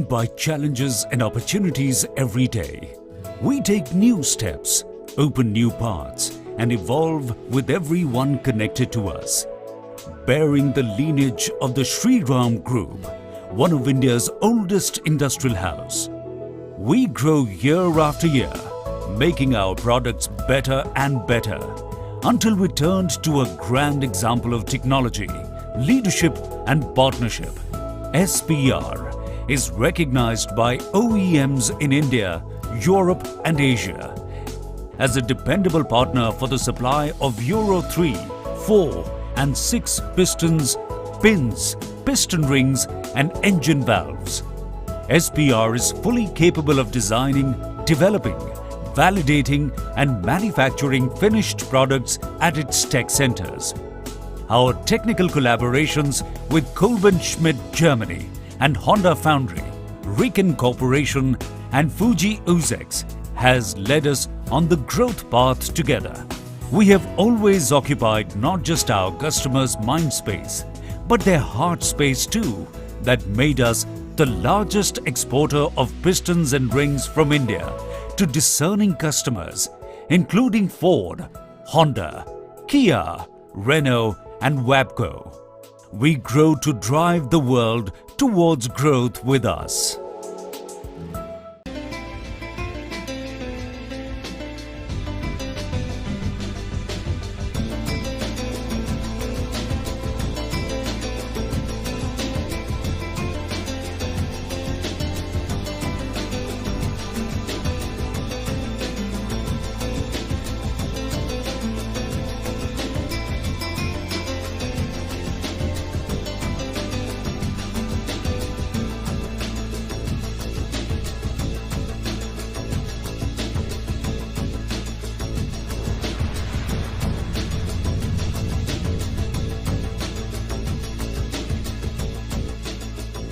by challenges and opportunities every day, we take new steps, open new paths, and evolve with everyone connected to us. Bearing the lineage of the Shri Ram Group, one of India's oldest industrial house, we grow year after year, making our products better and better, until we turned to a grand example of technology, leadership and partnership. SPR is recognized by OEMs in India, Europe and Asia as a dependable partner for the supply of Euro 3, 4 and 6 pistons, pins, piston rings and engine valves. SPR is fully capable of designing, developing, validating and manufacturing finished products at its tech centers. Our technical collaborations with Kolben Schmidt Germany and Honda Foundry, Riken Corporation and Fuji Uzex has led us on the growth path together. We have always occupied not just our customers' mind space, but their heart space too, that made us the largest exporter of pistons and rings from India to discerning customers, including Ford, Honda, Kia, Renault and WABCO. We grow to drive the world towards growth with us.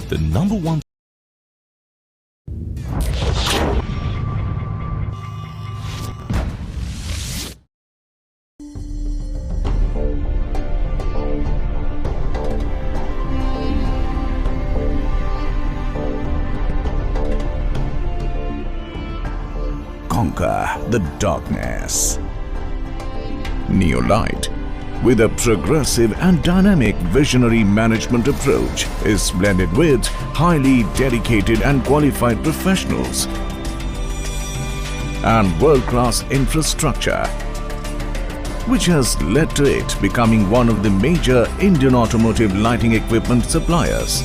The number one conquer the darkness. Neolite, with a progressive and dynamic visionary management approach, is blended with highly dedicated and qualified professionals and world-class infrastructure, which has led to it becoming one of the major Indian automotive lighting equipment suppliers.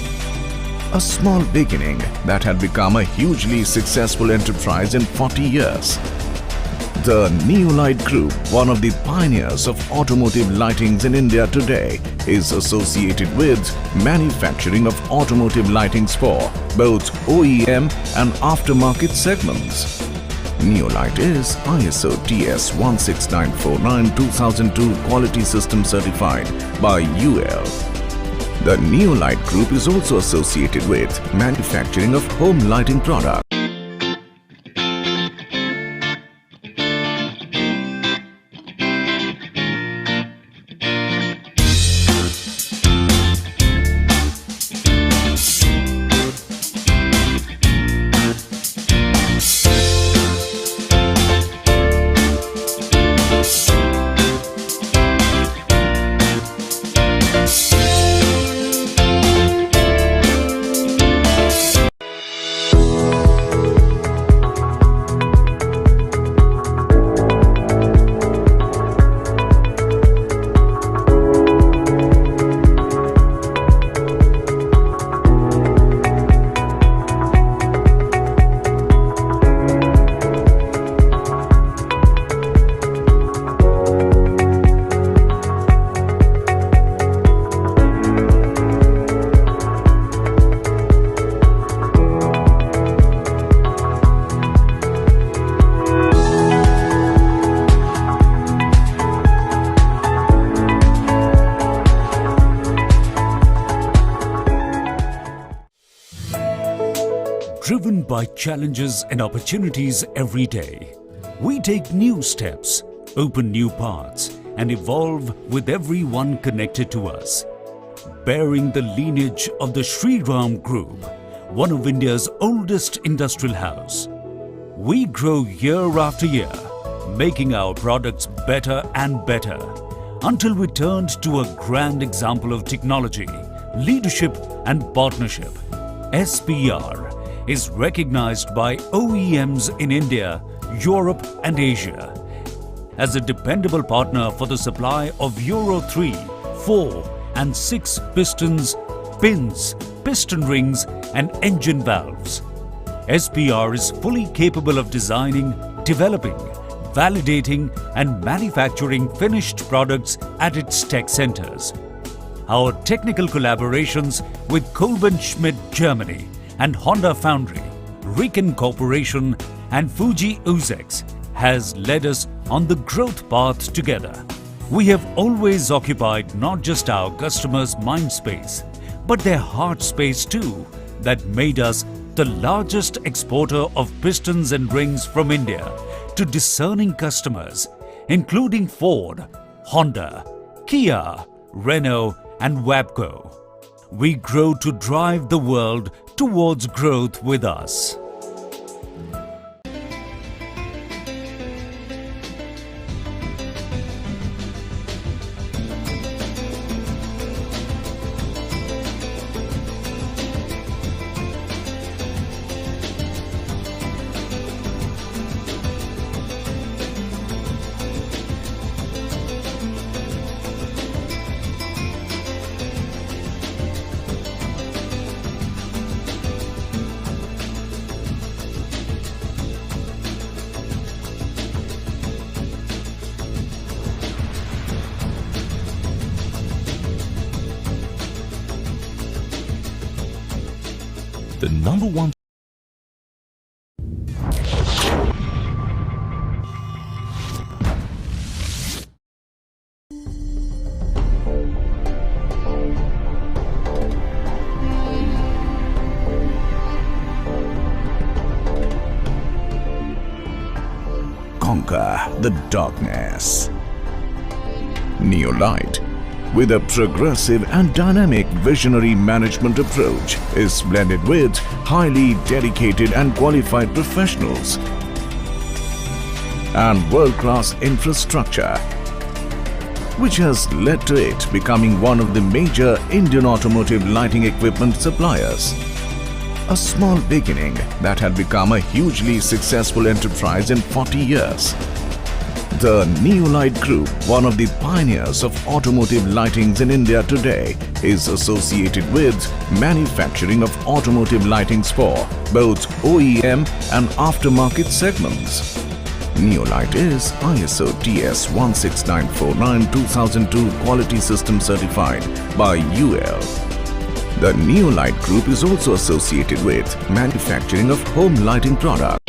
A small beginning that had become a hugely successful enterprise in 40 years. The Neolite Group, one of the pioneers of automotive lightings in India today, is associated with manufacturing of automotive lightings for both OEM and aftermarket segments. Neolite is ISO TS 16949-2002 quality system certified by UL. The Neolite Group is also associated with manufacturing of home lighting products. Driven by challenges and opportunities every day, we take new steps, open new paths, and evolve with everyone connected to us. Bearing the lineage of the Shri Ram Group, one of India's oldest industrial house. We grow year after year, making our products better and better, until we turned to a grand example of technology, leadership and partnership. SPR is recognized by OEMs in India, Europe and Asia as a dependable partner for the supply of Euro 3, 4 and 6 pistons, pins, piston rings and engine valves. SPR is fully capable of designing, developing, validating and manufacturing finished products at its tech centers. Our technical collaborations with Kolbenschmidt Germany and Honda Foundry, Riken Corporation and Fuji Uzex has led us on the growth path together. We have always occupied not just our customers' mind space, but their heart space too, that made us the largest exporter of pistons and rings from India to discerning customers, including Ford, Honda, Kia, Renault and Wabco. We grow to drive the world towards growth with us. The number one Conquer the darkness. Neolite, with a progressive and dynamic visionary management approach, is blended with highly dedicated and qualified professionals and world-class infrastructure, which has led to it becoming one of the major Indian automotive lighting equipment suppliers. A small beginning that had become a hugely successful enterprise in 40 years. The Neolite Group, one of the pioneers of automotive lightings in India today, is associated with manufacturing of automotive lightings for both OEM and aftermarket segments. Neolite is ISO TS 16949-2002 quality system certified by UL. The Neolite Group is also associated with manufacturing of home lighting products.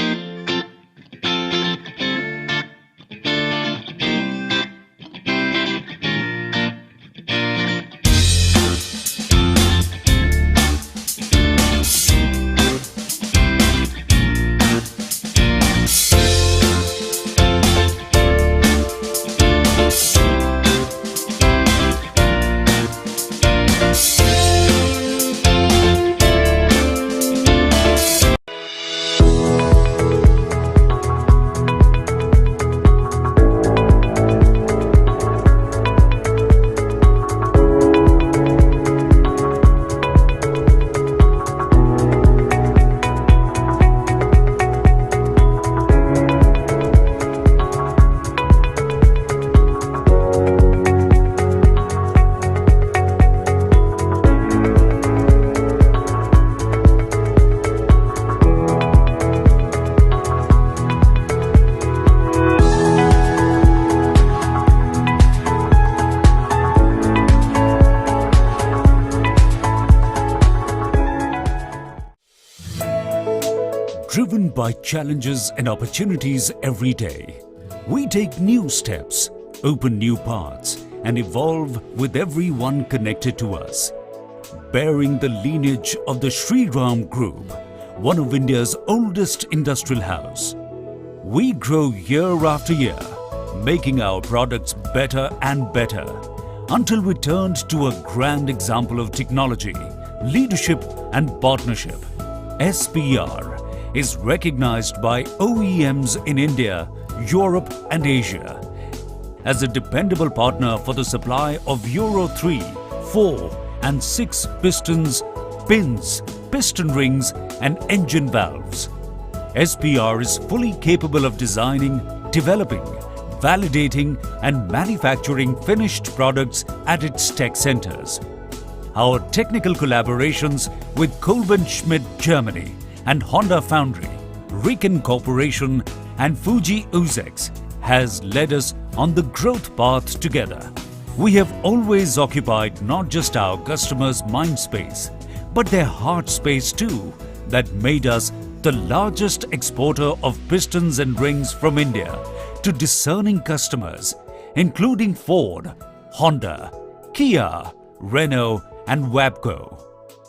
Driven by challenges and opportunities every day, we take new steps, open new paths, and evolve with everyone connected to us. Bearing the lineage of the Shriram Group, one of India's oldest industrial house, we grow year after year, making our products better and better, until we turned to a grand example of technology, leadership and partnership. SPR is recognized by OEMs in India, Europe and Asia as a dependable partner for the supply of Euro 3, 4 and 6 pistons, pins, piston rings and engine valves. SPR is fully capable of designing, developing, validating and manufacturing finished products at its tech centers. Our technical collaborations with Kolben Schmidt Germany and Honda Foundry, Riken Corporation and Fuji Uzex has led us on the growth path together. We have always occupied not just our customers' mind space, but their heart space too, that made us the largest exporter of pistons and rings from India to discerning customers, including Ford, Honda, Kia, Renault and WABCO.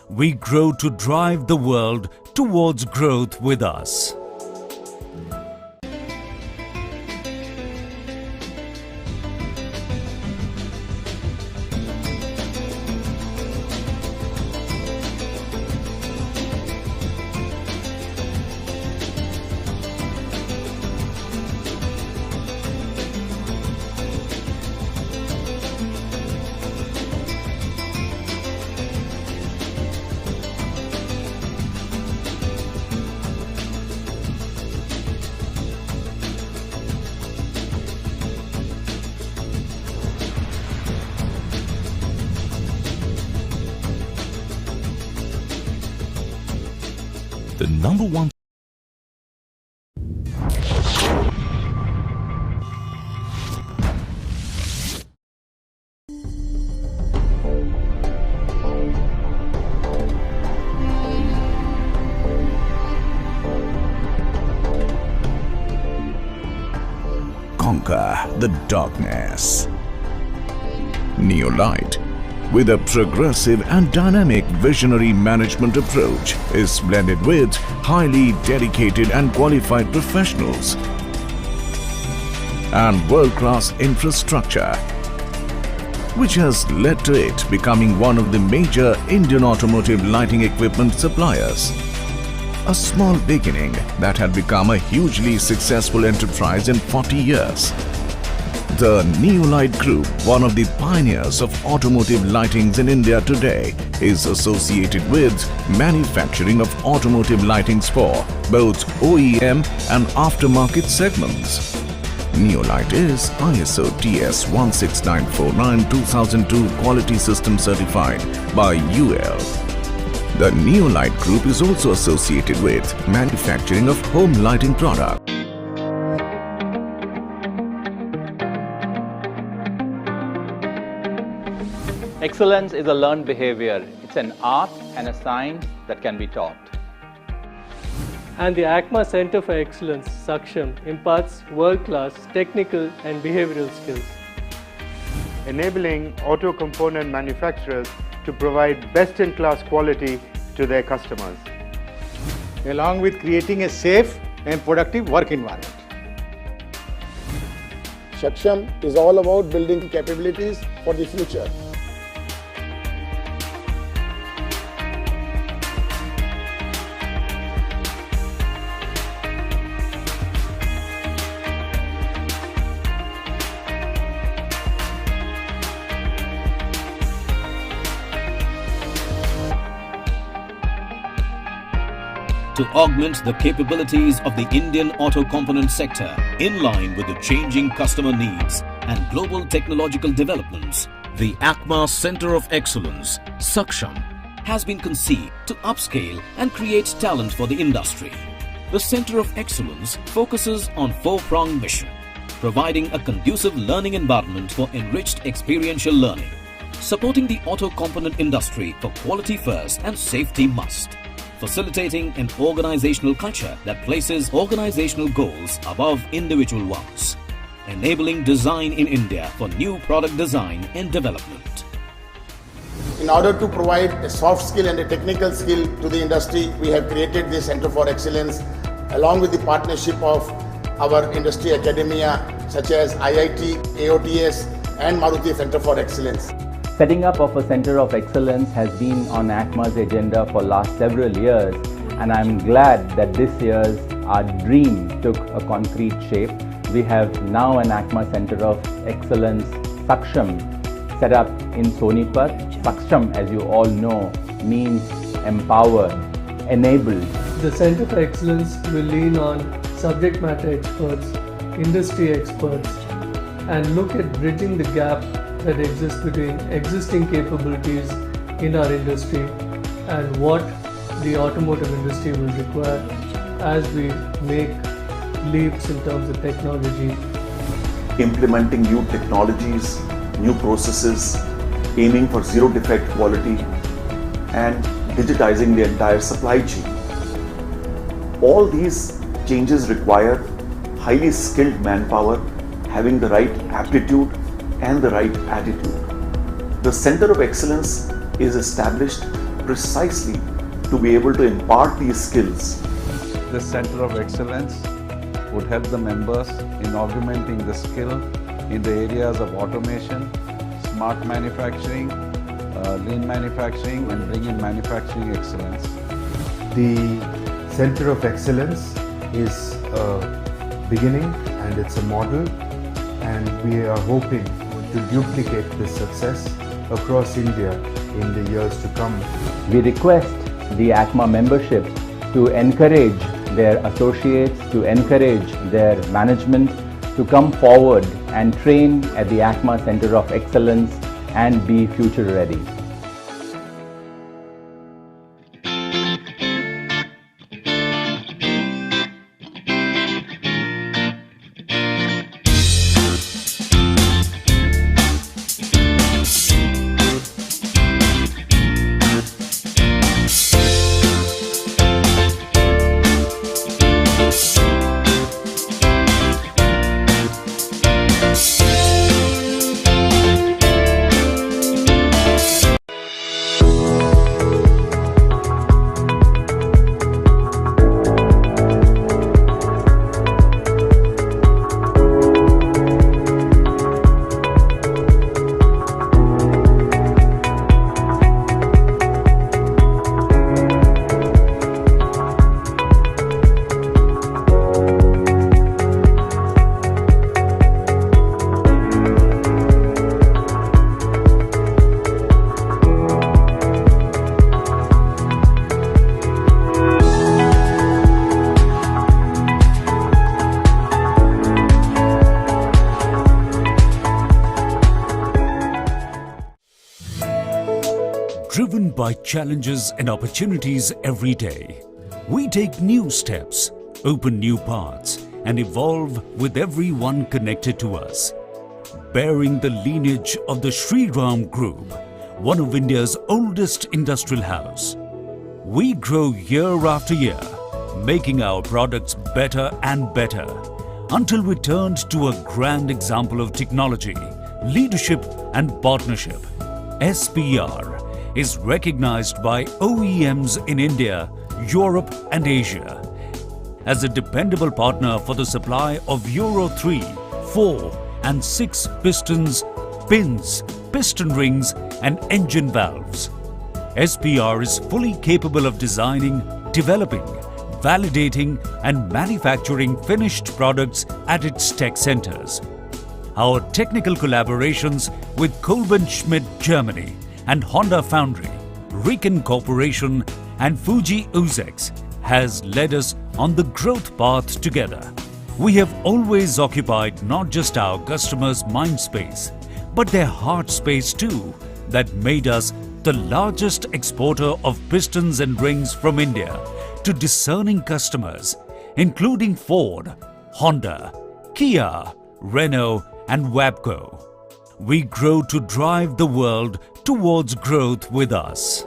We grow to drive the world towards growth with us. The number one Conquer the darkness. Neolite, with a progressive and dynamic visionary management approach, is blended with highly dedicated and qualified professionals and world-class infrastructure, which has led to it becoming one of the major Indian automotive lighting equipment suppliers. A small beginning that had become a hugely successful enterprise in 40 years. The Neolite Group, one of the pioneers of automotive lightings in India today, is associated with manufacturing of automotive lightings for both OEM and aftermarket segments. Neolite is ISO TS 16949-2002 quality system certified by UL. The Neolite Group is also associated with manufacturing of home lighting products. Excellence is a learned behavior. It's an art and a science that can be taught. And the ACMA Center for Excellence, Saksham, imparts world-class technical and behavioral skills, enabling auto component manufacturers to provide best-in-class quality to their customers, along with creating a safe and productive work environment. Saksham is all about building capabilities for the future. To augment the capabilities of the Indian auto component sector in line with the changing customer needs and global technological developments, the ACMA Center of Excellence, Saksham, has been conceived to upscale and create talent for the industry. The Center of Excellence focuses on four-pronged mission, providing a conducive learning environment for enriched experiential learning, supporting the auto component industry for quality first and safety must, facilitating an organizational culture that places organizational goals above individual ones, enabling design in India for new product design and development. In order to provide a soft skill and a technical skill to the industry, we have created this Center for Excellence along with the partnership of our industry academia such as IIT, AOTS and Maruti Center for Excellence. Setting up of a Center of Excellence has been on ACMA's agenda for last several years, and I'm glad that this year's our dream took a concrete shape. We have now an ACMA Center of Excellence, Saksham, set up in Sonipat. Saksham, as you all know, means empowered, enabled. The Center for Excellence will lean on subject matter experts, industry experts, and look at bridging the gap that exists between existing capabilities in our industry and what the automotive industry will require as we make leaps in terms of technology. Implementing new technologies, new processes, aiming for zero defect quality, and digitizing the entire supply chain. All these changes require highly skilled manpower having the right aptitude and the right attitude. The Center of Excellence is established precisely to be able to impart these skills. The Center of Excellence would help the members in augmenting the skill in the areas of automation, smart manufacturing, lean manufacturing, and bring in manufacturing excellence. The Center of Excellence is a beginning and it's a model, and we are hoping to duplicate this success across India in the years to come. We request the ACMA membership to encourage their associates, to encourage their management to come forward and train at the ACMA Center of Excellence and be future ready. Driven by challenges and opportunities every day, we take new steps, open new paths, and evolve with everyone connected to us. Bearing the lineage of the Shri Ram Group, one of India's oldest industrial house, we grow year after year, making our products better and better, until we turned to a grand example of technology, leadership and partnership. SPR is recognized by OEMs in India, Europe and Asia as a dependable partner for the supply of Euro 3, 4 and 6 pistons, pins, piston rings and engine valves. SPR is fully capable of designing, developing, validating and manufacturing finished products at its tech centers. Our technical collaborations with Kolben Schmidt Germany and Honda Foundry, Riken Corporation and Fuji Uzex has led us on the growth path together. We have always occupied not just our customers' mind space, but their heart space too, that made us the largest exporter of pistons and rings from India to discerning customers, including Ford, Honda, Kia, Renault and WABCO. We grow to drive the world towards growth with us.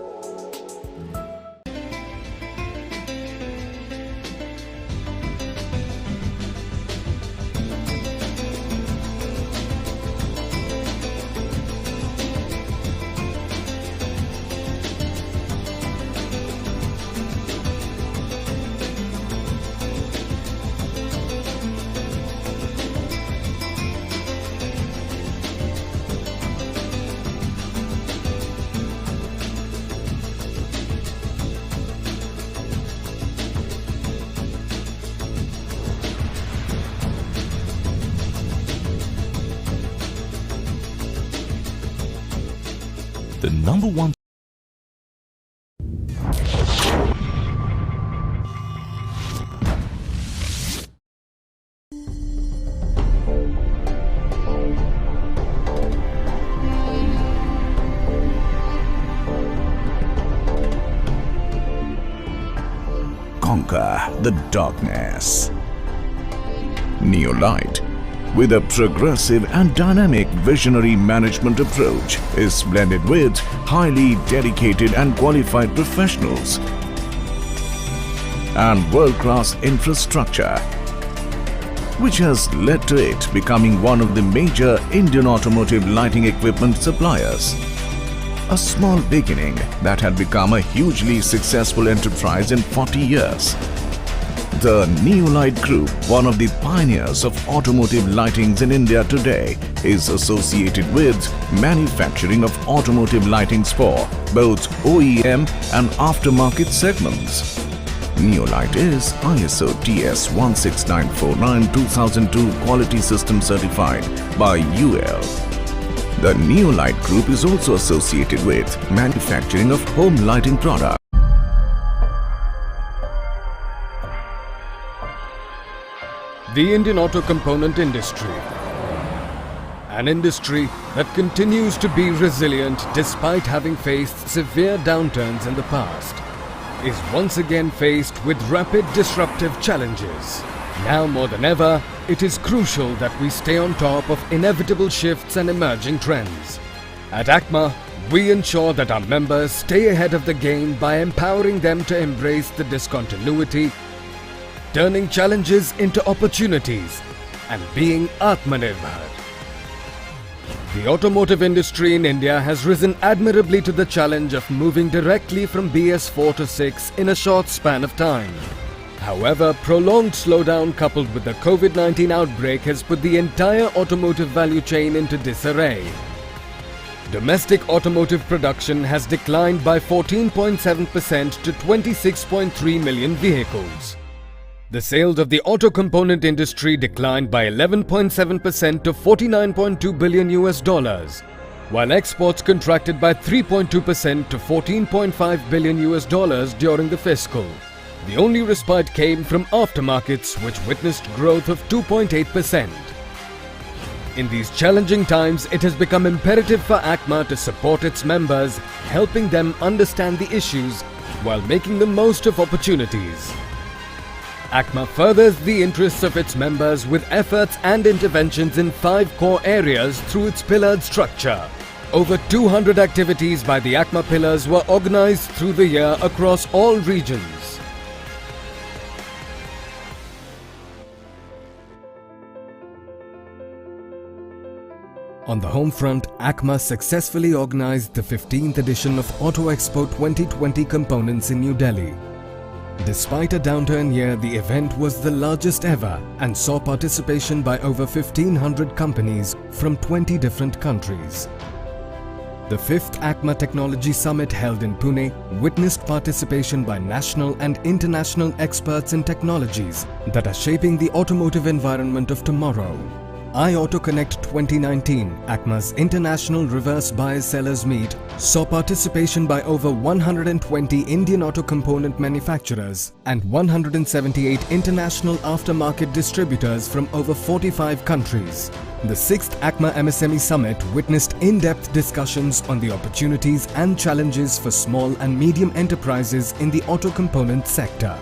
The number one conquer the darkness. Neolite, with a progressive and dynamic visionary management approach, is blended with highly dedicated and qualified professionals and world-class infrastructure, which has led to it becoming one of the major Indian automotive lighting equipment suppliers. A small beginning that had become a hugely successful enterprise in 40 years. The Neolite Group, one of the pioneers of automotive lightings in India today, is associated with manufacturing of automotive lightings for both OEM and aftermarket segments. Neolite is ISO TS 16949-2002 quality system certified by UL. The Neolite Group is also associated with manufacturing of home lighting products. The Indian auto component industry, an industry that continues to be resilient despite having faced severe downturns in the past, is once again faced with rapid disruptive challenges. Now more than ever, it is crucial that we stay on top of inevitable shifts and emerging trends. At ACMA, we ensure that our members stay ahead of the game by empowering them to embrace the discontinuity, turning challenges into opportunities, and being Atmanirbhar. The automotive industry in India has risen admirably to the challenge of moving directly from BS4 to 6 in a short span of time. However, prolonged slowdown coupled with the COVID-19 outbreak has put the entire automotive value chain into disarray. Domestic automotive production has declined by 14.7% to 26.3 million vehicles. The sales of the auto component industry declined by 11.7% to $49.2 billion, while exports contracted by 3.2% to $14.5 billion during the fiscal. The only respite came from aftermarkets, which witnessed growth of 2.8%. In these challenging times, it has become imperative for ACMA to support its members, helping them understand the issues while making the most of opportunities. ACMA furthers the interests of its members with efforts and interventions in 5 core areas through its pillared structure. Over 200 activities by the ACMA pillars were organized through the year across all regions. On the home front, ACMA successfully organized the 15th edition of Auto Expo 2020 components in New Delhi. Despite a downturn year, the event was the largest ever and saw participation by over 1,500 companies from 20 different countries. The 5th ACMA Technology Summit held in Pune witnessed participation by national and international experts in technologies that are shaping the automotive environment of tomorrow. iAuto Connect 2019, ACMA's international reverse buyers sellers meet, saw participation by over 120 Indian auto component manufacturers and 178 international aftermarket distributors from over 45 countries. The 6th ACMA MSME Summit witnessed in-depth discussions on the opportunities and challenges for small and medium enterprises in the auto component sector.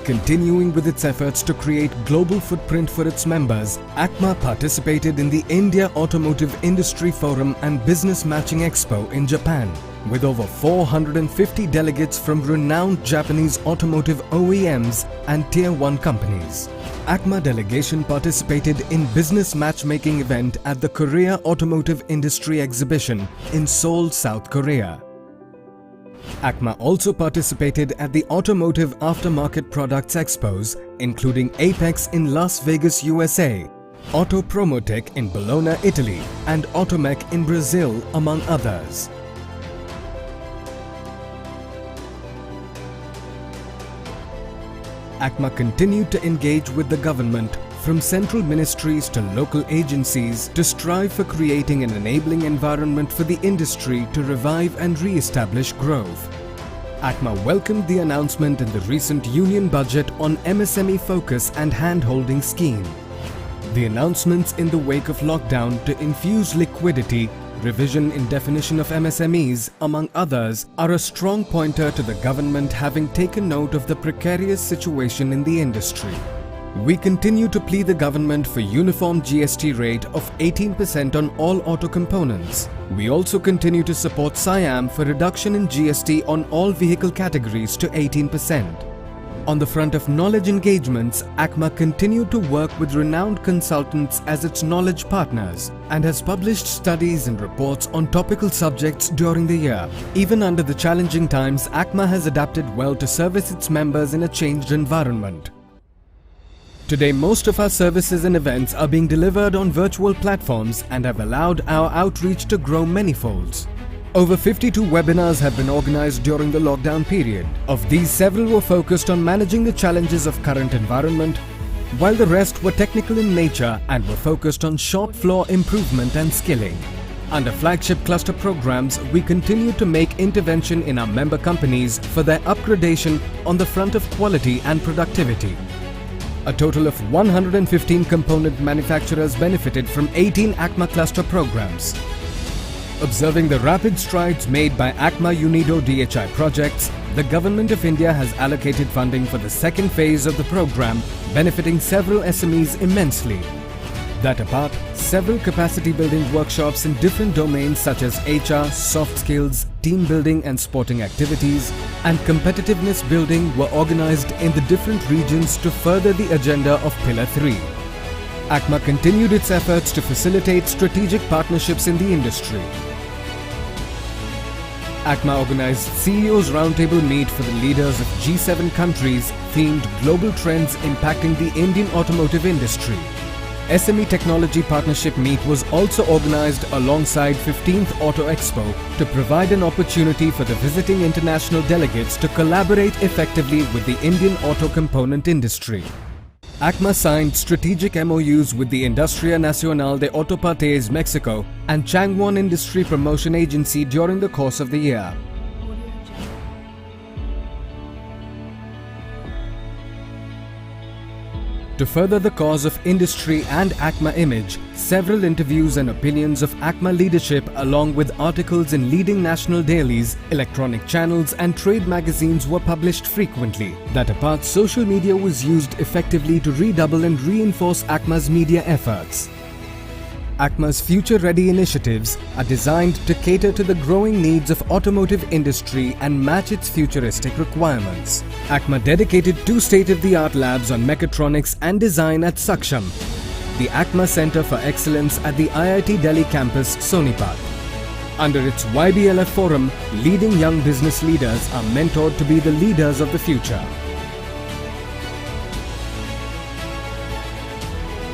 Continuing with its efforts to create global footprint for its members, ACMA participated in the India Automotive Industry Forum and Business Matching Expo in Japan, with over 450 delegates from renowned Japanese automotive OEMs and Tier 1 companies. ACMA delegation participated in Business Matchmaking event at the Korea Automotive Industry Exhibition in Seoul, South Korea. ACMA also participated at the Automotive Aftermarket Products Expos, including Apex in Las Vegas, USA, Auto Promotech in Bologna, Italy, and Automech in Brazil, among others. ACMA continued to engage with the government, from central ministries to local agencies to strive for creating an enabling environment for the industry to revive and re-establish growth. ACMA welcomed the announcement in the recent Union Budget on MSME focus and hand-holding scheme. The announcements in the wake of lockdown to infuse liquidity, revision in definition of MSMEs, among others, are a strong pointer to the government having taken note of the precarious situation in the industry. We continue to plead the government for uniform GST rate of 18% on all auto components. We also continue to support SIAM for reduction in GST on all vehicle categories to 18%. On the front of knowledge engagements, ACMA continued to work with renowned consultants as its knowledge partners and has published studies and reports on topical subjects during the year. Even under the challenging times, ACMA has adapted well to service its members in a changed environment. Today, most of our services and events are being delivered on virtual platforms and have allowed our outreach to grow many-folds. Over 52 webinars have been organized during the lockdown period. Of these, several were focused on managing the challenges of current environment, while the rest were technical in nature and were focused on shop floor improvement and skilling. Under flagship cluster programs, we continue to make intervention in our member companies for their upgradation on the front of quality and productivity. A total of 115 component manufacturers benefited from 18 ACMA cluster programs. Observing the rapid strides made by ACMA UNIDO DHI projects, the Government of India has allocated funding for the second phase of the program, benefiting several SMEs immensely. That apart, several capacity building workshops in different domains such as HR, soft skills, team building and sporting activities, and competitiveness building were organized in the different regions to further the agenda of Pillar 3. ACMA continued its efforts to facilitate strategic partnerships in the industry. ACMA organized CEO's Roundtable Meet for the leaders of G7 countries themed Global Trends Impacting the Indian Automotive Industry. SME Technology Partnership Meet was also organized alongside 15th Auto Expo to provide an opportunity for the visiting international delegates to collaborate effectively with the Indian auto component industry. ACMA signed strategic MOUs with the Industria Nacional de Autopartes Mexico and Changwon Industry Promotion Agency during the course of the year. To further the cause of industry and ACMA image, several interviews and opinions of ACMA leadership along with articles in leading national dailies, electronic channels and trade magazines were published frequently. That apart, social media was used effectively to redouble and reinforce ACMA's media efforts. ACMA's future-ready initiatives are designed to cater to the growing needs of automotive industry and match its futuristic requirements. ACMA dedicated 2 state-of-the-art labs on mechatronics and design at Saksham, the ACMA Center for Excellence at the IIT Delhi campus, Sonipat. Under its YBLF forum, leading young business leaders are mentored to be the leaders of the future.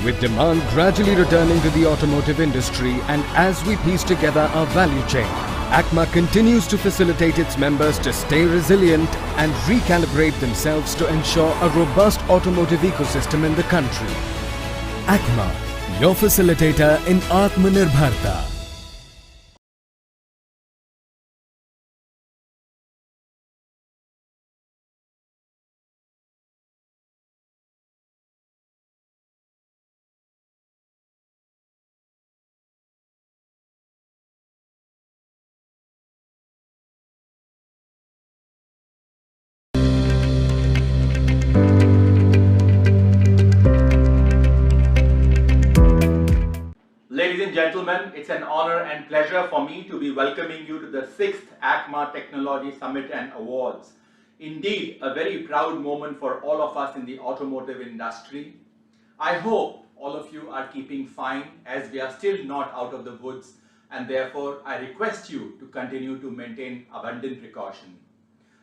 With demand gradually returning to the automotive industry and as we piece together our value chain, ACMA continues to facilitate its members to stay resilient and recalibrate themselves to ensure a robust automotive ecosystem in the country. ACMA, your facilitator in Atmanirbharta. Ladies and gentlemen, it's an honor and pleasure for me to be welcoming you to the 6th ACMA Technology Summit and Awards. Indeed, a very proud moment for all of us in the automotive industry. I hope all of you are keeping fine as we are still not out of the woods, and therefore I request you to continue to maintain abundant precaution.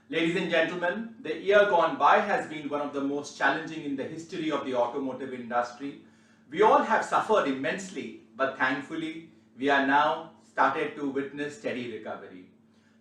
Ladies and gentlemen, the year gone by has been one of the most challenging in the history of the automotive industry. We all have suffered immensely, but thankfully, we are now started to witness steady recovery.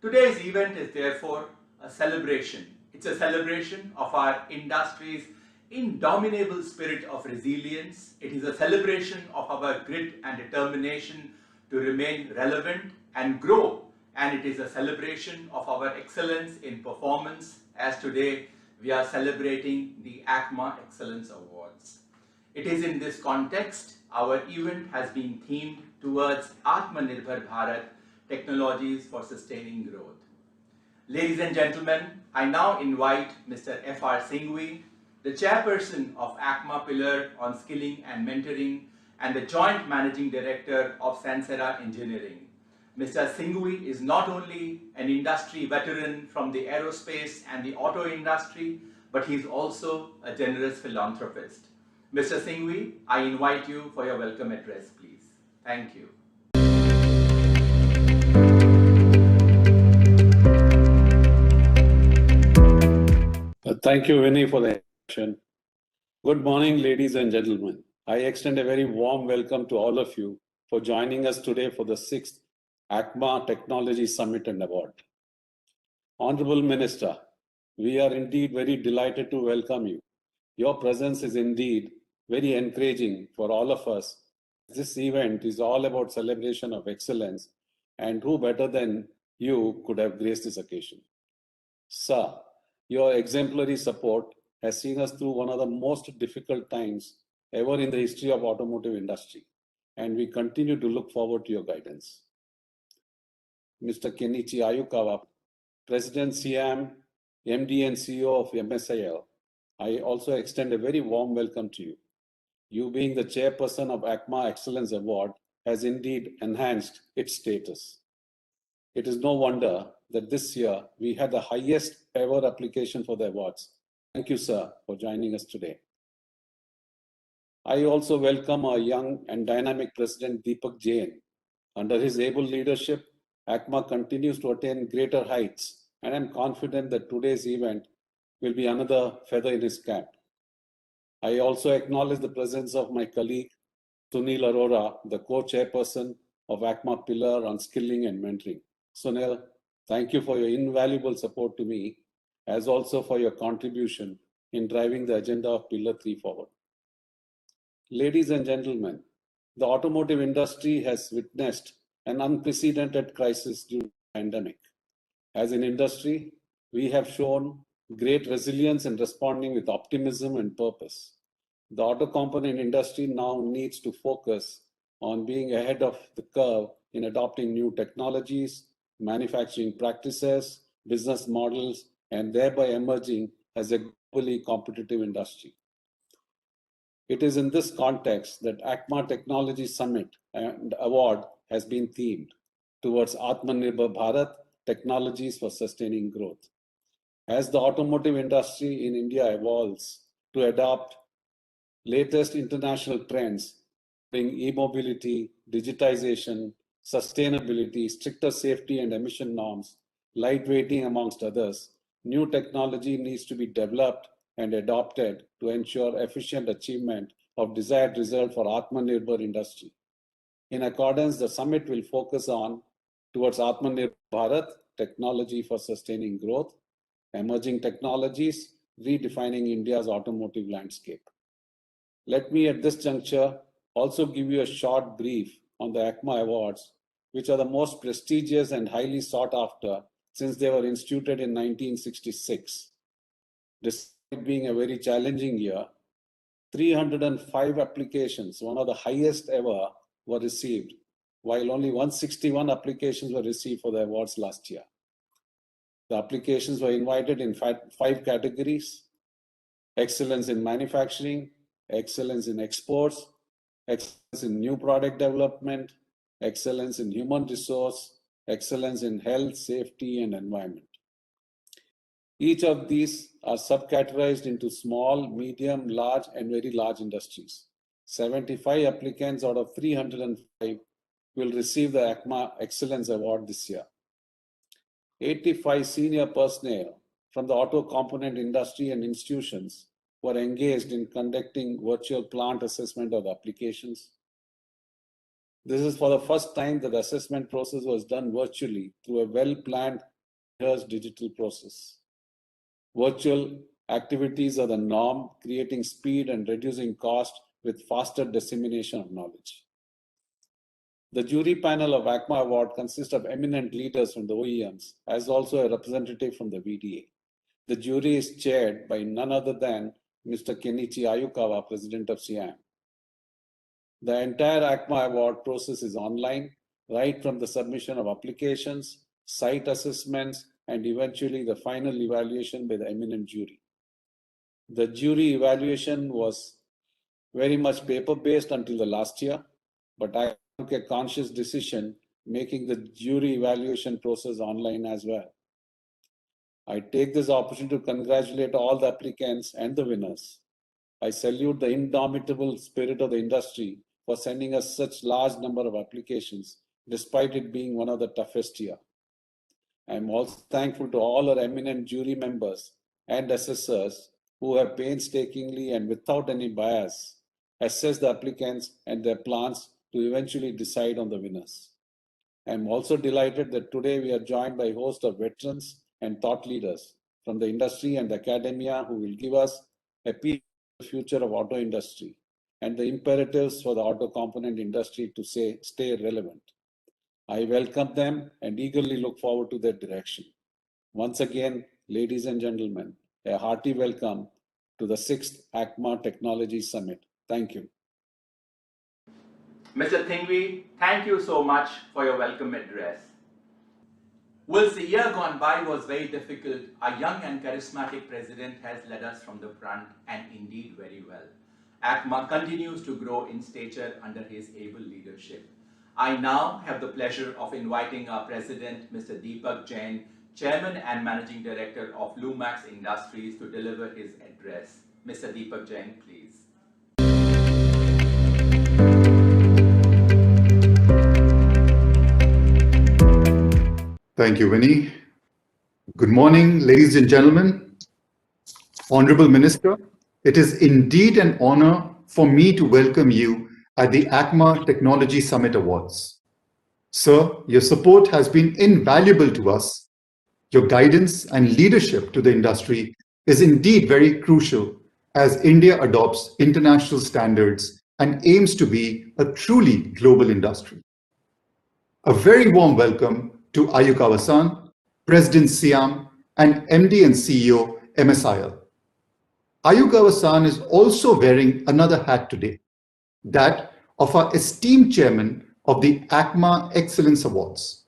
Today's event is therefore a celebration. It's a celebration of our industry's indomitable spirit of resilience. It is a celebration of our grit and determination to remain relevant and grow. And it is a celebration of our excellence in performance, as today we are celebrating the ACMA Excellence Awards. It is in this context our event has been themed towards Atmanirbhar Bharat, technologies for sustaining growth. Ladies and gentlemen, I now invite Mr. F.R. Singhvi, the chairperson of ACMA Pillar on Skilling and Mentoring and the joint managing director of Sansera Engineering. Mr. Singhvi is not only an industry veteran from the aerospace and the auto industry, but he is also a generous philanthropist. Mr. Singhvi, I invite you for your welcome address, please. Thank you. Thank you, Vinny, for the introduction. Good morning, ladies and gentlemen. I extend a very warm welcome to all of you for joining us today for the 6th ACMA Technology Summit and Award. Honorable Minister, we are indeed very delighted to welcome you. Your presence is indeed very encouraging for all of us. This event is all about celebration of excellence, and who better than you could have graced this occasion. Sir, your exemplary support has seen us through one of the most difficult times ever in the history of automotive industry, and we continue to look forward to your guidance. Mr. Kenichi Ayukawa, President CM, MD and CEO of MSIL, I also extend a very warm welcome to you. You being the chairperson of ACMA Excellence Award has indeed enhanced its status. It is no wonder that this year we had the highest ever application for the awards. Thank you, sir, for joining us today. I also welcome our young and dynamic President Deepak Jain. Under his able leadership, ACMA continues to attain greater heights, and I'm confident that today's event will be another feather in his cap. I also acknowledge the presence of my colleague, Sunil Arora, the co-chairperson of ACMA Pillar on Skilling and Mentoring. Sunil, thank you for your invaluable support to me, as also for your contribution in driving the agenda of Pillar 3 forward. Ladies and gentlemen, the automotive industry has witnessed an unprecedented crisis due to the pandemic. As an industry, we have shown great resilience in responding with optimism and purpose. The auto component industry now needs to focus on being ahead of the curve in adopting new technologies, manufacturing practices, business models, and thereby emerging as a globally competitive industry. It is in this context that ACMA Technology Summit and Award has been themed towards Atmanirbhar Bharat, technologies for sustaining growth. As the automotive industry in India evolves to adopt latest international trends, including e-mobility, digitization, sustainability, stricter safety and emission norms, lightweighting, amongst others, new technology needs to be developed and adopted to ensure efficient achievement of desired result for Atmanirbhar industry. In accordance, the summit will focus on towards Atmanirbhar Bharat, technology for sustaining growth, emerging technologies, redefining India's automotive landscape. Let me at this juncture also give you a short brief on the ACMA Awards, which are the most prestigious and highly sought after since they were instituted in 1966. Despite being a very challenging year, 305 applications, one of the highest ever, were received, while only 161 applications were received for the awards last year. The applications were invited in 5 categories: excellence in manufacturing, excellence in exports, excellence in new product development, excellence in human resource, excellence in health, safety, and environment. Each of these are subcategorized into small, medium, large, and very large industries. 75 applicants out of 305 will receive the ACMA Excellence Award this year. 85 senior personnel from the auto component industry and institutions were engaged in conducting virtual plant assessment of the applications. This is for the first time that the assessment process was done virtually through a well-planned, rehearsed digital process. Virtual Activities are the norm, creating speed and reducing cost with faster dissemination of knowledge. The jury panel of ACMA Award consists of eminent leaders from the OEMs, as also a representative from the VDA. The jury is chaired by none other than Mr. Kenichi Ayukawa, President of SIAM. The entire ACMA Award process is online, right from the submission of applications, site assessments, and eventually the final evaluation by the eminent jury. The jury evaluation was very much paper-based until the last year, but I took a conscious decision making the jury evaluation process online as well. I take this opportunity to congratulate all the applicants and the winners. I salute the indomitable spirit of the industry for sending us such large number of applications, despite it being one of the toughest year. I am also thankful to all our eminent jury members and assessors who have painstakingly and without any bias assessed the applicants and their plans to eventually decide on the winners. I am also delighted that today we are joined by a host of veterans and thought leaders from the industry and academia who will give us a peek at the future of auto industry and the imperatives for the auto component industry to stay relevant. I welcome them and eagerly look forward to their direction. Once again, ladies and gentlemen, a hearty welcome to the 6th ACMA Technology Summit. Thank you. Mr. Thingvi, thank you so much for your welcome address. Whilst the year gone by was very difficult, our young and charismatic president has led us from the front and indeed very well. ACMA continues to grow in stature under his able leadership. I now have the pleasure of inviting our president, Mr. Deepak Jain, Chairman and Managing Director of Lumax Industries, to deliver his address. Mr. Deepak Jain, please. Thank you, Vinny. Good morning, ladies and gentlemen. Honorable Minister, it is indeed an honor for me to welcome you at the ACMA Technology Summit Awards. Sir, your support has been invaluable to us. Your guidance and leadership to the industry is indeed very crucial as India adopts international standards and aims to be a truly global industry. A very warm welcome to Ayukawa-san, President SIAM, and MD and CEO MSIL. Ayukawa-san is also wearing another hat today, that of our esteemed chairman of the ACMA Excellence Awards.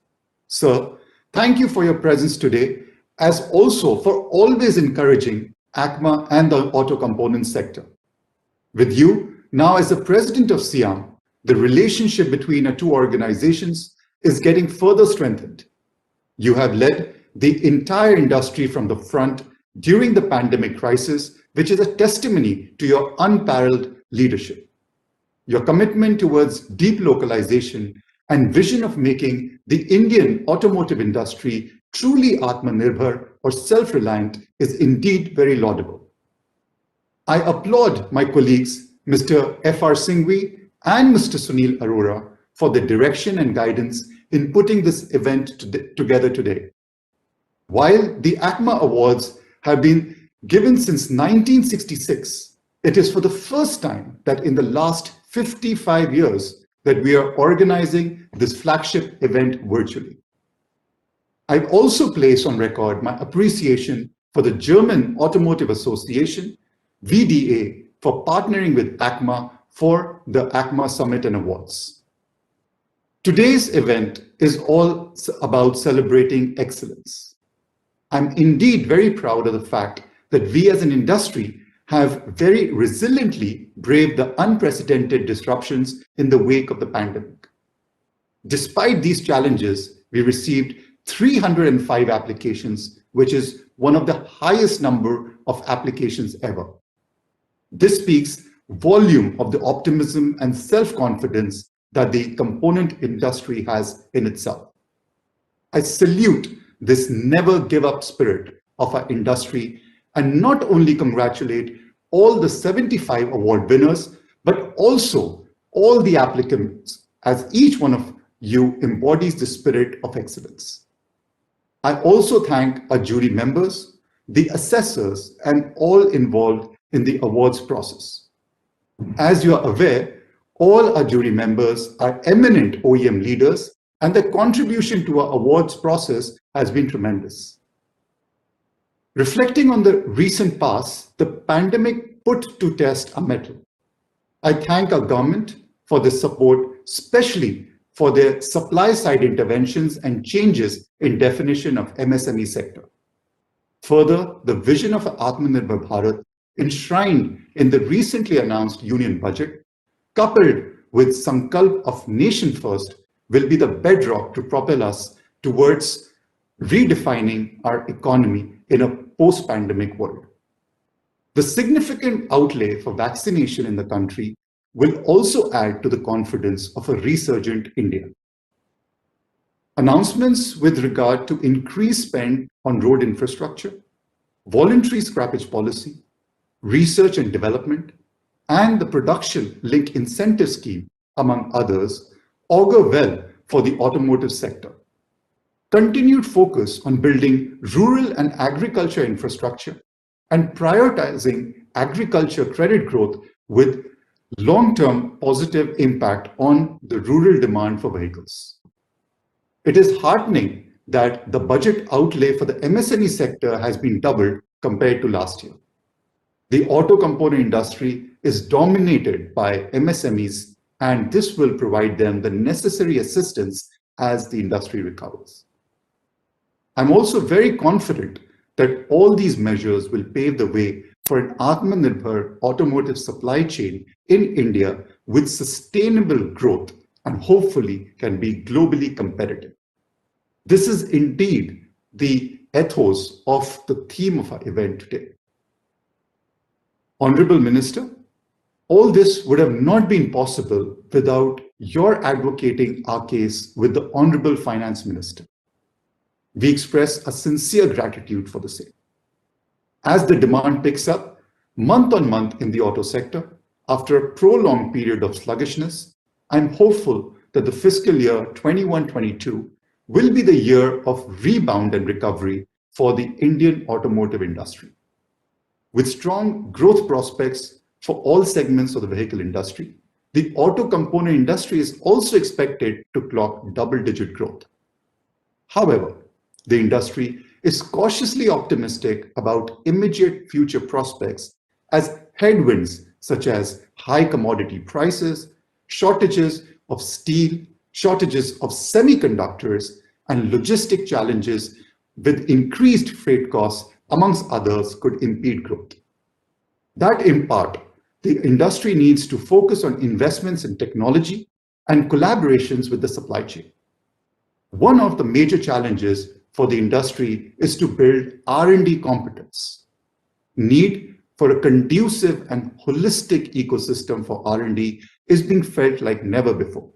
Sir, thank you for your presence today, as also for always encouraging ACMA and the auto component sector. With you now as the president of SIAM, the relationship between our two organizations is getting further strengthened. You have led the entire industry from the front during the pandemic crisis, which is a testimony to your unparalleled leadership. Your commitment towards deep localization and vision of making the Indian automotive industry truly Atmanirbhar or self-reliant is indeed very laudable. I applaud my colleagues, Mr. F.R. Singhvi and Mr. Sunil Arora, for the direction and guidance in putting this event together today. While the ACMA Awards have been given since 1966, it is for the first time that in the last 55 years that we are organizing this flagship event virtually. I also place on record my appreciation for the German Automotive Association, VDA, for partnering with ACMA for the ACMA Summit and Awards. Today's event is all about celebrating excellence. I'm indeed very proud of the fact that we as an industry have very resiliently braved the unprecedented disruptions in the wake of the pandemic. Despite these challenges, we received 305 applications, which is one of the highest number of applications ever. This speaks volume of the optimism and self-confidence that the component industry has in itself. I salute this never give up spirit of our industry and not only congratulate all the 75 award winners, but also all the applicants, as each one of you embodies the spirit of excellence. I also thank our jury members, the assessors, and all involved in the awards process. As you are aware, all our jury members are eminent OEM leaders, and their contribution to our awards process has been tremendous. Reflecting on the recent past, the pandemic put to test our mettle. I thank our government for the support, especially for their supply-side interventions and changes in definition of MSME sector. Further, the vision of Atmanirbhar Bharat enshrined in the recently announced Union Budget, coupled with Sankalp of Nation First, will be the bedrock to propel us towards redefining our economy in a post-pandemic world. The significant outlay for vaccination in the country will also add to the confidence of a resurgent India. Announcements with regard to increased spend on road infrastructure, voluntary scrappage policy, research and development, and the production link incentive scheme, among others, augur well for the automotive sector. Continued focus on building rural and agriculture infrastructure and prioritizing agriculture credit growth with long-term positive impact on the rural demand for vehicles. It is heartening that the budget outlay for the MSME sector has been doubled compared to last year. The auto component industry is dominated by MSMEs, and this will provide them the necessary assistance as the industry recovers. I'm also very confident that all these measures will pave the way for an Atmanirbhar automotive supply chain in India with sustainable growth and hopefully can be globally competitive. This is indeed the ethos of the theme of our event today. Honorable Minister, all this would have not been possible without your advocating our case with the Honorable Finance Minister. We express a sincere gratitude for the same. As the demand picks up month on month in the auto sector, after a prolonged period of sluggishness, I'm hopeful that the fiscal year 21-22 will be the year of rebound and recovery for the Indian automotive industry. With strong growth prospects for all segments of the vehicle industry, the auto component industry is also expected to clock double-digit growth. However, the industry is cautiously optimistic about immediate future prospects as headwinds such as high commodity prices, shortages of steel, shortages of semiconductors, and logistic challenges with increased freight costs, amongst others, could impede growth. That in part, the industry needs to focus on investments in technology and collaborations with the supply chain. One of the major challenges for the industry is to build R&D competence. Need for a conducive and holistic ecosystem for R&D is being felt like never before.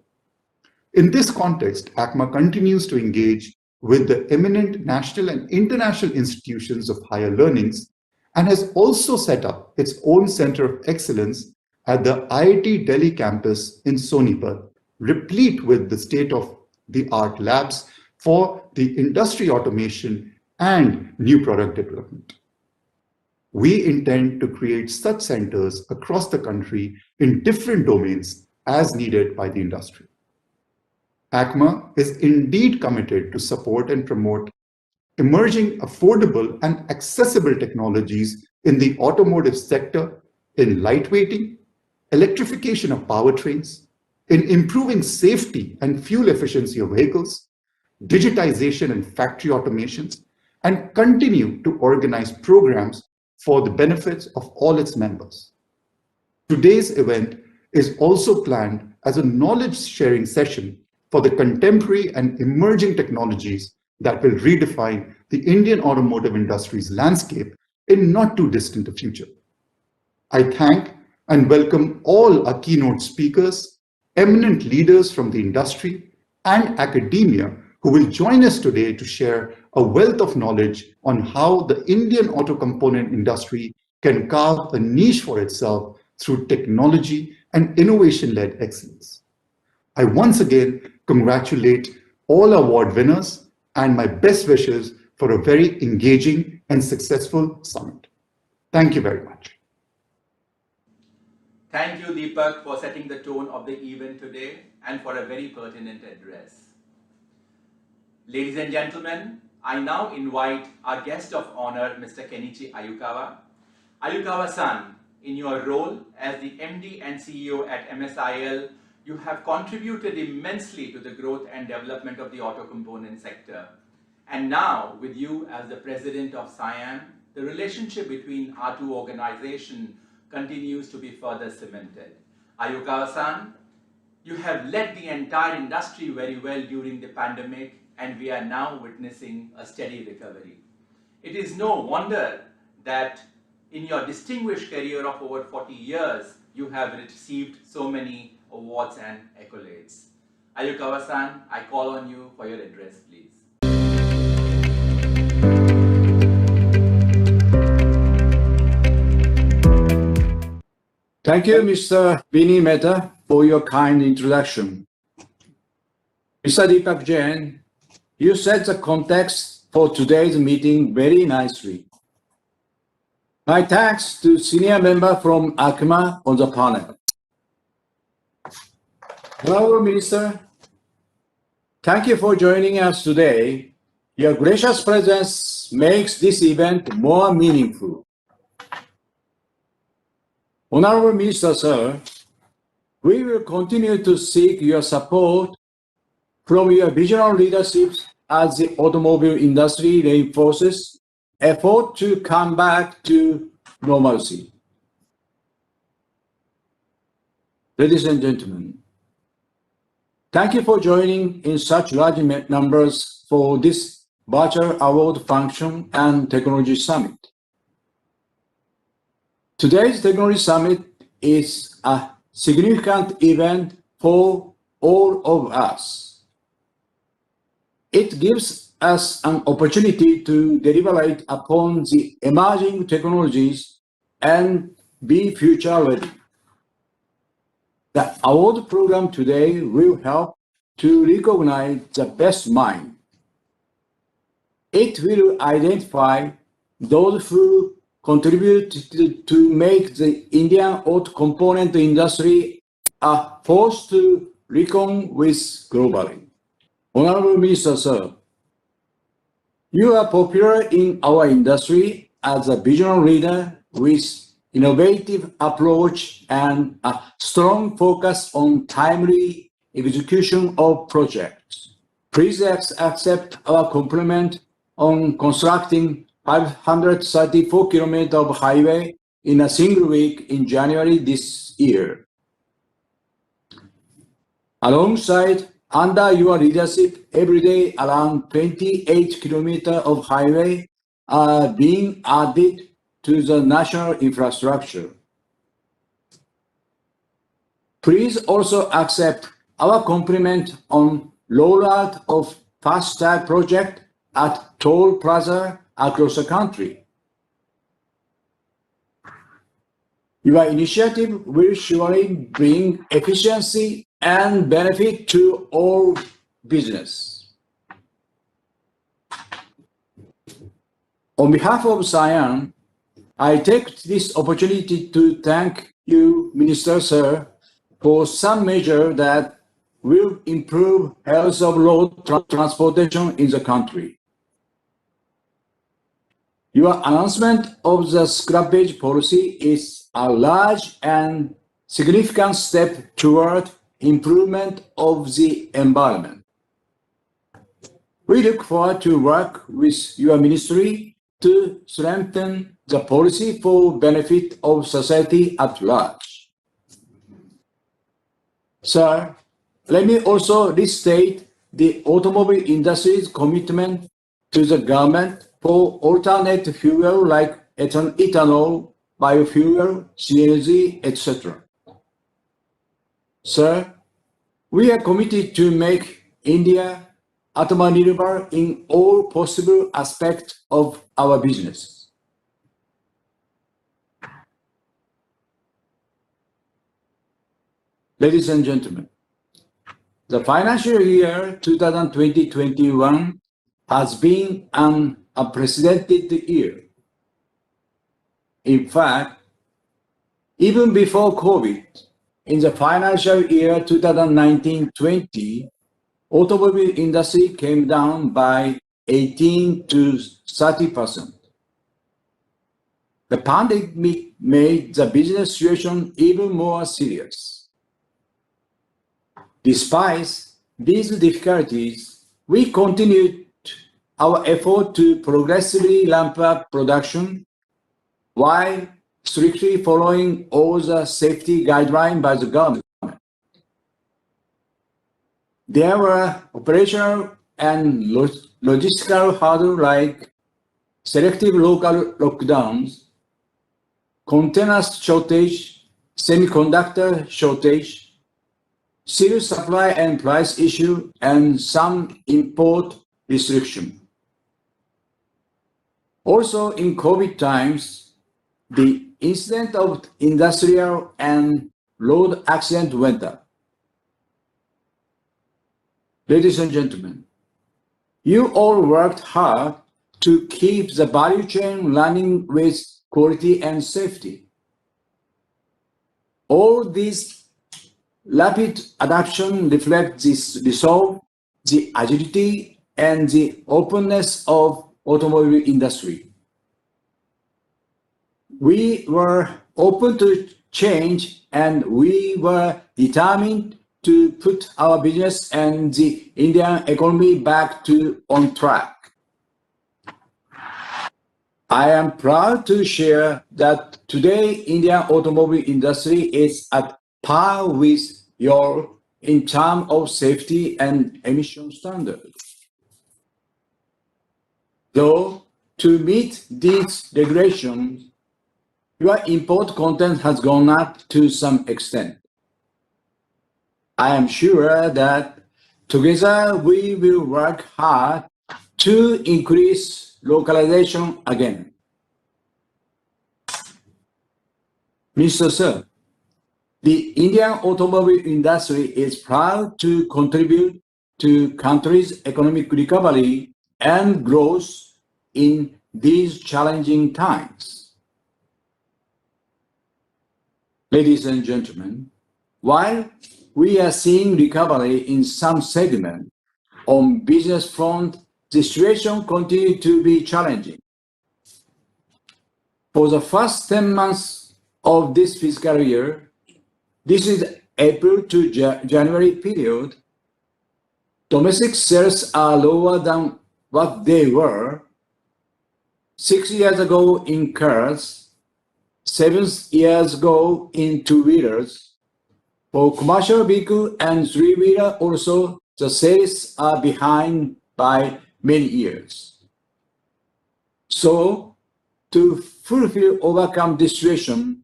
In this context, ACMA continues to engage with the eminent national and international institutions of higher learnings and has also set up its own Center of Excellence at the IIT Delhi campus in Sonipat, replete with the state-of-the-art labs for the industry automation and new product development. We intend to create such centers across the country in different domains as needed by the industry. ACMA is indeed committed to support and promote emerging affordable and accessible technologies in the automotive sector, in lightweighting, electrification of powertrains, in improving safety and fuel efficiency of vehicles, digitization and factory automations, and continue to organize programs for the benefits of all its members. Today's event is also planned as a knowledge-sharing session for the contemporary and emerging technologies that will redefine the Indian automotive industry's landscape in not too distant a future. I thank and welcome all our keynote speakers, eminent leaders from the industry and academia who will join us today to share a wealth of knowledge on how the Indian auto component industry can carve a niche for itself through technology and innovation-led excellence. I once again congratulate all award winners and my best wishes for a very engaging and successful summit. Thank you very much. Thank you, Deepak, for setting the tone of the event today and for a very pertinent address. Ladies and gentlemen, I now invite our guest of honor, Mr. Kenichi Ayukawa. Ayukawa-san, in your role as the MD and CEO at MSIL, you have contributed immensely to the growth and development of the auto component sector. And now, with you as the president of SIAM, the relationship between our two organizations continues to be further cemented. Ayukawa-san, you have led the entire industry very well during the pandemic, and we are now witnessing a steady recovery. It is no wonder that in your distinguished career of over 40 years, you have received so many awards and accolades. Ayukawa-san, I call on you for your address, please. Thank you, Mr. Vinny Mehta, for your kind introduction. Mr. Deepak Jain, you set the context for today's meeting very nicely. My thanks to senior member from ACMA on the panel. Honorable Minister, thank you for joining us today. Your gracious presence makes this event more meaningful. Honorable Minister, sir, we will continue to seek your support from your visionary leadership as the automobile industry reinforces effort to come back to normalcy. Ladies and gentlemen, thank you for joining in such large numbers for this virtual award function and technology summit. Today's technology summit is a significant event for all of us. It gives us an opportunity to deliberate upon the emerging technologies and be future ready. The award program today will help to recognize the best mind. It will identify those who contributed to make the Indian auto component industry a force to reckon with globally. Honorable Minister, sir, you are popular in our industry as a visionary leader with innovative approach and a strong focus on timely execution of projects. Please accept our compliment on constructing 534 kilometers of highway in a single week in January this year. Alongside, under your leadership, every day around 28 kilometers of highway are being added to the national infrastructure. Please also accept our compliment on rollout of FASTag project at toll plaza across the country. Your initiative will surely bring efficiency and benefit to all business. On behalf of SIAM, I take this opportunity to thank you, Minister Sir, for some measure that will improve health of road transportation in the country. Your announcement of the scrappage policy is a large and significant step toward improvement of the environment. We look forward to work with your ministry to strengthen the policy for benefit of society at large. Sir, let me also restate the automobile industry's commitment to the government for alternate fuel like ethanol, biofuel, CNG, etc. Sir, we are committed to make India Atmanirbhar in all possible aspects of our business. Ladies and gentlemen, the financial year 2020-21 has been an unprecedented year. In fact, even before COVID, in the financial year 2019-20, automobile industry came down by 18 to 30%. The pandemic made the business situation even more serious. Despite these difficulties, we continued our effort to progressively ramp up production while strictly following all the safety guidelines by the government. There were operational and logistical hurdles like selective local lockdowns, container shortage, semiconductor shortage, serious supply and price issue, and some import restriction. Also in COVID times, the incidence of industrial and road accident went up. Ladies and gentlemen, you all worked hard to keep the value chain running with quality and safety. All these rapid adaptation reflect this resolve, the agility, and the openness of automobile industry. We were open to change, and we were determined to put our business and the Indian economy back on track. I am proud to share that today Indian automobile industry is at par with Europe in terms of safety and emission standards. Though to meet these regulations, your import content has gone up to some extent. I am sure that together we will work hard to increase localization again. Mr. Sir, the Indian automobile industry is proud to contribute to country's economic recovery and growth in these challenging times. Ladies and gentlemen, while we are seeing recovery in some segments, on business front, the situation continues to be challenging. For the first 10 months of this fiscal year, this is April to January period, domestic sales are lower than what they were 6 years ago in cars, 7 years ago in two-wheelers. For commercial vehicle and three-wheeler also, the sales are behind by many years. So, to overcome this situation,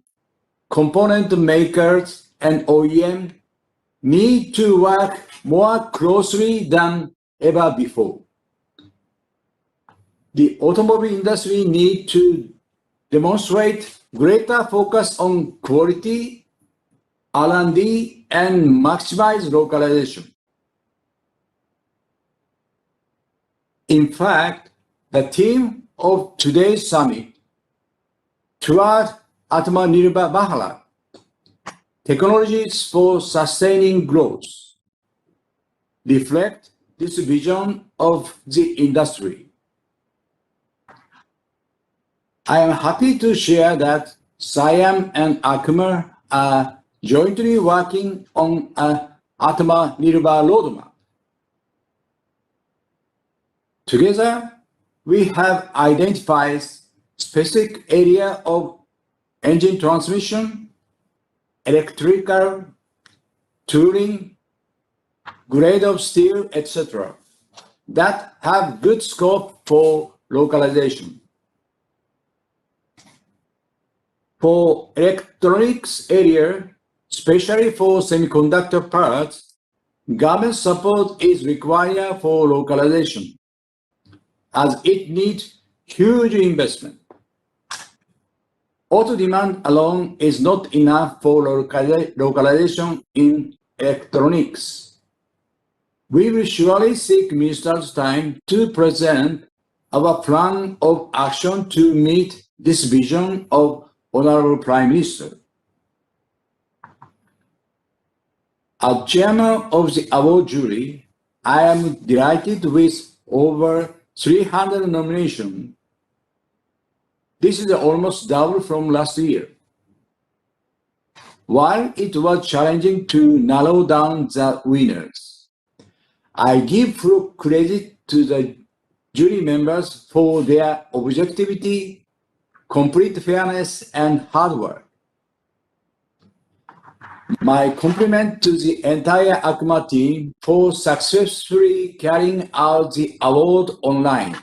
component makers and OEM need to work more closely than ever before. The automobile industry needs to demonstrate greater focus on quality, R&D, and maximize localization. In fact, the theme of today's summit, toward Atmanirbhar Bharat, technologies for sustaining growth, reflect this vision of the industry. I am happy to share that SIAM and ACMA are jointly working on an Atmanirbhar roadmap. Together, we have identified specific areas of engine transmission, electrical, tooling, grade of steel, etc., that have good scope for localization. For electronics area, especially for semiconductor parts, government support is required for localization, as it needs huge investment. Auto demand alone is not enough for localization in electronics. We will surely seek Minister's time to present our plan of action to meet this vision of Honorable Prime Minister. As chairman of the award jury, I am delighted with over 300 nominations. This is almost double from last year. While it was challenging to narrow down the winners, I give full credit to the jury members for their objectivity, complete fairness, and hard work. My compliment to the entire ACMA team for successfully carrying out the award online.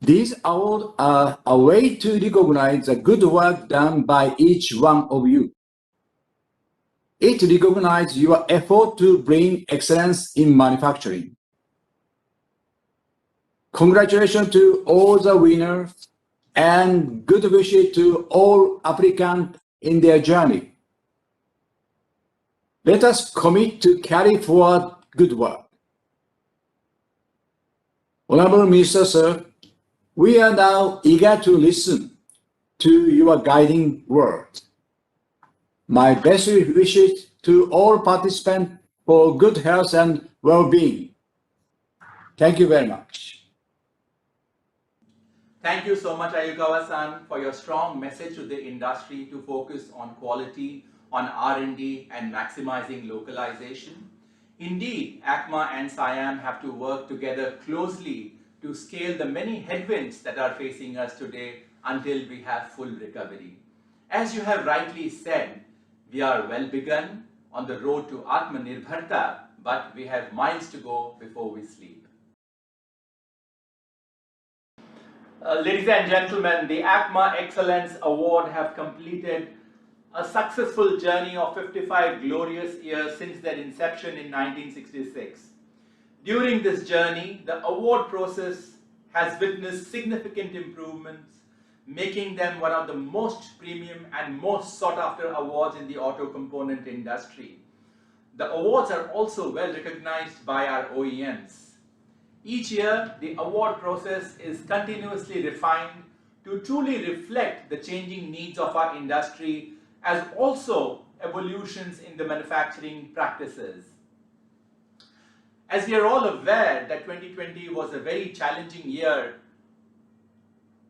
These awards are a way to recognize the good work done by each one of you. It recognizes your effort to bring excellence in manufacturing. Congratulations to all the winners and good wishes to all applicants in their journey. Let us commit to carry forward good work. Honorable Minister, sir, we are now eager to listen to your guiding words. My best wishes to all participants for good health and well-being. Thank you very much. Thank you so much, Ayukawa-san, for your strong message to the industry to focus on quality, on R&D, and maximizing localization. Indeed, ACMA and SIAM have to work together closely to scale the many headwinds that are facing us today until we have full recovery. As you have rightly said, we are well begun on the road to Atmanirbharta, but we have miles to go before we sleep. Ladies and gentlemen, the ACMA Excellence Award have completed a successful journey of 55 glorious years since their inception in 1966. During this journey, the award process has witnessed significant improvements, making them one of the most premium and most sought-after awards in the auto component industry. The awards are also well recognized by our OEMs. Each year, the award process is continuously refined to truly reflect the changing needs of our industry, as also evolutions in the manufacturing practices. As we are all aware that 2020 was a very challenging year,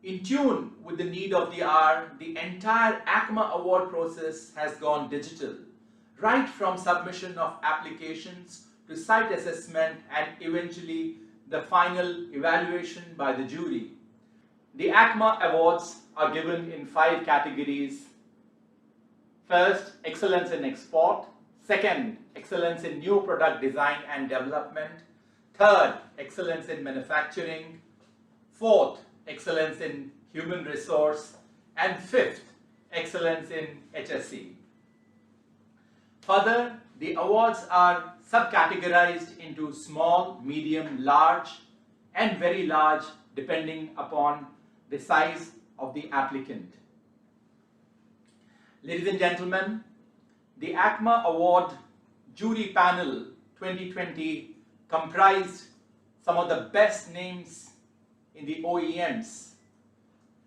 in tune with the need of the hour, the entire ACMA award process has gone digital, right from submission of applications to site assessment and eventually the final evaluation by the jury. The ACMA awards are given in 5 categories. First, excellence in export. Second, excellence in new product design and development. Third, excellence in manufacturing. Fourth, excellence in human resource. And fifth, excellence in HSE. Further, the awards are subcategorized into small, medium, large, and very large depending upon the size of the applicant. Ladies and gentlemen, the ACMA Award Jury Panel 2020 comprised some of the best names in the OEMs.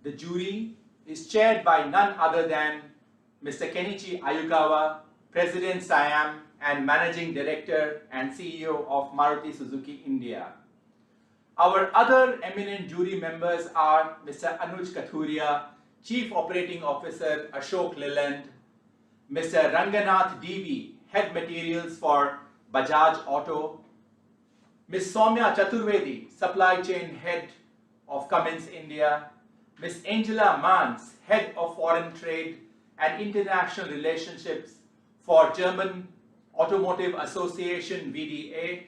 The jury is chaired by none other than Mr. Kenichi Ayukawa, President SIAM and Managing Director and CEO of Maruti Suzuki India. Our other eminent jury members are Mr. Anuj Kathuria, Chief Operating Officer Ashok Leland, Mr. Ranganath DV, Head Materials for Bajaj Auto, Ms. Soumya Chaturvedi, Supply Chain Head of Cummins India, Ms. Angela Mans, Head of Foreign Trade and International Relationships for German Automotive Association VDA,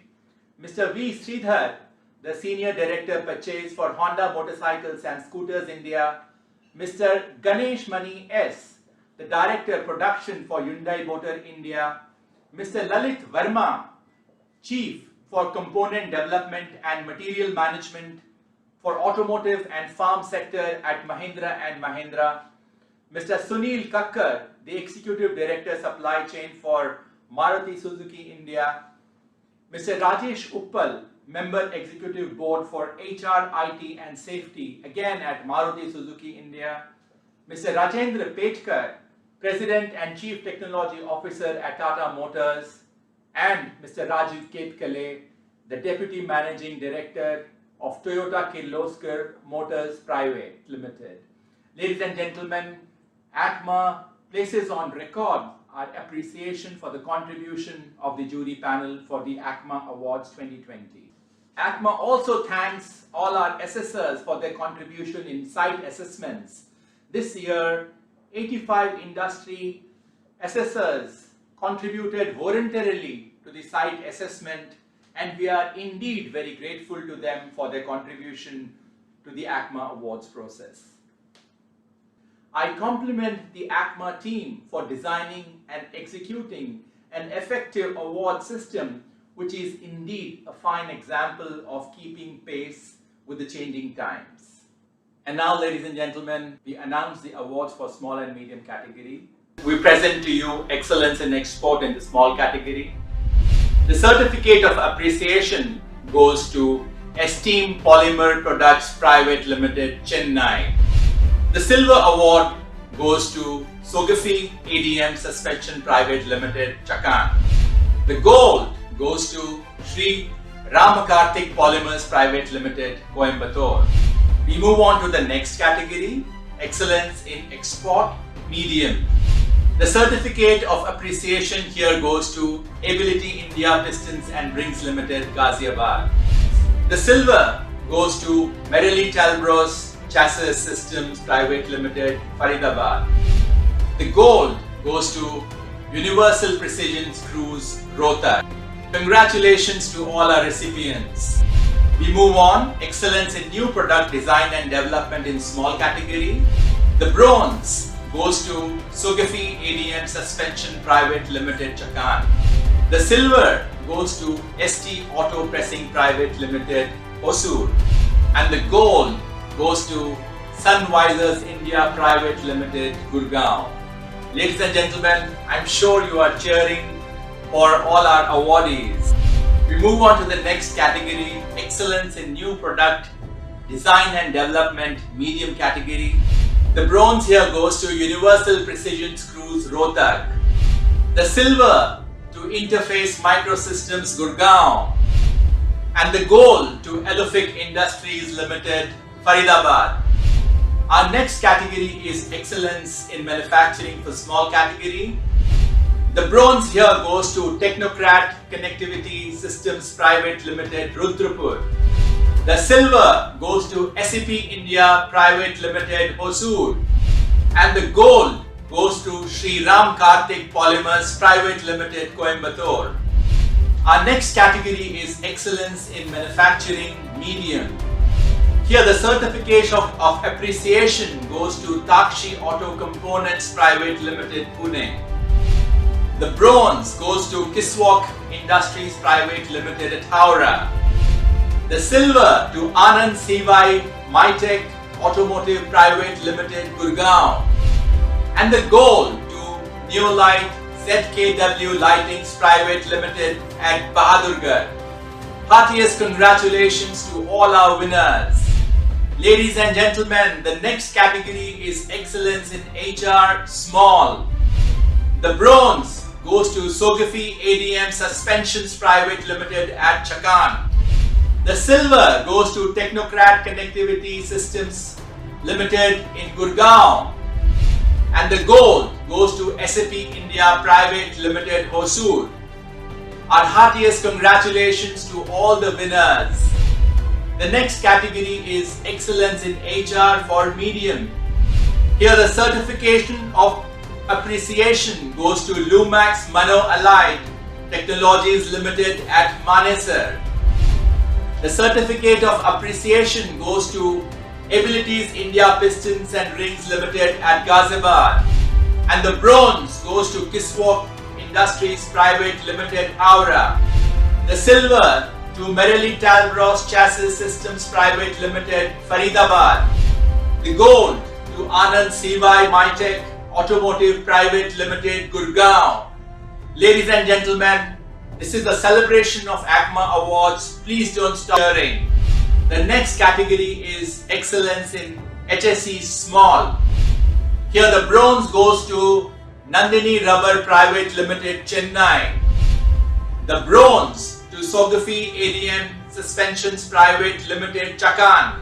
Mr. V. Sridhar, the Senior Director Purchase for Honda Motorcycles and Scooters India, Mr. Ganesh Mani S., the Director Production for Hyundai Motor India, Mr. Lalit Verma, Chief for Component Development and Material Management for Automotive and Farm Sector at Mahindra & Mahindra, Mr. Sunil Kakkar, the Executive Director Supply Chain for Maruti Suzuki India, Mr. Rajesh Uppal, Member Executive Board for HR, IT and Safety, again at Maruti Suzuki India. Mr. Rajendra Petkar, President and Chief Technology Officer at Tata Motors, and Mr. Rajiv Ketkale, the Deputy Managing Director of Toyota Kirloskar Motors Private Limited. Ladies and gentlemen, ACMA places on record our appreciation for the contribution of the jury panel for the ACMA Awards 2020. ACMA also thanks all our assessors for their contribution in site assessments. This year, 85 industry assessors contributed voluntarily to the site assessment, and we are indeed very grateful to them for their contribution to the ACMA Awards process. I compliment the ACMA team for designing and executing an effective award system, which is indeed a fine example of keeping pace with the changing times. And now, ladies and gentlemen, we announce the awards for small and medium category. We present to you Excellence in Export in the small category. The certificate of appreciation goes to Esteem Polymer Products Private Limited, Chennai. The silver award goes to Sogafi ADM Suspension Private Limited, Chakan. The gold goes to Sri Ramakarthik Polymers Private Limited, Coimbatore. We move on to the next category, Excellence in Export, Medium. The certificate of appreciation here goes to Ability India Pistons and Rings Limited, Ghaziabad. The silver goes to Merrily Talbros Chassis Systems Private Limited, Faridabad. The gold goes to Universal Precision Screws, Rohtak. Congratulations to all our recipients. We move on, Excellence in New Product Design and Development in small category. The bronze goes to Sogafi ADM Suspension Private Limited, Chakan. The silver goes to ST Auto Pressing Private Limited, Hosur. And the gold goes to Sunvisors India Private Limited, Gurgaon. Ladies and gentlemen, I'm sure you are cheering for all our awardees. We move on to the next category, Excellence in New Product Design and Development, medium category. The bronze here goes to Universal Precision Screws, Rohtak. The silver to Interface Microsystems, Gurgaon. And the gold to Elofic Industries Limited, Faridabad. Our next category is Excellence in Manufacturing for small category. The bronze here goes to Technocrat Connectivity Systems Private Limited, Rudrapur. The silver goes to SAP India Private Limited, Hosur. And the gold goes to Sri Ram Karthik Polymers Private Limited, Coimbatore. Our next category is Excellence in Manufacturing, medium. Here the certificate of appreciation goes to Takshi Auto Components Private Limited, Pune. The bronze goes to Kiswok Industries Private Limited at Howrah. The silver to Anand Sivai Mytech Automotive Private Limited, Gurgaon. And the gold to Neolite ZKW Lightings Private Limited at Bahadurgarh. Heartiest congratulations to all our winners. Ladies and gentlemen, the next category is Excellence in HR, small. The bronze goes to Sogafi ADM Suspensions Private Limited at Chakan. The silver goes to Technocrat Connectivity Systems Limited in Gurgaon. And the gold goes to SAP India Private Limited, Hosur. Our heartiest congratulations to all the winners. The next category is Excellence in HR for medium. Here the certification of appreciation goes to Lumax Mano Allied Technologies Limited at Manesar. The certificate of appreciation goes to Abilities India Pistons and Rings Limited at Ghaziabad. And the bronze goes to Kiswok Industries Private Limited, Howrah. The silver to Merrily Talbros Chassis Systems Private Limited, Faridabad. The gold to Anand Sivai Mytech Automotive Private Limited, Gurgaon. Ladies and gentlemen, This is the celebration of ACMA Awards. Please don't stop cheering. The next category is Excellence in HSE Small. Here the bronze goes to Nandini Rubber Private Limited, Chennai. The bronze to Sogafy ADM Suspensions Private Limited, Chakan.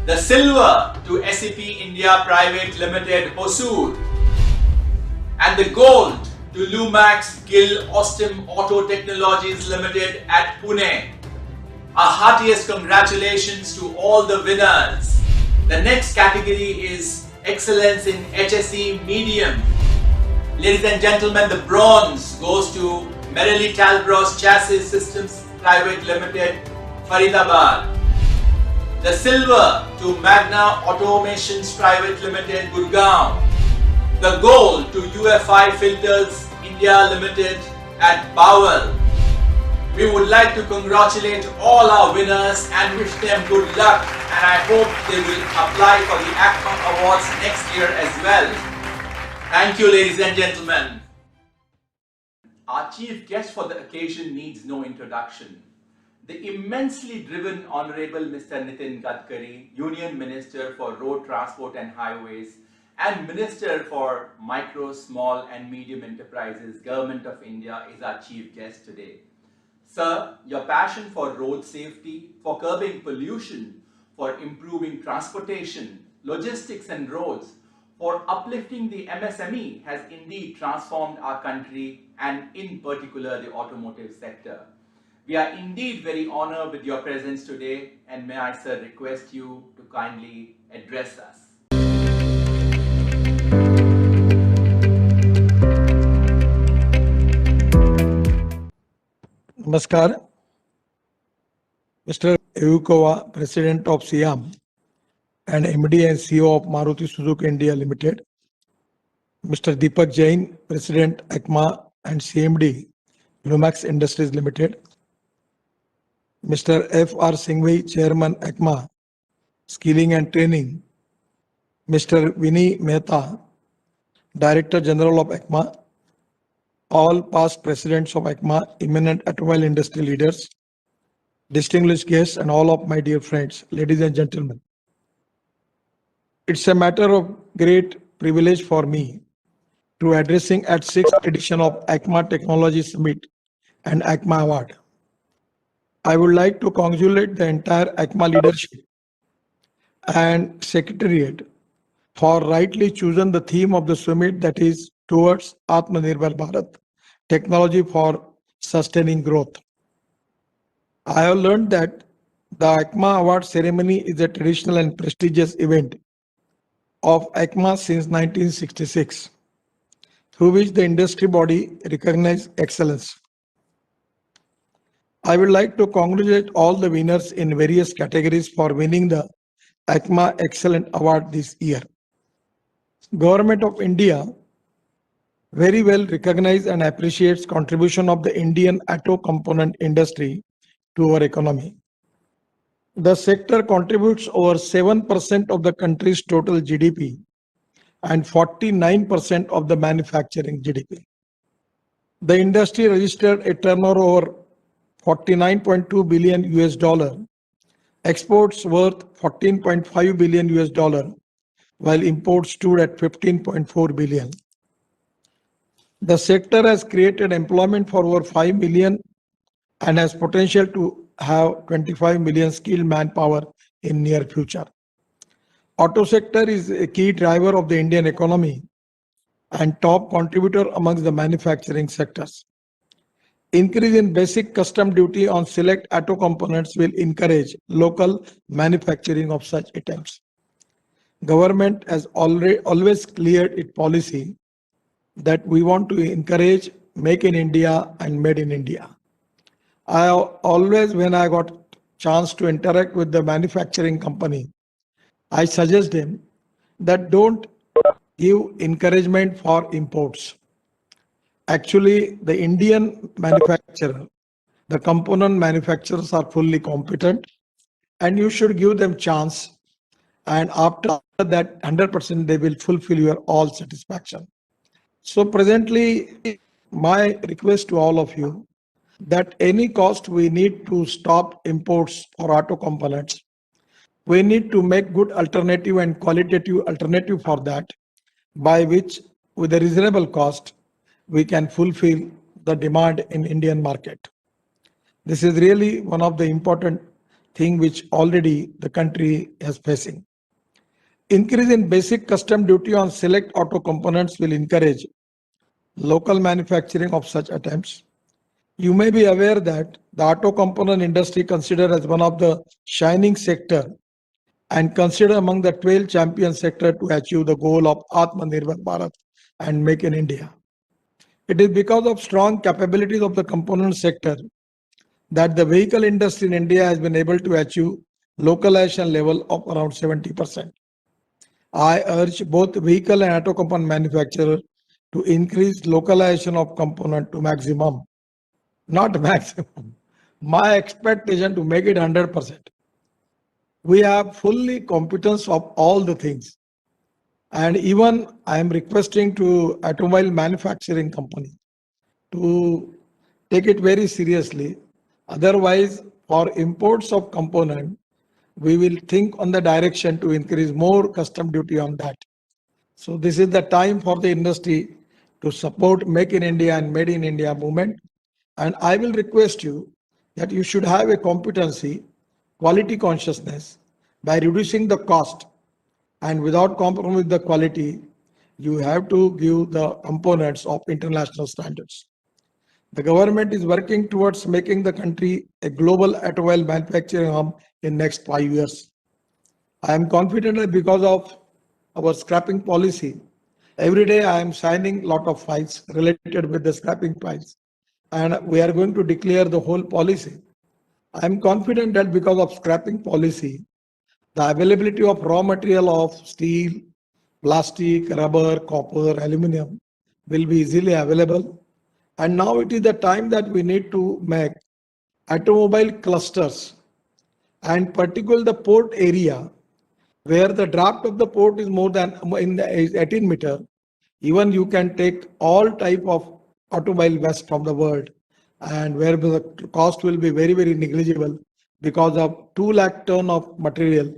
The silver to SAP India Private Limited, Hosur. And the gold to Lumax Gill Ostim Auto Technologies Limited at Pune. Our heartiest congratulations to all the winners. The next category is Excellence in HSE Medium. Ladies and gentlemen, the bronze goes to Merrily Talbros Chassis Systems Private Limited, Faridabad. The silver to Magna Automations Private Limited, Gurgaon. The gold to UFI Filters India Limited at Bowal. We would like to congratulate all our winners and wish them good luck, and I hope they will apply for the ACMA Awards next year as well. Thank you, ladies and gentlemen. Our chief guest for the occasion needs no introduction. The immensely driven Honorable Mr. Nitin Gadkari, Union Minister for Road Transport and Highways and Minister for Micro, Small and Medium Enterprises, Government of India, is our chief guest today. Sir, your passion for road safety, for curbing pollution, for improving transportation, logistics and roads, for uplifting the MSME has indeed transformed our country and in particular the automotive sector. We are indeed very honored with your presence today, and may I, sir, request you to kindly address us. Namaskar. Mr. Evukova, President of SIAM and MD and CEO of Maruti Suzuki India Limited. Mr. Deepak Jain, President ACMA and CMD, Lumax Industries Limited. Mr. F.R. Singhvi, Chairman ACMA, Skilling and Training. Mr. Vinny Mehta, Director General of ACMA. All past presidents of ACMA, eminent automobile industry leaders, distinguished guests, and all of my dear friends, ladies and gentlemen. It's a matter of great privilege for me to addressing at 6th edition of ACMA Technology Summit and ACMA Award. I would like to congratulate the entire ACMA leadership and secretariat for rightly choosing the theme of the summit, that is towards Atmanirbhar Bharat, technology for sustaining growth. I have learned that the ACMA Award ceremony is a traditional and prestigious event of ACMA since 1966, through which the industry body recognizes excellence. I would like to congratulate all the winners in various categories for winning the ACMA Excellent Award this year. Government of India very well recognizes and appreciates contribution of the Indian auto component industry to our economy. The sector contributes over 7% of the country's total GDP and 49% of the manufacturing GDP. The industry registered a turnover over $49.2 billion, exports worth $14.5 billion, while imports stood at $15.4 billion. The sector has created employment for over 5 million and has potential to have 25 million skilled manpower in near future. Auto sector is a key driver of the Indian economy and top contributor amongst the manufacturing sectors. Increase in basic custom duty on select auto components will encourage local manufacturing of such items. Government has always cleared its policy that we want to encourage Make in India and Made in India. I always, when I got chance to interact with the manufacturing company, I suggest them that don't give encouragement for imports. Actually, the Indian manufacturer, the component manufacturers are fully competent, and you should give them chance, and after that 100% they will fulfill your all satisfaction. So presently, my request to all of you that any cost we need to stop imports for auto components. We need to make good alternative and qualitative alternative for that, by which with a reasonable cost, we can fulfill the demand in Indian market. This is really one of the important thing which already the country is facing. Increase in basic custom duty on select auto components will encourage local manufacturing of such items. You may be aware that the auto component industry considered as one of the shining sector and considered among the 12 champion sector to achieve the goal of Atmanirbhar Bharat and Make in India. It is because of strong capabilities of the component sector that the vehicle industry in India has been able to achieve localization level of around 70%. I urge both vehicle and auto component manufacturers to increase localization of component to maximum, not maximum. My expectation to make it 100%. We have fully competence of all the things. And even I am requesting to automobile manufacturing company to take it very seriously. Otherwise, for imports of component, we will think on the direction to increase more custom duty on that. So this is the time for the industry to support Make in India and Made in India movement. And I will request you that you should have a competency, quality consciousness by reducing the cost, and without compromising the quality, you have to give the components of international standards. The government is working towards making the country a global automobile manufacturing hub in next 5 years. I am confident that because of our scrapping policy, every day I am signing lot of files related with the scrapping files, and we are going to declare the whole policy. I am confident that because of scrapping policy, the availability of raw material of steel, plastic, rubber, copper, aluminum will be easily available. And now it is the time that we need to make automobile clusters, and particularly the port area where the draft of the port is more than in the 18 meter. Even you can take all type of automobile waste from the world, and where the cost will be very, very negligible because of 2 lakh ton of material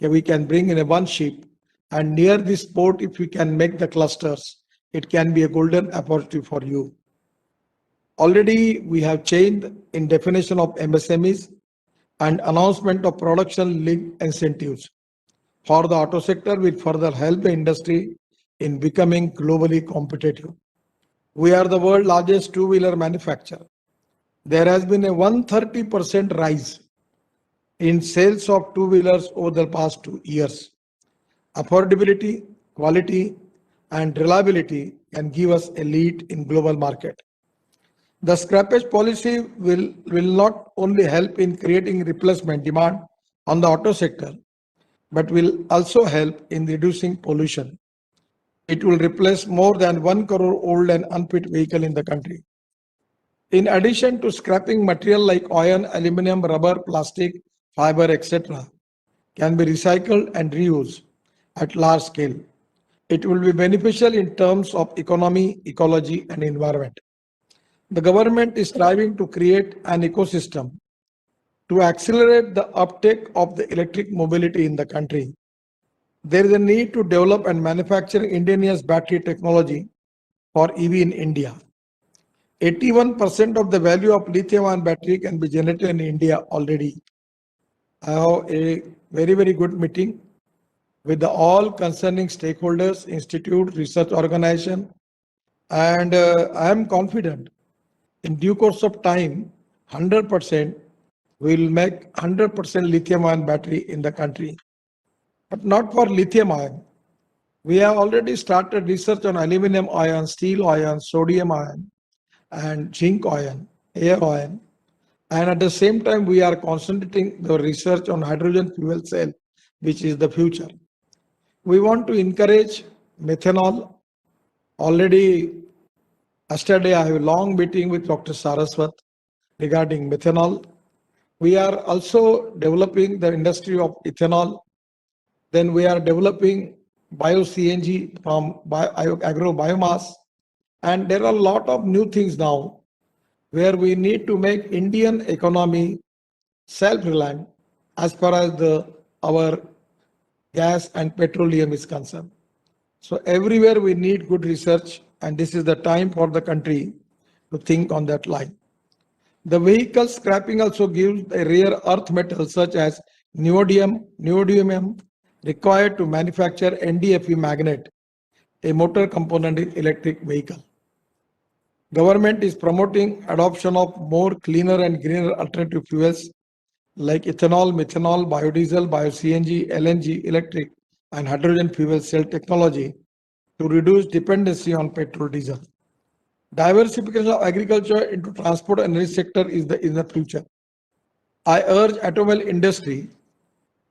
we can bring in a one ship. And near this port, if we can make the clusters, it can be a golden opportunity for you. Already we have changed in definition of MSMEs and announcement of production linked incentives for the auto sector will further help the industry in becoming globally competitive. We are the world's largest two-wheeler manufacturer. There has been a 130% rise in sales of two-wheelers over the past 2 years. Affordability, quality, and reliability can give us a lead in global market. The scrappage policy will not only help in creating replacement demand on the auto sector, but will also help in reducing pollution. It will replace more than 1 crore old and unfit vehicle in the country. In addition to scrapping material like iron, aluminum, rubber, plastic, fiber, etc., can be recycled and reused at large scale. It will be beneficial in terms of economy, ecology, and environment. The government is striving to create an ecosystem to accelerate the uptake of the electric mobility in the country. There is a need to develop and manufacture Indigenous battery technology for EV in India. 81% of the value of lithium-ion battery can be generated in India already. I have a very, very good meeting with all concerning stakeholders, institute, research organization, and I am confident in due course of time, 100% we will make 100% lithium-ion battery in the country. But not for lithium-ion. We have already started research on aluminum ion, steel ion, sodium ion, and zinc ion, air ion. And at the same time, we are concentrating the research on hydrogen fuel cell, which is the future. We want to encourage methanol. Already yesterday, I have a long meeting with Dr. Saraswat regarding methanol. We are also developing the industry of ethanol. Then we are developing bio-CNG from agro biomass. And there are a lot of new things now where we need to make Indian economy self-reliant as far as our gas and petroleum is concerned. So everywhere we need good research, and this is the time for the country to think on that line. The vehicle scrapping also gives a rare earth metal such as neodymium required to manufacture NDFE magnet, a motor component in electric vehicle. Government is promoting adoption of more cleaner and greener alternative fuels like ethanol, methanol, biodiesel, bio-CNG, LNG, electric and hydrogen fuel cell technology to reduce dependency on petrol, diesel. Diversification of agriculture into transport and energy sector is in the future. I urge automobile industry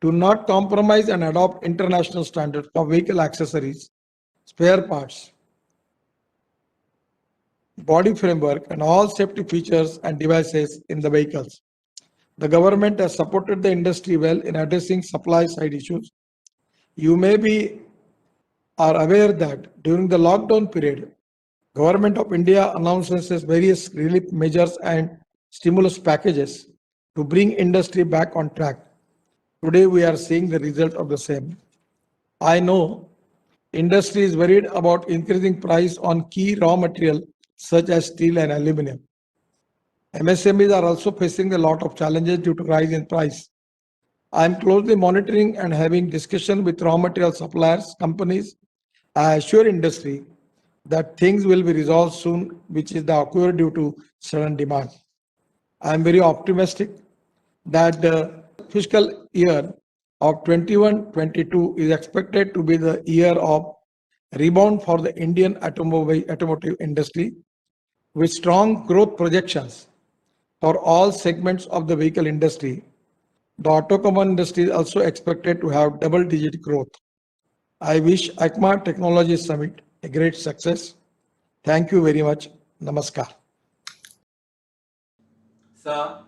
to not compromise and adopt international standards for vehicle accessories, spare parts, body framework, and all safety features and devices in the vehicles. The government has supported the industry well in addressing supply side issues. You may are aware that during the lockdown period, Government of India announces various relief measures and stimulus packages to bring industry back on track. Today we are seeing the result of the same. I know industry is worried about increasing price on key raw material such as steel and aluminum. MSMEs are also facing a lot of challenges due to rise in price. I am closely monitoring and having discussion with raw material suppliers, companies. I assure industry that things will be resolved soon, which is the occur due to sudden demand. I am very optimistic that the fiscal year of 21-22 is expected to be the year of rebound for the Indian automotive industry with strong growth projections for all segments of the vehicle industry. The auto component industry is also expected to have double-digit growth. I wish ACMA Technology Summit a great success. Thank you very much. Namaskar. Sir,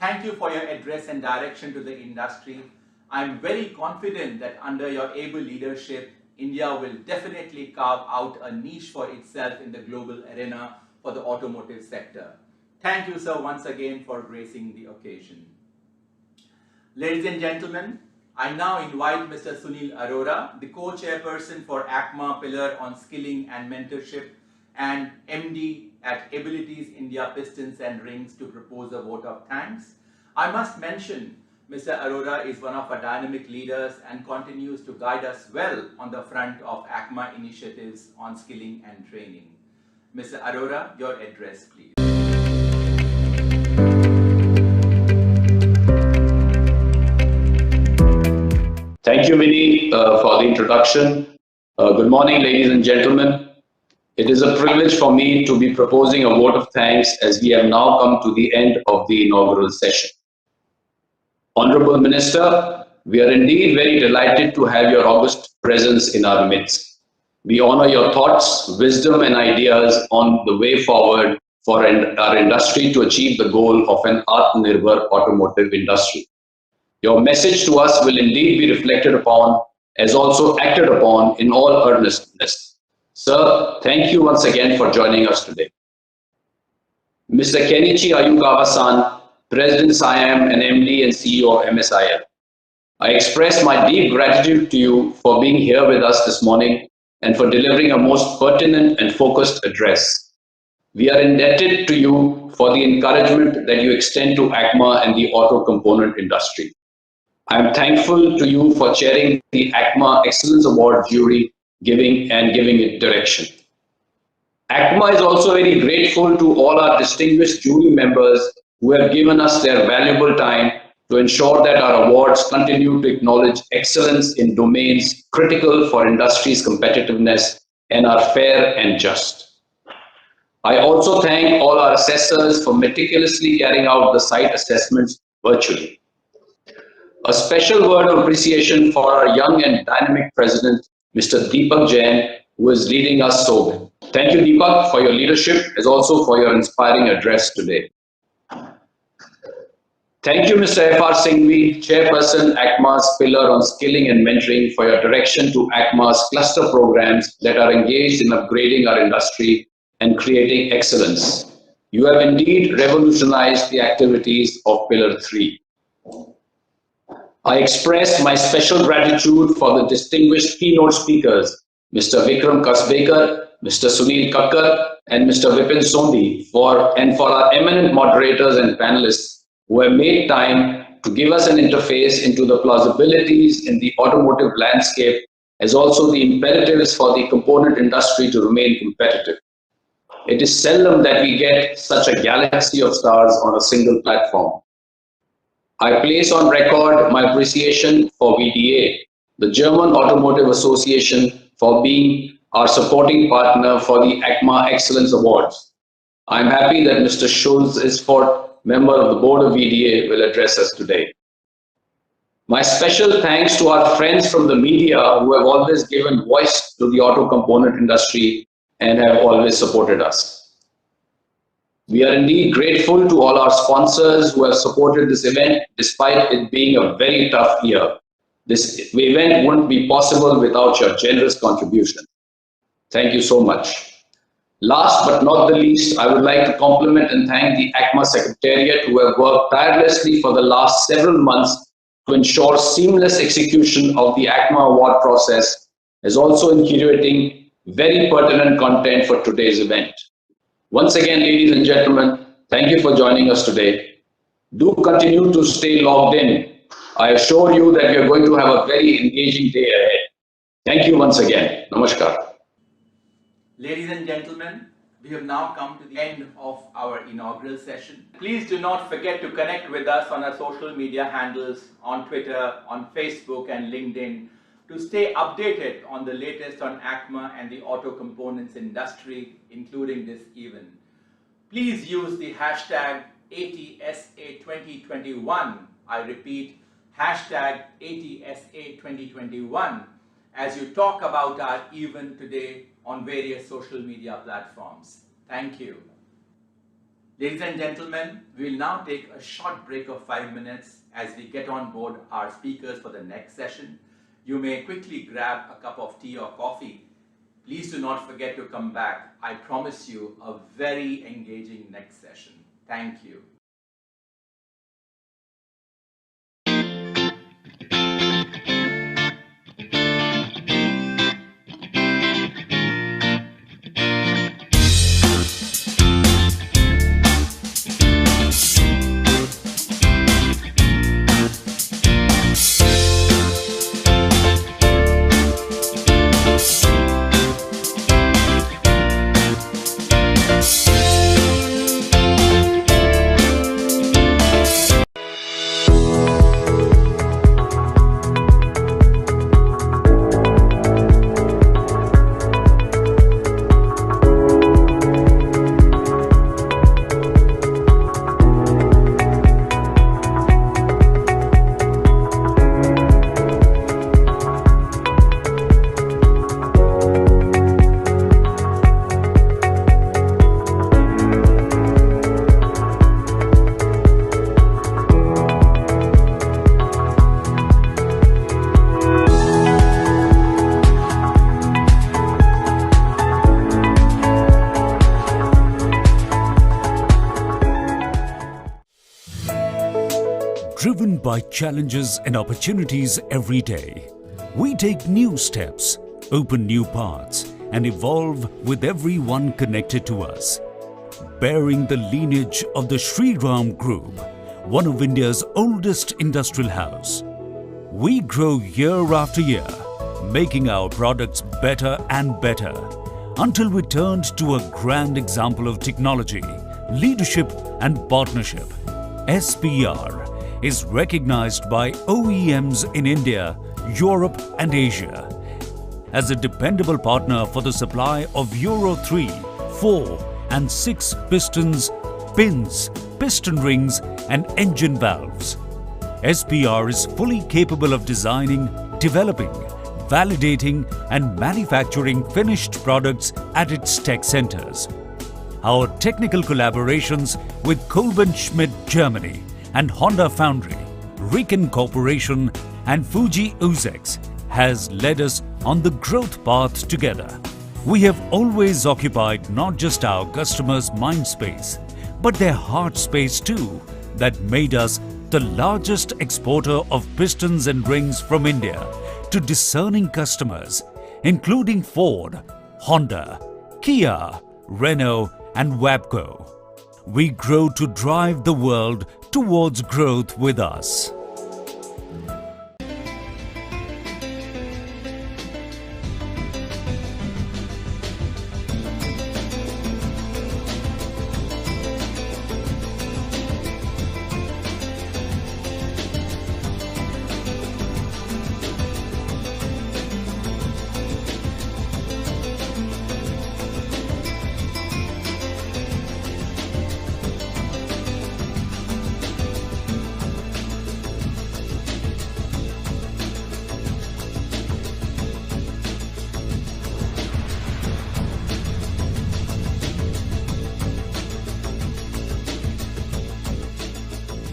thank you for your address and direction to the industry. I am very confident that under your able leadership, India will definitely carve out a niche for itself in the global arena for the automotive sector. Thank you, sir, once again for gracing the occasion. Ladies and gentlemen, I now invite Mr. Sunil Arora, the co-chairperson for ACMA Pillar on Skilling and Mentorship and MD at Abilities India Pistons and Rings to propose a vote of thanks. I must mention, Mr. Arora is one of our dynamic leaders and continues to guide us well on the front of ACMA initiatives on skilling and training. Mr. Arora, your address, please. Thank you, Vinny, for the introduction. Good morning, ladies and gentlemen. It is a privilege for me to be proposing a vote of thanks as we have now come to the end of the inaugural session. Honorable Minister, we are indeed very delighted to have your august presence in our midst. We honor your thoughts, wisdom, and ideas on the way forward for our industry to achieve the goal of an Atmanirbhar automotive industry. Your message to us will indeed be reflected upon as also acted upon in all earnestness. Sir, thank you once again for joining us today. Mr. Kenichi Ayukawa-san, President SIAM and MD and CEO of MSIL. I express my deep gratitude to you for being here with us this morning and for delivering a most pertinent and focused address. We are indebted to you for the encouragement that you extend to ACMA and the auto component industry. I am thankful to you for chairing the ACMA Excellence Award jury, giving it direction. ACMA is also very grateful to all our distinguished jury members who have given us their valuable time to ensure that our awards continue to acknowledge excellence in domains critical for industry's competitiveness and are fair and just. I also thank all our assessors for meticulously carrying out the site assessments virtually. A special word of appreciation for our young and dynamic president, Mr. Deepak Jain, who is leading us so well. Thank you, Deepak, for your leadership as also for your inspiring address today. Thank you, Mr. F.R. Singhvi, Chairperson, ACMA's Pillar on Skilling and Mentoring, for your direction to ACMA's cluster programs that are engaged in upgrading our industry and creating excellence. You have indeed revolutionized the activities of Pillar 3. I express my special gratitude for the distinguished keynote speakers, Mr. Vikram Kasbekar, Mr. Sunil Kakkar, and Mr. Vipin Sondi, for our eminent moderators and panelists who have made time to give us an interface into the plausibilities in the automotive landscape, as also the imperatives for the component industry to remain competitive. It is seldom that we get such a galaxy of stars on a single platform. I place on record my appreciation for VDA, the German Automotive Association, for being our supporting partner for the ACMA Excellence Awards. I'm happy that Mr. Schulz Isfort, member of the board of VDA, will address us today. My special thanks to our friends from the media who have always given voice to the auto component industry and have always supported us. We are indeed grateful to all our sponsors who have supported this event despite it being a very tough year. This event wouldn't be possible without your generous contribution. Thank you so much. Last but not the least, I would like to compliment and thank the ACMA Secretariat who have worked tirelessly for the last several months to ensure seamless execution of the ACMA award process, as also in curating very pertinent content for today's event. Once again, ladies and gentlemen, thank you for joining us today. Do continue to stay logged in. I assure you that we are going to have a very engaging day ahead. Thank you once again. Namaskar. Ladies and gentlemen, we have now come to the end of our inaugural session. Please do not forget to connect with us on our social media handles, on Twitter, on Facebook and LinkedIn, to stay updated on the latest on ACMA and the auto components industry, including this event. Please use the hashtag ATSA2021. I repeat, hashtag ATSA2021 as you talk about our event today on various social media platforms. Thank you. Ladies and gentlemen, we will now take a short break of 5 minutes as we get on board our speakers for the next session. You may quickly grab a cup of tea or coffee. Please do not forget to come back. I promise you a very engaging next session. Thank you. Driven by challenges and opportunities every day, we take new steps, open new paths, and evolve with everyone connected to us. Bearing the lineage of the Shri Ram Group, one of India's oldest industrial house, we grow year after year, making our products better and better, until we turned to a grand example of technology, leadership and partnership. SPR is recognized by OEMs in India, Europe and Asia as a dependable partner for the supply of Euro 3, 4 and 6 pistons, pins, piston rings and engine valves. SPR is fully capable of designing, developing, validating and manufacturing finished products at its tech centers. Our technical collaborations with Kolben Schmidt Germany and Honda Foundry, Riken Corporation and Fuji Uzex has led us on the growth path together. We have always occupied not just our customers' mind space, but their heart space too, that made us the largest exporter of pistons and rings from India to discerning customers, including Ford, Honda, Kia, Renault, and Wabco. We grow to drive the world towards growth with us.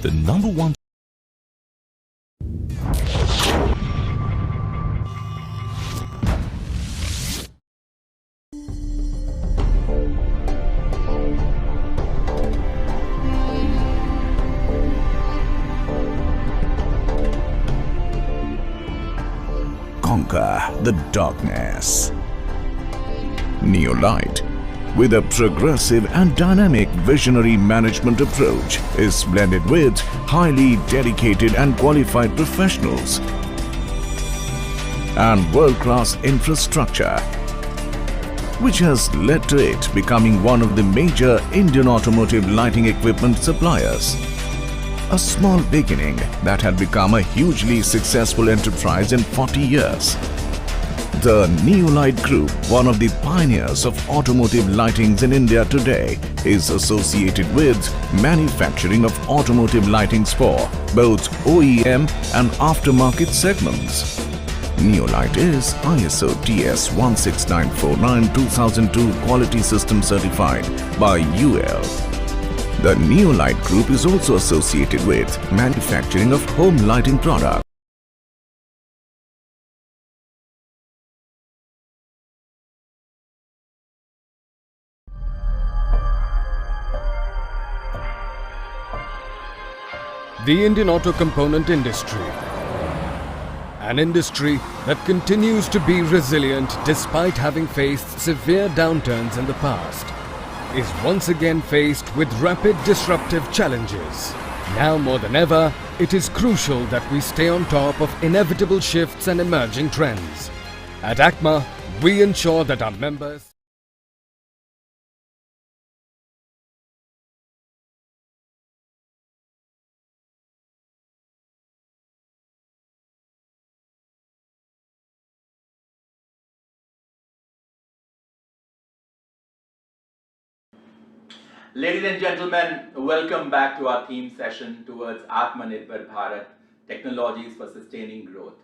The number one conquer the darkness. Neolite, with a progressive and dynamic visionary management approach, is blended with highly dedicated and qualified professionals and world-class infrastructure, which has led to it becoming one of the major Indian automotive lighting equipment suppliers. A small beginning that had become a hugely successful enterprise in 40 years. The Neolite Group, one of the pioneers of automotive lightings in India today, is associated with manufacturing of automotive lightings for both OEM and aftermarket segments. Neolite is ISO TS 16949-2002 quality system certified by UL. The Neolite Group is also associated with manufacturing of home lighting products. The Indian auto component industry, an industry that continues to be resilient despite having faced severe downturns in the past, is once again faced with rapid disruptive challenges. Now more than ever, it is crucial that we stay on top of inevitable shifts and emerging trends. At ACMA, we ensure that our members Ladies and gentlemen, welcome back to our theme session towards Atmanirbhar Bharat, Technologies for Sustaining Growth.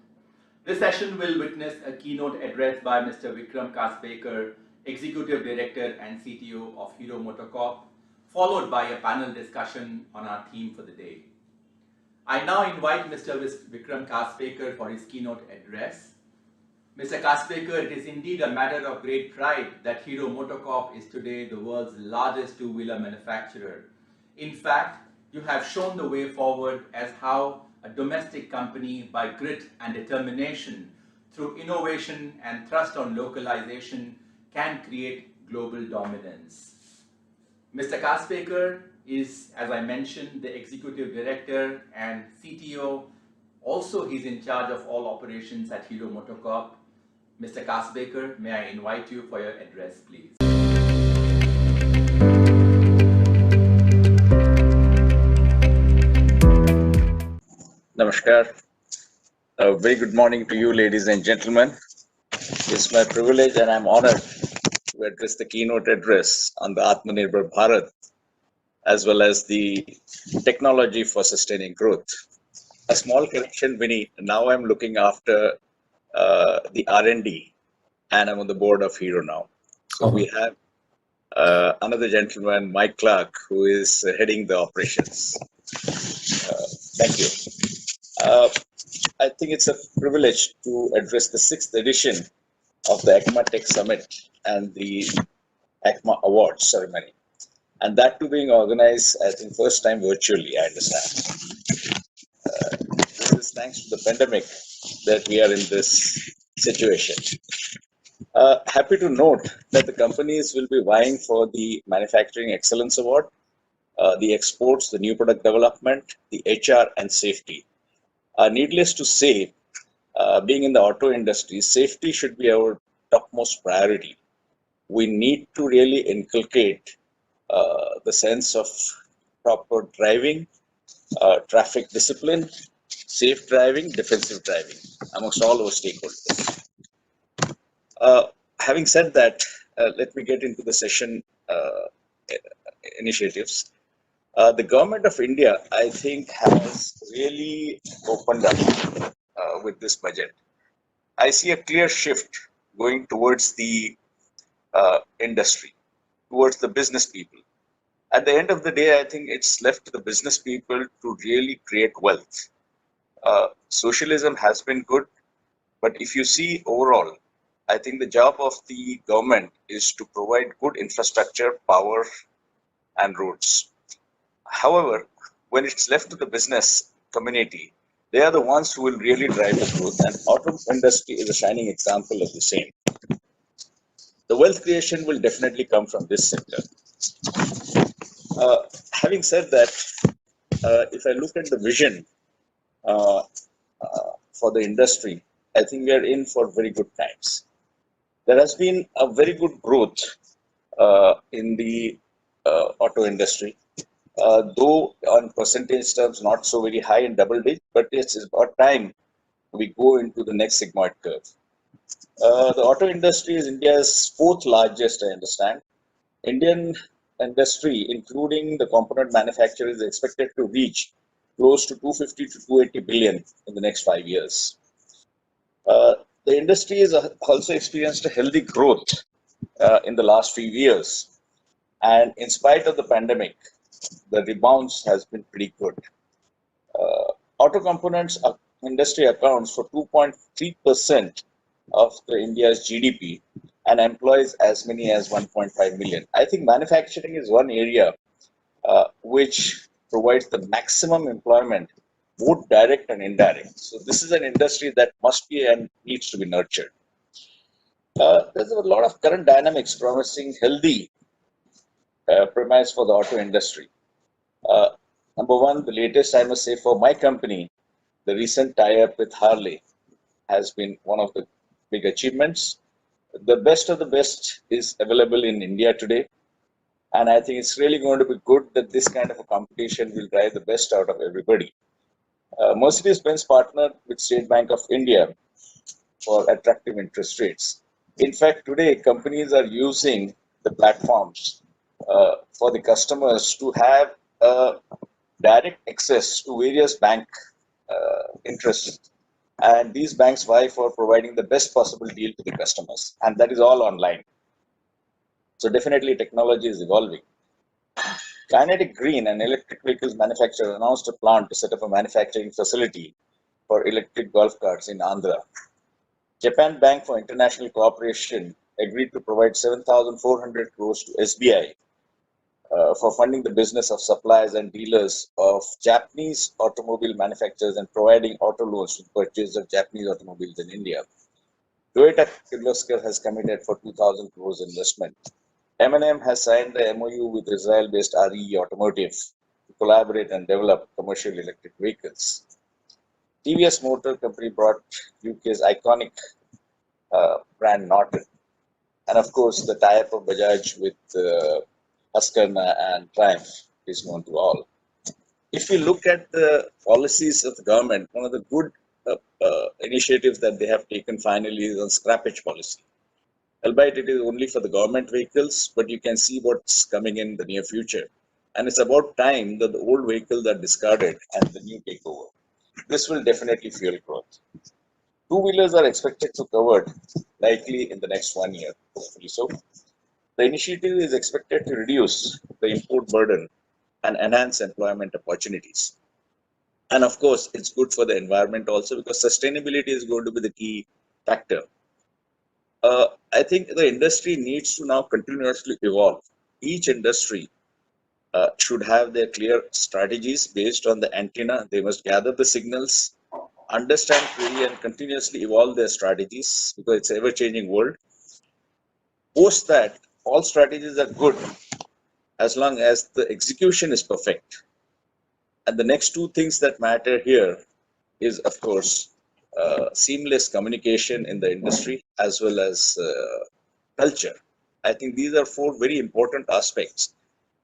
This session will witness a keynote address by Mr. Vikram Kasbekar, Executive Director and CTO of Hero MotoCorp, followed by a panel discussion on our theme for the day. I now invite Mr. Vikram Kasbekar for his keynote address. Mr. Kasbekar, it is indeed a matter of great pride that Hero MotoCorp is today the world's largest two-wheeler manufacturer. In fact, you have shown the way forward as how a domestic company, by grit and determination, through innovation and thrust on localization, can create global dominance. Mr. Kasbekar is, as I mentioned, the Executive Director and CTO. Also, he's in charge of all operations at Hero MotoCorp. Mr. Kasbekar, may I invite you for your address, please. Namaskar. A very good morning to you, ladies and gentlemen. It's my privilege and I'm honored to address the keynote address on the Atmanirbhar Bharat, as well as the technology for sustaining growth. A small correction, Vinny. Now I'm looking after the R&D, and I'm on the board of Hero now. So we have another gentleman, Mike Clark, who is heading the operations. Thank you. I think it's a privilege to address the 6th edition of the ACMA Tech Summit and the ACMA Awards ceremony. and that too being organized, I think, first time virtually, I understand. This is thanks to the pandemic that we are in this situation. Happy to note that the companies will be vying for the Manufacturing Excellence Award, the exports, the new product development, the HR, and safety. Needless to say, being in the auto industry, safety should be our topmost priority. We need to really inculcate the sense of proper driving, traffic discipline, safe driving, defensive driving amongst all our stakeholders. Having said that, let me get into the session initiatives. The government of India, I think, has really opened up with this budget. I see a clear shift going towards the industry, towards the business people. At the end of the day, I think it's left to the business people to really create wealth. Socialism has been good, but if you see overall, I think the job of the government is to provide good infrastructure, power, and roads. However, when it's left to the business community, they are the ones who will really drive the growth, and auto industry is a shining example of the same. The wealth creation will definitely come from this sector. Having said that, if I look at the vision for the industry, I think we are in for very good times. There has been a very good growth in the auto industry, though on percentage terms not so very high in double digit, but it's about time we go into the next sigmoid curve. The auto industry is India's fourth largest, I understand. Indian industry, including the component manufacturer, is expected to reach close to 250 to 280 billion in the next 5 years. The industry has also experienced a healthy growth in the last few years, and in spite of the pandemic, the rebounds has been pretty good. Auto components industry accounts for 2.3% of the India's GDP and employs as many as 1.5 million. I think manufacturing is one area which provides the maximum employment, both direct and indirect. So this is an industry that must be and needs to be nurtured. There's a lot of current dynamics promising healthy premise for the auto industry. Number one, the latest, I must say, for my company, the recent tie-up with Harley has been one of the big achievements. The best of the best is available in India today. And I think it's really going to be good that this kind of a competition will drive the best out of everybody. Mercedes-Benz partnered with State Bank of India for attractive interest rates. In fact, today companies are using the platforms for the customers to have direct access to various bank interests. And these banks vie for providing the best possible deal to the customers. And that is all online. So definitely technology is evolving. Kinetic Green, an electric vehicles manufacturer, announced a plan to set up a manufacturing facility for electric golf carts in Andhra. Japan Bank for International Cooperation agreed to provide 7,400 crores to SBI for funding the business of suppliers and dealers of Japanese automobile manufacturers and providing auto loans to purchase of Japanese automobiles in India. Toyota Kirloskar has committed for 2,000 crores investment. M&M has signed the MOU with Israel-based RE Automotive to collaborate and develop commercial electric vehicles. TVS Motor Company brought UK's iconic brand Norton. And of course, the tie-up of Bajaj with Husqvarna and Triumph is known to all. If we look at the policies of the government, one of the good initiatives that they have taken finally is on scrappage policy. Albeit it is only for the government vehicles, but you can see what's coming in the near future. And it's about time that the old vehicles are discarded and the new take over. This will definitely fuel growth. Two-wheelers are expected to cover likely in the next 1 year, hopefully so. The initiative is expected to reduce the import burden and enhance employment opportunities. And of course, it's good for the environment also because sustainability is going to be the key factor. I think the industry needs to now continuously evolve. Each industry should have their clear strategies based on the antenna. They must gather the signals, understand clearly and continuously evolve their strategies because it's an ever-changing world. Post that, all strategies are good as long as the execution is perfect. And the next two things that matter here is, of course, seamless communication in the industry as well as culture. I think these are four very important aspects.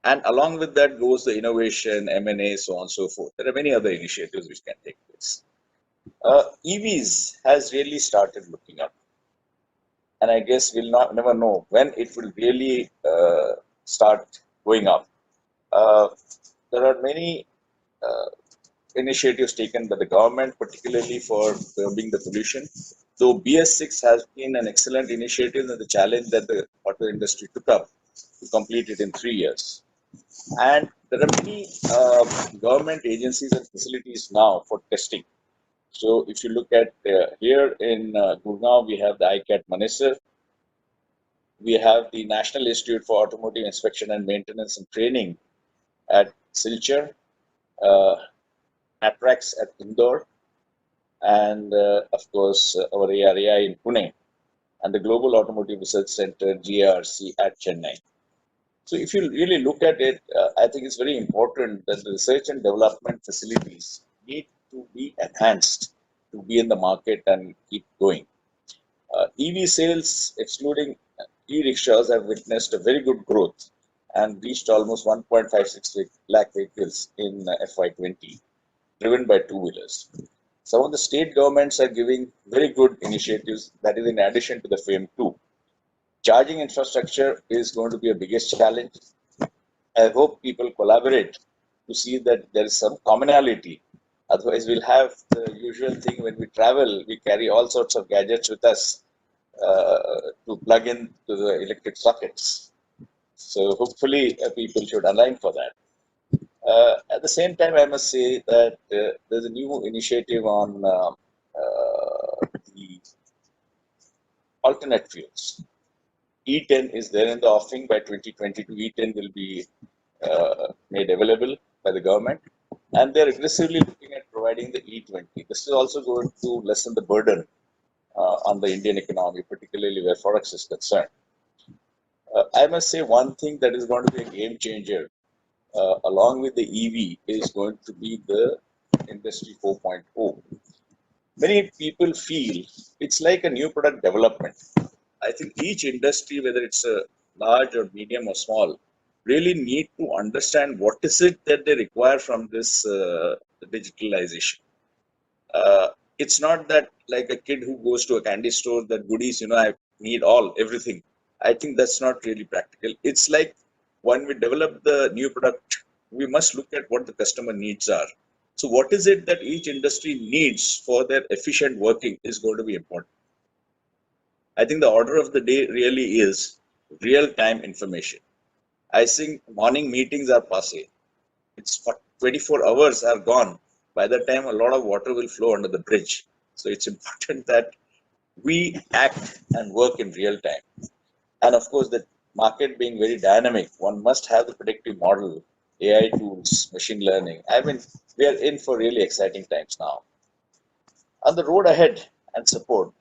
And along with that goes the innovation, M&A, so on and so forth. There are many other initiatives which can take place. EVs has really started looking up. And I guess we'll never know when it will really start going up. There are many initiatives taken by the government, particularly for curbing the pollution. Though BS6 has been an excellent initiative and the challenge that the auto industry took up to complete it in 3 years. And there are many government agencies and facilities now for testing. So if you look at here in Gurgaon, we have the ICAT Manesar. We have the National Institute for Automotive Inspection and Maintenance and Training at Silchar, ATRAX at Indore, and of course our ARAI in Pune, and the Global Automotive Research Center, GARC, at Chennai. So if you really look at it, I think it's very important that the research and development facilities need to be enhanced to be in the market and keep going. EV sales, excluding e-rickshaws, have witnessed a very good growth and reached almost 1.56 lakh vehicles in FY20, driven by two-wheelers. Some of the state governments are giving very good initiatives, that is in addition to the FAME 2. Charging infrastructure is going to be a biggest challenge. I hope people collaborate to see that there is some commonality. Otherwise, we'll have the usual thing when we travel, we carry all sorts of gadgets with us to plug in to the electric sockets. So hopefully people should align for that. At the same time, I must say that there's a new initiative on the alternate fuels. E10 is there in the offing. By 2022, E10 will be made available by the government, and they're aggressively looking at providing the E20. This is also going to lessen the burden on the Indian economy, particularly where forex is concerned. I must say one thing that is going to be a game changer along with the EV is going to be the Industry 4.0. Many people feel it's like a new product development. I think each industry, whether it's a large or medium or small, really need to understand what is it that they require from this digitalization. It's not that like a kid who goes to a candy store that goodies, I need everything. I think that's not really practical. It's like when we develop the new product, we must look at what the customer needs are. So what is it that each industry needs for their efficient working is going to be important. I think the order of the day really is real-time information. I think morning meetings are passé. It's 24 hours are gone. By the time a lot of water will flow under the bridge. So it's important that we act and work in real time. And of course, the market being very dynamic, one must have the predictive model, AI tools, machine learning. I mean, we are in for really exciting times now. On the road ahead and support,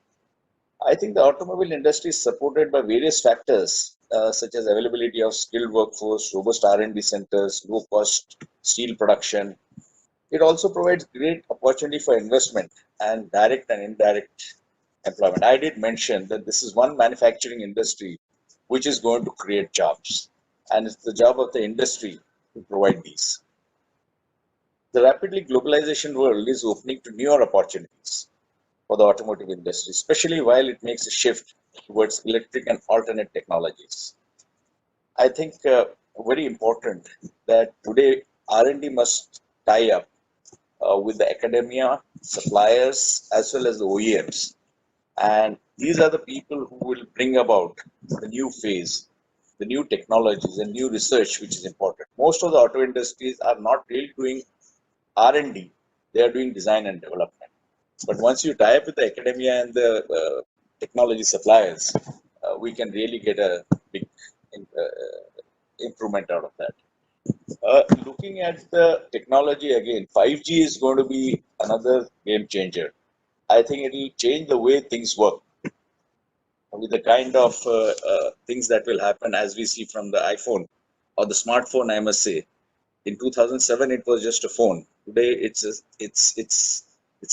I think the automobile industry is supported by various factors such as availability of skilled workforce, robust R&D centers, low-cost steel production. It also provides great opportunity for investment and direct and indirect employment. I did mention that this is one manufacturing industry which is going to create jobs, and it's the job of the industry to provide these. The rapidly globalization world is opening to newer opportunities for the automotive industry, especially while it makes a shift towards electric and alternate technologies. I think very important that today R&D must tie up with the academia, suppliers, as well as the OEMs. And these are the people who will bring about the new phase, the new technologies and new research, which is important. Most of the auto industries are not really doing R&D, they are doing design and development. But once you tie up with the academia and the technology suppliers, we can really get a big improvement out of that. Looking at the technology again, 5G is going to be another game changer. I think it will change the way things work with the kind of things that will happen as we see from the iPhone or the smartphone. I must say, in 2007 it was just a phone. Today it's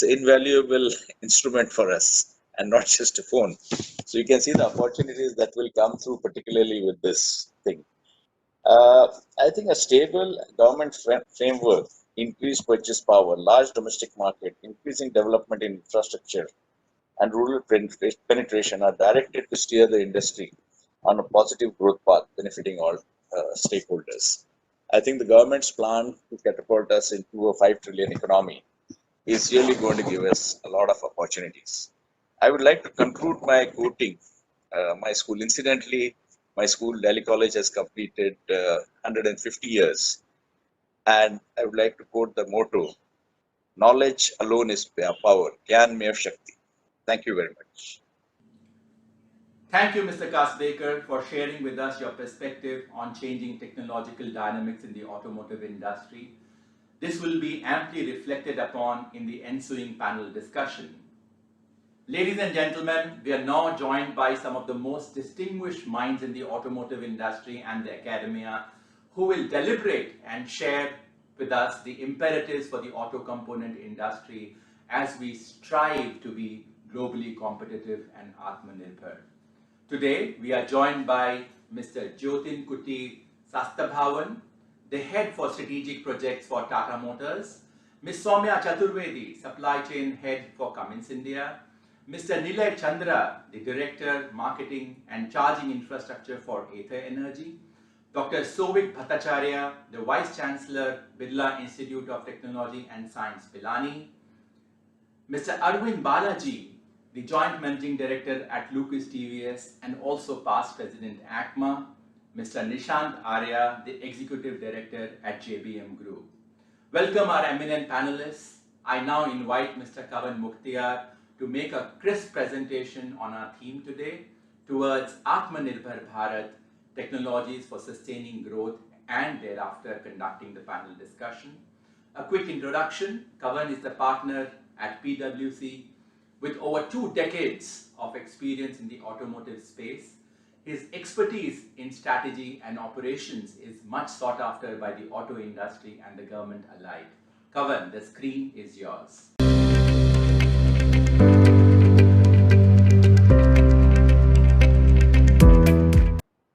an invaluable instrument for us and not just a phone. So you can see the opportunities that will come through, particularly with this thing. I think a stable government framework, increased purchase power, large domestic market, increasing development in infrastructure, and rural penetration are directed to steer the industry on a positive growth path, benefiting all stakeholders. I think the government's plan to catapult us into a 5 trillion economy is really going to give us a lot of opportunities. I would like to conclude by quoting my school. Incidentally, my school, Delhi College, has completed 150 years. And I would like to quote the motto, knowledge alone is power, Gyan Mein Shakti. Thank you very much. Thank you, Mr. Kasbekar, for sharing with us your perspective on changing technological dynamics in the automotive industry. This will be amply reflected upon in the ensuing panel discussion. Ladies and gentlemen, we are now joined by some of the most distinguished minds in the automotive industry and the academia who will deliberate and share with us the imperatives for the auto component industry as we strive to be globally competitive and Atmanirbhar. Today, we are joined by Mr. Jyotin Kuti Sastabhavan, the head for strategic projects for Tata Motors, Ms. Soumya Chaturvedi, supply chain head for Cummins India, Mr. Nilay Chandra, the director, marketing and charging infrastructure for Ather Energy, Dr. Souvik Bhattacharya, the vice chancellor, Birla Institute of Technology and Science, Pilani, Mr. Arvind Balaji, the joint managing director at Lucas TVS and also past president ACMA, Mr. Nishant Arya, the executive director at JBM Group. Welcome our eminent panelists. I now invite Mr. Kavan Mukhtiar to make a crisp presentation on our theme today towards Atmanirbhar Bharat, technologies for sustaining growth, and thereafter conducting the panel discussion. A quick introduction. Kavan is the partner at PwC with over 2 decades of experience in the automotive space. His expertise in strategy and operations is much sought after by the auto industry and the government alike. Kavan, the screen is yours.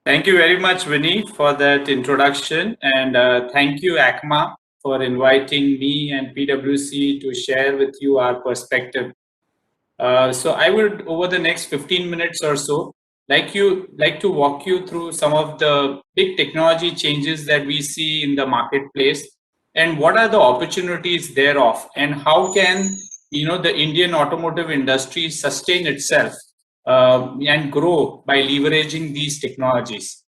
Thank you very much, Vinny, for that introduction, and thank you, ACMA, for inviting me and PwC to share with you our perspective. So I would, over the next 15 minutes or so, like to walk you through some of the big technology changes that we see in the marketplace and what are the opportunities thereof, and how can the Indian automotive industry sustain itself and grow by leveraging these technologies.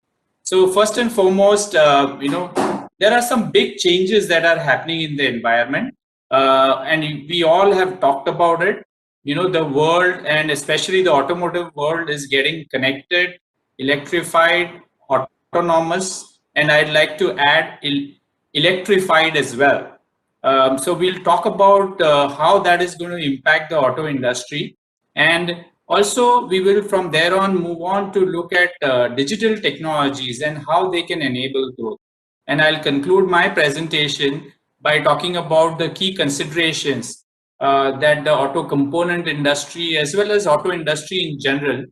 So first and foremost, there are some big changes that are happening in the environment, and we all have talked about it. The world, and especially the automotive world, is getting connected, electrified, autonomous, and I'd like to add electrified as well. So we'll talk about how that is going to impact the auto industry, and also we will from there on move on to look at digital technologies and how they can enable growth. And I'll conclude my presentation by talking about the key considerations that the auto component industry as well as auto industry in general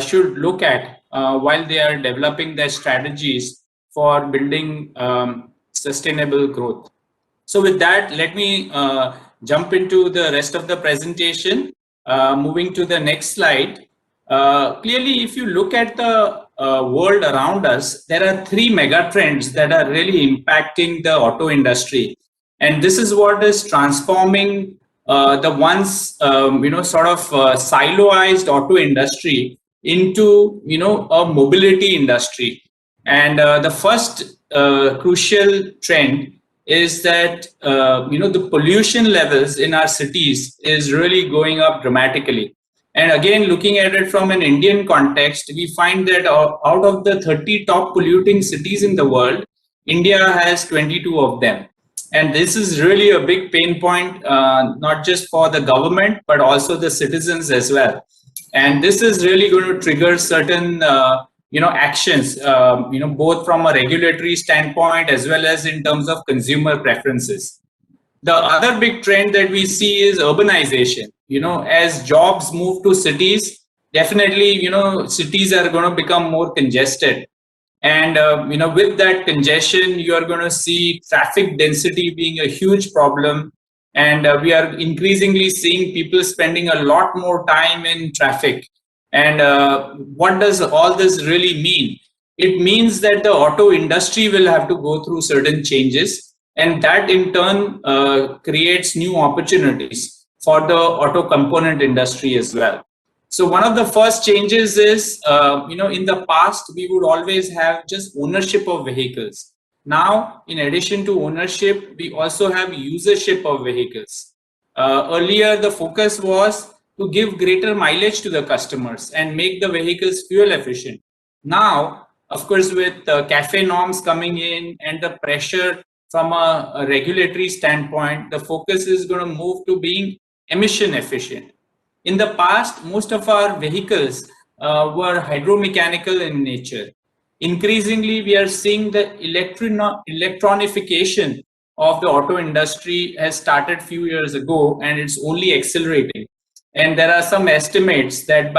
should look at while they are developing their strategies for building sustainable growth. So with that, let me jump into the rest of the presentation. Moving to the next slide. Clearly, if you look at the world around us, there are 3 mega trends that are really impacting the auto industry. And this is what is transforming the once siloized auto industry into a mobility industry. And the first crucial trend is that the pollution levels in our cities is really going up dramatically. And again, looking at it from an Indian context, we find that out of the 30 top polluting cities in the world, India has 22 of them. And this is really a big pain point, not just for the government, but also the citizens as well. And this is really going to trigger certain actions, both from a regulatory standpoint as well as in terms of consumer preferences. The other big trend that we see is urbanization. As jobs move to cities, definitely, cities are going to become more congested. And, with that congestion, you are going to see traffic density being a huge problem. And we are increasingly seeing people spending a lot more time in traffic. And what does all this really mean? It means that the auto industry will have to go through certain changes. And that in turn creates new opportunities for the auto component industry as well. So one of the first changes is, in the past, we would always have just ownership of vehicles. Now, in addition to ownership, we also have usership of vehicles. Earlier, the focus was to give greater mileage to the customers and make the vehicles fuel efficient. Now, of course, with CAFE norms coming in and the pressure from a regulatory standpoint, the focus is going to move to being emission efficient. In the past, most of our vehicles were hydromechanical in nature. Increasingly, we are seeing the electronification of the auto industry has started a few years ago, and it's only accelerating. And there are some estimates that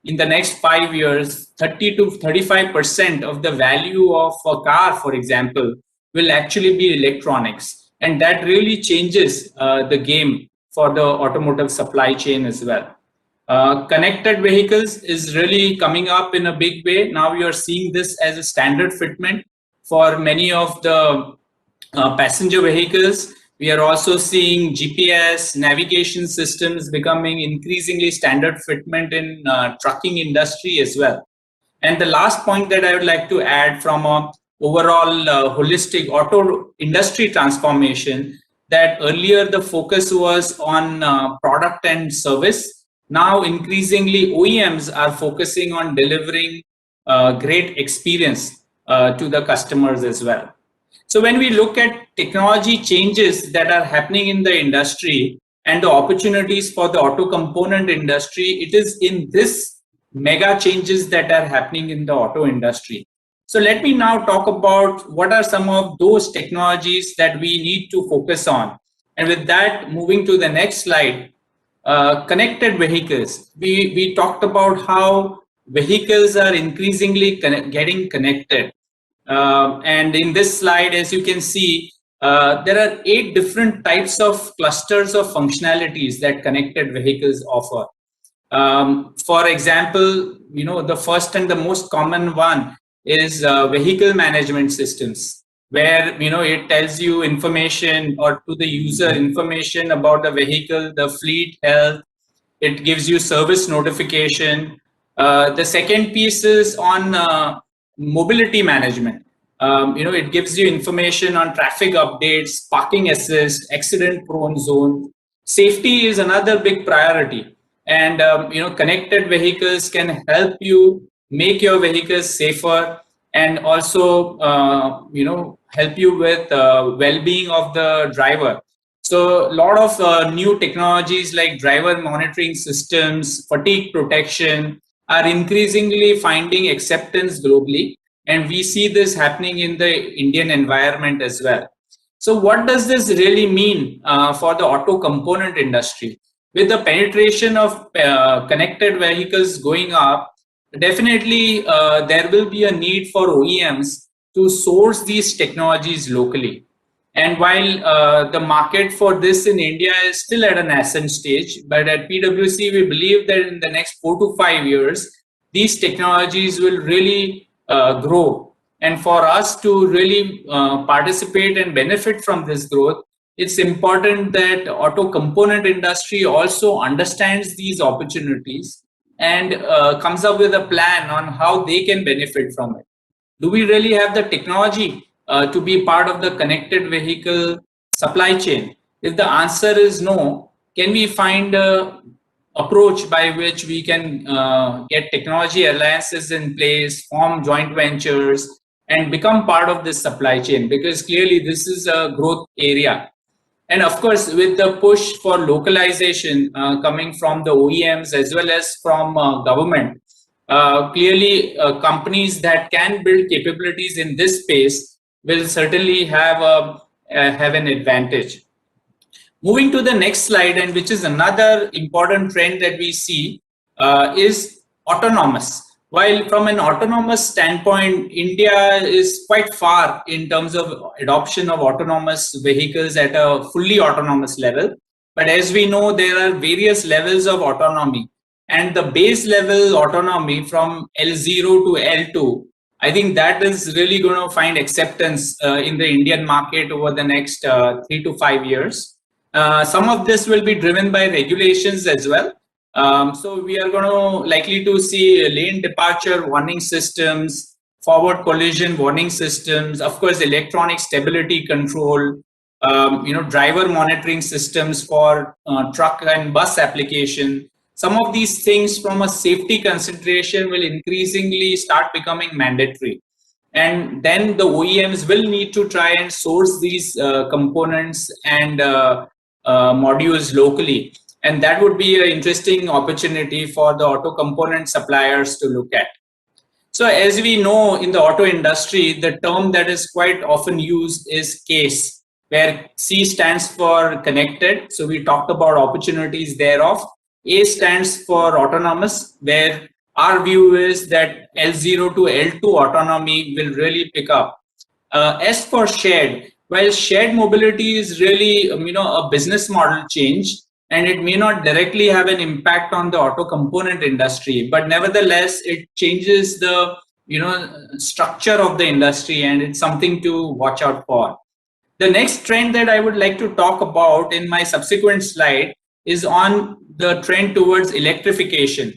in the next 5 years, 30 to 35% of the value of a car, for example, will actually be electronics. And that really changes the game for the automotive supply chain as well. Connected vehicles is really coming up in a big way. Now we are seeing this as a standard fitment for many of the passenger vehicles. We are also seeing GPS navigation systems becoming increasingly standard fitment in trucking industry as well. And the last point that I would like to add from a overall holistic auto industry transformation, that earlier the focus was on product and service. Now increasingly OEMs are focusing on delivering great experience to the customers as well. So when we look at technology changes that are happening in the industry and the opportunities for the auto component industry, it is in this mega changes that are happening in the auto industry. So let me now talk about what are some of those technologies that we need to focus on. And with that, moving to the next slide, connected vehicles. We talked about how vehicles are increasingly getting connected. And in this slide, as you can see, there are 8 different types of clusters of functionalities that connected vehicles offer. For example, the first and the most common one is vehicle management systems, where it tells you information, or to the user information about the vehicle, the fleet health. It gives you service notification. The second piece is on mobility management. It gives you information on traffic updates, parking assist, accident prone zone. Safety is another big priority, and connected vehicles can help you make your vehicles safer, and also help you with well-being of the driver. So a lot of new technologies like driver monitoring systems, fatigue protection are increasingly finding acceptance globally, and we see this happening in the Indian environment as well. So what does this really mean for the auto component industry? With the penetration of connected vehicles going up, definitely there will be a need for OEMs to source these technologies locally. And while the market for this in India is still at a nascent stage, but at PwC, we believe that in the next 4 to 5 years, these technologies will really grow. And for us to really participate and benefit from this growth, it's important that auto component industry also understands these opportunities and comes up with a plan on how they can benefit from it. Do we really have the technology to be part of the connected vehicle supply chain? If the answer is no, can we find a approach by which we can get technology alliances in place, form joint ventures, and become part of this supply chain, because clearly this is a growth area. And of course, with the push for localization coming from the OEMs as well as from government, clearly companies that can build capabilities in this space will certainly have an advantage. Moving to the next slide, and which is another important trend that we see, is autonomous. While from an autonomous standpoint, India is quite far in terms of adoption of autonomous vehicles at a fully autonomous level. But as we know, there are various levels of autonomy. And the base level autonomy from L0 to L2, I think that is really going to find acceptance in the Indian market over the next 3 to 5 years. Some of this will be driven by regulations as well. So we are going to likely to see lane departure warning systems, forward collision warning systems, of course, electronic stability control, driver monitoring systems for truck and bus application. Some of these things from a safety consideration will increasingly start becoming mandatory. And then the OEMs will need to try and source these components and modules locally. And that would be an interesting opportunity for the auto component suppliers to look at. So as we know in the auto industry, the term that is quite often used is CASE, where C stands for connected. So we talked about opportunities thereof. A stands for autonomous, where our view is that L0 to L2 autonomy will really pick up. S for shared, while shared mobility is really a business model change, and it may not directly have an impact on the auto component industry, but nevertheless it changes the structure of the industry, and it's something to watch out for. The next trend that I would like to talk about in my subsequent slide is on the trend towards electrification.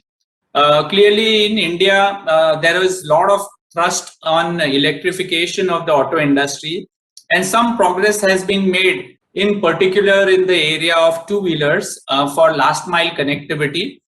Clearly in India, there is a lot of thrust on electrification of the auto industry, and some progress has been made, in particular in the area of two-wheelers for last mile connectivity.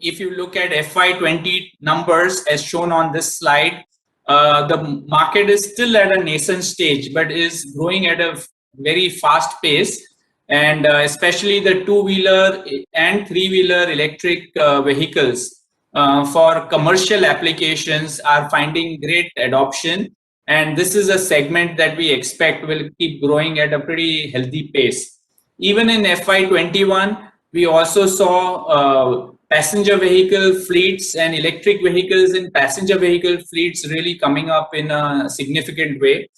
If you look at FY20 numbers as shown on this slide, the market is still at a nascent stage, but is growing at a very fast pace. And especially the two-wheeler and three-wheeler electric vehicles for commercial applications are finding great adoption. And this is a segment that we expect will keep growing at a pretty healthy pace. Even in FY21, we also saw passenger vehicle fleets and electric vehicles in passenger vehicle fleets really coming up in a significant way.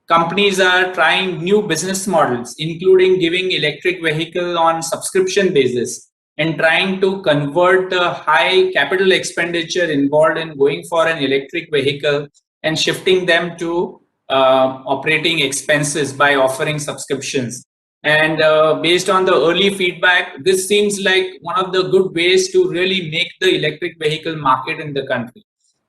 Companies are trying new business models, including giving electric vehicle on subscription basis and trying to convert the high capital expenditure involved in going for an electric vehicle and shifting them to operating expenses by offering subscriptions. And based on the early feedback, this seems like one of the good ways to really make the electric vehicle market in the country.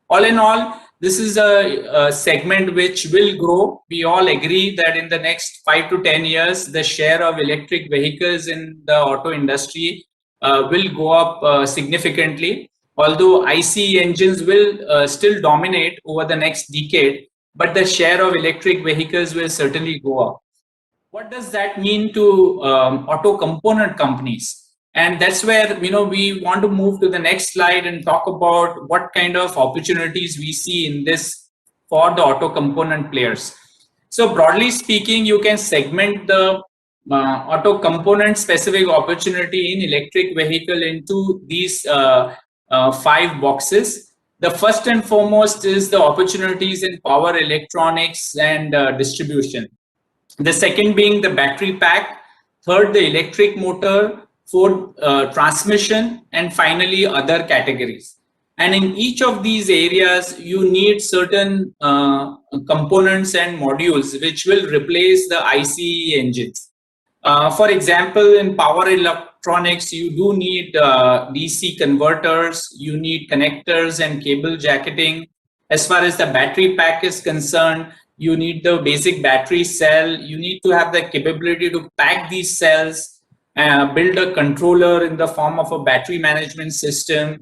All in all, this is a segment which will grow. We all agree that in the next 5 to 10 years, the share of electric vehicles in the auto industry will go up significantly. Although ICE engines will still dominate over the next decade, but the share of electric vehicles will certainly go up. What does that mean to auto component companies? And that's where we want to move to the next slide and talk about what kind of opportunities we see in this for the auto component players. So broadly speaking, you can segment the auto component specific opportunity in electric vehicle into these 5 boxes. The first and foremost is the opportunities in power electronics and distribution. The second being the battery pack, third the electric motor, fourth transmission, and finally other categories. And in each of these areas, you need certain components and modules which will replace the ICE engines. For example, in power electronics, you do need DC converters, you need connectors and cable jacketing. As far as the battery pack is concerned, you need the basic battery cell, you need to have the capability to pack these cells, build a controller in the form of a battery management system.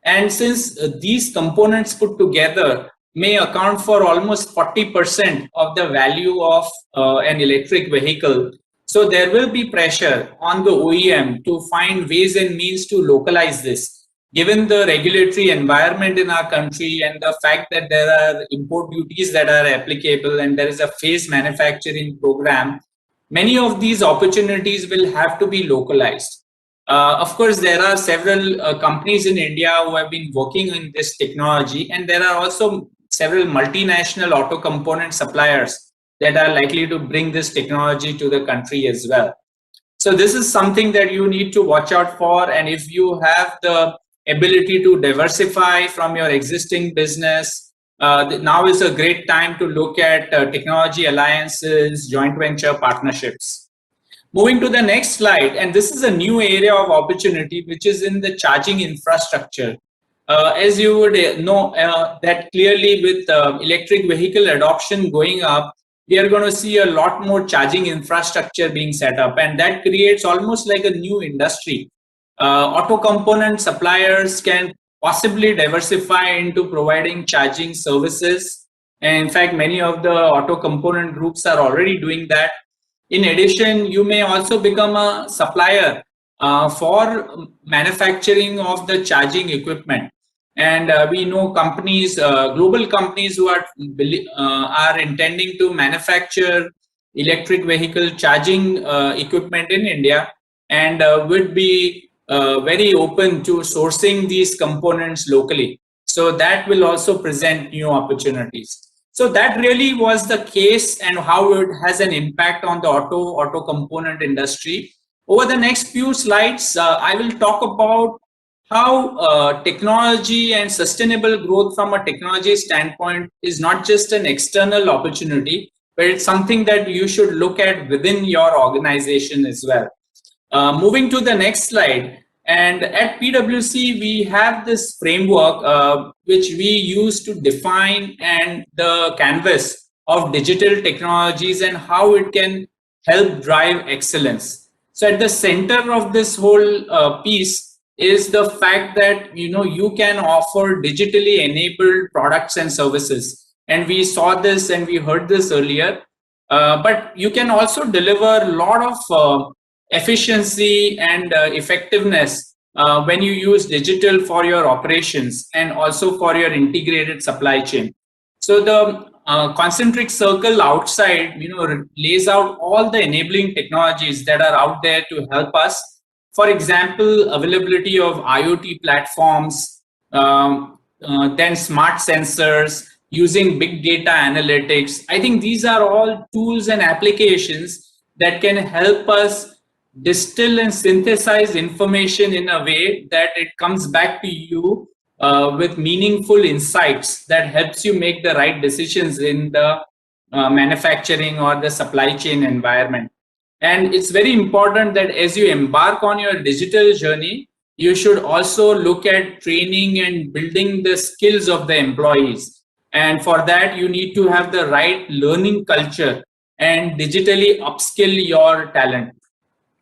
And since these components put together, may account for almost 40% of the value of an electric vehicle. So there will be pressure on the OEM to find ways and means to localize this. Given the regulatory environment in our country and the fact that there are import duties that are applicable and there is a phased manufacturing program, many of these opportunities will have to be localized. Of course, there are several companies in India who have been working in this technology, and there are also several multinational auto component suppliers that are likely to bring this technology to the country as well. So this is something that you need to watch out for, and if you have the ability to diversify from your existing business, now is a great time to look at technology alliances, joint venture partnerships. Moving to the next slide, and this is a new area of opportunity, which is in the charging infrastructure. As you would know, that clearly with electric vehicle adoption going up, we are going to see a lot more charging infrastructure being set up, and that creates almost like a new industry. Auto component suppliers can possibly diversify into providing charging services. And in fact, many of the auto component groups are already doing that. In addition, you may also become a supplier for manufacturing of the charging equipment. And we know companies, global companies who are intending to manufacture electric vehicle charging equipment in India, and would be very open to sourcing these components locally. So that will also present new opportunities. So that really was the case and how it has an impact on the auto component industry. Over the next few slides, I will talk about how technology and sustainable growth from a technology standpoint is not just an external opportunity, but it's something that you should look at within your organization as well. Moving to the next slide. And at PwC, we have this framework which we use to define and the canvas of digital technologies and how it can help drive excellence. So at the center of this whole piece is the fact that you can offer digitally enabled products and services. And we saw this and we heard this earlier. But you can also deliver a lot of efficiency and effectiveness when you use digital for your operations and also for your integrated supply chain. So the concentric circle outside, lays out all the enabling technologies that are out there to help us. For example, availability of IoT platforms, then smart sensors, using big data analytics. I think these are all tools and applications that can help us distill and synthesize information in a way that it comes back to you with meaningful insights that helps you make the right decisions in the manufacturing or the supply chain environment. And it's very important that as you embark on your digital journey, you should also look at training and building the skills of the employees. And for that, you need to have the right learning culture and digitally upskill your talent.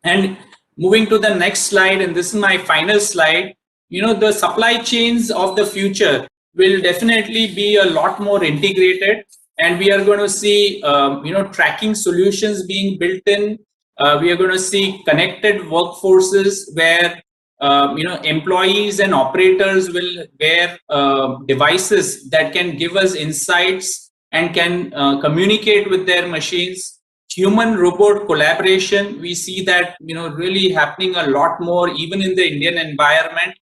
And moving to the next slide, and this is my final slide, the supply chains of the future will definitely be a lot more integrated, and we are going to see, tracking solutions being built in. We are going to see connected workforces where, employees and operators will wear devices that can give us insights and can communicate with their machines. Human-robot collaboration, we see that really happening a lot more even in the Indian environment.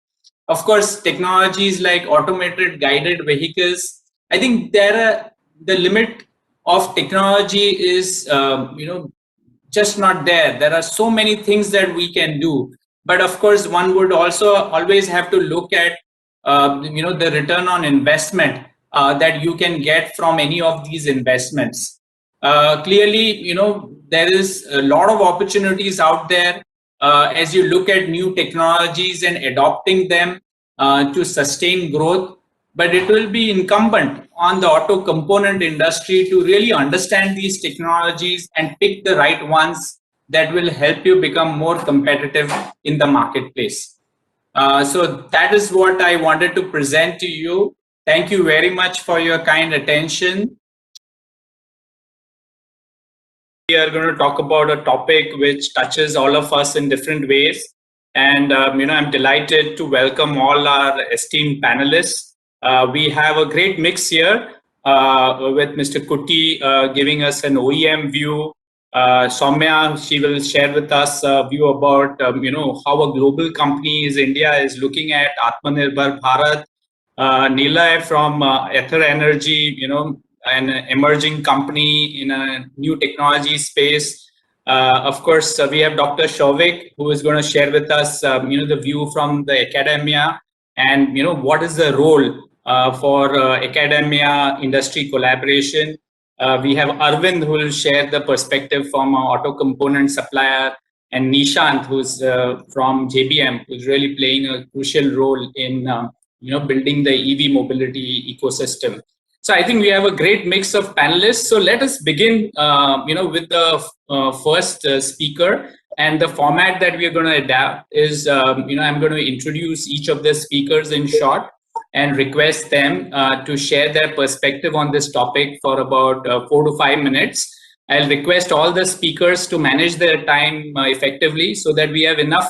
Of course, technologies like automated guided vehicles. I think the limit of technology is just not there. There are so many things that we can do, but of course, one would also always have to look at the return on investment that you can get from any of these investments. Clearly, there is a lot of opportunities out there as you look at new technologies and adopting them to sustain growth. But it will be incumbent on the auto component industry to really understand these technologies and pick the right ones that will help you become more competitive in the marketplace. So that is what I wanted to present to you. Thank you very much for your kind attention. We are going to talk about a topic which touches all of us in different ways. And, I'm delighted to welcome all our esteemed panelists. We have a great mix here with Mr. Kuti giving us an OEM view. Soumya, she will share with us a view about, how a global company is India is looking at Atmanirbhar Bharat. Nilay from Ether Energy, an emerging company in a new technology space. Of course, we have Dr. Shovik, who is going to share with us, the view from the academia and, what is the role for academia industry collaboration. We have Arvind, who will share the perspective from an auto component supplier, and Nishant, who's from JBM, who's really playing a crucial role in building the EV mobility ecosystem. So I think we have a great mix of panelists. So let us begin, with the first speaker. And the format that we are going to adapt is, I'm going to introduce each of the speakers in short and request them to share their perspective on this topic for about 4 to 5 minutes. I'll request all the speakers to manage their time effectively so that we have enough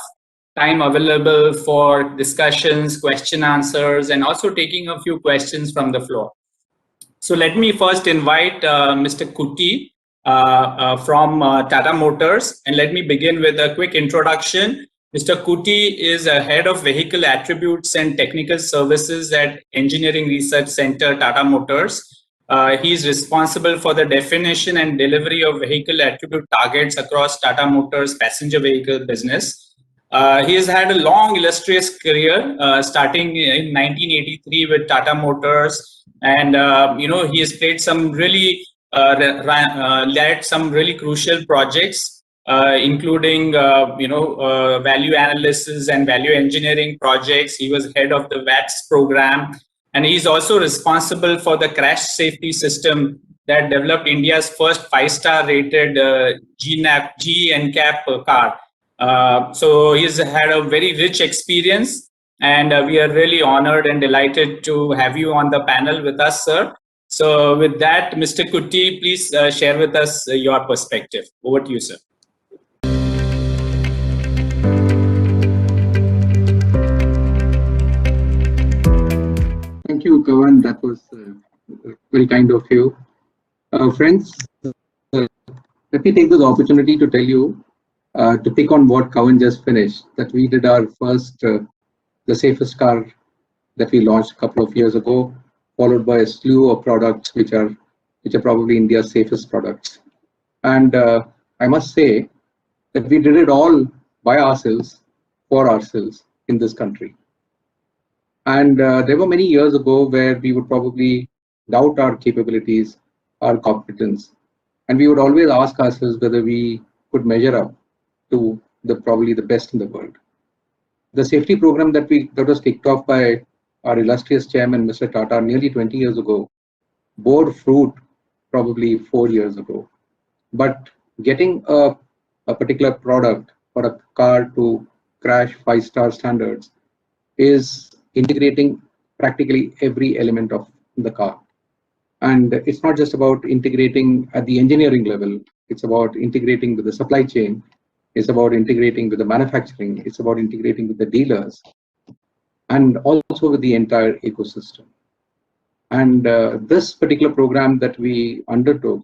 time available for discussions, question answers, and also taking a few questions from the floor. So let me first invite Mr. Kuti from Tata Motors, and let me begin with a quick introduction. Mr. Kuti is a head of vehicle attributes and technical services at Engineering Research Center, Tata Motors. He is responsible for the definition and delivery of vehicle attribute targets across Tata Motors passenger vehicle business. He has had a long, illustrious career, starting in 1983 with Tata Motors, and he has played some really led some really crucial projects, including value analysis and value engineering projects. He was head of the VATS program, and he's also responsible for the crash safety system that developed India's first 5-star rated G NCAP car. So he's had a very rich experience, and we are really honored and delighted to have you on the panel with us, sir. So with that, Mr. Kuti, please share with us your perspective. Over to you, sir. Thank you, Kavan. That was very kind of you. Friends, let me take this opportunity to tell you, to pick on what Kavan just finished, that we did our first, the safest car that we launched a couple of years ago, followed by a slew of products which are probably India's safest products. And I must say that we did it all by ourselves, for ourselves in this country. And there were many years ago where we would probably doubt our capabilities, our competence, and we would always ask ourselves whether we could measure up to probably the best in the world. The safety program that was kicked off by our illustrious chairman, Mr. Tata, nearly 20 years ago, bore fruit probably 4 years ago. But getting a particular product or a car to crash 5-star standards is integrating practically every element of the car. And it's not just about integrating at the engineering level, it's about integrating with the supply chain, it's about integrating with the manufacturing, it's about integrating with the dealers, and also with the entire ecosystem. And this particular program that we undertook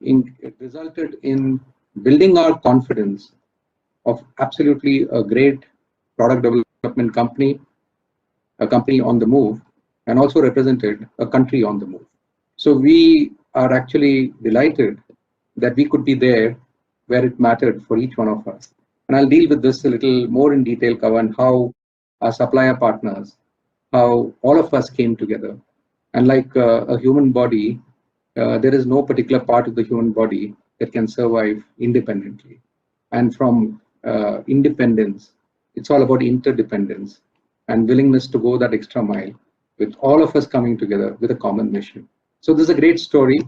it resulted in building our confidence of absolutely a great product development company, a company on the move, and also represented a country on the move. So we are actually delighted that we could be there where it mattered for each one of us. And I'll deal with this a little more in detail, Kavan, how our supplier partners, how all of us came together. And like a human body, there is no particular part of the human body that can survive independently. And from independence, it's all about interdependence and willingness to go that extra mile with all of us coming together with a common mission. So this is a great story,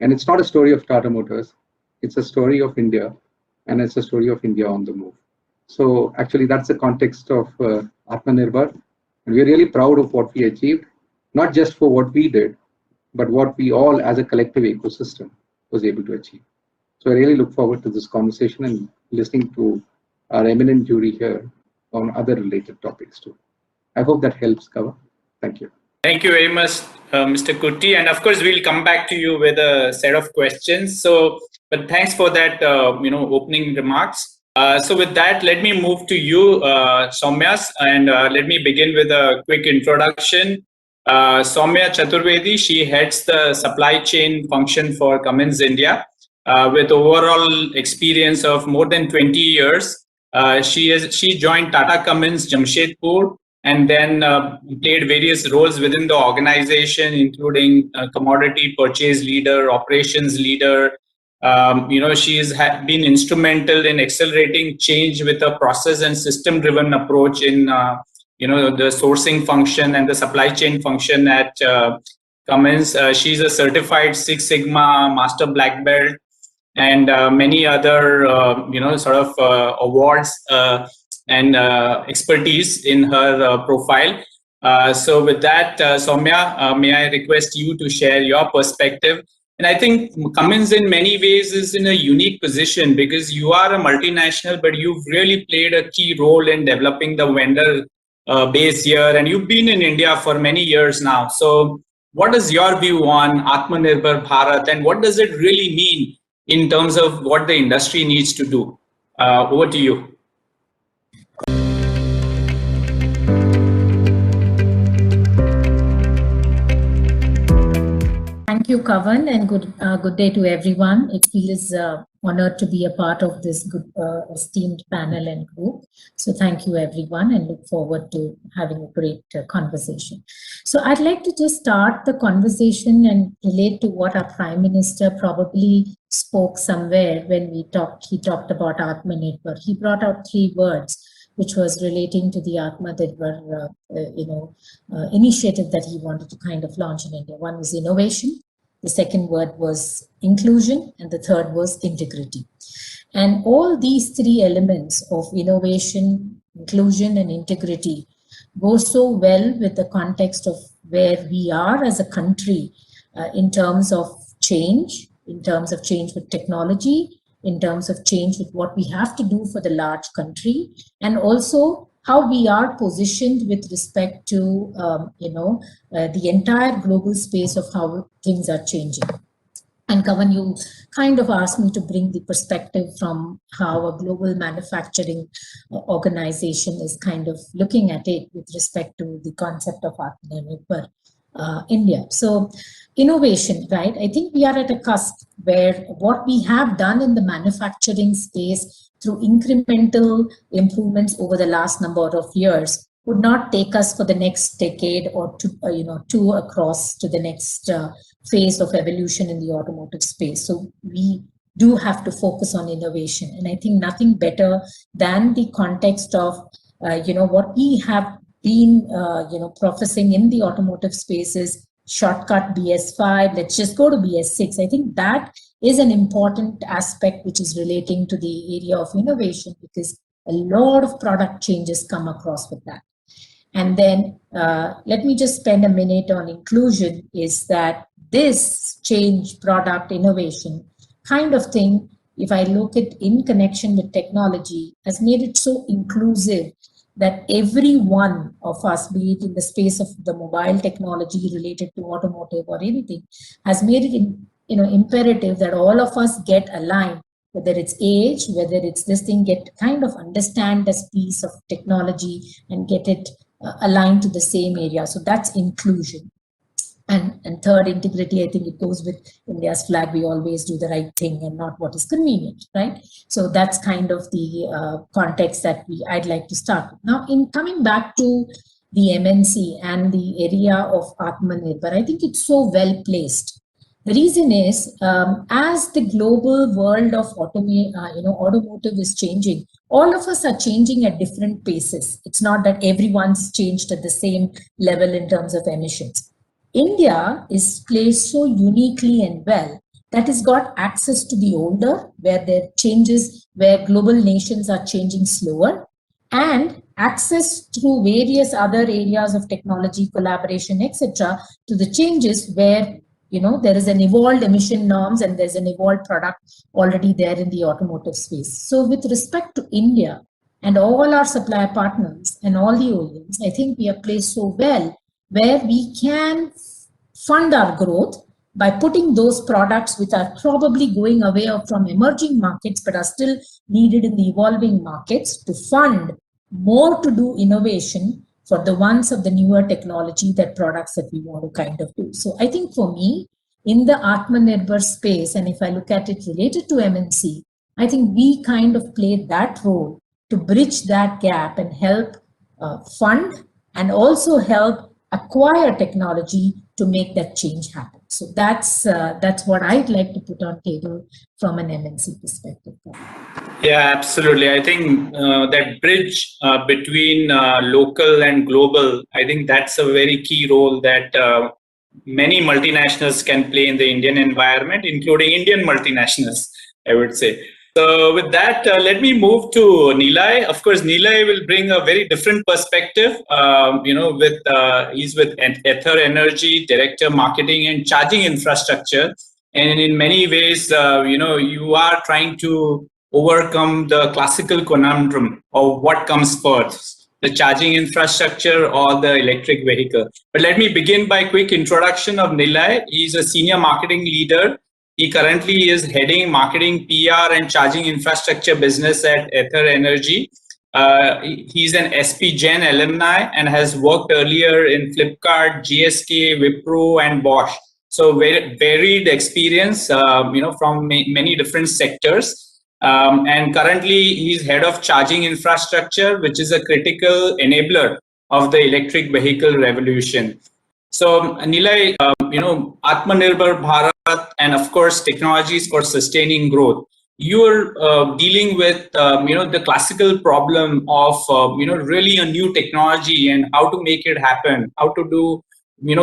and it's not a story of Tata Motors, it's a story of India, and it's a story of India on the move. So actually that's the context of Atmanirbhar, and we're really proud of what we achieved. not just for what we did, but what we all as a collective ecosystem was able to achieve. So I really look forward to this conversation and listening to our eminent jury here on other related topics too. I hope that helps, Kavan. Thank you. Thank you very much, Mr. Kutty. And of course, we'll come back to you with a set of questions. So, but thanks for that, opening remarks. So with that, let me move to you, Soumya, and let me begin with a quick introduction. Soumya Chaturvedi, she heads the supply chain function for Cummins India with overall experience of more than 20 years. She joined Tata Cummins Jamshedpur and then played various roles within the organization, including commodity purchase leader, operations leader. She has been instrumental in accelerating change with a process and system-driven approach in the sourcing function and the supply chain function at Cummins. She's a certified Six Sigma Master Black Belt and many other awards and expertise in her profile. So with that, Soumya, may I request you to share your perspective? And I think Cummins in many ways is in a unique position because you are a multinational, but you've really played a key role in developing the vendor base here, and you've been in India for many years now. So what is your view on Atmanirbhar Bharat, and what does it really mean in terms of what the industry needs to do? Over to you. Thank you, Kavan, and good day to everyone. It feels honored to be a part of this good esteemed panel and group. So thank you, everyone, and look forward to having a great conversation. So I'd like to just start the conversation and relate to what our Prime Minister probably spoke somewhere when he talked about Atmanirbhar. He brought out 3 words, which was relating to the Atmanirbhar initiative that he wanted to kind of launch in India. One was innovation, the second word was inclusion, and the third was integrity. And all these 3 elements of innovation, inclusion, and integrity go so well with the context of where we are as a country in terms of change with technology, in terms of change with what we have to do for the large country, and also how we are positioned with respect to, the entire global space of how things are changing. And Kavan, you kind of asked me to bring the perspective from how a global manufacturing organization is kind of looking at it with respect to the concept of Atmanirbhar India. So innovation, right? I think we are at a cusp where what we have done in the manufacturing space through incremental improvements over the last number of years would not take us for the next decade or two across to the next phase of evolution in the automotive space. So we do have to focus on innovation. And I think nothing better than the context of, what we have been, professing in the automotive spaces, shortcut BS5, let's just go to BS6. I think that is an important aspect which is relating to the area of innovation because a lot of product changes come across with that. And then let me just spend a minute on inclusion is that this change product innovation kind of thing, if I look at in connection with technology, has made it so inclusive that every one of us, be it in the space of the mobile technology related to automotive or anything, has made it imperative that all of us get aligned, whether it's age, whether it's this thing, get kind of understand this piece of technology and get it aligned to the same area. So that's inclusion. And third, integrity, I think it goes with India's flag. We always do the right thing and not what is convenient, right? So that's kind of the context that I'd like to start with. Now, in coming back to the MNC and the area of Atmanirbhar, I think it's so well placed. The reason is, as the global world of automotive is changing, all of us are changing at different paces. It's not that everyone's changed at the same level in terms of emissions. India is placed so uniquely and well that it's got access to the older, where there are changes, where global nations are changing slower, and access through various other areas of technology, collaboration, etc., to the changes where there is an evolved emission norms and there's an evolved product already there in the automotive space. So with respect to India and all our supplier partners and all the OEMs, I think we are placed so well where we can fund our growth by putting those products which are probably going away from emerging markets but are still needed in the evolving markets to fund more to do innovation for the ones of the newer technology, that products that we want to kind of do. So I think for me, in the Atmanirbhar space, and if I look at it related to MNC, I think we kind of play that role to bridge that gap and help fund and also help acquire technology to make that change happen. So that's what I'd like to put on table from an MNC perspective. Yeah, absolutely. I think that bridge between local and global, I think that's a very key role that many multinationals can play in the Indian environment, including Indian multinationals, I would say. So with that, let me move to Nilay. Of course, Nilay will bring a very different perspective. He's with Ether Energy, Director Marketing and Charging Infrastructure. And in many ways, you are trying to overcome the classical conundrum of what comes first, the charging infrastructure or the electric vehicle. But let me begin by a quick introduction of Nilay. He's a senior marketing leader. He currently is heading marketing, PR and charging infrastructure business at Ether Energy. He's an SP Gen alumni and has worked earlier in Flipkart, GSK, Wipro and Bosch. So very varied experience, from many different sectors. And currently he's head of charging infrastructure, which is a critical enabler of the electric vehicle revolution. So Nilay, Atmanirbhar Bharat and of course technologies for sustaining growth. You're dealing with the classical problem of really a new technology and how to make it happen, how to do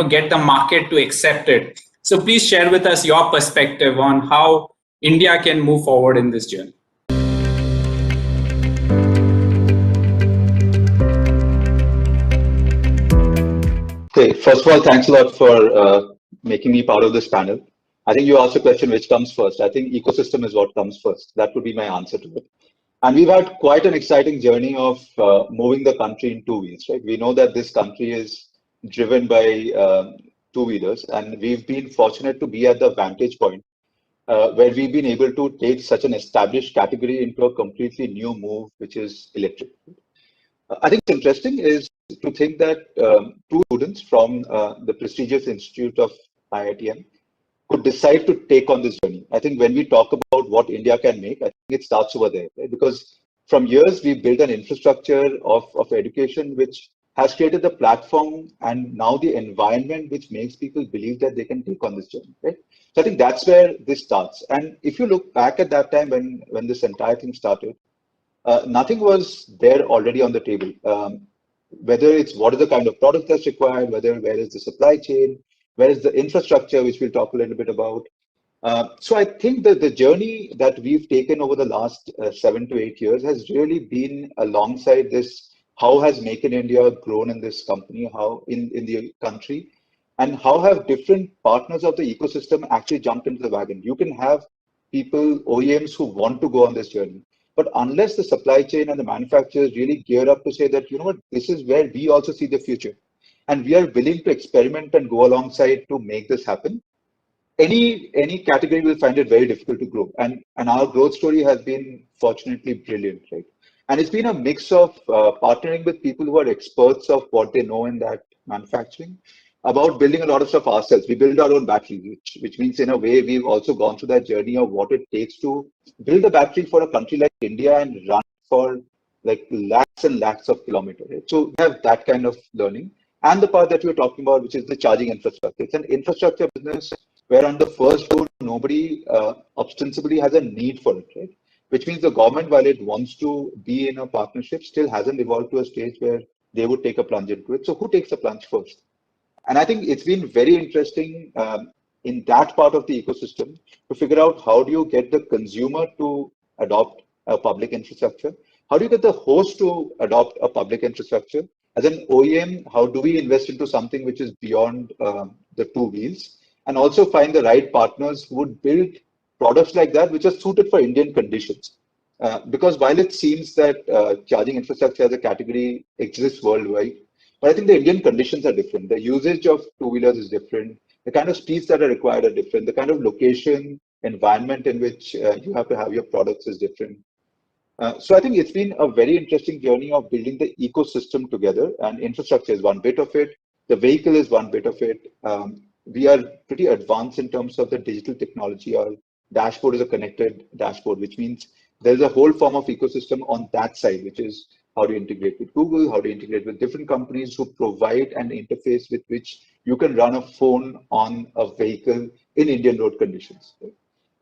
get the market to accept it. So please share with us your perspective on how India can move forward in this journey. Okay, first of all, thanks a lot for making me part of this panel. I think you asked a question, which comes first. I think ecosystem is what comes first. That would be my answer to it. And we've had quite an exciting journey of moving the country in two wheels, right? We know that this country is driven by two-wheelers, and we've been fortunate to be at the vantage point where we've been able to take such an established category into a completely new move, which is electric. I think what's interesting is to think that two students from the prestigious institute of IITM could decide to take on this journey. I think when we talk about what India can make, I think it starts over there, right? Because from years we built an infrastructure of education which has created the platform and now the environment which makes people believe that they can take on this journey, right? So I think that's where this starts. And if you look back at that time when this entire thing started, nothing was there already on the table. Whether it's what is the kind of product that's required, where is the supply chain, where is the infrastructure, which we'll talk a little bit about. So I think that the journey that we've taken over the last 7 to 8 years has really been alongside this. How has Make in India grown in this company, how in the country, and how have different partners of the ecosystem actually jumped into the wagon? You can have people, OEMs who want to go on this journey, but unless the supply chain and the manufacturers really gear up to say that, you know what, this is where we also see the future, and we are willing to experiment and go alongside to make this happen, any category will find it very difficult to grow. And our growth story has been fortunately brilliant, right? And it's been a mix of partnering with people who are experts of what they know in that manufacturing, about building a lot of stuff ourselves. We build our own battery, which means in a way we've also gone through that journey of what it takes to build a battery for a country like India and run for like lakhs and lakhs of kilometers. Right? So we have that kind of learning. And the part that we're talking about, which is the charging infrastructure. It's an infrastructure business where on the first go, nobody ostensibly has a need for it, right? Which means the government, while it wants to be in a partnership, still hasn't evolved to a stage where they would take a plunge into it. So who takes the plunge first? And I think it's been very interesting in that part of the ecosystem to figure out how do you get the consumer to adopt a public infrastructure? how do you get the host to adopt a public infrastructure? As an OEM, how do we invest into something which is beyond the two wheels? And also find the right partners who would build products like that, which are suited for Indian conditions. Because while it seems that charging infrastructure as a category exists worldwide, but I think the Indian conditions are different. The usage of two-wheelers is different. The kind of speeds that are required are different. The kind of location, environment in which you have to have your products is different. So I think it's been a very interesting journey of building the ecosystem together, and infrastructure is one bit of it. The vehicle is one bit of it. We are pretty advanced in terms of the digital technology. Our dashboard is a connected dashboard, which means there's a whole form of ecosystem on that side, which is how do you integrate with Google, how do you integrate with different companies who provide an interface with which you can run a phone on a vehicle in Indian road conditions.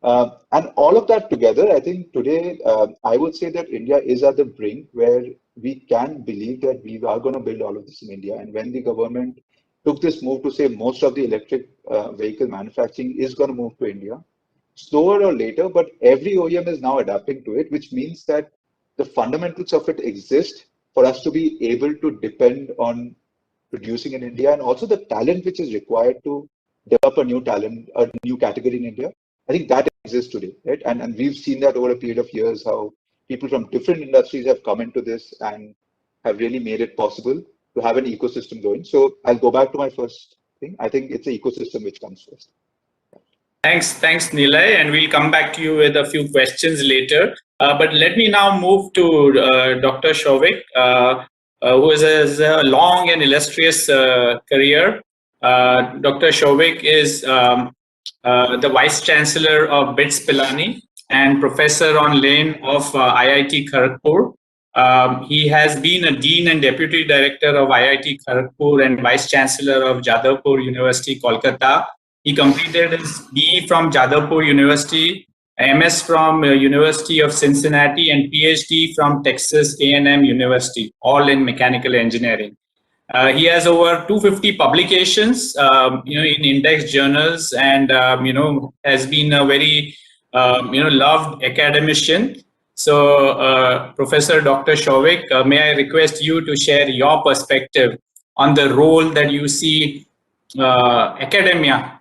And all of that together, I think today, I would say that India is at the brink where we can believe that we are going to build all of this in India. And when the government took this move to say most of the electric vehicle manufacturing is going to move to India, slower or later, but every OEM is now adapting to it, which means that the fundamentals of it exist for us to be able to depend on producing in India, and also the talent which is required to develop a new talent, a new category in India. I think that exists today, right? And we've seen that over a period of years, how people from different industries have come into this and have really made it possible to have an ecosystem going. So I'll go back to my first thing. I think it's an ecosystem which comes first. Thanks, Nilay, and we'll come back to you with a few questions later. But let me now move to Dr. Shouvik, who has a long and illustrious career. Dr. Shouvik is the Vice Chancellor of BITS Pilani and Professor on Lane of IIT Kharagpur. He has been a Dean and Deputy Director of IIT Kharagpur and Vice Chancellor of Jadavpur University, Kolkata. He completed his BE from Jadavpur University, MS from University of Cincinnati, and PhD from Texas A&M University, all in mechanical engineering. He has over 250 publications, in index journals, and has been a very, loved academician. So, Professor Dr. Shouvik, may I request you to share your perspective on the role that you see academia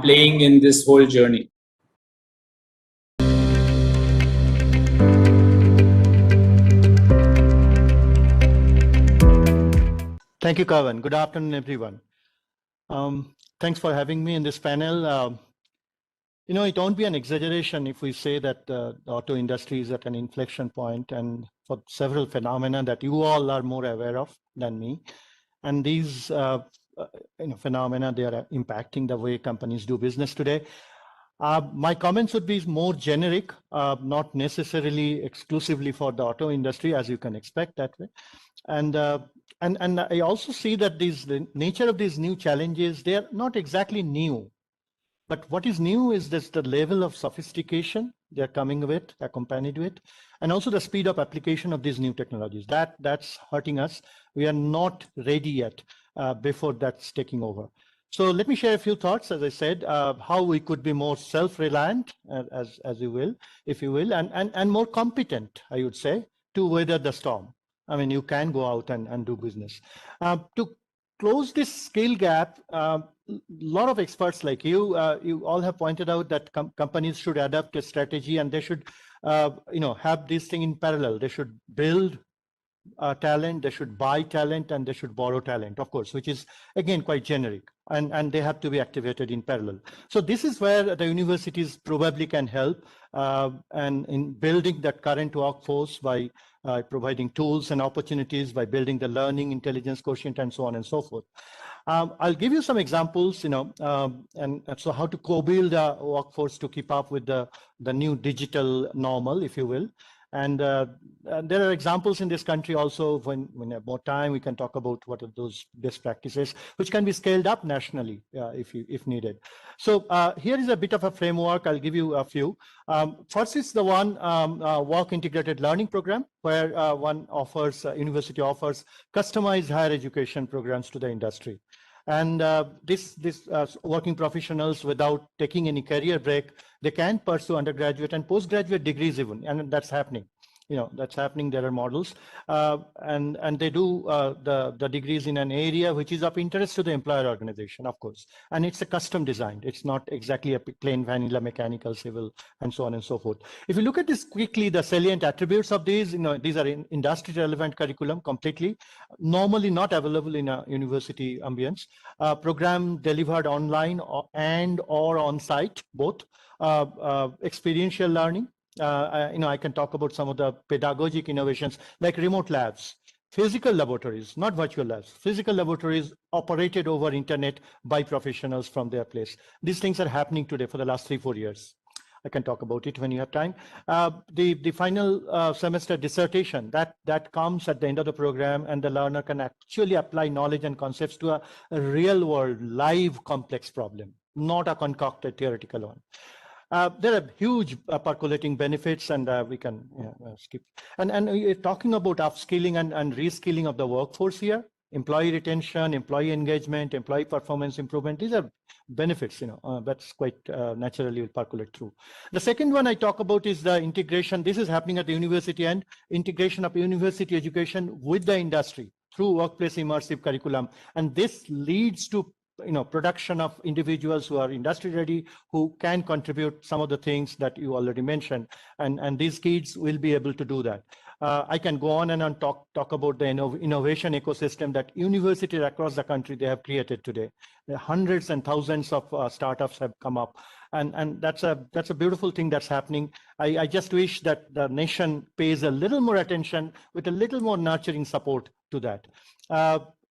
playing in this whole journey? Thank you, Kavan. Good afternoon, everyone. Thanks for having me in this panel. It won't be an exaggeration if we say that the auto industry is at an inflection point, and for several phenomena that you all are more aware of than me. And these phenomena, they are impacting the way companies do business today. My comments would be more generic, not necessarily exclusively for the auto industry, as you can expect that way. And I also see that the nature of these new challenges, they are not exactly new. But what is new is this, the level of sophistication they're coming with, accompanied with, and also the speed of application of these new technologies. That's hurting us. We are not ready yet before that's taking over. So let me share a few thoughts, as I said, how we could be more self-reliant, as you will, if you will, and more competent, I would say, to weather the storm. I mean, you can go out and do business. To close this skill gap, a lot of experts like you all have pointed out that companies should adopt a strategy, and they should, have this thing in parallel. They should build talent, they should buy talent, and they should borrow talent, of course, which is again quite generic, and they have to be activated in parallel. So this is where the universities probably can help, and in building that current workforce by providing tools and opportunities, by building the learning intelligence quotient, and so on and so forth. I'll give you some examples, and so how to co-build a workforce to keep up with the new digital normal, if you will. And there are examples in this country also. When we have more time, we can talk about what are those best practices, which can be scaled up nationally if needed. So here is a bit of a framework. I'll give you a few. First is the one work integrated learning program, where university offers customized higher education programs to the industry. And this working professionals, without taking any career break, they can pursue undergraduate and postgraduate degrees even, and that's happening. that's happening. There are models, and they do the degrees in an area which is of interest to the employer organization, of course, and it's a custom designed. It's not exactly a plain vanilla mechanical, civil, and so on and so forth. If you look at this quickly, the salient attributes of these, these are industry relevant curriculum, completely normally not available in a university ambience. Program delivered online or on site, both. Experiential learning. I can talk about some of the pedagogic innovations like remote labs, physical laboratories, not virtual labs, physical laboratories operated over internet by professionals from their place. These things are happening today for the last 3-4 years. I can talk about it when you have time. The final semester dissertation that comes at the end of the program, and the learner can actually apply knowledge and concepts to a real world, live, complex problem, not a concocted theoretical one. There are huge percolating benefits, and we can skip. And we're talking about upskilling and reskilling of the workforce here. Employee retention, employee engagement, employee performance improvement. These are benefits, that's quite naturally will percolate through. The second one I talk about is the integration. This is happening at the university end, integration of university education with the industry through workplace immersive curriculum. And this leads to production of individuals who are industry ready, who can contribute some of the things that you already mentioned, and these kids will be able to do that. I can go on and on talk about the innovation ecosystem that universities across the country they have created today. There are hundreds and thousands of startups have come up, and that's a beautiful thing that's happening. I just wish that the nation pays a little more attention with a little more nurturing support to that.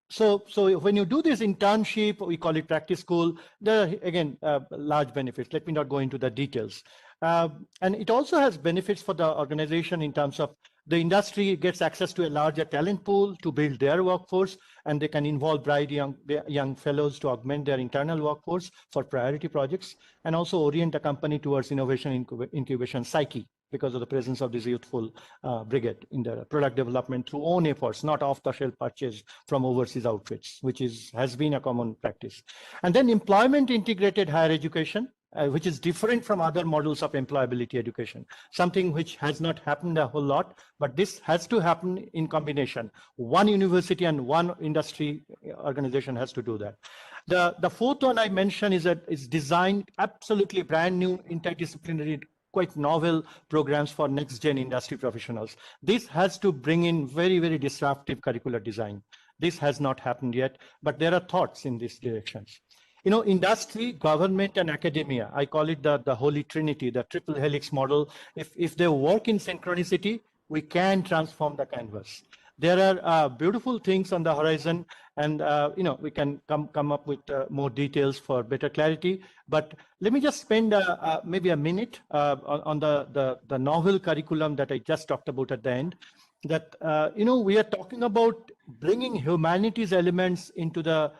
So when you do this internship, we call it practice school, there are, again, large benefits. Let me not go into the details. And it also has benefits for the organization in terms of the industry gets access to a larger talent pool to build their workforce, and they can involve bright young fellows to augment their internal workforce for priority projects, and also orient a company towards innovation incubation psyche, because of the presence of this youthful brigade in the product development through own efforts, not off-the-shelf purchase from overseas outfits, which has been a common practice. And then employment integrated higher education, which is different from other models of employability education, something which has not happened a whole lot, but this has to happen in combination. One university and one industry organization has to do that. The fourth one I mentioned is designed absolutely brand new interdisciplinary, quite novel programs for next gen industry professionals. This has to bring in very, very disruptive curricular design. This has not happened yet, but there are thoughts in these directions. Industry, government, and academia, I call it the holy trinity, the triple helix model. If they work in synchronicity, we can transform the canvas. There are beautiful things on the horizon, and we can come up with more details for better clarity. But let me just spend maybe a minute on the novel curriculum that I just talked about at the end. That we are talking about bringing humanities elements into the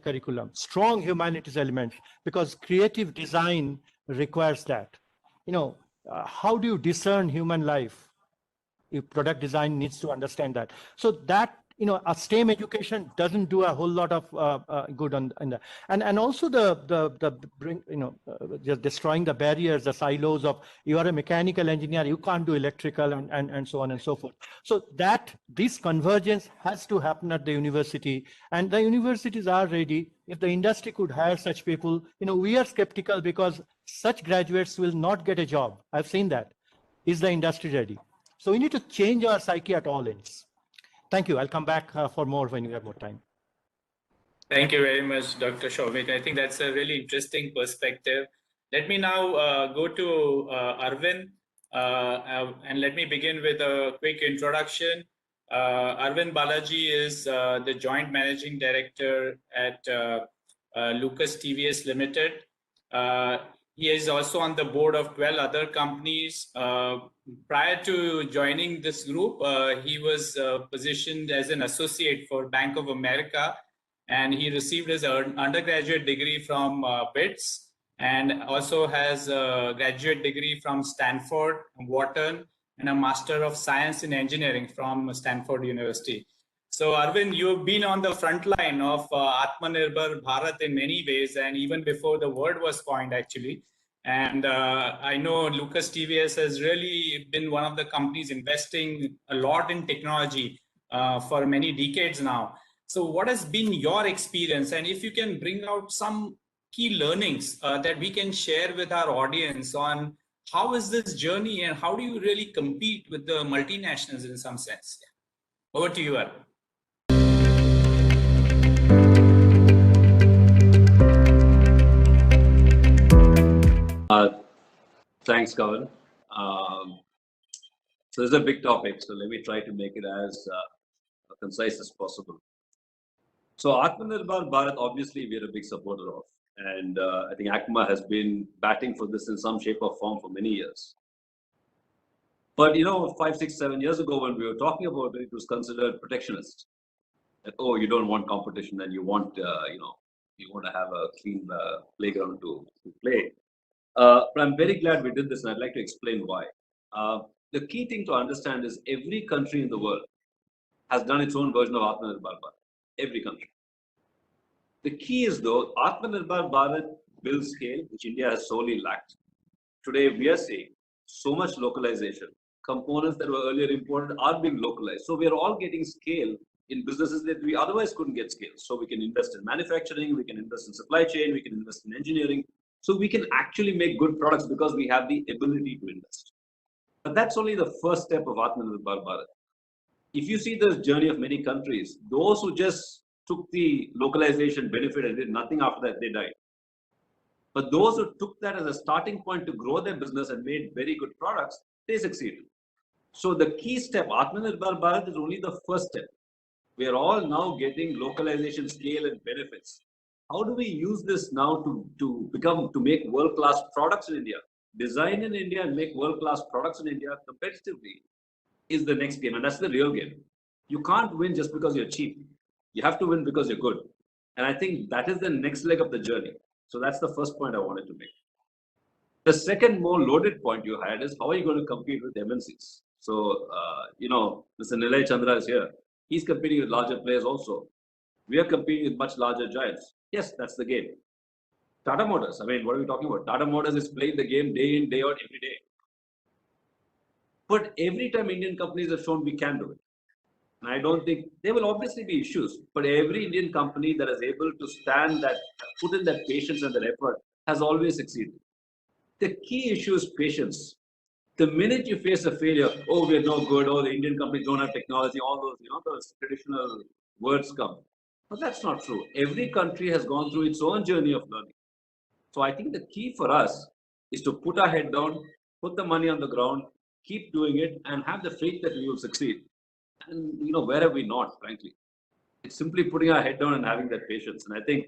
curriculum, strong humanities elements, because creative design requires that. How do you discern human life? Product design needs to understand that. So that a STEM education doesn't do a whole lot of good on that, and also just destroying the barriers, the silos of you are a mechanical engineer, you can't do electrical, and so on and so forth. So that this convergence has to happen at the university, and the universities are ready. If the industry could hire such people, we are skeptical because such graduates will not get a job. I've seen that. Is the industry ready? So we need to change our psyche at all ends. Thank you. I'll come back for more when you have more time. Thank you very much, Dr. Shobhit. I think that's a really interesting perspective. Let me now go to Arvind, and let me begin with a quick introduction. Arvind Balaji is the Joint Managing Director at Lucas TVS Limited. He is also on the board of 12 other companies. Prior to joining this group, he was positioned as an associate for Bank of America, and he received his undergraduate degree from BITS, and also has a graduate degree from Stanford, Wharton, and a Master of Science in Engineering from Stanford University. So Arvind, you've been on the front line of Atmanirbhar Bharat in many ways, and even before the word was coined actually. And I know Lucas TVS has really been one of the companies investing a lot in technology for many decades now. So what has been your experience? And if you can bring out some key learnings that we can share with our audience on how is this journey and how do you really compete with the multinationals in some sense? Over to you, Arvind. Thanks, Kavan. So this is a big topic, so let me try to make it as concise as possible. So Atmanirbhar Bharat, obviously, we are a big supporter of. And I think ACMA has been batting for this in some shape or form for many years. But, 5, 6, 7 years ago, when we were talking about it, it was considered protectionist. That, oh, you don't want competition and you want, you want to have a clean playground to play. But I'm very glad we did this, and I'd like to explain why. The key thing to understand is every country in the world has done its own version of Atmanirbhar Bharat. Every country. The key is, though, Atmanirbhar Bharat builds scale, which India has sorely lacked. Today, we are seeing so much localization. Components that were earlier imported are being localized. So we are all getting scale in businesses that we otherwise couldn't get scale. So we can invest in manufacturing, we can invest in supply chain, we can invest in engineering. So we can actually make good products because we have the ability to invest. But that's only the first step of Atmanirbhar Bharat. If you see the journey of many countries, those who just took the localization benefit and did nothing after that, they died. But those who took that as a starting point to grow their business and made very good products, they succeeded. So the key step, Atmanirbhar Bharat, is only the first step. We are all now getting localization scale and benefits. How do we use this now to make world-class products in India? Design in India and make world-class products in India competitively is the next game, and that's the real game. You can't win just because you're cheap. You have to win because you're good. And I think that is the next leg of the journey. So that's the first point I wanted to make. The second more loaded point you had is how are you going to compete with MNCs? So, Mr. Nilay Chandra is here. He's competing with larger players also. We are competing with much larger giants. Yes, that's the game. Tata Motors, I mean, what are we talking about? Tata Motors is playing the game day in, day out, every day. But every time Indian companies have shown we can do it. And I don't think, there will obviously be issues, but every Indian company that is able to stand that, put in that patience and that effort has always succeeded. The key issue is patience. The minute you face a failure, oh, we're no good, oh, the Indian companies don't have technology, all those, those traditional words come. But that's not true. Every country has gone through its own journey of learning. So I think the key for us is to put our head down, put the money on the ground, keep doing it, and have the faith that we will succeed. And, where have we not, frankly? It's simply putting our head down and having that patience. And I think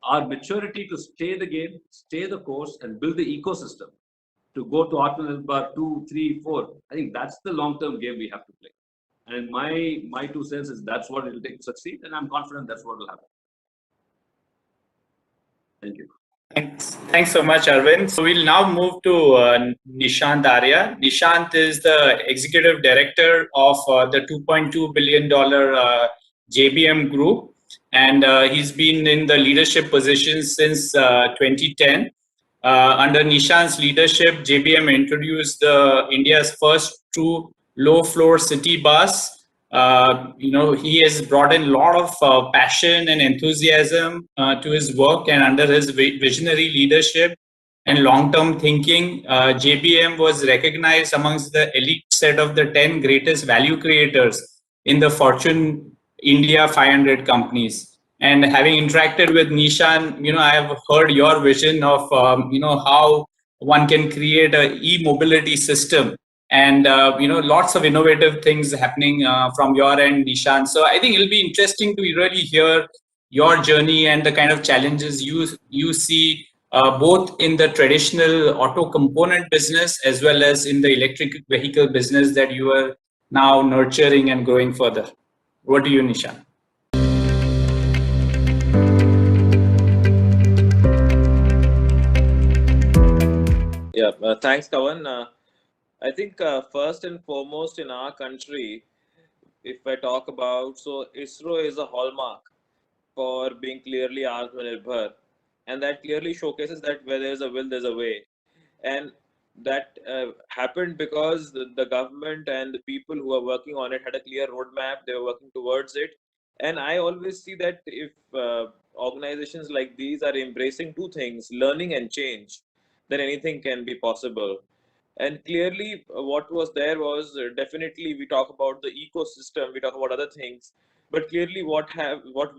our maturity to stay the game, stay the course, and build the ecosystem to go to Atmanirbhar 2, 3, 4, I think that's the long-term game we have to play. And my 2 cents is that's what it'll take to succeed, and I'm confident that's what will happen. Thank you. Thanks so much, Arvind. So we'll now move to Nishant Arya. Nishant is the Executive Director of the $2.2 billion JBM Group. And he's been in the leadership position since 2010. Under Nishant's leadership, JBM introduced India's first true low-floor city bus. He has brought in a lot of passion and enthusiasm to his work, and under his visionary leadership and long-term thinking, JBM was recognized amongst the elite set of the 10 greatest value creators in the Fortune India 500 companies. And having interacted with Nishant, I have heard your vision of, how one can create a e-mobility system. And, lots of innovative things happening from your end, Nishant. So I think it'll be interesting to really hear your journey and the kind of challenges you see both in the traditional auto component business as well as in the electric vehicle business that you are now nurturing and growing further. What do you, Nishant? Yeah, thanks, Kavan. I think first and foremost in our country, if I talk about, so ISRO is a hallmark for being clearly Atmanirbhar, and that clearly showcases that where there's a will, there's a way. And that happened because the government and the people who are working on it had a clear roadmap. They were working towards it. And I always see that if organizations like these are embracing two things, learning and change, then anything can be possible. And clearly, what was there was definitely we talk about the ecosystem, we talk about other things, but clearly what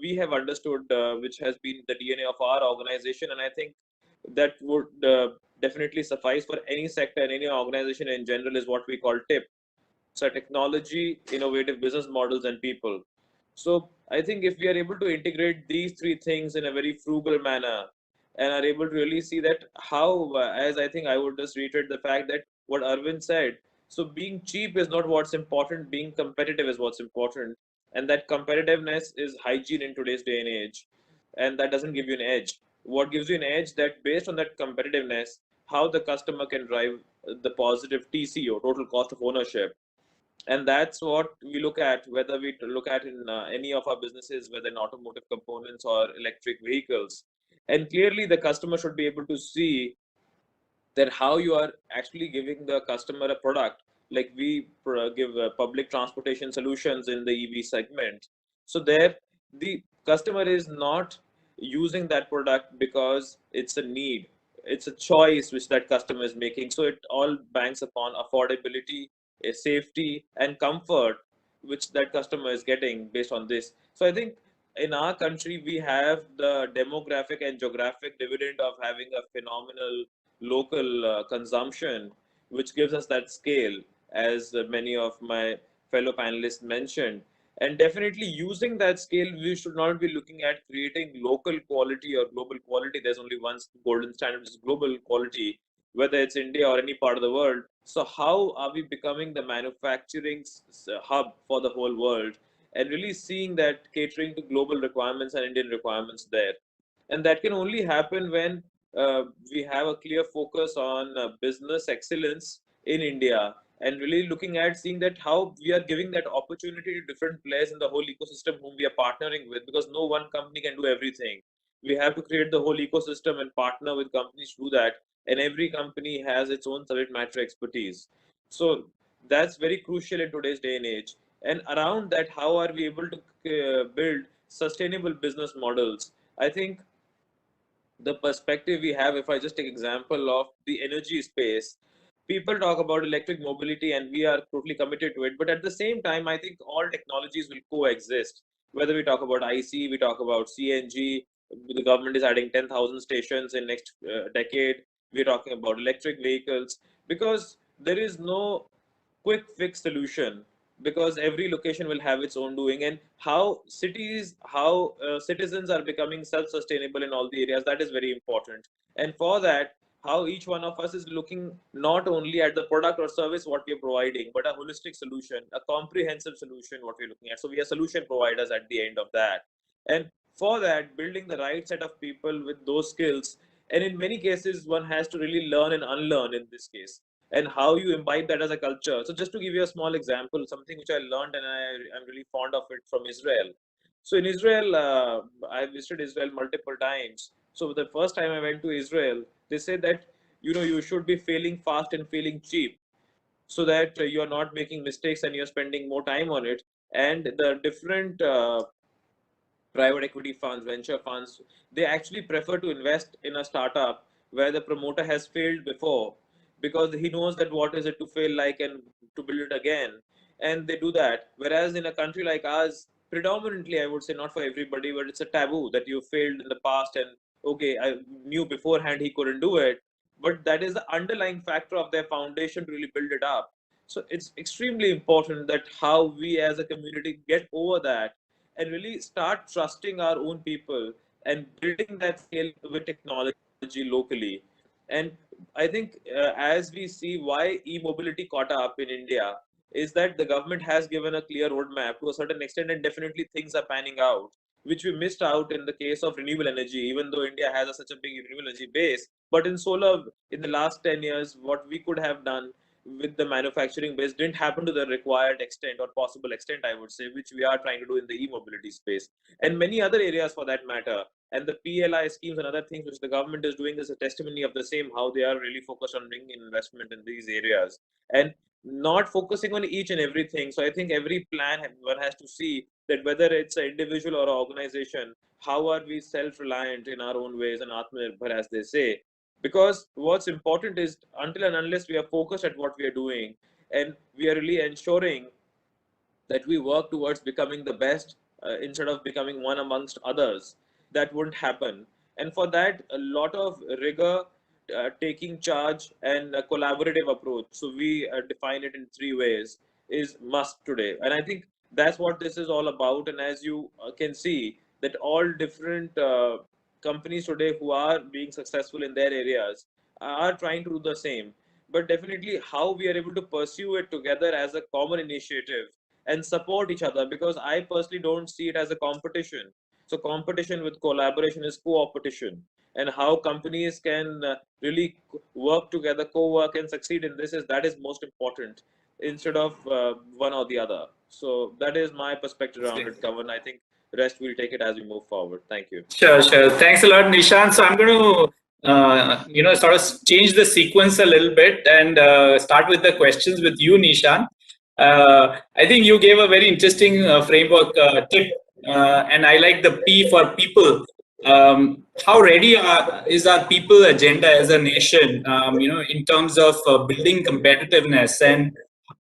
we have understood, which has been the DNA of our organization, and I think that would definitely suffice for any sector and any organization in general, is what we call TIP. So technology, innovative business models, and people. So I think if we are able to integrate these three things in a very frugal manner and are able to really see that how, as I think I would just reiterate the fact that what Arvind said, so being cheap is not what's important, being competitive is what's important. And that competitiveness is hygiene in today's day and age. And that doesn't give you an edge. What gives you an edge, that based on that competitiveness, how the customer can drive the positive TCO, total cost of ownership. And that's what we look at, whether we look at in any of our businesses, whether in automotive components or electric vehicles. And clearly the customer should be able to see that how you are actually giving the customer a product. Like we give public transportation solutions in the EV segment. So there the customer is not using that product because it's a need, it's a choice which that customer is making. So it all banks upon affordability, safety, and comfort which that customer is getting based on this. So I think in our country we have the demographic and geographic dividend of having a phenomenal local consumption, which gives us that scale, as many of my fellow panelists mentioned. And definitely using that scale, we should not be looking at creating local quality or global quality. There's only one golden standard, which is global quality, whether it's India or any part of the world. So how are we becoming the manufacturing hub for the whole world, and really seeing that catering to global requirements and Indian requirements there? And that can only happen when we have a clear focus on business excellence in India, and really looking at seeing that how we are giving that opportunity to different players in the whole ecosystem whom we are partnering with, because no one company can do everything. We have to create the whole ecosystem and partner with companies to do that. And every company has its own subject matter expertise. So that's very crucial in today's day and age. And around that, how are we able to build sustainable business models? I think the perspective we have, if I just take example of the energy space, people talk about electric mobility and we are totally committed to it. But at the same time, I think all technologies will coexist. Whether we talk about IC, we talk about CNG, the government is adding 10,000 stations in next decade. We're talking about electric vehicles, because there is no quick fix solution, because every location will have its own doing. And how cities, how citizens are becoming self-sustainable in all the areas, that is very important. And for that, how each one of us is looking not only at the product or service what we are providing, but a holistic solution, a comprehensive solution what we're looking at. So we are solution providers at the end of that. And for that, building the right set of people with those skills. And in many cases, one has to really learn and unlearn in this case, and how you imbibe that as a culture. So just to give you a small example, something which I learned, and I'm really fond of it, from Israel. So in Israel, I visited Israel multiple times. So the first time I went to Israel, they said that, you should be failing fast and failing cheap, so that you're not making mistakes and you're spending more time on it. And the different private equity funds, venture funds, they actually prefer to invest in a startup where the promoter has failed before, because he knows that what is it to fail like and to build it again. And they do that. Whereas in a country like ours, predominantly, I would say, not for everybody, but it's a taboo that you failed in the past and okay, I knew beforehand he couldn't do it. But that is the underlying factor of their foundation to really build it up. So it's extremely important that how we as a community get over that and really start trusting our own people and building that scale with technology locally. And I think as we see why e-mobility caught up in India is that the government has given a clear roadmap to a certain extent, and definitely things are panning out, which we missed out in the case of renewable energy, even though India has such a big renewable energy base. But in solar, in the last 10 years, what we could have done, with the manufacturing base didn't happen to the required extent or possible extent, I would say, which we are trying to do in the e-mobility space and many other areas for that matter. And the PLI schemes and other things which the government is doing is a testimony of the same, how they are really focused on bringing investment in these areas and not focusing on each and everything. So I think every plan one has to see that whether it's an individual or an organization, how are we self-reliant in our own ways and Atmanirbhar, as they say. Because what's important is until and unless we are focused at what we are doing and we are really ensuring that we work towards becoming the best instead of becoming one amongst others, that wouldn't happen. And for that, a lot of rigor, taking charge, and a collaborative approach. So we define it in 3 ways is must today. And I think that's what this is all about. And as you can see, that all different companies today who are being successful in their areas are trying to do the same. But definitely how we are able to pursue it together as a common initiative and support each other, because I personally don't see it as a competition. So competition with collaboration is co-opetition, and how companies can really work together, co-work and succeed in this is that is most important instead of one or the other. So that is my perspective around it, Kavan. I think rest we'll take it as we move forward. Thank you. Sure, sure. Thanks a lot, Nishant. So I'm going to, sort of change the sequence a little bit and start with the questions with you, Nishant. I think you gave a very interesting framework tip, and I like the P for people. How ready is our people agenda as a nation, in terms of building competitiveness? And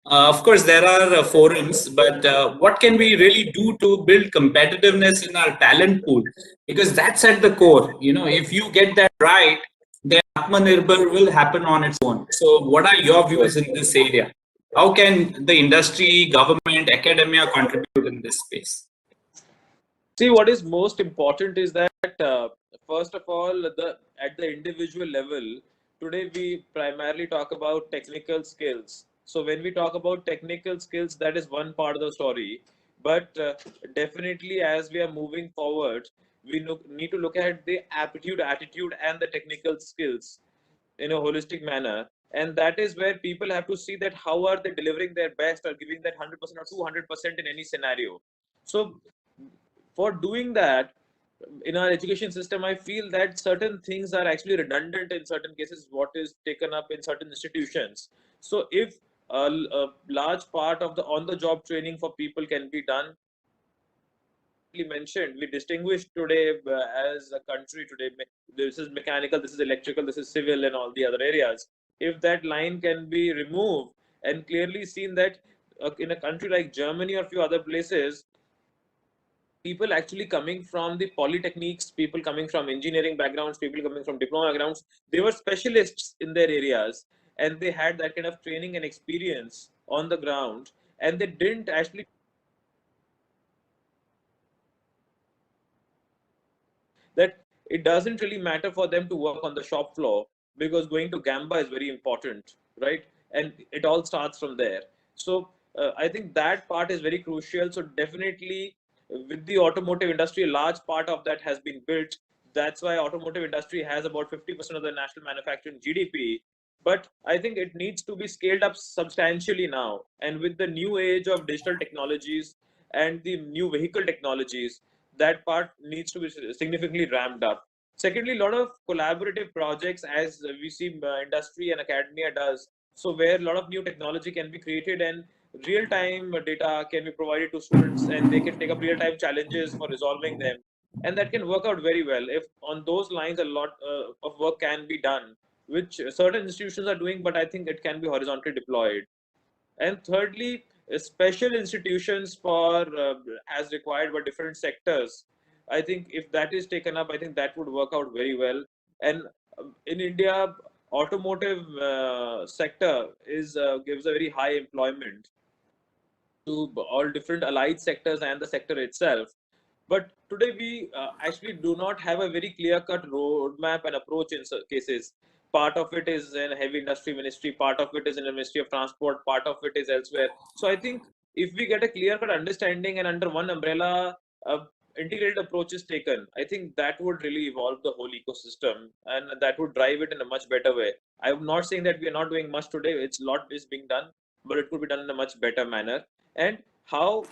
of course, there are forums, but what can we really do to build competitiveness in our talent pool? Because that's at the core. If you get that right, then Atmanirbhar will happen on its own. So what are your views in this area? How can the industry, government, academia contribute in this space? See, what is most important is that first of all, at the individual level, today we primarily talk about technical skills. So when we talk about technical skills, that is one part of the story. But definitely, as we are moving forward, we need to look at the aptitude, attitude, and the technical skills in a holistic manner. And that is where people have to see that how are they delivering their best or giving that 100% or 200% in any scenario. So for doing that in our education system, I feel that certain things are actually redundant in certain cases, what is taken up in certain institutions. So if a large part of the on-the-job training for people can be done, mentioned, we distinguish today as a country today, this is mechanical, this is electrical, this is civil, and all the other areas. If that line can be removed and clearly seen that in a country like Germany or a few other places, people actually coming from the polytechniques, people coming from engineering backgrounds, people coming from diploma backgrounds, they were specialists in their areas and they had that kind of training and experience on the ground, and they didn't actually that it doesn't really matter for them to work on the shop floor, because going to Gamba is very important, right? And it all starts from there. So I think that part is very crucial. So definitely with the automotive industry, a large part of that has been built. That's why automotive industry has about 50% of the national manufacturing GDP. But I think it needs to be scaled up substantially now. And with the new age of digital technologies and the new vehicle technologies, that part needs to be significantly ramped up. Secondly, a lot of collaborative projects, as we see industry and academia does, so where a lot of new technology can be created and real-time data can be provided to students and they can take up real-time challenges for resolving them. And that can work out very well. If on those lines, a lot of work can be done, which certain institutions are doing, but I think it can be horizontally deployed. And thirdly, special institutions for as required by different sectors. I think if that is taken up, I think that would work out very well. And in India, automotive sector is gives a very high employment to all different allied sectors and the sector itself. But today we actually do not have a very clear-cut roadmap and approach in some cases. Part of it is in heavy industry ministry, part of it is in the Ministry of Transport, part of it is elsewhere. So I think if we get a clear-cut understanding and under one umbrella, integrated approach is taken, I think that would really evolve the whole ecosystem, and that would drive it in a much better way. I'm not saying that we are not doing much today. It's a lot is being done, but it could be done in a much better manner. And how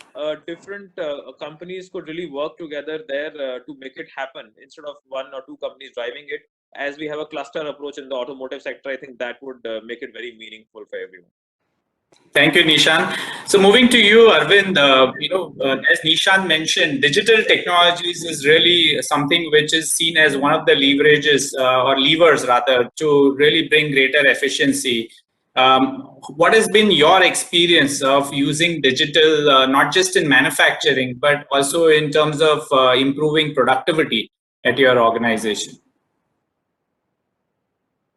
different companies could really work together there to make it happen instead of one or two companies driving it. As we have a cluster approach in the automotive sector, I think that would make it very meaningful for everyone. Thank you, Nishan. So moving to you, Arvind, as Nishan mentioned, digital technologies is really something which is seen as one of the leverages or levers rather to really bring greater efficiency. What has been your experience of using digital, not just in manufacturing, but also in terms of improving productivity at your organization?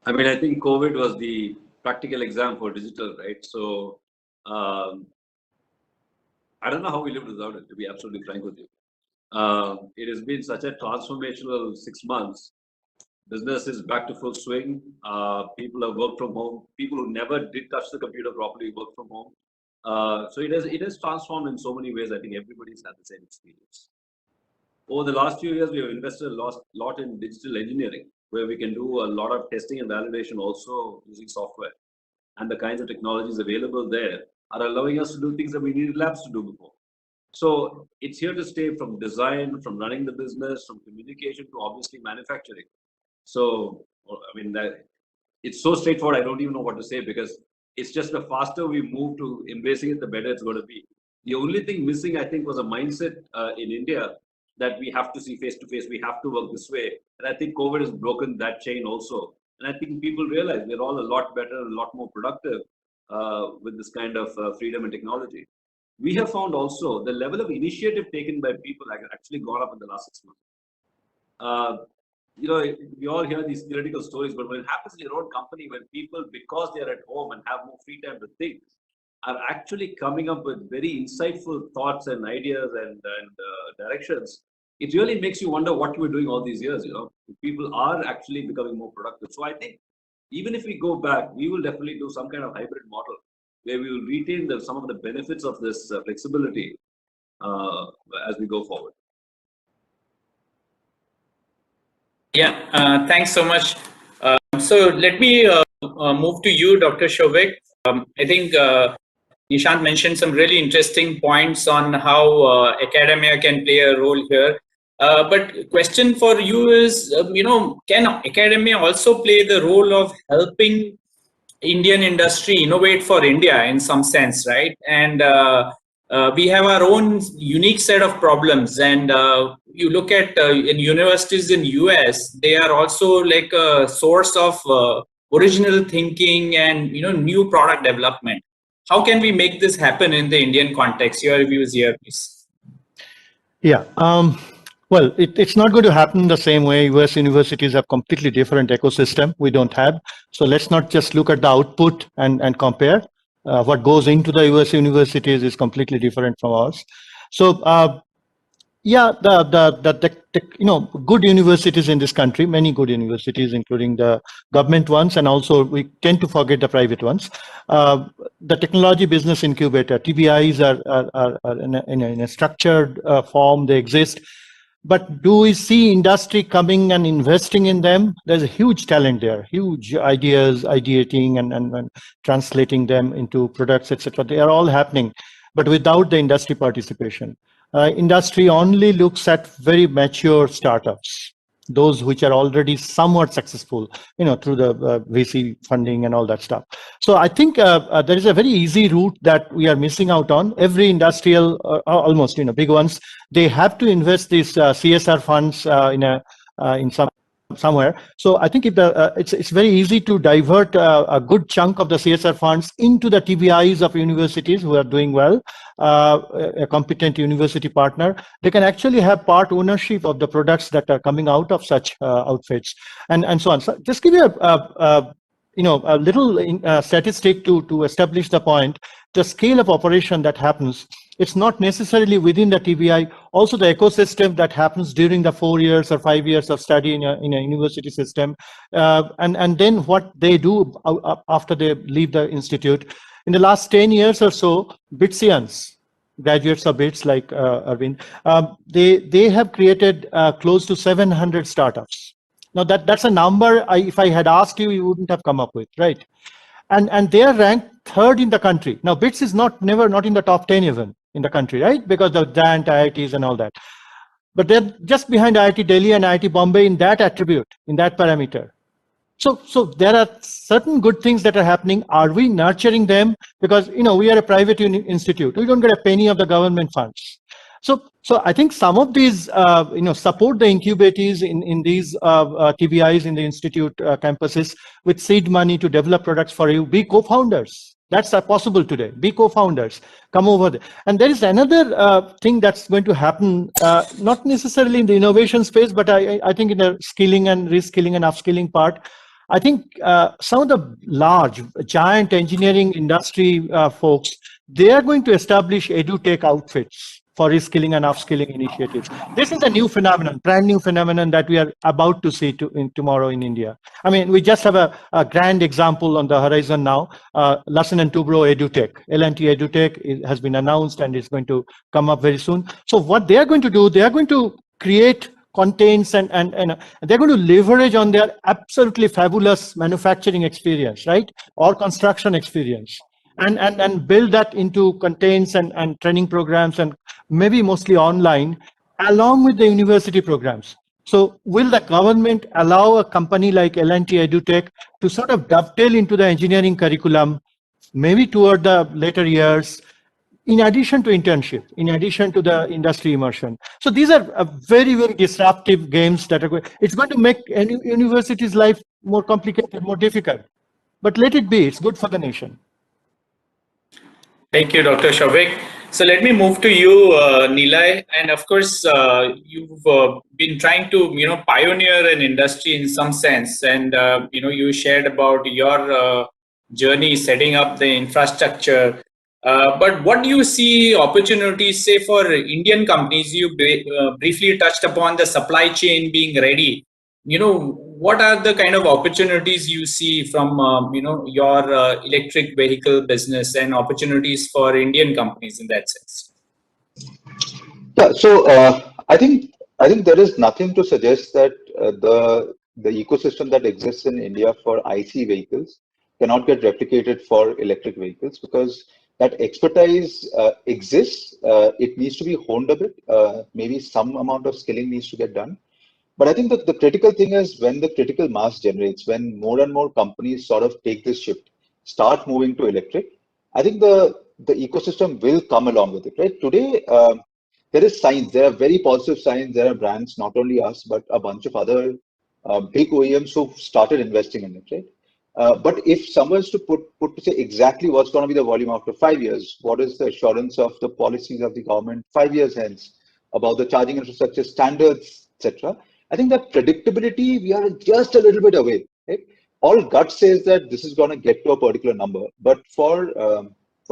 I mean, I think COVID was the practical exam for digital, right? So I don't know how we lived without it, to be absolutely frank with you. It has been such a transformational 6 months. Business is back to full swing. People have worked from home. People who never did touch the computer properly work from home. So it has transformed in so many ways. I think everybody's had the same experience. Over the last few years, we have invested a lot in digital engineering, where we can do a lot of testing and validation also using software. And the kinds of technologies available there are allowing us to do things that we needed labs to do before. So it's here to stay, from design, from running the business, from communication to obviously manufacturing. So, I mean, it's so straightforward, I don't even know what to say, because it's just the faster we move to embracing it, the better it's going to be. The only thing missing, I think, was a mindset in India that we have to see face to face, we have to work this way. And I think COVID has broken that chain also. And I think people realize we're all a lot better, a lot more productive with this kind of freedom and technology. We have found also the level of initiative taken by people has actually gone up in the last 6 months. We all hear these theoretical stories, but when it happens in your own company, when people, because they're at home and have more free time to think, are actually coming up with very insightful thoughts and ideas and directions, it really makes you wonder what you were doing all these years. People are actually becoming more productive. So I think even if we go back, we will definitely do some kind of hybrid model where we will retain some of the benefits of this flexibility as we go forward. Yeah, thanks so much. So let me move to you, Dr. Shovik. I think Nishant mentioned some really interesting points on how academia can play a role here. But question for you is, can academia also play the role of helping Indian industry innovate for India in some sense, right? And we have our own unique set of problems. And you look at in universities in US, they are also like a source of original thinking and new product development. How can we make this happen in the Indian context? Your views here, please. Yeah. Well, it's not going to happen the same way. US universities have completely different ecosystem we don't have. So let's not just look at the output and compare. What goes into the US universities is completely different from ours. So yeah, good universities in this country, many good universities, including the government ones, and also we tend to forget the private ones. The technology business incubator, TBIs are in a structured form, they exist. But do we see industry coming and investing in them? There's a huge talent there, huge ideas, ideating and translating them into products, etc. They are all happening, but without the industry participation. Industry only looks at very mature startups, those which are already somewhat successful, through the VC funding and all that stuff. So I think there is a very easy route that we are missing out on. Every industrial, almost, big ones, they have to invest these CSR funds in somewhere. So I think it's very easy to divert a good chunk of the CSR funds into the TBIs of universities who are doing well. A competent university partner, they can actually have part ownership of the products that are coming out of such outfits, and so on. So just give you a little statistic to establish the point. The scale of operation that happens, it's not necessarily within the TBI, also the ecosystem that happens during the 4 years or 5 years of study in a university system, and then what they do after they leave the institute. In the last 10 years or so, Bitsians, graduates of BITS like Arvind, they have created close to 700 startups. Now that's a number if I had asked you, you wouldn't have come up with, right? And they are ranked third in the country. Now BITS is not in the top 10 even in the country, right? Because of giant IITs and all that. But they're just behind IIT Delhi and IIT Bombay in that attribute, in that parameter. So there are certain good things that are happening. Are we nurturing them? Because we are a private institute. We don't get a penny of the government funds. So I think some of these support the incubators in these TBIs in the institute campuses with seed money to develop products for you. Be co-founders. That's possible today. Be co-founders. Come over there. And there is another thing that's going to happen, not necessarily in the innovation space, but I think in the skilling and reskilling and upskilling part. I think some of the large, giant engineering industry folks, they are going to establish edutech outfits for reskilling and upskilling initiatives. This is a new phenomenon, brand new phenomenon that we are about to see tomorrow in India. I mean, we just have a grand example on the horizon now. Larsen & Toubro EduTech, L&T EduTech has been announced and is going to come up very soon. So what they are going to do, they are going to create contents and they're going to leverage on their absolutely fabulous manufacturing experience, right? Or construction experience. And build that into contents and training programs and maybe mostly online, along with the university programs. So will the government allow a company like L&T EduTech to sort of dovetail into the engineering curriculum, maybe toward the later years, in addition to internship, in addition to the industry immersion? So these are very, very disruptive games that are going, it's going to make any university's life more complicated, more difficult. But let it be, it's good for the nation. Thank you, Dr. Shovik. So let me move to you, Nilay. And of course, you've been trying to, pioneer an industry in some sense. And, you shared about your journey setting up the infrastructure. But what do you see opportunities, say, for Indian companies? You briefly touched upon the supply chain being ready. What are the kind of opportunities you see from, your electric vehicle business and opportunities for Indian companies in that sense? Yeah, so I think there is nothing to suggest that the ecosystem that exists in India for IC vehicles cannot get replicated for electric vehicles, because that expertise exists. It needs to be honed a bit. Maybe some amount of skilling needs to get done. But I think that the critical thing is when the critical mass generates, when more and more companies sort of take this shift, start moving to electric, I think the ecosystem will come along with it, right? Today, there is signs, there are very positive signs. There are brands, not only us, but a bunch of other big OEMs who've started investing in it, right? But if someone's to put to say exactly what's going to be the volume after 5 years, what is the assurance of the policies of the government 5 years hence about the charging infrastructure standards, etc., I think that predictability, we are just a little bit away, right? All gut says that this is going to get to a particular number, but for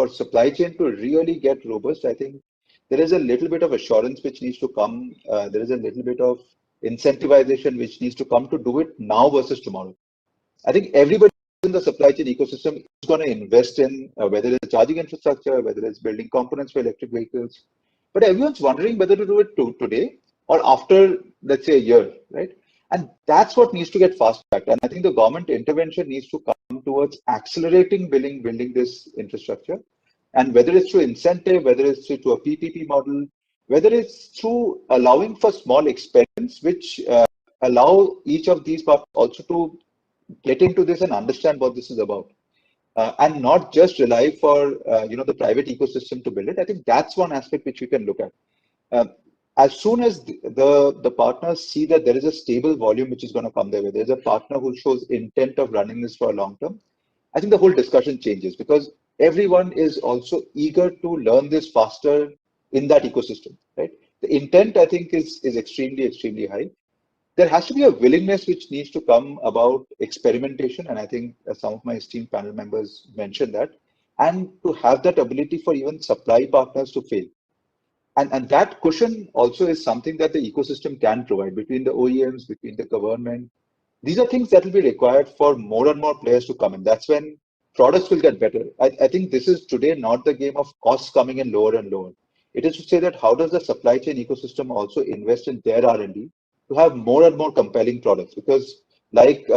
supply chain to really get robust, I think there is a little bit of assurance which needs to come. There is a little bit of incentivization which needs to come to do it now versus tomorrow. I think everybody in the supply chain ecosystem is going to invest in whether it's charging infrastructure, whether it's building components for electric vehicles, but everyone's wondering whether to do it today or after, let's say, a year, right? And that's what needs to get fast-tracked. And I think the government intervention needs to come towards accelerating building this infrastructure. And whether it's through incentive, whether it's through a PPP model, whether it's through allowing for small experiments, which allow each of these parts also to get into this and understand what this is about. And not just rely for the private ecosystem to build it. I think that's one aspect which we can look at. As soon as the partners see that there is a stable volume which is going to come their way, there's a partner who shows intent of running this for a long term, I think the whole discussion changes, because everyone is also eager to learn this faster in that ecosystem, right? The intent, I think, is extremely, extremely high. There has to be a willingness which needs to come about experimentation, and I think some of my esteemed panel members mentioned that, and to have that ability for even supply partners to fail. And that cushion also is something that the ecosystem can provide between the OEMs, between the government. These are things that will be required for more and more players to come in. That's when products will get better. I think this is today not the game of costs coming in lower and lower. It is to say that how does the supply chain ecosystem also invest in their R&D to have more and more compelling products? Because like,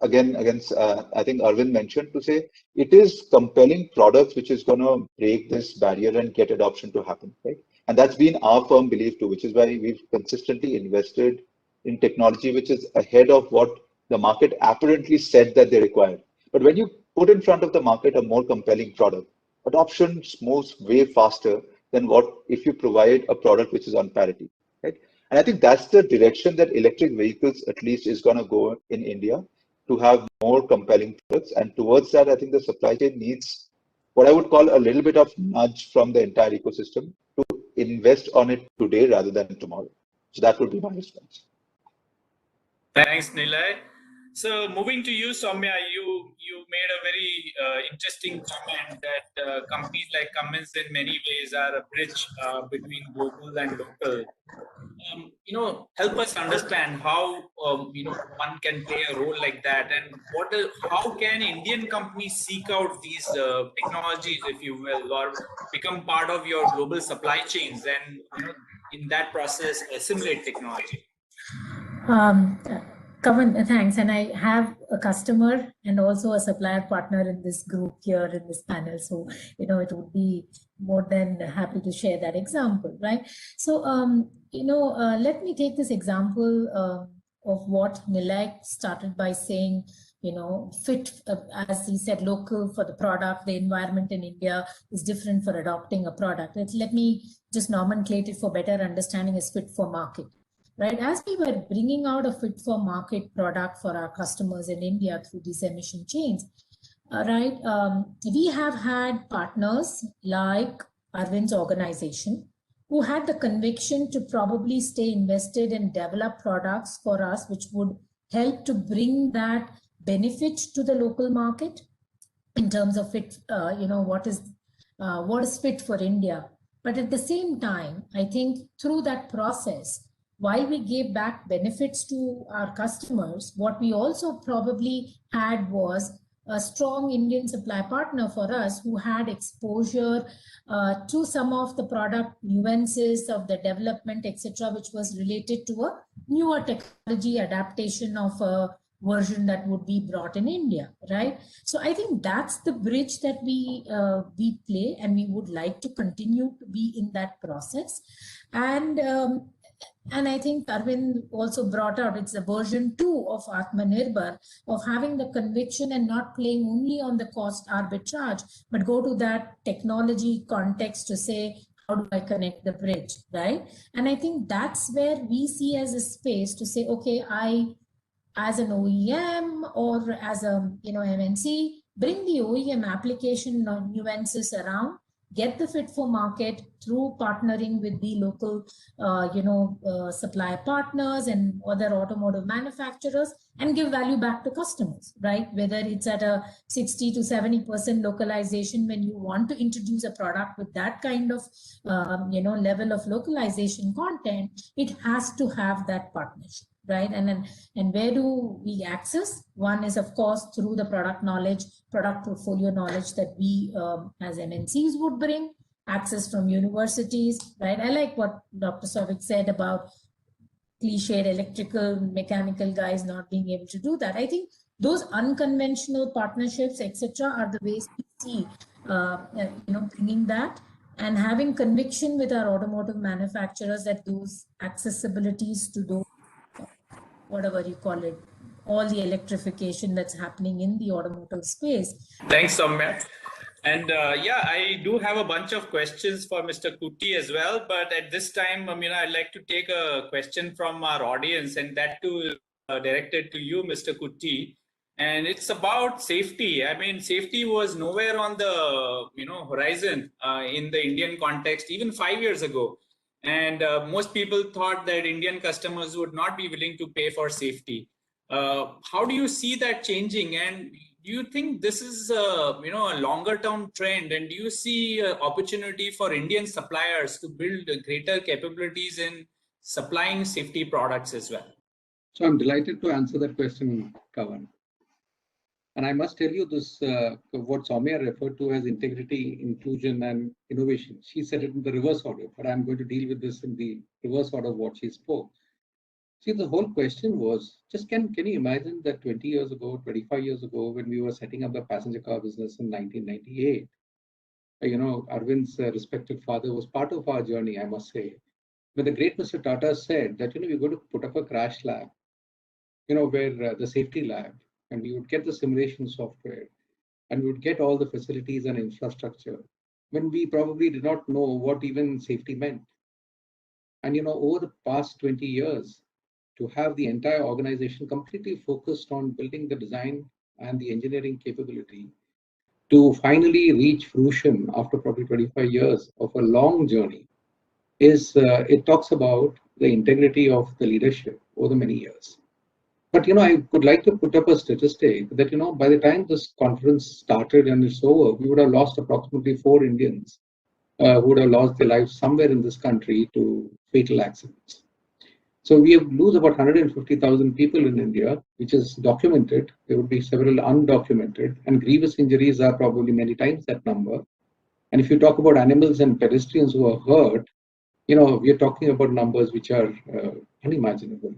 again, I think Arvind mentioned to say, it is compelling products which is going to break this barrier and get adoption to happen, right? And that's been our firm belief too, which is why we've consistently invested in technology which is ahead of what the market apparently said that they require. But when you put in front of the market a more compelling product, adoption moves way faster than what if you provide a product which is on parity, right? And I think that's the direction that electric vehicles at least is going to go in India, to have more compelling products. And towards that, I think the supply chain needs what I would call a little bit of nudge from the entire ecosystem to invest on it today rather than tomorrow. So that would be my response. Thanks, Nilay. So moving to you, Soumya, you made a very interesting comment that companies like Cummins in many ways are a bridge between global and local. Help us understand how one can play a role like that, and how can Indian companies seek out these technologies, if you will, or become part of your global supply chains, and in that process assimilate technology. Kavan, thanks. And I have a customer and also a supplier partner in this group here in this panel. So, it would be more than happy to share that example, right? So, let me take this example of what Nilay started by saying, fit, as he said, local for the product. The environment in India is different for adopting a product. Let me just nomenclate it for better understanding as fit for market. Right, as we were bringing out a fit for market product for our customers in India through these emission chains, right, we have had partners like Arvind's organization who had the conviction to probably stay invested and develop products for us, which would help to bring that benefit to the local market in terms of fit, what is fit for India. But at the same time, I think through that process, while we gave back benefits to our customers, what we also probably had was a strong Indian supply partner for us who had exposure to some of the product nuances of the development, etc., which was related to a newer technology adaptation of a version that would be brought in India, right? So I think that's the bridge that we play, and we would like to continue to be in that process. And I think Arvind also brought out, it's a version 2 of Atmanirbhar, of having the conviction and not playing only on the cost arbitrage, but go to that technology context to say, how do I connect the bridge, right? And I think that's where we see as a space to say, okay, I, as an OEM or as a MNC, bring the OEM application nuances around, get the fit for market through partnering with the local, supply partners and other automotive manufacturers, and give value back to customers, right? Whether it's at a 60 to 70% localization, when you want to introduce a product with that kind of, level of localization content, it has to have that partnership, right? And where do we access? One is, of course, through the product knowledge, product portfolio knowledge that we as MNCs would bring, access from universities, right? I like what Dr. Souvik said about cliched electrical, mechanical guys not being able to do that. I think those unconventional partnerships, etc., are the ways we see, bringing that and having conviction with our automotive manufacturers that those accessibilities to those, whatever you call it, all the electrification that's happening in the automotive space. Thanks, Soumya. And I do have a bunch of questions for Mr. Kuti as well, but at this time, I'd like to take a question from our audience, and that too directed to you, Mr. Kuti. And it's about safety. I mean, safety was nowhere on the horizon in the Indian context even 5 years ago. And most people thought that Indian customers would not be willing to pay for safety. How do you see that changing? And do you think this is a longer term trend? And do you see opportunity for Indian suppliers to build greater capabilities in supplying safety products as well? So I'm delighted to answer that question, Kavan. And I must tell you this, what Soumya referred to as integrity, inclusion, and innovation. She said it in the reverse order, but I'm going to deal with this in the reverse order of what she spoke. See, the whole question was just can you imagine that 20 years ago, 25 years ago, when we were setting up the passenger car business in 1998, Arvind's respected father was part of our journey, I must say. When the great Mr. Tata said that, we're going to put up a crash lab, where the safety lab, and we would get the simulation software, and we would get all the facilities and infrastructure, when we probably did not know what even safety meant. And, over the past 20 years, to have the entire organization completely focused on building the design and the engineering capability to finally reach fruition after probably 25 years of a long journey is, it talks about the integrity of the leadership over the many years. But, I would like to put up a statistic that, by the time this conference started and it's over, we would have lost approximately 4 Indians who would have lost their lives somewhere in this country to fatal accidents. So we have lose about 150,000 people in India, which is documented. There would be several undocumented, and grievous injuries are probably many times that number. And if you talk about animals and pedestrians who are hurt, we are talking about numbers which are unimaginable.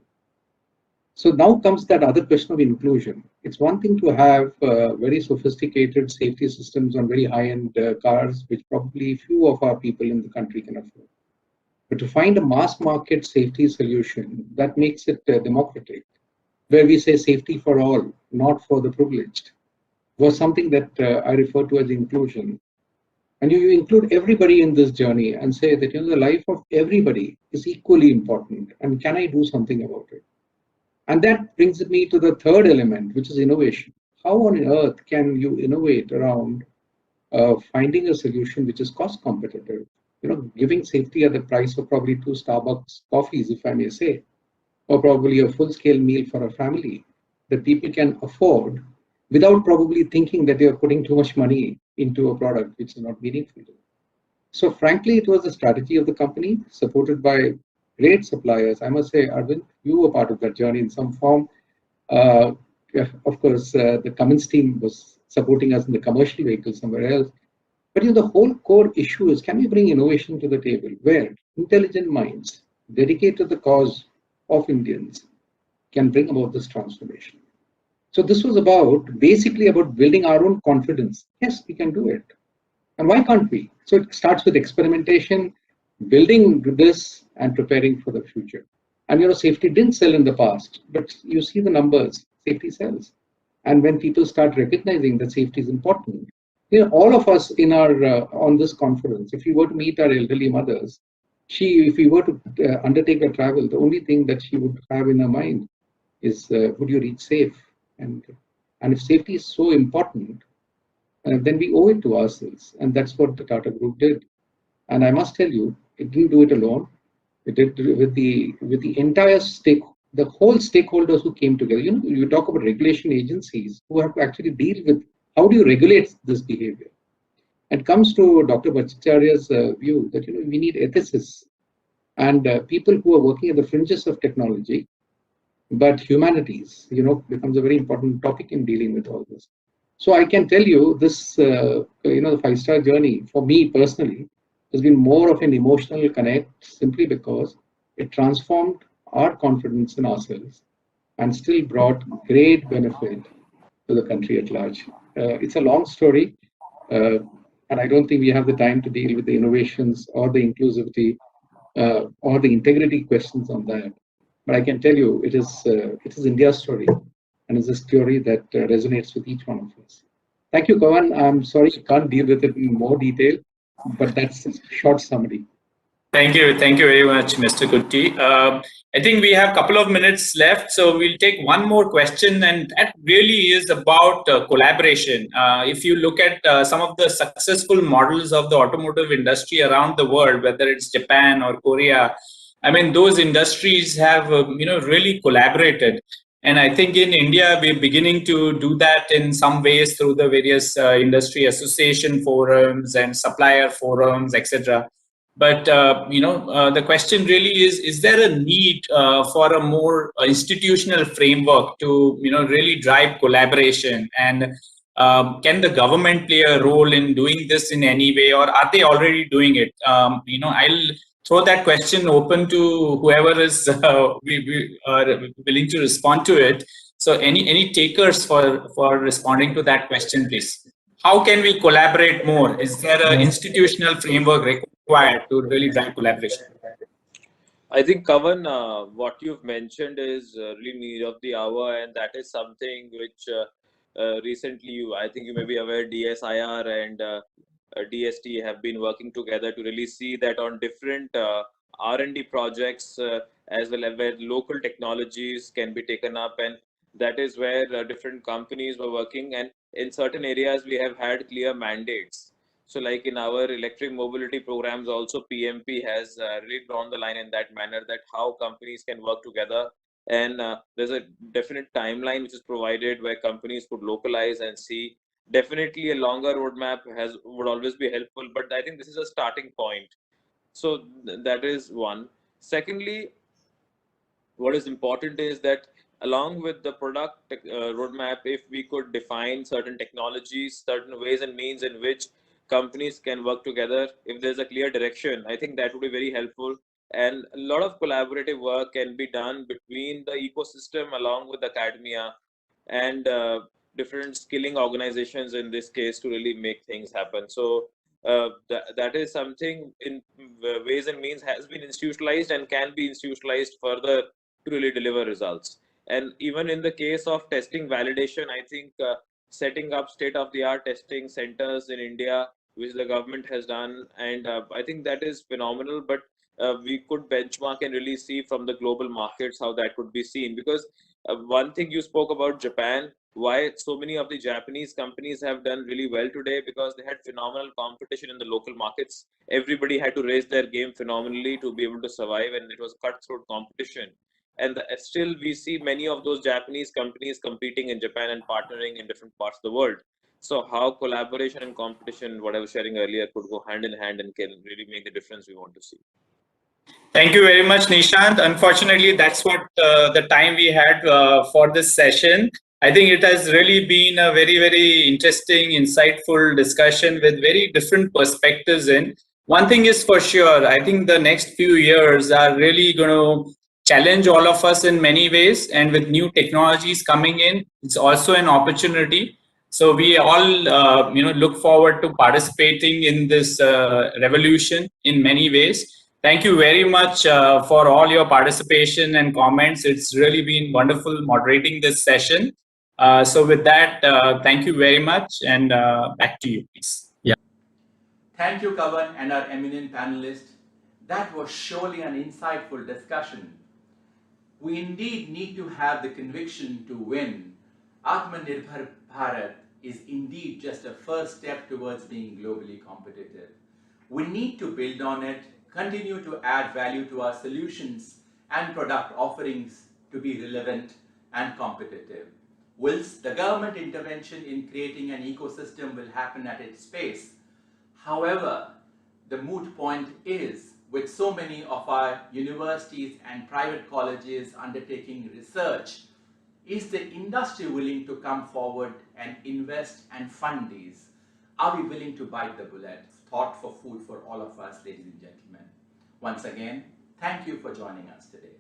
So now comes that other question of inclusion. It's one thing to have very sophisticated safety systems on very high-end cars, which probably few of our people in the country can afford. But to find a mass market safety solution that makes it democratic, where we say safety for all, not for the privileged, was something that I refer to as inclusion. And you include everybody in this journey and say that the life of everybody is equally important, and can I do something about it? And that brings me to the third element, which is innovation. How on earth can you innovate around finding a solution which is cost competitive? Giving safety at the price of probably 2 Starbucks coffees, if I may say, or probably a full-scale meal for a family that people can afford without probably thinking that they are putting too much money into a product which is not meaningful. So frankly, it was a strategy of the company supported by great suppliers. I must say, Arvind, you were part of that journey in some form. Of course, the Cummins team was supporting us in the commercial vehicle somewhere else. But the whole core issue is, can we bring innovation to the table where intelligent minds dedicated to the cause of Indians can bring about this transformation? So this was basically about building our own confidence. Yes, we can do it. And why can't we? So it starts with experimentation, building this and preparing for the future. And safety didn't sell in the past, but you see the numbers, safety sells. And when people start recognizing that safety is important, all of us in our on this conference, if we were to meet our elderly mothers, if we were to undertake a travel, the only thing that she would have in her mind is, would you reach safe? And if safety is so important, then we owe it to ourselves. And that's what the Tata Group did. And I must tell you, it didn't do it alone. It did with the entire the whole stakeholders who came together. You talk about regulation agencies who have to actually deal with how do you regulate this behavior. It comes to Dr. Bhattacharya's view that we need ethicists and people who are working at the fringes of technology, but humanities becomes a very important topic in dealing with all this. So I can tell you this, the 5-star journey for me personally has been more of an emotional connect, simply because it transformed our confidence in ourselves and still brought great benefit to the country at large. It's a long story, and I don't think we have the time to deal with the innovations or the inclusivity or the integrity questions on that. But I can tell you, it is India's story, and it's a story that resonates with each one of us. Thank you, Kavan. I'm sorry I can't deal with it in more detail, but that's a short summary. Thank you very much, Mr. Kutti. I think we have a couple of minutes left, so we'll take one more question, and that really is about collaboration. If you look at some of the successful models of the automotive industry around the world, whether it's Japan or Korea, I mean, those industries have really collaborated. And I think in India, we're beginning to do that in some ways through the various industry association forums and supplier forums, etc. But the question really is there a need for a more institutional framework to really drive collaboration, and can the government play a role in doing this in any way, or are they already doing it? I'll throw that question open to whoever is we are willing to respond to it. So any takers for responding to that question, please? How can we collaborate more? Is there an institutional framework required to really drive collaboration? I think, Kavan, what you've mentioned is really need of the hour, and that is something which recently, I think you may be aware, DSIR and DST have been working together to really see that on different R&D projects, as well as where local technologies can be taken up, and that is where different companies were working, and in certain areas we have had clear mandates. So like in our electric mobility programs also, PMP has really drawn the line in that manner, that how companies can work together, and there's a definite timeline which is provided where companies could localize and see. Definitely a longer roadmap would always be helpful, but I think this is a starting point. So that is one. Secondly, what is important is that along with the product roadmap, if we could define certain technologies, certain ways and means in which companies can work together, if there's a clear direction, I think that would be very helpful. And a lot of collaborative work can be done between the ecosystem along with academia and different skilling organizations in this case to really make things happen. So that is something in ways and means has been institutionalized and can be institutionalized further to really deliver results. And even in the case of testing validation, I think setting up state-of-the-art testing centers in India, which the government has done, and I think that is phenomenal. But we could benchmark and really see from the global markets how that could be seen. Because one thing you spoke about Japan, why so many of the Japanese companies have done really well today, because they had phenomenal competition in the local markets. Everybody had to raise their game phenomenally to be able to survive, and it was cutthroat competition. And still we see many of those Japanese companies competing in Japan and partnering in different parts of the world. So how collaboration and competition, what I was sharing earlier, could go hand in hand and can really make the difference we want to see. Thank you very much, Nishant. Unfortunately, that's what the time we had for this session. I think it has really been a very, very interesting, insightful discussion with very different perspectives in. One thing is for sure, I think the next few years are really going to challenge all of us in many ways, and with new technologies coming in, it's also an opportunity. So we all look forward to participating in this revolution in many ways. Thank you very much for all your participation and comments. It's really been wonderful moderating this session. So with that, thank you very much, and back to you, please. Yeah. Thank you, Kavan, and our eminent panelists. That was surely an insightful discussion. We indeed need to have the conviction to win. Atmanirbhar Bharat is indeed just a first step towards being globally competitive. We need to build on it, continue to add value to our solutions and product offerings to be relevant and competitive. Whilst the government intervention in creating an ecosystem will happen at its pace, however, the moot point is, with so many of our universities and private colleges undertaking research, is the industry willing to come forward and invest and fund these? Are we willing to bite the bullet? Thought for food for all of us, ladies and gentlemen. Once again, thank you for joining us today.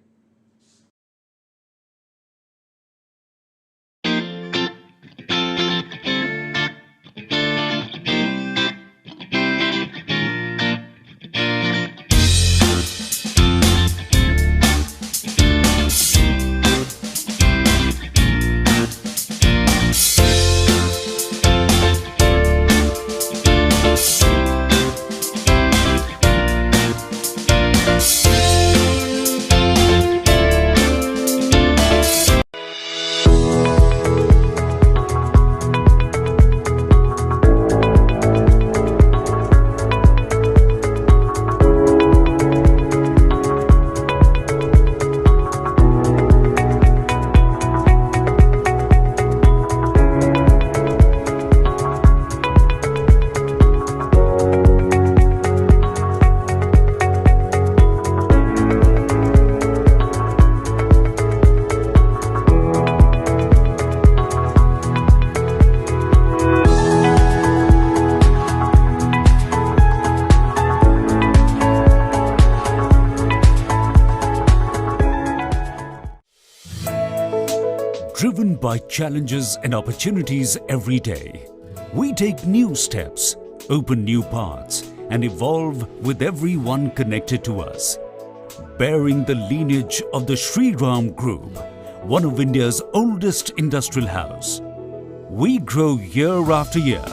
Driven by challenges and opportunities every day, we take new steps, open new paths, and evolve with everyone connected to us. Bearing the lineage of the Sri Ram Group, one of India's oldest industrial house, we grow year after year,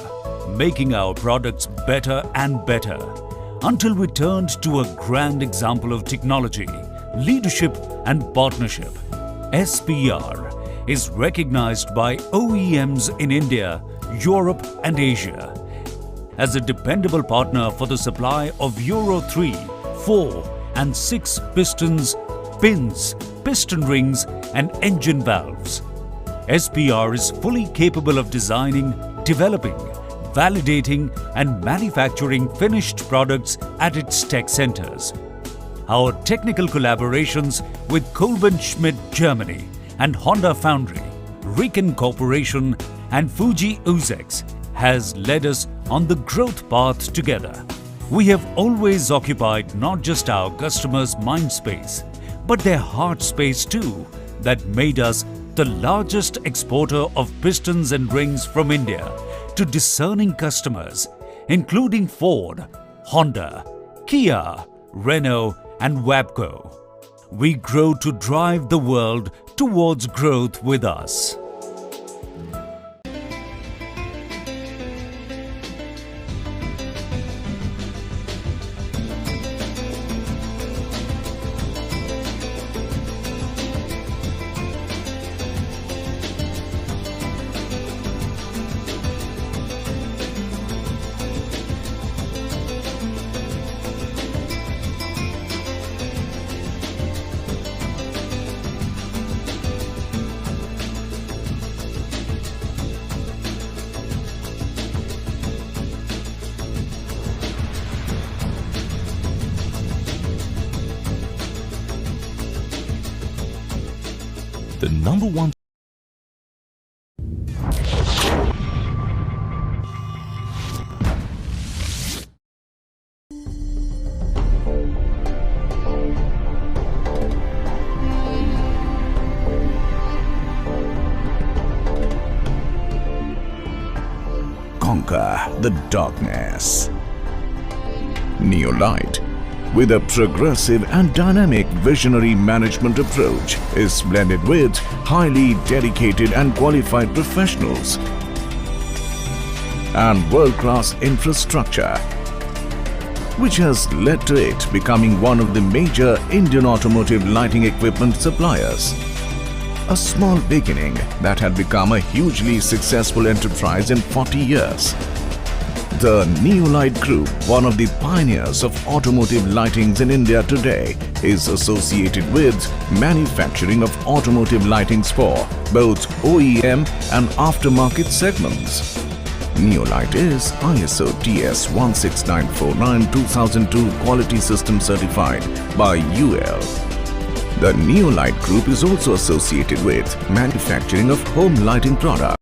making our products better and better, until we turned to a grand example of technology, leadership and partnership. SPR is recognized by OEMs in India, Europe and Asia as a dependable partner for the supply of Euro 3, 4 and 6 pistons, pins, piston rings and engine valves. SPR is fully capable of designing, developing, validating and manufacturing finished products at its tech centers. Our technical collaborations with Kolbenschmidt Germany and Honda Foundry, Riken Corporation and Fuji Uzex has led us on the growth path together. We have always occupied not just our customers' mind space, but their heart space too, that made us the largest exporter of pistons and rings from India to discerning customers, including Ford, Honda, Kia, Renault and Wabco. We grow to drive the world towards growth with us. The number one Conquer the darkness. Neolite, with a progressive and dynamic visionary management approach, is blended with highly dedicated and qualified professionals and world-class infrastructure, which has led to it becoming one of the major Indian automotive lighting equipment suppliers. A small beginning that had become a hugely successful enterprise in 40 years. The Neolite Group, one of the pioneers of automotive lightings in India today, is associated with manufacturing of automotive lightings for both OEM and aftermarket segments. Neolite is ISO TS 16949-2002 quality system certified by UL. The Neolite Group is also associated with manufacturing of home lighting products.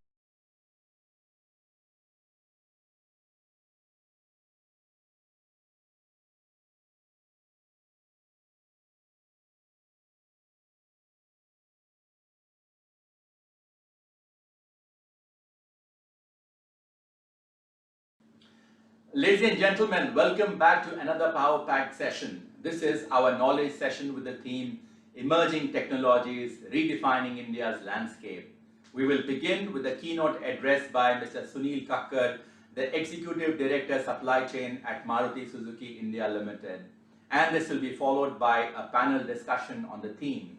Ladies and gentlemen, welcome back to another power-packed session. This is our knowledge session with the theme Emerging Technologies Redefining India's Landscape. We will begin with the keynote address by Mr. Sunil Kakkar, the Executive Director Supply Chain at Maruti Suzuki India Limited. And this will be followed by a panel discussion on the theme.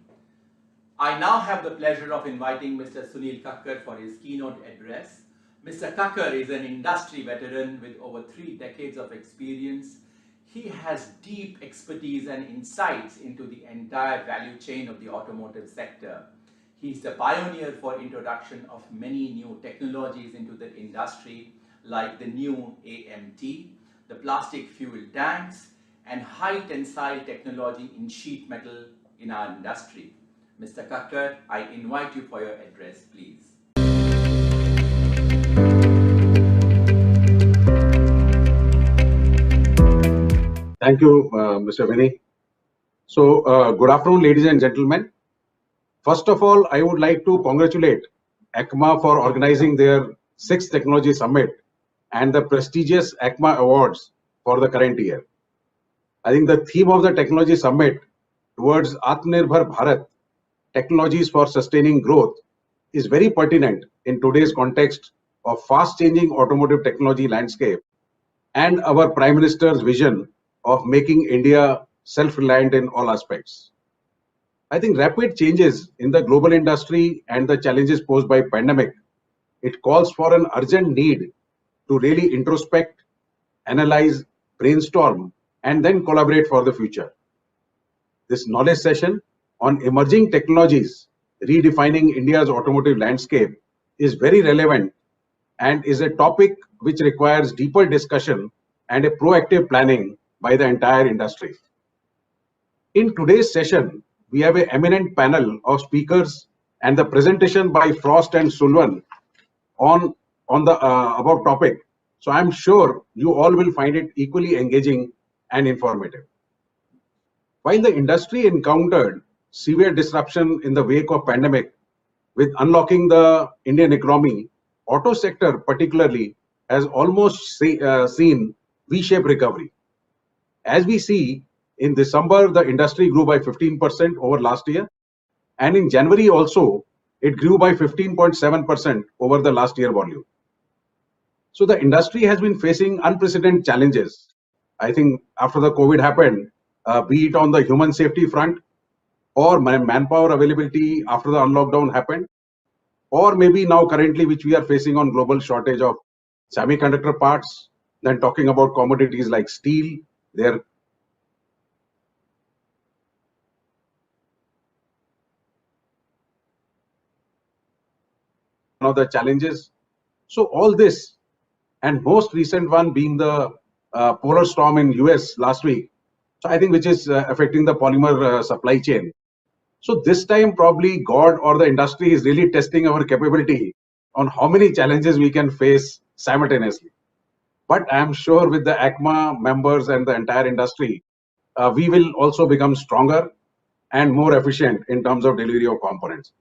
I now have the pleasure of inviting Mr. Sunil Kakkar for his keynote address. Mr. Kakkar is an industry veteran with over 3 decades of experience. He has deep expertise and insights into the entire value chain of the automotive sector. He's the pioneer for introduction of many new technologies into the industry, like the new AMT, the plastic fuel tanks, and high tensile technology in sheet metal in our industry. Mr. Kakkar, I invite you for your address, please. Thank you, Mr. Vinny. So, good afternoon, ladies and gentlemen. First of all, I would like to congratulate ACMA for organizing their 6th Technology Summit and the prestigious ACMA Awards for the current year. I think the theme of the Technology Summit towards Atmanirbhar Bharat, technologies for sustaining growth, is very pertinent in today's context of fast-changing automotive technology landscape and our Prime Minister's vision of making India self-reliant in all aspects. I think rapid changes in the global industry and the challenges posed by pandemic, it calls for an urgent need to really introspect, analyze, brainstorm, and then collaborate for the future. This knowledge session on emerging technologies redefining India's automotive landscape is very relevant and is a topic which requires deeper discussion and a proactive planning by the entire industry. In today's session, we have an eminent panel of speakers and the presentation by Frost and Sullivan on the above topic. So I'm sure you all will find it equally engaging and informative. While the industry encountered severe disruption in the wake of pandemic, with unlocking the Indian economy, auto sector particularly has almost seen V-shaped recovery. As we see, in December, the industry grew by 15% over last year. And in January also, it grew by 15.7% over the last year volume. So the industry has been facing unprecedented challenges. I think after the COVID happened, be it on the human safety front or manpower availability after the unlockdown happened, or maybe now currently which we are facing on global shortage of semiconductor parts, then talking about commodities like steel, their one of the challenges. So all this, and most recent one being the polar storm in US last week. So I think which is affecting the polymer supply chain. So this time probably God or the industry is really testing our capability on how many challenges we can face simultaneously. But I am sure with the ACMA members and the entire industry, we will also become stronger and more efficient in terms of delivery of components.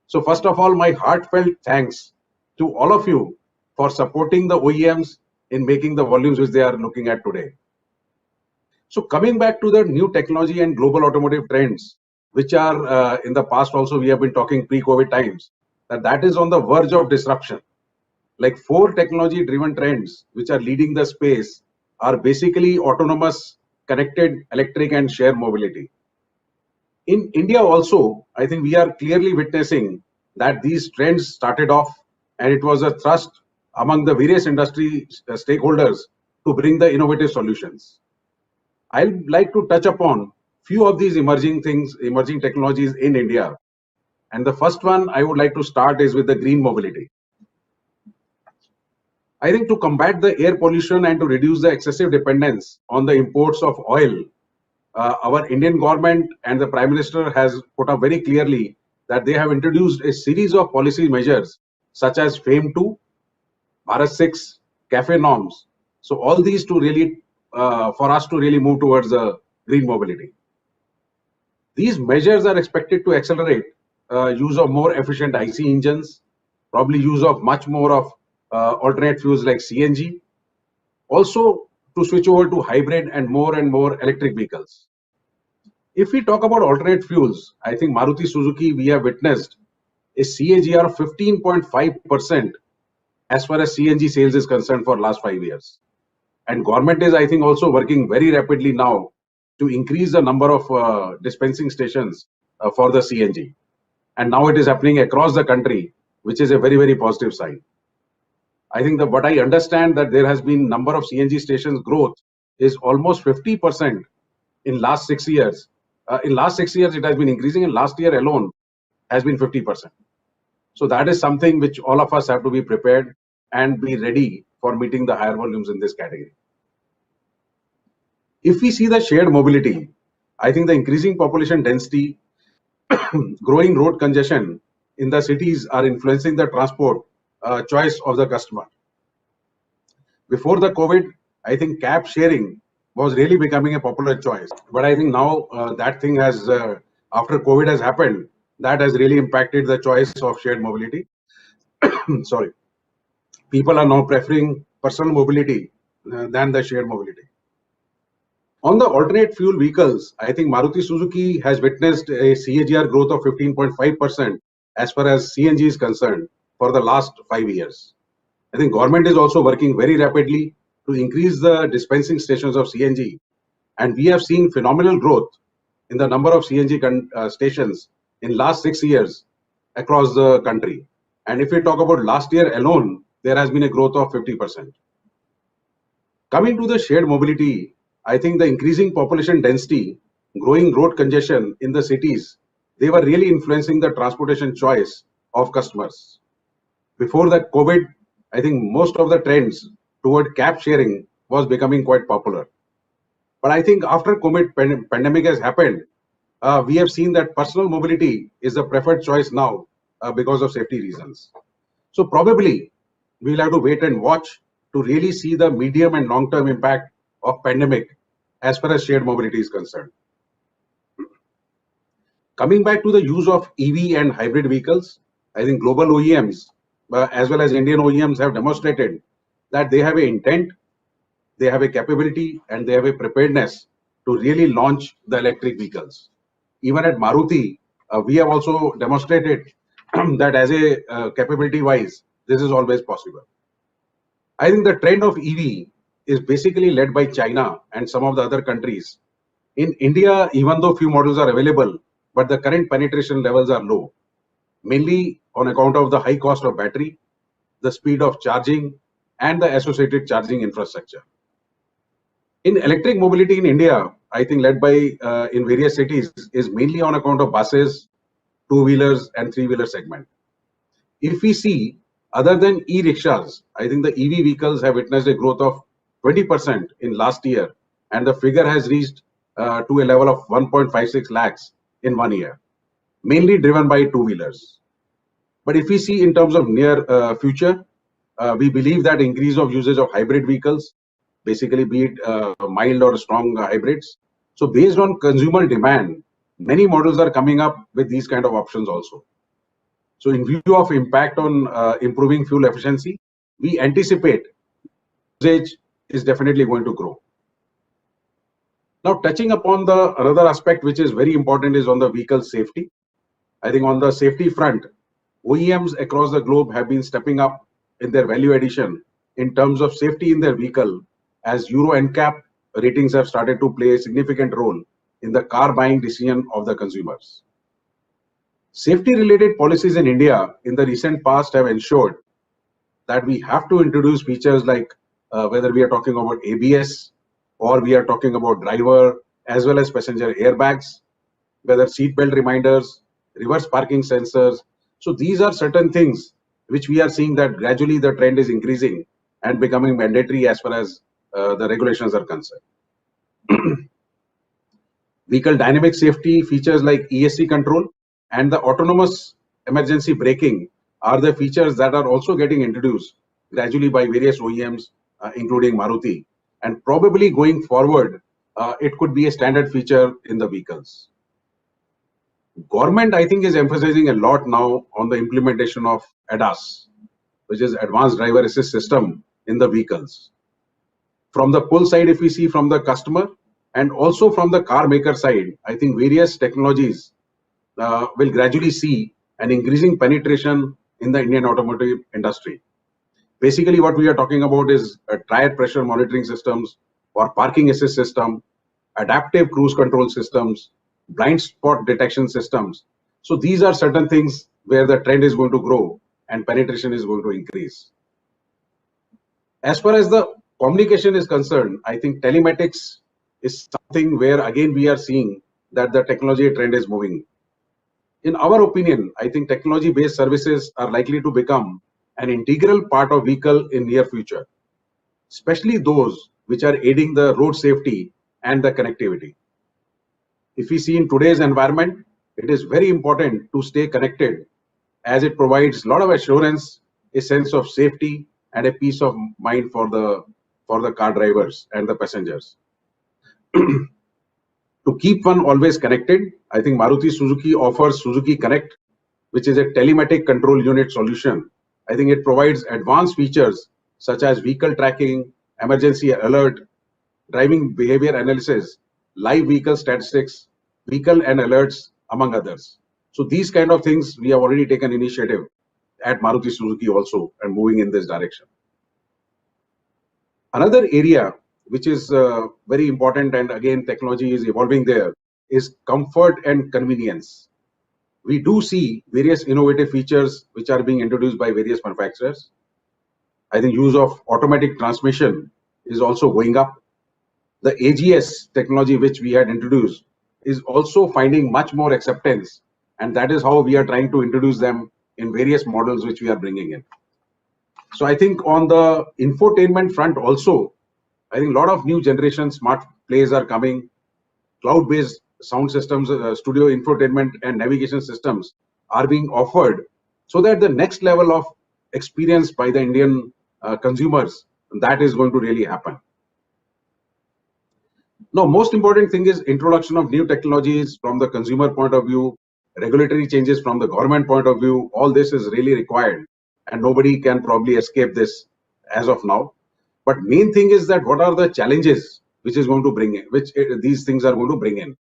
So first of all, my heartfelt thanks to all of you for supporting the OEMs in making the volumes which they are looking at today. So coming back to the new technology and global automotive trends, which are in the past also we have been talking pre-COVID times, that is on the verge of disruption. Like 4 technology-driven trends which are leading the space are basically autonomous, connected, electric, and shared mobility. In India also, I think we are clearly witnessing that these trends started off, and it was a thrust among the various industry stakeholders to bring the innovative solutions. I'd like to touch upon few of these emerging technologies in India. And the first one I would like to start is with the green mobility. I think to combat the air pollution and to reduce the excessive dependence on the imports of oil, our Indian government and the Prime Minister has put up very clearly that they have introduced a series of policy measures such as FAME 2, Bharat 6, CAFE norms. So all these to really, for us to really move towards green mobility. These measures are expected to accelerate use of more efficient IC engines, probably use of much more of alternate fuels like CNG, also to switch over to hybrid and more electric vehicles. If we talk about alternate fuels, I think Maruti Suzuki, we have witnessed a CAGR of 15.5% as far as CNG sales is concerned for last 5 years. And government is, I think, also working very rapidly now to increase the number of dispensing stations for the CNG. And now it is happening across the country, which is a very, very positive sign. I think that what I understand that there has been number of CNG stations growth is almost 50% in last 6 years. In last 6 years, it has been increasing, and last year alone has been 50%. So that is something which all of us have to be prepared and be ready for meeting the higher volumes in this category. If we see the shared mobility, I think the increasing population density, growing road congestion in the cities are influencing the transport choice of the customer. Before the COVID, I think cab sharing was really becoming a popular choice. But I think now that thing has, after COVID has happened, that has really impacted the choice of shared mobility. Sorry. People are now preferring personal mobility than the shared mobility. On the alternate fuel vehicles, I think Maruti Suzuki has witnessed a CAGR growth of 15.5% as far as CNG is concerned for the last 5 years. I think government is also working very rapidly to increase the dispensing stations of CNG, and we have seen phenomenal growth in the number of CNG stations in last 6 years across the country. And if we talk about last year alone, there has been a growth of 50%. Coming to the shared mobility, I think the increasing population density, growing road congestion in the cities, they were really influencing the transportation choice of customers. Before that COVID, I think most of the trends toward cab sharing was becoming quite popular. But I think after COVID pandemic has happened, we have seen that personal mobility is the preferred choice now because of safety reasons. So probably we'll have to wait and watch to really see the medium and long-term impact of pandemic as far as shared mobility is concerned. Coming back to the use of EV and hybrid vehicles, I think global OEMs as well as Indian OEMs have demonstrated that they have an intent, they have a capability, and they have a preparedness to really launch the electric vehicles. Even at Maruti, we have also demonstrated that as a capability-wise, this is always possible. I think the trend of EV is basically led by China and some of the other countries. In India, even though few models are available, but the current penetration levels are low, mainly on account of the high cost of battery, the speed of charging, and the associated charging infrastructure. In electric mobility in India, I think led by in various cities is mainly on account of buses, two-wheelers, and three-wheeler segment. If we see, other than e-rickshaws, I think the EV vehicles have witnessed a growth of 20% in last year, and the figure has reached to a level of 1.56 lakhs in 1 year, mainly driven by two-wheelers. But if we see in terms of near future, we believe that increase of usage of hybrid vehicles, basically be it mild or strong hybrids. So based on consumer demand, many models are coming up with these kind of options also. So in view of impact on improving fuel efficiency, we anticipate usage is definitely going to grow. Now touching upon the another aspect which is very important is on the vehicle safety. I think on the safety front, OEMs across the globe have been stepping up in their value addition in terms of safety in their vehicle, as Euro NCAP ratings have started to play a significant role in the car buying decision of the consumers. Safety related policies in India in the recent past have ensured that we have to introduce features like whether we are talking about ABS or we are talking about driver as well as passenger airbags, whether seat belt reminders, reverse parking sensors. So these are certain things which we are seeing that gradually the trend is increasing and becoming mandatory as far as the regulations are concerned. Vehicle dynamic safety features like ESC control and the autonomous emergency braking are the features that are also getting introduced gradually by various OEMs, including Maruti. And probably going forward, it could be a standard feature in the vehicles. Government, I think, is emphasizing a lot now on the implementation of ADAS, which is Advanced Driver Assist System in the vehicles. From the pull side, if we see from the customer and also from the car maker side, I think various technologies will gradually see an increasing penetration in the Indian automotive industry. Basically, what we are talking about is tire pressure monitoring systems or parking assist system, adaptive cruise control systems, blind spot detection systems. So these are certain things where the trend is going to grow and penetration is going to increase. As far as the communication is concerned, I think telematics is something where again we are seeing that the technology trend is moving. In our opinion, I think technology-based services are likely to become an integral part of vehicle in near future, especially those which are aiding the road safety and the connectivity. If we see in today's environment, it is very important to stay connected as it provides a lot of assurance, a sense of safety, and a peace of mind for the car drivers and the passengers. To keep one always connected, I think Maruti Suzuki offers Suzuki Connect, which is a telematic control unit solution. I think it provides advanced features such as vehicle tracking, emergency alert, driving behavior analysis, live vehicle statistics, vehicle and alerts, among others. So these kind of things, we have already taken initiative at Maruti Suzuki also and moving in this direction. Another area which is very important, and again technology is evolving there, is comfort and convenience. We do see various innovative features which are being introduced by various manufacturers. I think use of automatic transmission is also going up. The AGS technology which we had introduced is also finding much more acceptance, and that is how we are trying to introduce them in various models which we are bringing in. So I think on the infotainment front also, I think a lot of new generation smart plays are coming. Cloud-based sound systems, studio infotainment and navigation systems are being offered so that the next level of experience by the Indian consumers, that is going to really happen. Now, most important thing is introduction of new technologies from the consumer point of view, regulatory changes from the government point of view. All this is really required, and nobody can probably escape this as of now. But main thing is that what are the challenges which is going to bring in, which these things are going to bring in.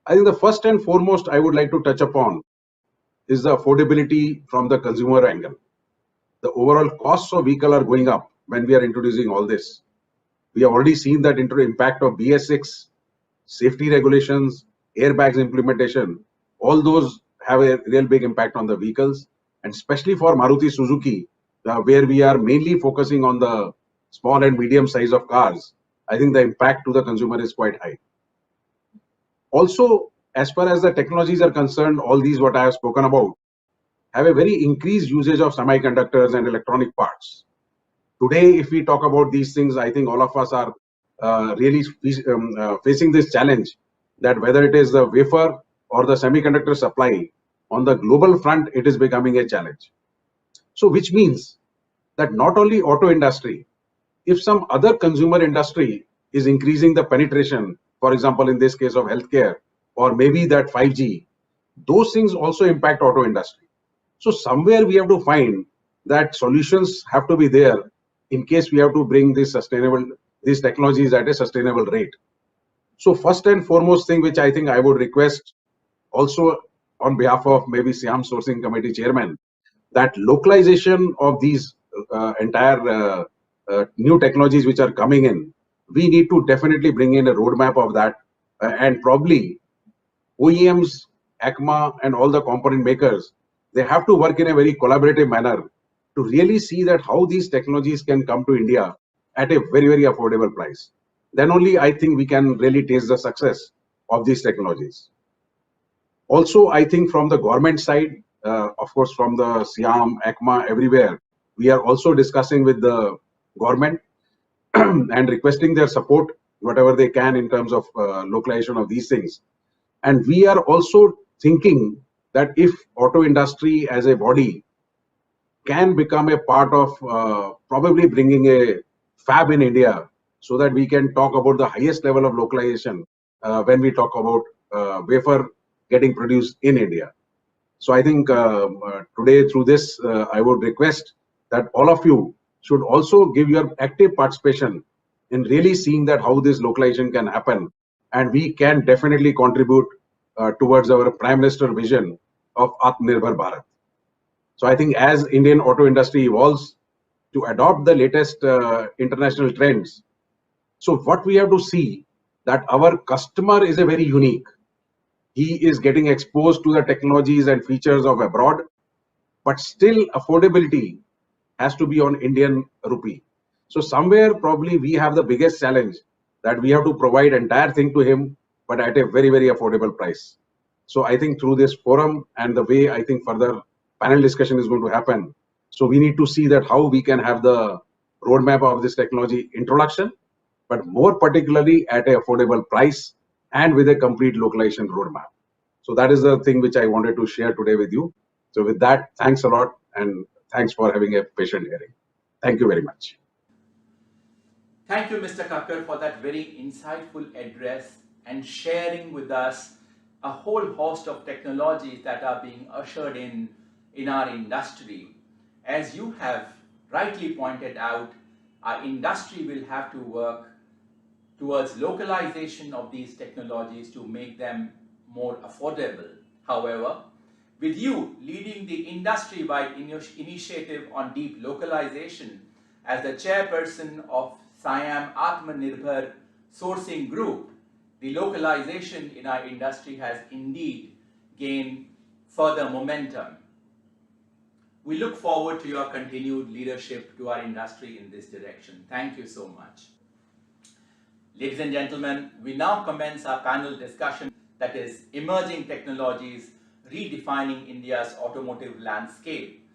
I think the first and foremost I would like to touch upon is the affordability from the consumer angle. The overall costs of vehicle are going up when we are introducing all this. We have already seen that impact of BS6, safety regulations, airbags implementation, all those have a real big impact on the vehicles, and especially for Maruti Suzuki, where we are mainly focusing on the small and medium size of cars. I think the impact to the consumer is quite high. Also, as far as the technologies are concerned, all these what I have spoken about have a very increased usage of semiconductors and electronic parts. Today, if we talk about these things, I think all of us are really facing this challenge that whether it is the wafer or the semiconductor supply, on the global front, it is becoming a challenge. So which means that not only auto industry, if some other consumer industry is increasing the penetration, for example, in this case of healthcare, or maybe that 5G, those things also impact auto industry. So somewhere we have to find that solutions have to be there in case we have to bring these technologies at a sustainable rate. So first and foremost thing which I think I would request also on behalf of maybe SIAM Sourcing Committee Chairman, that localization of these entire new technologies which are coming in, we need to definitely bring in a roadmap of that, and probably OEMs, ACMA and all the component makers, they have to work in a very collaborative manner to really see that how these technologies can come to India at a very, very affordable price. Then only I think we can really taste the success of these technologies. Also, I think from the government side, of course, from the SIAM, ACMA, everywhere, we are also discussing with the government and requesting their support, whatever they can in terms of localization of these things. And we are also thinking that if auto industry as a body can become a part of probably bringing a fab in India, so that we can talk about the highest level of localization when we talk about wafer getting produced in India. So I think today through this, I would request that all of you should also give your active participation in really seeing that how this localization can happen, and we can definitely contribute towards our Prime Minister vision of Atmanirbhar Bharat. So I think as Indian auto industry evolves to adopt the latest international trends, so what we have to see that our customer is a very unique. He is getting exposed to the technologies and features of abroad, but still affordability has to be on Indian rupee. So somewhere probably we have the biggest challenge that we have to provide entire thing to him, but at a very, very affordable price. So I think through this forum and the way I think further panel discussion is going to happen, so we need to see that how we can have the roadmap of this technology introduction, but more particularly at an affordable price and with a complete localization roadmap. So that is the thing which I wanted to share today with you. So with that, thanks a lot, and thanks for having a patient hearing. Thank you very much. Thank you, Mr. Kakkar, for that very insightful address and and sharing with us a whole host of technologies that are being ushered in our industry. As you have rightly pointed out, our industry will have to work towards localization of these technologies to make them more affordable. However, with you leading the industry-wide initiative on deep localization as the chairperson of Siam Atmanirbhar Sourcing Group, the localization in our industry has indeed gained further momentum. We look forward to your continued leadership to our industry in this direction. Thank you so much. Ladies and gentlemen, we now commence our panel discussion, that is Emerging Technologies Redefining India's Automotive Landscape.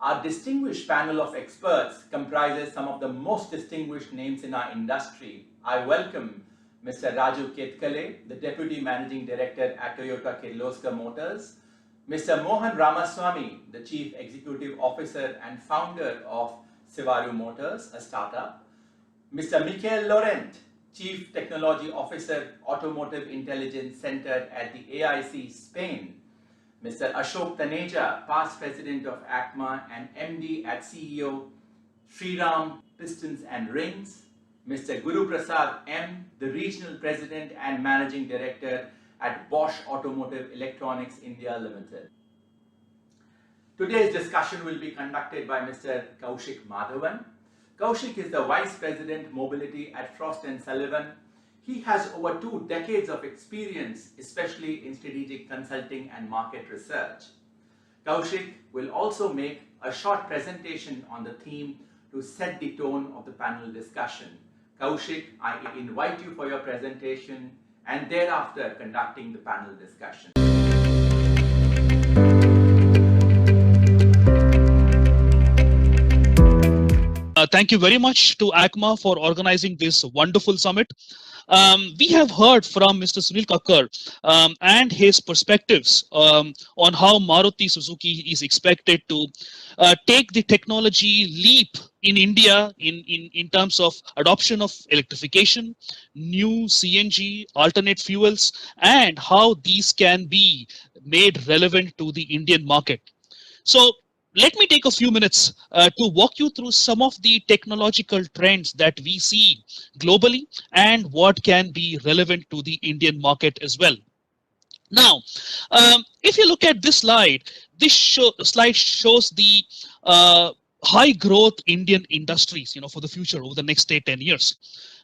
Our distinguished panel of experts comprises some of the most distinguished names in our industry. I welcome Mr. Raju Ketkale, the Deputy Managing Director at Toyota Kirloskar Motors, Mr. Mohan Ramaswamy, the Chief Executive Officer and founder of Sivaru Motors, a startup, Mr. Michael Laurent, Chief Technology Officer, Automotive Intelligence Center at the AIC Spain, Mr. Ashok Taneja, past President of ACMA and MD at CEO, Shriram Pistons and Rings, Mr. Guru Prasad M, the Regional President and Managing Director at Bosch Automotive Electronics India Limited. Today's discussion will be conducted by Mr. Kaushik Madhavan. Kaushik is the Vice President Mobility at Frost & Sullivan. He has over 2 decades of experience, especially in strategic consulting and market research. Kaushik will also make a short presentation on the theme to set the tone of the panel discussion. Kaushik, I invite you for your presentation and thereafter conducting the panel discussion. Thank you very much to ACMA for organizing this wonderful summit. We have heard from Mr. Sunil Kakkar and his perspectives on how Maruti Suzuki is expected to take the technology leap in India in terms of adoption of electrification, new CNG, alternate fuels, and how these can be made relevant to the Indian market. So let me take a few minutes to walk you through some of the technological trends that we see globally and what can be relevant to the Indian market as well. Now, if you look at this slide, this slide shows the high growth Indian industries, for the future over the next 10 years.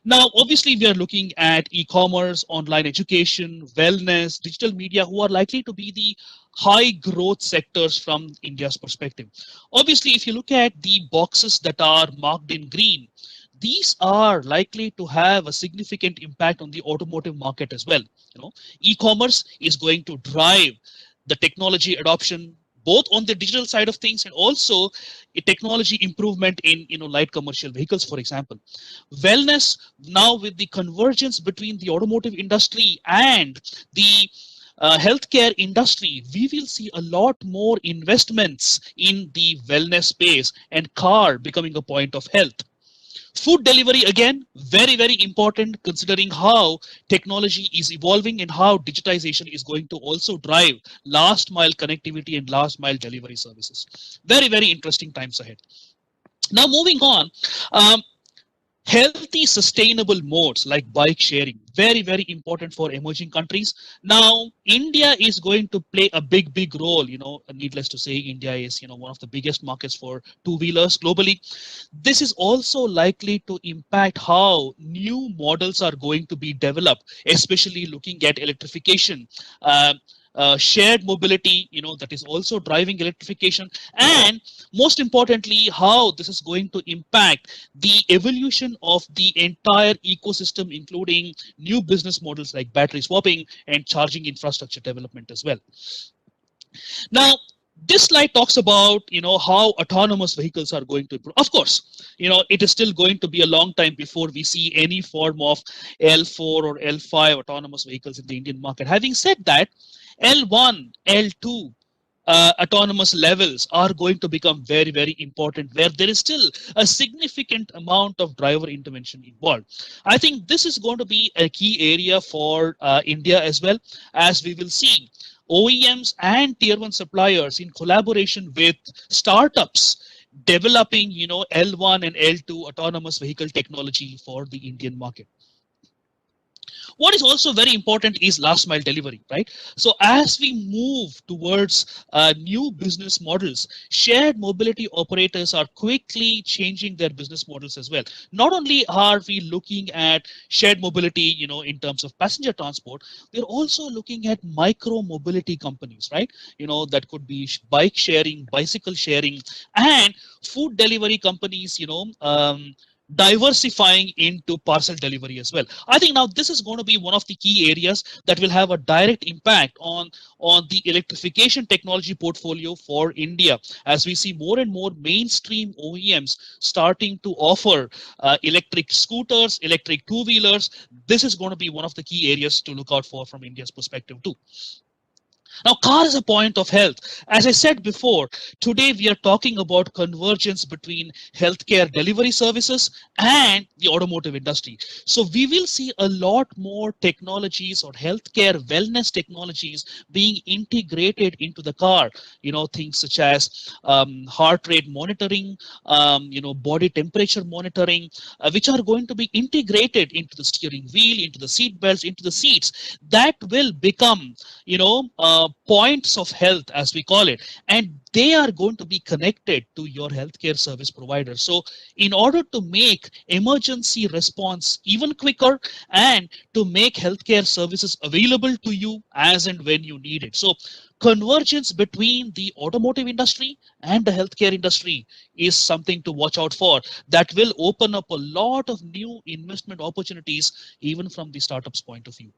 Now, obviously, we are looking at e-commerce, online education, wellness, digital media, who are likely to be the high growth sectors from India's perspective. Obviously, if you look at the boxes that are marked in green, these are likely to have a significant impact on the automotive market as well. E-commerce is going to drive the technology adoption, both on the digital side of things and also a technology improvement in light commercial vehicles, for example. Wellness, now with the convergence between the automotive industry and the healthcare industry, we will see a lot more investments in the wellness space and car becoming a point of health. Food delivery, again, very, very important considering how technology is evolving and how digitization is going to also drive last mile connectivity and last mile delivery services. Very, very interesting times ahead. Now, moving on, healthy, sustainable modes like bike sharing, very, very important for emerging countries. Now, India is going to play a big, big role. Needless to say, India is, one of the biggest markets for two-wheelers globally. This is also likely to impact how new models are going to be developed, especially looking at electrification. Shared mobility, that is also driving electrification, and most importantly, how this is going to impact the evolution of the entire ecosystem, including new business models like battery swapping and charging infrastructure development as well. Now, this slide talks about, how autonomous vehicles are going to improve. Of course, it is still going to be a long time before we see any form of L4 or L5 autonomous vehicles in the Indian market. Having said that, L1, L2 autonomous levels are going to become very, very important, where there is still a significant amount of driver intervention involved. I think this is going to be a key area for India as well, as we will see OEMs and tier 1 suppliers in collaboration with startups developing, L1 and L2 autonomous vehicle technology for the Indian market. What is also very important is last mile delivery, right? So as we move towards new business models, shared mobility operators are quickly changing their business models as well. Not only are we looking at shared mobility, in terms of passenger transport, we're also looking at micro mobility companies, right? That could be bike sharing, bicycle sharing, and food delivery companies, diversifying into parcel delivery as well. I think now this is going to be one of the key areas that will have a direct impact on the electrification technology portfolio for India, as we see more and more mainstream OEMs starting to offer electric scooters, electric two-wheelers. This is going to be one of the key areas to look out for from India's perspective too. Now, car is a point of health. As I said before, today we are talking about convergence between healthcare delivery services and the automotive industry. So we will see a lot more technologies or healthcare wellness technologies being integrated into the car. Things such as heart rate monitoring, body temperature monitoring, which are going to be integrated into the steering wheel, into the seat belts, into the seats. That will become, points of health, as we call it, and they are going to be connected to your healthcare service provider. So in order to make emergency response even quicker and to make healthcare services available to you as and when you need it. So convergence between the automotive industry and the healthcare industry is something to watch out for. That will open up a lot of new investment opportunities, even from the startups point of view.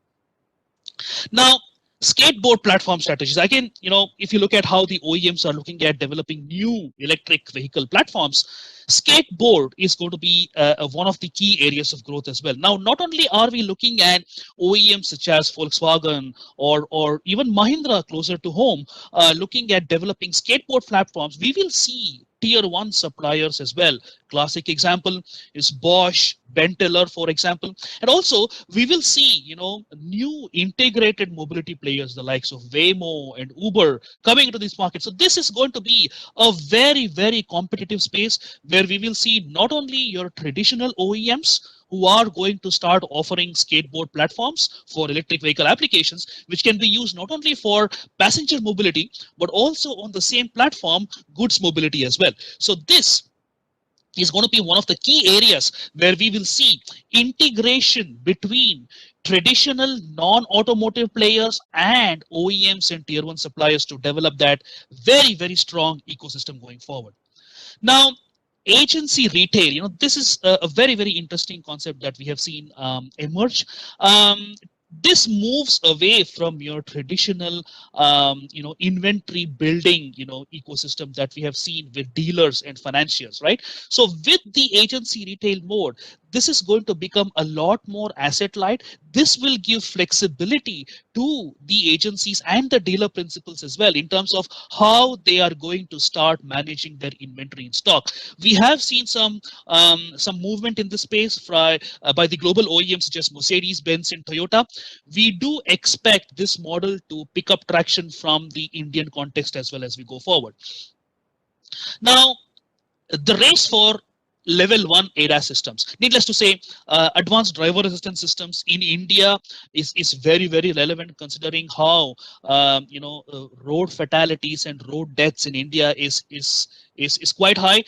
Now, skateboard platform strategies. Again, if you look at how the OEMs are looking at developing new electric vehicle platforms, skateboard is going to be one of the key areas of growth as well. Now, not only are we looking at OEMs such as Volkswagen or even Mahindra closer to home, looking at developing skateboard platforms, we will see tier 1 suppliers as well. Classic example is Bosch, Benteler, for example. And also we will see, new integrated mobility players, the likes of Waymo and Uber, coming into this market. So this is going to be a very, very competitive space where we will see not only your traditional OEMs who are going to start offering skateboard platforms for electric vehicle applications, which can be used not only for passenger mobility, but also on the same platform, goods mobility as well. So this is going to be one of the key areas where we will see integration between traditional non-automotive players and OEMs and tier 1 suppliers to develop that very, very strong ecosystem going forward. Now, agency retail, this is a very, very interesting concept that we have seen emerge. This moves away from your traditional, inventory building, ecosystem that we have seen with dealers and financiers, right? So with the agency retail mode, this is going to become a lot more asset light. This will give flexibility to the agencies and the dealer principals as well in terms of how they are going to start managing their inventory in stock. We have seen some movement in this space by the global OEMs such as Mercedes-Benz and Toyota. We do expect this model to pick up traction from the Indian context as well as we go forward. Now, the race for level 1 ADAS systems. Needless to say, advanced driver assistance systems in India is very, very relevant, considering how road fatalities and road deaths in India is quite high.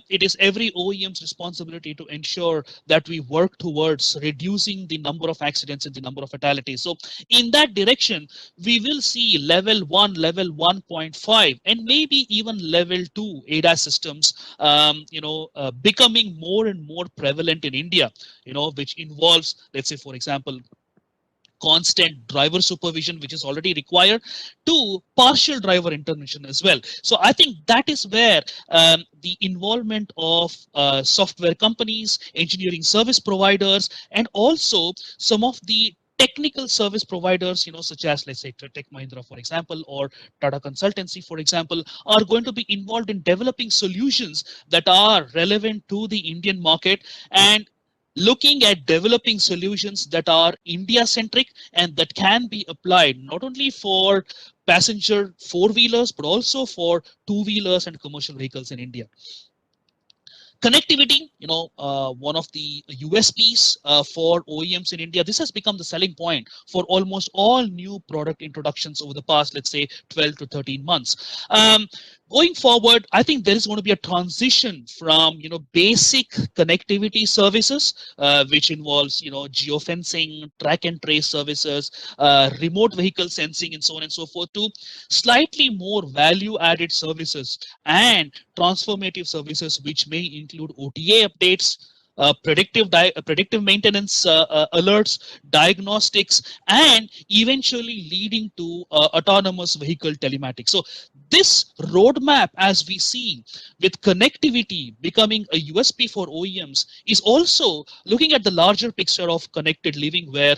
It is every OEM's responsibility to ensure that we work towards reducing the number of accidents and the number of fatalities. So in that direction, we will see level 1, level 1.5, and maybe even level 2 ADAS systems becoming more and more prevalent in India, which involves, let's say, for example, constant driver supervision, which is already required, to partial driver intervention as well. So I think that is where the involvement of software companies, engineering service providers, and also some of the technical service providers, such as, let's say, Tech Mahindra, for example, or Tata Consultancy, for example, are going to be involved in developing solutions that are relevant to the Indian market and looking at developing solutions that are India-centric and that can be applied not only for passenger four-wheelers, but also for two-wheelers and commercial vehicles in India. Connectivity, one of the USPs for OEMs in India. This has become the selling point for almost all new product introductions over the past, let's say, 12 to 13 months. Going forward, I think there is going to be a transition from, basic connectivity services, which involves, geofencing, track and trace services, remote vehicle sensing, and so on and so forth, to slightly more value-added services and transformative services, which may include OTA updates, predictive maintenance alerts, diagnostics, and eventually leading to autonomous vehicle telematics. So this roadmap, as we see, with connectivity becoming a USP for OEMs, is also looking at the larger picture of connected living, where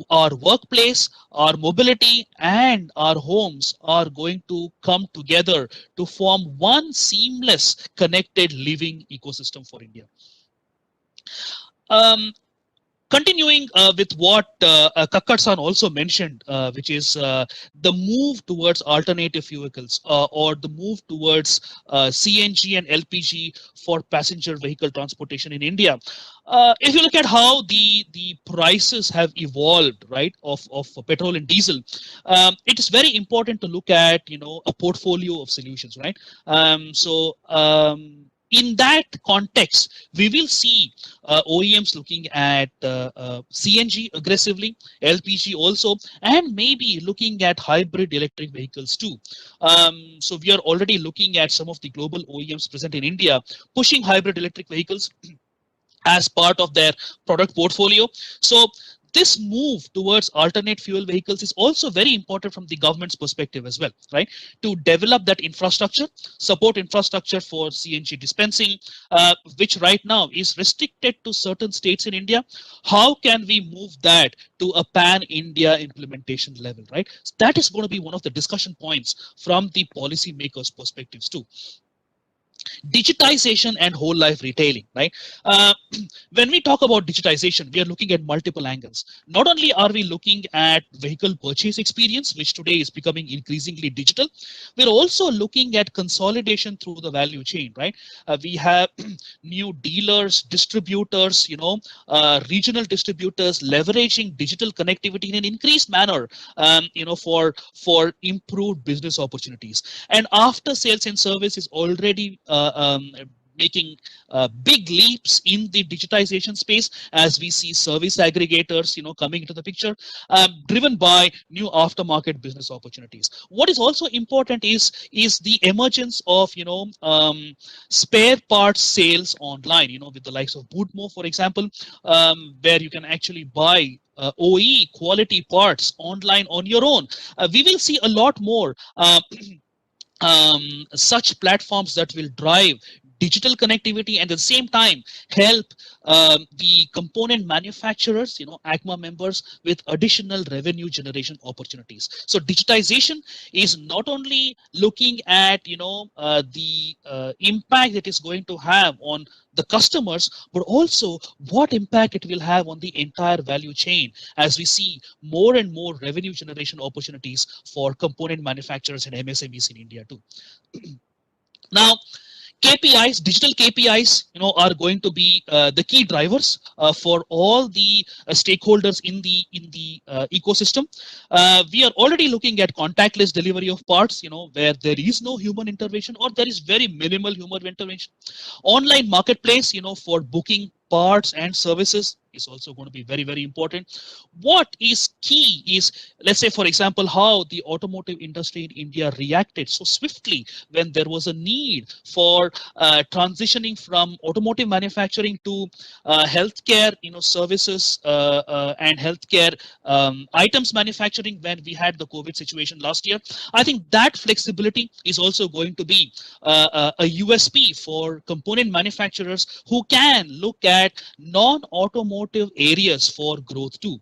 our workplace, our mobility, and our homes are going to come together to form one seamless connected living ecosystem for India. Continuing with what Kakkad-san also mentioned, which is the move towards alternative vehicles or the move towards CNG and LPG for passenger vehicle transportation in India. If you look at how the prices have evolved, right, of petrol and diesel, it is very important to look at, a portfolio of solutions, right? In that context, we will see OEMs looking at CNG aggressively, LPG also, and maybe looking at hybrid electric vehicles too. So we are already looking at some of the global OEMs present in India pushing hybrid electric vehicles as part of their product portfolio. So this move towards alternate fuel vehicles is also very important from the government's perspective as well, right? To develop that infrastructure, support infrastructure for CNG dispensing, which right now is restricted to certain states in India. How can we move that to a pan-India implementation level, right? So that is going to be one of the discussion points from the policymakers' perspectives too. Digitization and whole life retailing, right? When we talk about digitization, we are looking at multiple angles. Not only are we looking at vehicle purchase experience, which today is becoming increasingly digital, we're also looking at consolidation through the value chain, right? We have new dealers, distributors, regional distributors leveraging digital connectivity in an increased manner, for improved business opportunities. And after sales and service is already making big leaps in the digitization space, as we see service aggregators, coming into the picture, driven by new aftermarket business opportunities. What is also important is the emergence of, spare parts sales online, with the likes of Bootmo, for example, where you can actually buy OE quality parts online on your own. We will see a lot more such platforms that will drive digital connectivity and at the same time help the component manufacturers, ACMA members, with additional revenue generation opportunities. So digitization is not only looking at the impact it is going to have on the customers, but also what impact it will have on the entire value chain, as we see more and more revenue generation opportunities for component manufacturers and MSMEs in India too. Now, KPIs, digital KPIs, are going to be the key drivers for all the stakeholders in the ecosystem. We are already looking at contactless delivery of parts, where there is no human intervention or there is very minimal human intervention. Online marketplace, for booking parts and services is also going to be very, very important. What is key is, let's say, for example, how the automotive industry in India reacted so swiftly when there was a need for transitioning from automotive manufacturing to healthcare, services and healthcare items manufacturing when we had the COVID situation last year. I think that flexibility is also going to be a USP for component manufacturers who can look at non-automotive areas for growth too.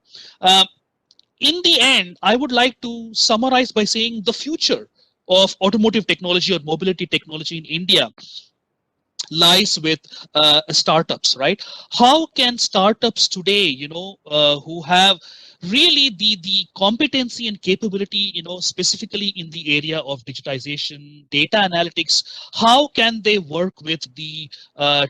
in the end, I would like to summarize by saying the future of automotive technology or mobility technology in India lies with startups, right? How can startups today, who have really the competency and capability, specifically in the area of digitization, data analytics, how can they work with the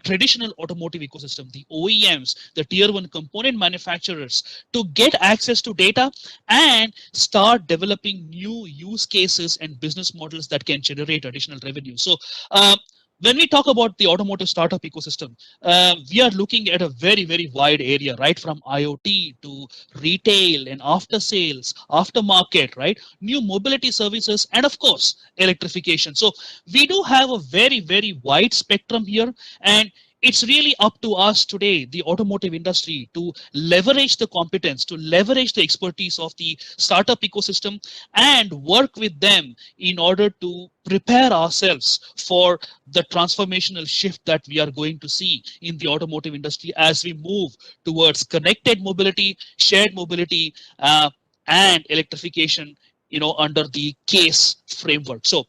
traditional automotive ecosystem, the OEMs, the tier one component manufacturers, to get access to data and start developing new use cases and business models that can generate additional revenue? So when we talk about the automotive startup ecosystem, we are looking at a very, very wide area, right? From IoT to retail and after sales, aftermarket, right? New mobility services, and of course, electrification. So we do have a very, very wide spectrum here. And it's really up to us today, the automotive industry, to leverage the competence, to leverage the expertise of the startup ecosystem and work with them in order to prepare ourselves for the transformational shift that we are going to see in the automotive industry as we move towards connected mobility, shared mobility, and electrification, under the CASE framework. So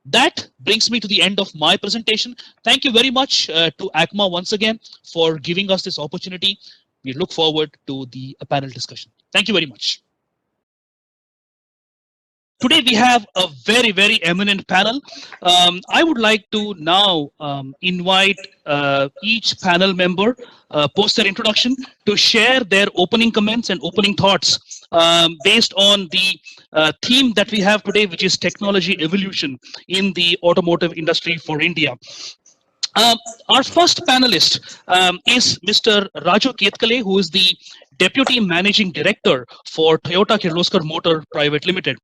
that brings me to the end of my presentation. Thank you very much to ACMA once again for giving us this opportunity. We look forward to the panel discussion. Thank you very much. Today we have a very, very eminent panel. I would like to now invite each panel member post their introduction to share their opening comments and opening thoughts based on the theme that we have today, which is technology evolution in the automotive industry for India. Our first panelist is Mr. Raju Ketkale, who is the Deputy Managing Director for Toyota Kirloskar Motor Private Limited.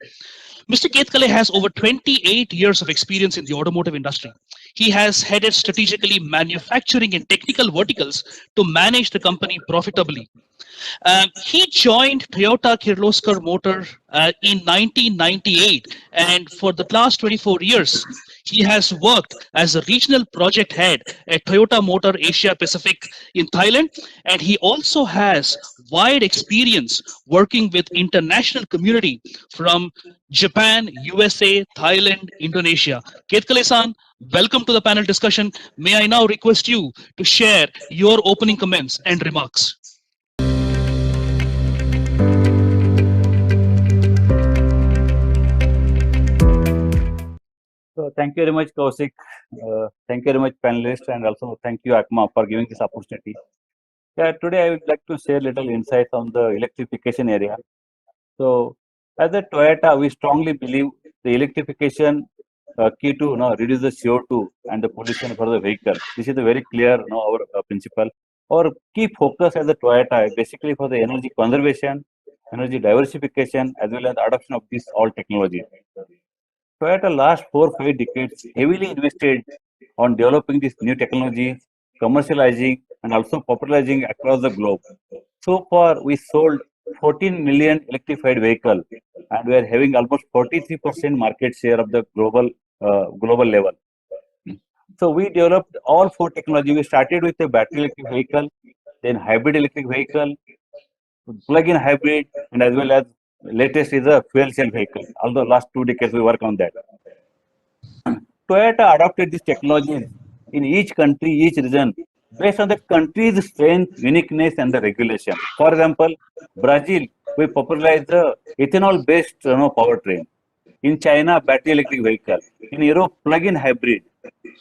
Mr. Ketkale has over 28 years of experience in the automotive industry. He has headed strategically manufacturing and technical verticals to manage the company profitably. He joined Toyota Kirloskar Motor in 1998, and for the last 24 years, he has worked as a regional project head at Toyota Motor Asia Pacific in Thailand, and he also has wide experience working with international community from Japan, USA, Thailand, Indonesia. Ketkale-san, welcome to the panel discussion. May I now request you to share your opening comments and remarks. So thank you very much, Kaushik. Thank you very much, panelists, and also thank you, ACMA, for giving this opportunity. Yeah, today I would like to share little insights on the electrification area. So, as a Toyota, we strongly believe the electrification key to reduce the CO2 and the pollution for the vehicle. This is a very clear our principle. Our key focus as a Toyota is basically for the energy conservation, energy diversification, as well as the adoption of these all technologies. Toyota last 4-5 decades heavily invested on developing these new technologies, commercializing, and also popularizing across the globe. So far, we sold 14 million electrified vehicles, and we are having almost 43% market share of the global level. So we developed all 4 technologies. We started with a battery electric vehicle, then hybrid electric vehicle, plug-in hybrid, and as well as latest is a fuel cell vehicle. Although last 2 decades we work on that. Toyota adopted these technologies in each country, each region, based on the country's strength, uniqueness, and the regulation. For example, Brazil, we popularized the ethanol-based powertrain. In China, battery electric vehicle. In Europe, plug-in hybrid.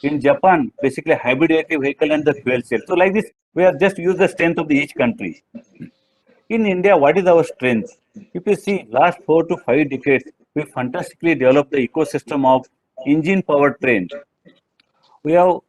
In Japan, basically hybrid electric vehicle and the fuel cell. So like this, we have just used the strength of each country. In India, what is our strength? If you see, last 4 to 5 decades, we fantastically developed the ecosystem of engine powertrain. We have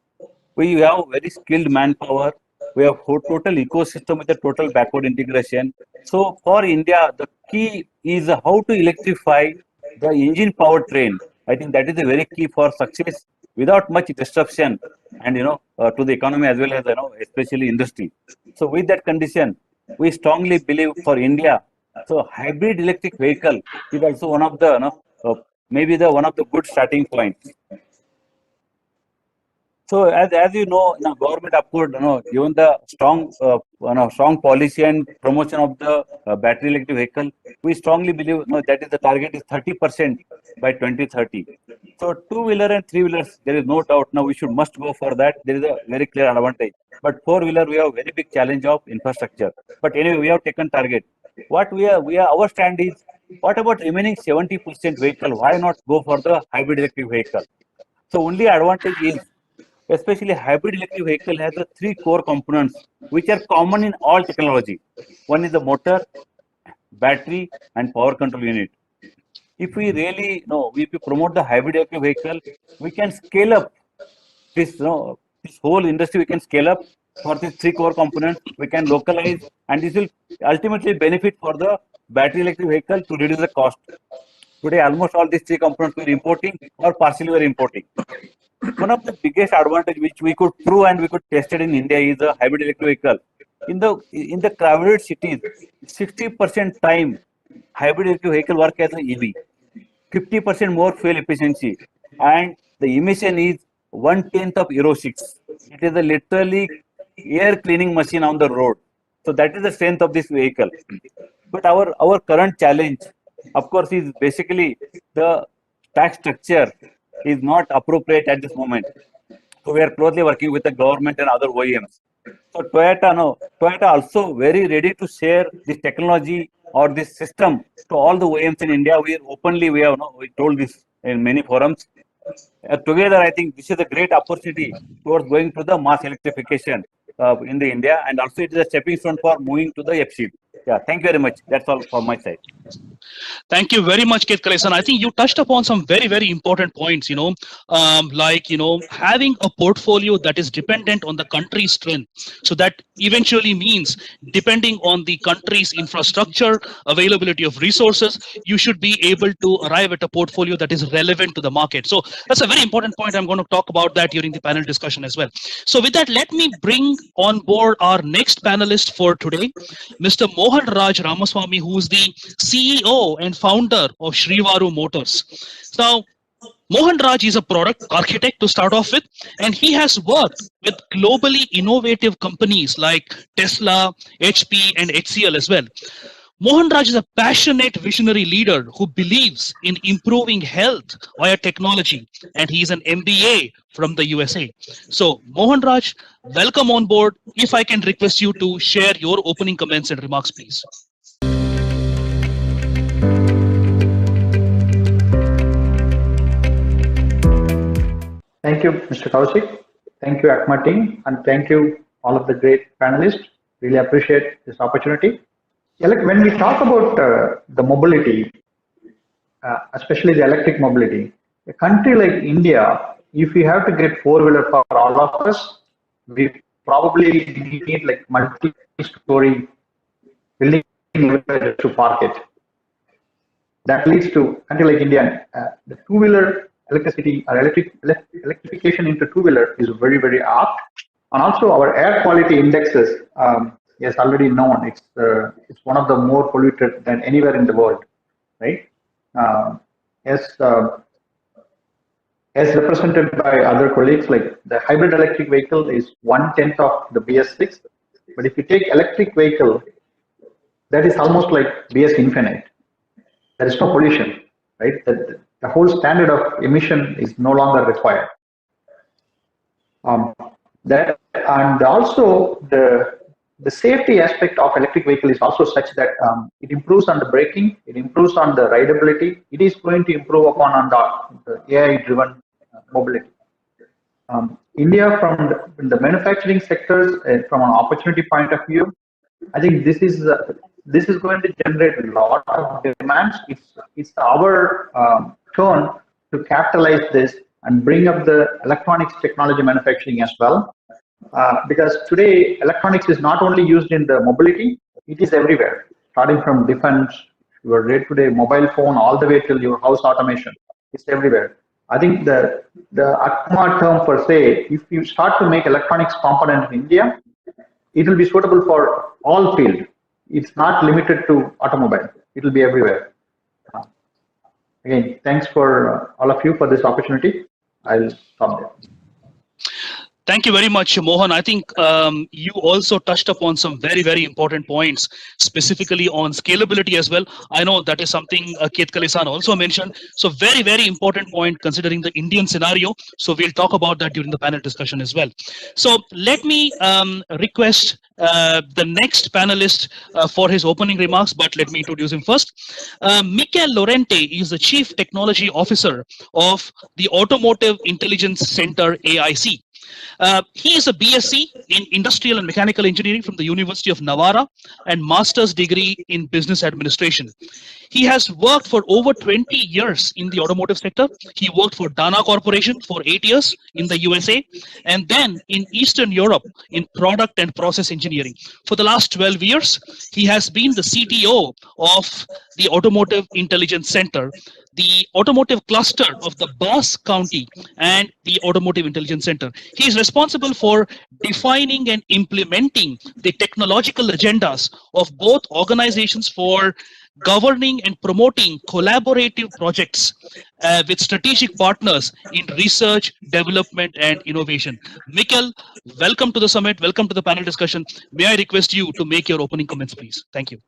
very skilled manpower. We have total ecosystem with a total backward integration. So for India, the key is how to electrify the engine powertrain. I think that is a very key for success without much disruption and to the economy as well as especially industry. So with that condition, we strongly believe for India, so hybrid electric vehicle is also one of the maybe one of the good starting points. So as you know, government approved, given the strong policy and promotion of the battery electric vehicle, we strongly believe that is the target is 30% by 2030. So two-wheeler and three-wheelers, there is no doubt. Now we must go for that. There is a very clear advantage. But four-wheeler, we have a very big challenge of infrastructure. But anyway, we have taken target. Our stand is, what about remaining 70% vehicle? Why not go for the hybrid electric vehicle? So only advantage is, especially hybrid electric vehicle has the three core components which are common in all technology. One is the motor, battery, and power control unit. If we really if we promote the hybrid electric vehicle, we can scale up this this whole industry. We can scale up for these three core components. We can localize, and this will ultimately benefit for the battery electric vehicle to reduce the cost. Today, almost all these three components we are importing or partially we are importing. One of the biggest advantage which we could prove and we could test it in India is the hybrid electric vehicle. In the crowded cities, 60% time hybrid electric vehicle work as an EV, 50% more fuel efficiency, and the emission is 1/10 of Euro 6. It is a literally air cleaning machine on the road. So that is the strength of this vehicle. But our current challenge, of course, is basically the tax structure is not appropriate at this moment. So we are closely working with the government and other OEMs. So Toyota also very ready to share this technology or this system to all the OEMs in India. We told this in many forums. Together, I think this is a great opportunity towards going to the mass electrification in the India, and also it is a stepping stone for moving to the FCD. Yeah, thank you very much. That's all from my side. Thank you very much, Keith Kalesan. I think you touched upon some very, very important points, having a portfolio that is dependent on the country's strength. So that eventually means, depending on the country's infrastructure, availability of resources, you should be able to arrive at a portfolio that is relevant to the market. So that's a very important point. I'm going to talk about that during the panel discussion as well. So with that, let me bring on board our next panelist for today, Mr. Mohan Raj Ramaswamy, who is the CEO and founder of Shrivaru Motors. Now, Mohan Raj is a product architect to start off with, and he has worked with globally innovative companies like Tesla, HP, and HCL as well. Mohan Raj is a passionate visionary leader who believes in improving health via technology, and he is an MBA from the USA. So, Mohan Raj, welcome on board. If I can request you to share your opening comments and remarks, please. Thank you, Mr. Kaushik. Thank you, ACMA team, and thank you all of the great panelists. Really appreciate this opportunity. Yeah, when we talk about the mobility, especially the electric mobility, a country like India, if we have to get four-wheeler for all of us, we probably need like multi-story building to park it. That leads to a country like India, the two-wheeler electricity or electrification into two-wheeler is very, very apt. And also our air quality indexes, is already known. It's one of the more polluted than anywhere in the world, right? As represented by other colleagues, like the hybrid electric vehicle is 1/10 of the BS6. But if you take electric vehicle, that is almost like BS infinite. There is no pollution, right? The whole standard of emission is no longer required. And also the safety aspect of electric vehicle is also such that it improves on the braking, it improves on the rideability, it is going to improve upon on the AI-driven mobility. India, from the manufacturing sectors, from an opportunity point of view, I think this is going to generate a lot of demands. It's our turn to capitalize this and bring up the electronics technology manufacturing as well. Because today electronics is not only used in the mobility, it is everywhere, starting from defense, your day-to-day mobile phone, all the way till your house automation. It's everywhere. I think the ACMA term per se, if you start to make electronics component in India, it will be suitable for all fields. It's not limited to automobile. It will be everywhere. Again, thanks for all of you for this opportunity. I'll stop there. Thank you very much, Mohan. I think you also touched upon some very, very important points, specifically on scalability as well. I know that is something Keith Kalisan also mentioned. So very, very important point considering the Indian scenario. So we'll talk about that during the panel discussion as well. So let me request the next panelist for his opening remarks, but let me introduce him first. Michael Lorente is the Chief Technology Officer of the Automotive Intelligence Center, AIC. He is a BSc in Industrial and Mechanical Engineering from the University of Navarra and Master's degree in Business Administration. He has worked for over 20 years in the automotive sector. He worked for Dana Corporation for 8 years in the USA and then in Eastern Europe in product and process engineering. For the last 12 years, he has been the CTO of the Automotive Intelligence Center, the automotive cluster of the Bass County and the Automotive Intelligence Center. He is responsible for defining and implementing the technological agendas of both organizations for governing and promoting collaborative projects with strategic partners in research, development, and innovation. Michael, welcome to the summit. Welcome to the panel discussion. May I request you to make your opening comments, please? Thank you.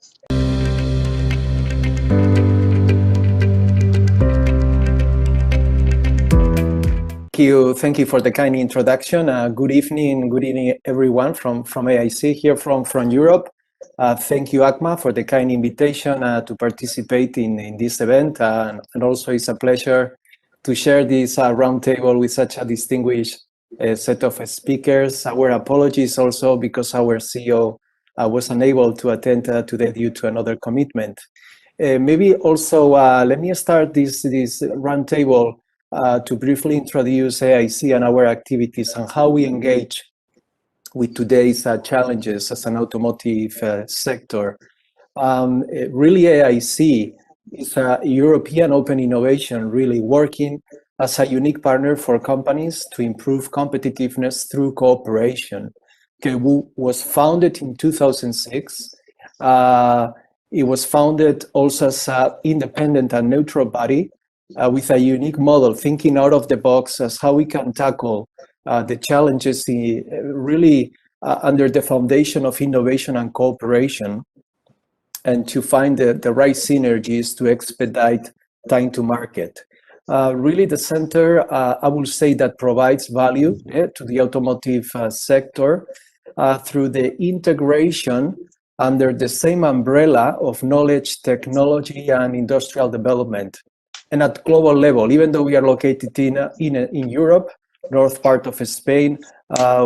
Thank you for the kind introduction. Good evening, everyone from AIC here from Europe. Thank you, ACMA, for the kind invitation to participate in this event. And also it's a pleasure to share this roundtable with such a distinguished set of speakers. Our apologies also because our CEO was unable to attend today due to another commitment. Maybe also let me start this roundtable to briefly introduce AIC and our activities and how we engage with today's challenges as an automotive sector. Really, AIC is a European open innovation, really working as a unique partner for companies to improve competitiveness through cooperation. Okay, was founded in 2006. It was founded also as an independent and neutral body with a unique model, thinking out of the box as how we can tackle the challenges really under the foundation of innovation and cooperation, and to find the right synergies to expedite time to market. Really, the center, I will say, that provides value to the automotive sector through the integration under the same umbrella of knowledge, technology, and industrial development. And at global level, even though we are located in Europe, north part of Spain,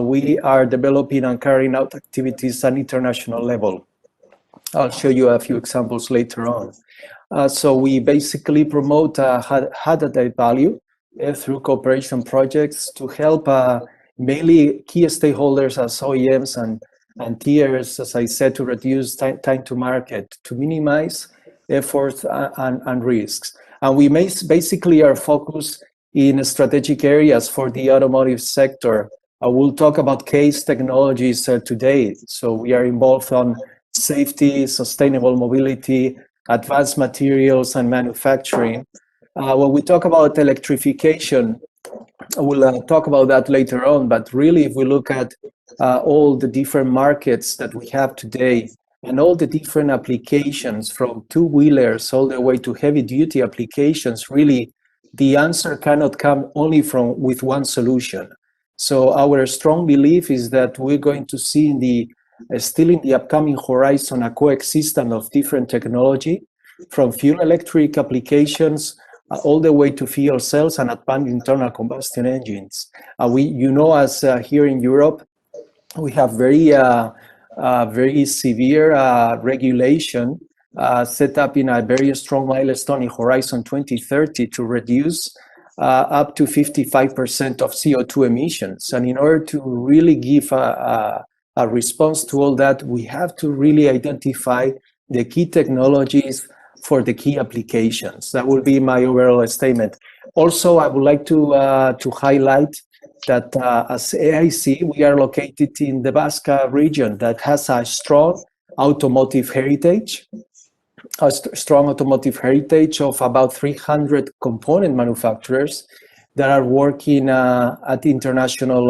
we are developing and carrying out activities at international level. I'll show you a few examples later on. So we basically promote added value through cooperation projects to help mainly key stakeholders as OEMs and tiers, as I said, to reduce time to market, to minimize efforts and risks. And we basically are focused in strategic areas for the automotive sector. I will talk about case technologies today. So we are involved on safety, sustainable mobility, advanced materials, and manufacturing. When we talk about electrification, we'll talk about that later on. But really, if we look at all the different markets that we have today, and all the different applications from two-wheelers all the way to heavy-duty applications, really, the answer cannot come only with one solution. So our strong belief is that we're going to see still in the upcoming horizon a coexistence of different technology, from fuel electric applications all the way to fuel cells and advanced internal combustion engines. As here in Europe, we have very severe regulation set up in a very strong milestone in Horizon 2030 to reduce up to 55% of CO2 emissions. And in order to really give a response to all that, we have to really identify the key technologies for the key applications. That will be my overall statement. Also, I would like to highlight that as AIC, we are located in the Basque region that has a strong automotive heritage, of about 300 component manufacturers, that are working at the international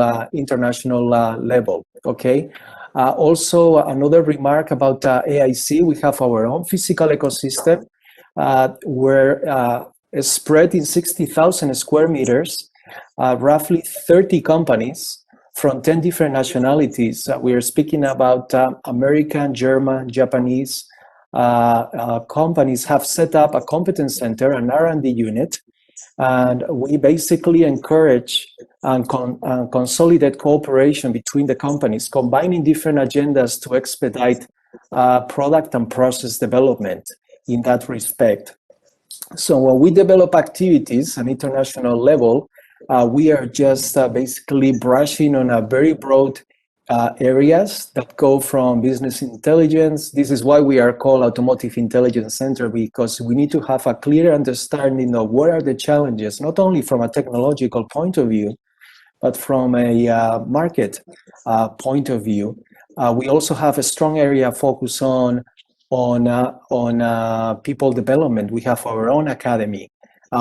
level. Okay. Also, another remark about AIC, we have our own physical ecosystem. We're spread in 60,000 square meters, roughly 30 companies from 10 different nationalities. We are speaking about American, German, Japanese companies have set up a competence center, an R&D unit, and we basically encourage and consolidate cooperation between the companies, combining different agendas to expedite product and process development in that respect. So when we develop activities at international level, we are just basically brushing on a very broad areas that go from business intelligence. This is why we are called Automotive Intelligence Center, because we need to have a clear understanding of what are the challenges, not only from a technological point of view, but from a market point of view. We also have a strong area focus on people development. We have our own academy.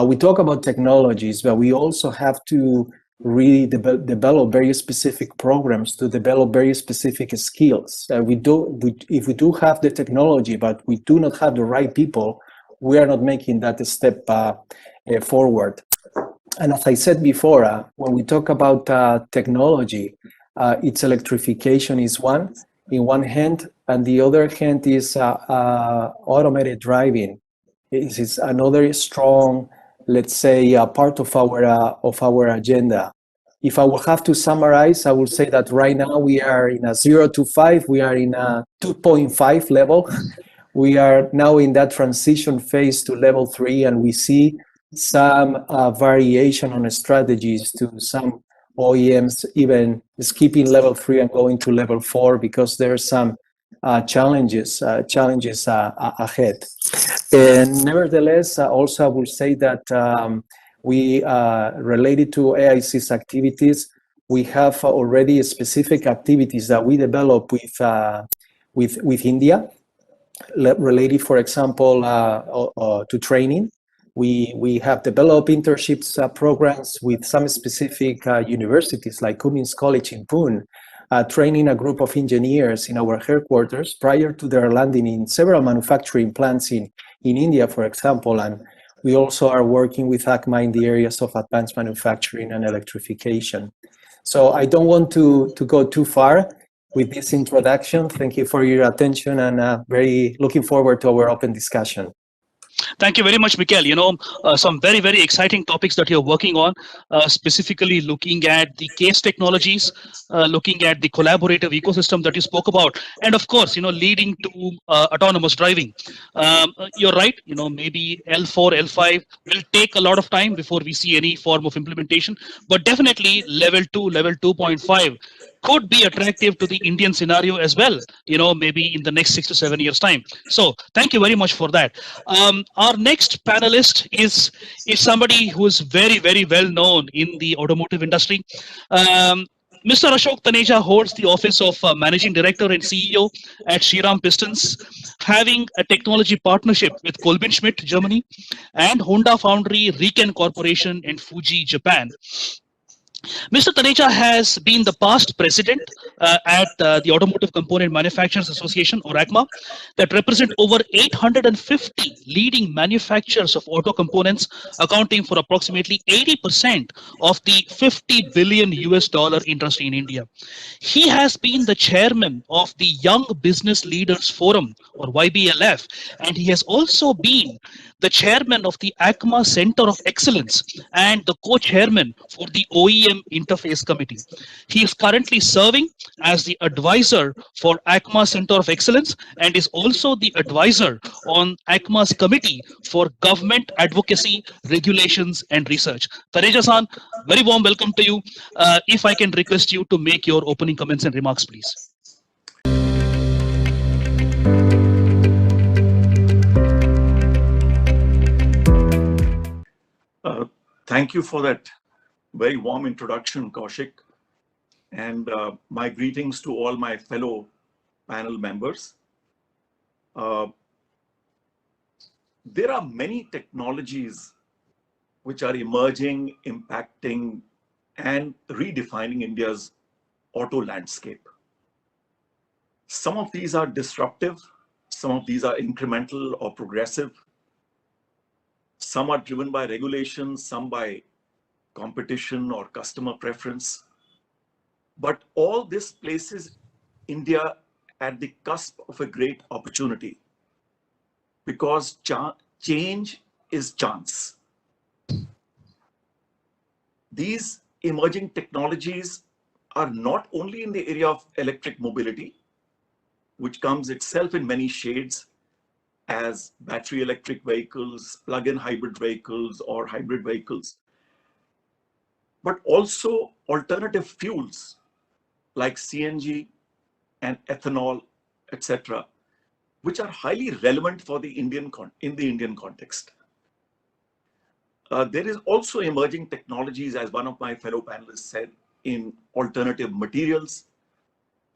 We talk about technologies, but we also have to really develop very specific programs to develop very specific skills. If we do have the technology, but we do not have the right people, we are not making that step forward. And as I said before, when we talk about technology, its electrification is one in one hand, and the other hand is automated driving. This is another strong, let's say, part of our agenda. If I will have to summarize, I will say that right now we are in a 0 to 5. We are in a 2.5 level. We are now in that transition phase to level 3, and we see some variation on strategies to some OEMs even skipping level 3 and going to level 4 because there are some challenges ahead. And nevertheless, also I will say that we related to AIC's activities, we have already specific activities that we develop with India, related, for example, to training. We have developed internships programs with some specific universities like Cummins College in Pune, training a group of engineers in our headquarters prior to their landing in several manufacturing plants in India, for example. And we also are working with ACMA in the areas of advanced manufacturing and electrification. So I don't want to go too far with this introduction. Thank you for your attention, and very looking forward to our open discussion. Thank you very much, Mikhail. You know, some very, very exciting topics that you're working on, specifically looking at the case technologies, looking at the collaborative ecosystem that you spoke about, and of course, you know, leading to autonomous driving. You're right, you know, maybe L4, L5 will take a lot of time before we see any form of implementation, but definitely level 2, level 2.5 could be attractive to the Indian scenario as well, you know, maybe in the next 6 to 7 years time. So thank you very much for that. Our next panelist is somebody who is very, very well known in the automotive industry. Mr. Ashok Taneja holds the office of Managing Director and CEO at Shriram Pistons, having a technology partnership with Kolbin Schmidt, Germany, and Honda Foundry Riken Corporation in Fuji, Japan. Mr. Taneja has been the past president at the Automotive Component Manufacturers Association, or ACMA, that represent over 850 leading manufacturers of auto components, accounting for approximately 80% of the $50 billion industry in India. He has been the chairman of the Young Business Leaders Forum, or YBLF, and he has also been the chairman of the ACMA Center of Excellence and the co-chairman for the OEM Interface Committee. He is currently serving as the advisor for ACMA Center of Excellence and is also the advisor on ACMA's Committee for Government Advocacy, Regulations and Research. Taneja-san, very warm welcome to you. If I can request you to make your opening comments and remarks, please. Thank you for that very warm introduction, Kaushik, and my greetings to all my fellow panel members. There are many technologies which are emerging, impacting, and redefining India's auto landscape. Some of these are disruptive, some of these are incremental or progressive. Some are driven by regulation, some by competition or customer preference. But all this places India at the cusp of a great opportunity, because change is chance. These emerging technologies are not only in the area of electric mobility, which comes itself in many shades as battery electric vehicles, plug-in hybrid vehicles, or hybrid vehicles, but also alternative fuels like CNG and ethanol, etc., which are highly relevant for the in the Indian context. There is also emerging technologies, as one of my fellow panelists said, in alternative materials,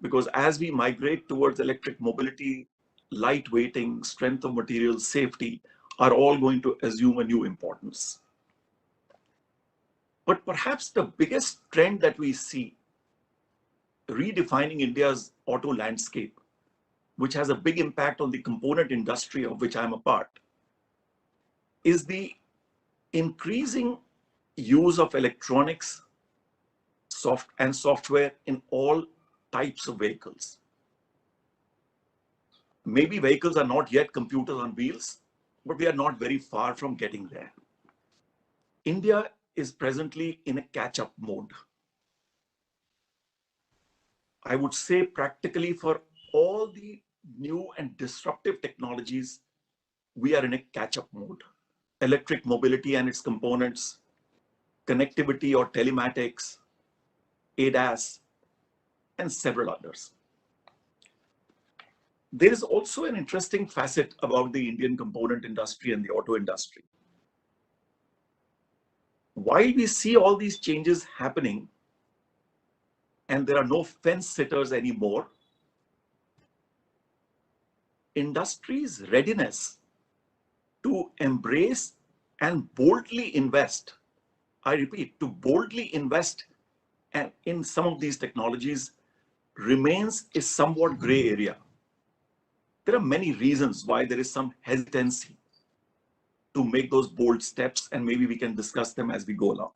because as we migrate towards electric mobility, lightweighting, strength of materials, safety are all going to assume a new importance. But perhaps the biggest trend that we see redefining India's auto landscape, which has a big impact on the component industry of which I'm a part, is the increasing use of electronics and software in all types of vehicles. Maybe vehicles are not yet computers on wheels, but we are not very far from getting there. India is presently in a catch-up mode. I would say practically for all the new and disruptive technologies, we are in a catch-up mode. Electric mobility and its components, connectivity or telematics, ADAS, and several others. There is also an interesting facet about the Indian component industry and the auto industry. While we see all these changes happening, and there are no fence sitters anymore, industry's readiness to embrace and boldly invest, I repeat, to boldly invest in some of these technologies remains a somewhat gray area. There are many reasons why there is some hesitancy to make those bold steps, and maybe we can discuss them as we go along.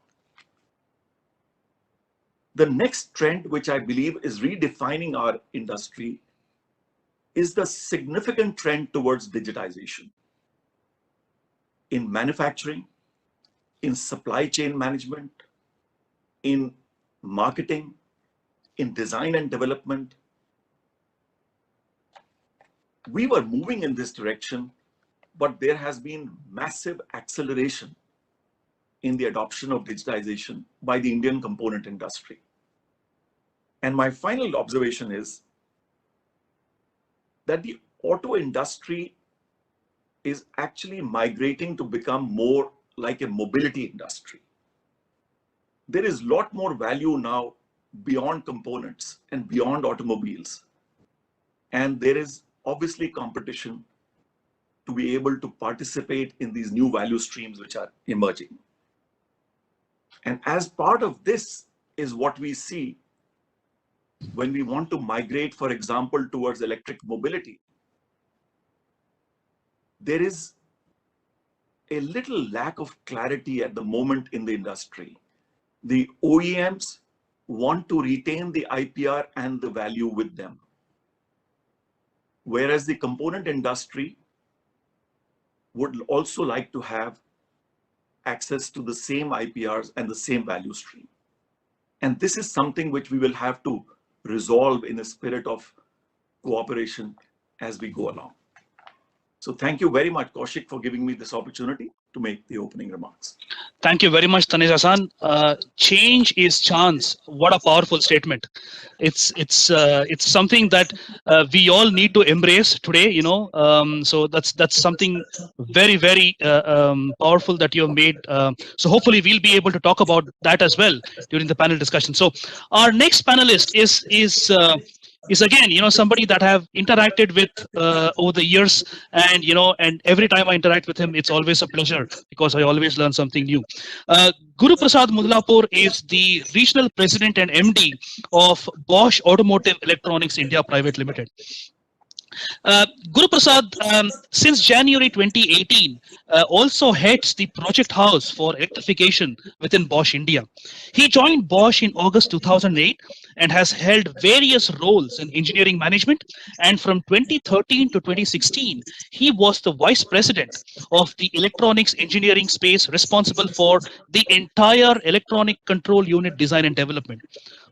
The next trend, which I believe is redefining our industry, is the significant trend towards digitization in manufacturing, in supply chain management, in marketing, in design and development. We were moving in this direction, but there has been massive acceleration in the adoption of digitization by the Indian component industry. And my final observation is that the auto industry is actually migrating to become more like a mobility industry. There is a lot more value now beyond components and beyond automobiles. And there is obviously competition to be able to participate in these new value streams which are emerging. And as part of this is what we see when we want to migrate, for example, towards electric mobility. There is a little lack of clarity at the moment in the industry. The OEMs want to retain the IPR and the value with them, whereas the component industry would also like to have access to the same IPRs and the same value stream. And this is something which we will have to resolve in a spirit of cooperation as we go along. So thank you very much, Kaushik, for giving me this opportunity to make the opening remarks. Thank you very much, Taneja-san. Change is chance. What a powerful statement. It's something that we all need to embrace today. You know, so that's something very powerful that you have made. So hopefully we'll be able to talk about that as well during the panel discussion. So our next panelist is is again, somebody that I have interacted with over the years, and and every time I interact with him, it's always a pleasure because I always learn something new. Guru Prasad Mudlapur is the regional president and MD of Bosch Automotive Electronics India Private Limited. Guru Prasad, since January 2018, also heads the project house for electrification within Bosch India. He joined Bosch in August 2008 and has held various roles in engineering management. And from 2013 to 2016, he was the vice president of the electronics engineering space, responsible for the entire electronic control unit design and development.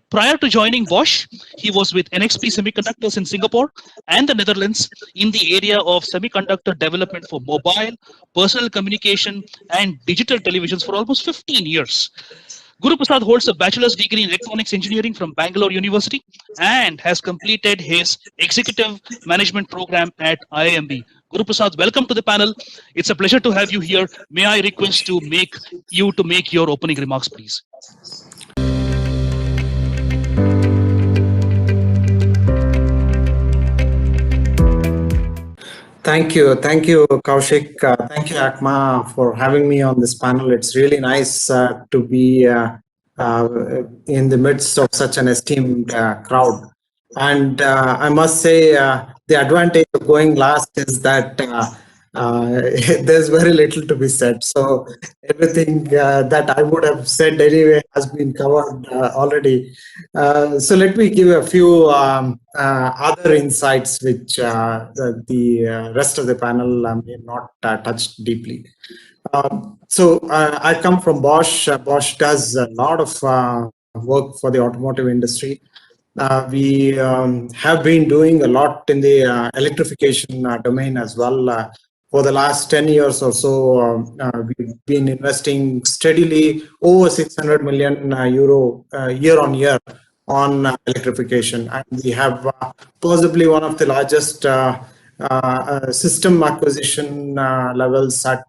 Prior to joining Bosch, he was with NXP Semiconductors in Singapore and the Netherlands in the area of semiconductor development for mobile, personal communication, and digital televisions for almost 15 years. Guru Prasad holds a bachelor's degree in electronics engineering from Bangalore University and has completed his executive management program at IIMB. Guru Prasad, welcome to the panel. It's a pleasure to have you here. May I request to make your opening remarks, please? Thank you, Kaushik. Thank you, ACMA, for having me on this panel. It's really nice to be in the midst of such an esteemed crowd. And I must say, the advantage of going last is that there's very little to be said. So everything that I would have said anyway has been covered already. So let me give a few other insights which the rest of the panel may not touch deeply. So I come from Bosch. Bosch does a lot of work for the automotive industry. We have been doing a lot in the electrification domain as well. For the last 10 years or so, we've been investing steadily over 600 million euro year on year on electrification. And we have possibly one of the largest system acquisition levels at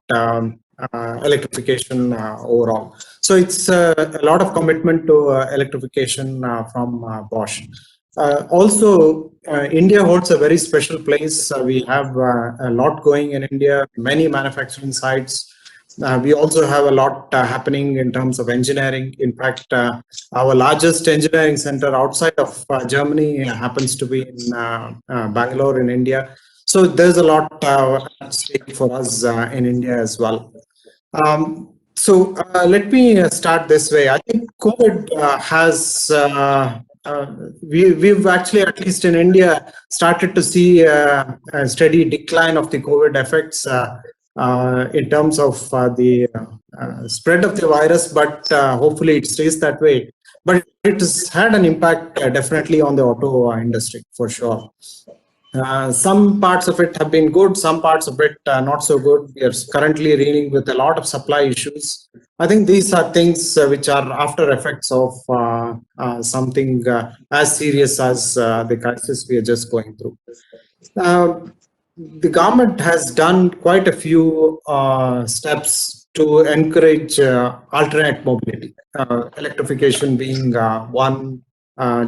electrification overall. So it's a lot of commitment to electrification from Bosch. Also, India holds a very special place. We have a lot going in India, many manufacturing sites. We also have a lot happening in terms of engineering. In fact, our largest engineering center outside of Germany happens to be in Bangalore in India. So there's a lot at stake for us in India as well. So let me start this way. I think COVID has we've actually, at least in India, started to see a steady decline of the COVID effects in terms of the spread of the virus, but hopefully it stays that way. But it has had an impact definitely on the auto industry for sure. Some parts of it have been good, some parts of it not so good. We are currently dealing with a lot of supply issues. I think these are things which are after effects of something as serious as the crisis we are just going through. The government has done quite a few steps to encourage alternate mobility, electrification being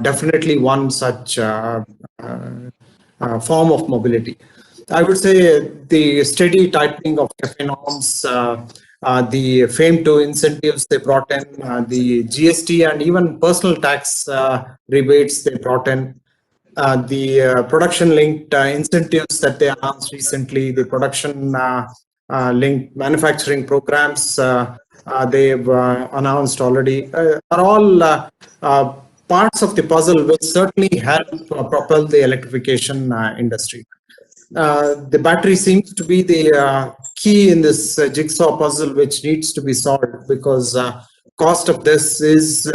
definitely one such form of mobility. I would say the steady tightening of CAFE norms, the FAME2 incentives they brought in, the GST and even personal tax rebates they brought in, the production-linked incentives that they announced recently, the production-linked manufacturing programs they've announced already, are all parts of the puzzle which certainly help propel the electrification industry. The battery seems to be the key in this jigsaw puzzle which needs to be solved, because cost of this is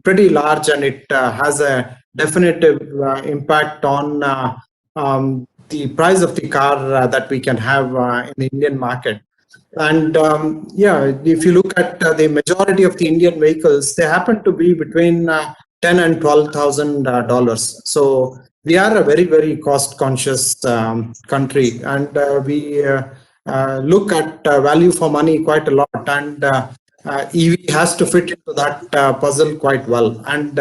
pretty large, and it has a definitive impact on the price of the car that we can have in the Indian market. And yeah, if you look at the majority of the Indian vehicles, they happen to be between $10,000 and $12,000. So we are a very, very cost-conscious country, and we look at value for money quite a lot. And EV has to fit into that puzzle quite well. And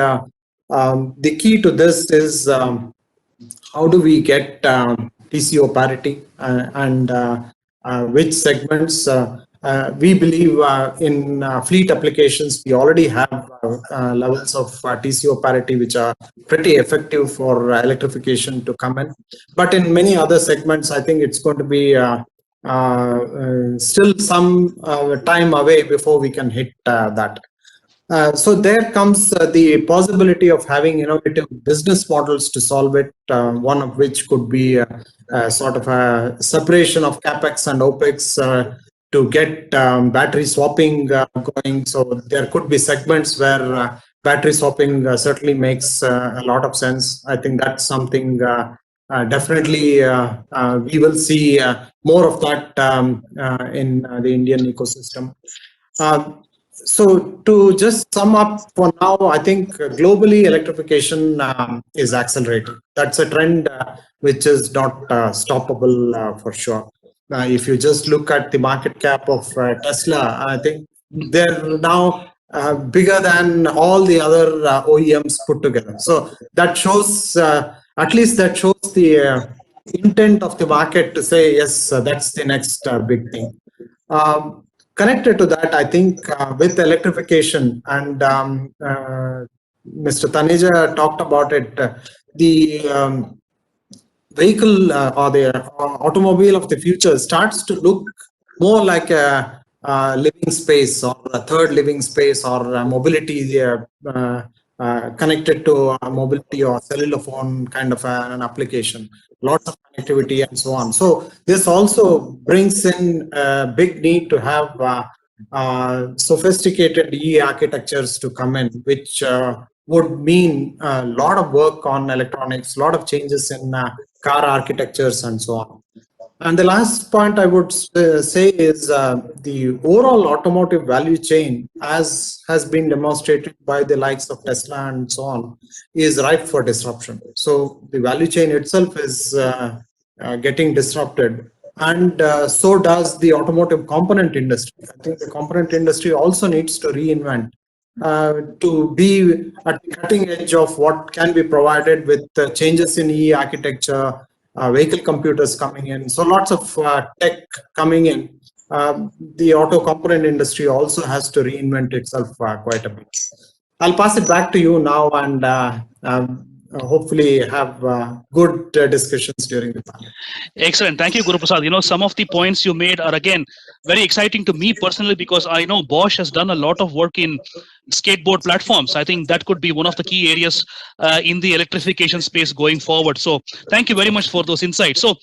The key to this is how do we get TCO parity and which segments we believe in fleet applications we already have levels of TCO parity which are pretty effective for electrification to come in, but in many other segments I think it's going to be still some time away before we can hit that. So there comes the possibility of having innovative business models to solve it, one of which could be sort of a separation of CapEx and OpEx to get battery swapping going. So there could be segments where battery swapping certainly makes a lot of sense. I think that's something definitely we will see more of that in the Indian ecosystem. So to just sum up for now, I think globally electrification is accelerating. That's a trend which is not stoppable for sure. If you just look at the market cap of Tesla, I think they're now bigger than all the other OEMs put together. So that shows, at least that shows the intent of the market to say, yes, that's the next big thing. Connected to that, I think with electrification, and Mr. Taneja talked about it, the vehicle or the automobile of the future starts to look more like a living space or a third living space or mobility connected to mobility or cellular phone kind of an application, lots of connectivity and so on. So this also brings in a big need to have sophisticated EE architectures to come in, which would mean a lot of work on electronics, a lot of changes in car architectures and so on. And the last point I would say is the overall automotive value chain, as has been demonstrated by the likes of Tesla and so on, is ripe for disruption. So the value chain itself is getting disrupted, and so does the automotive component industry. I think the component industry also needs to reinvent to be at the cutting edge of what can be provided with changes in EE architecture, vehicle computers coming in. So lots of tech coming in. The auto component industry also has to reinvent itself quite a bit. I'll pass it back to you now and hopefully have good discussions during the panel. Excellent. Thank you, Guru Prasad. Some of the points you made are again very exciting to me personally, because I know Bosch has done a lot of work in skateboard platforms. I think that could be one of the key areas in the electrification space going forward. So thank you very much for those insights. So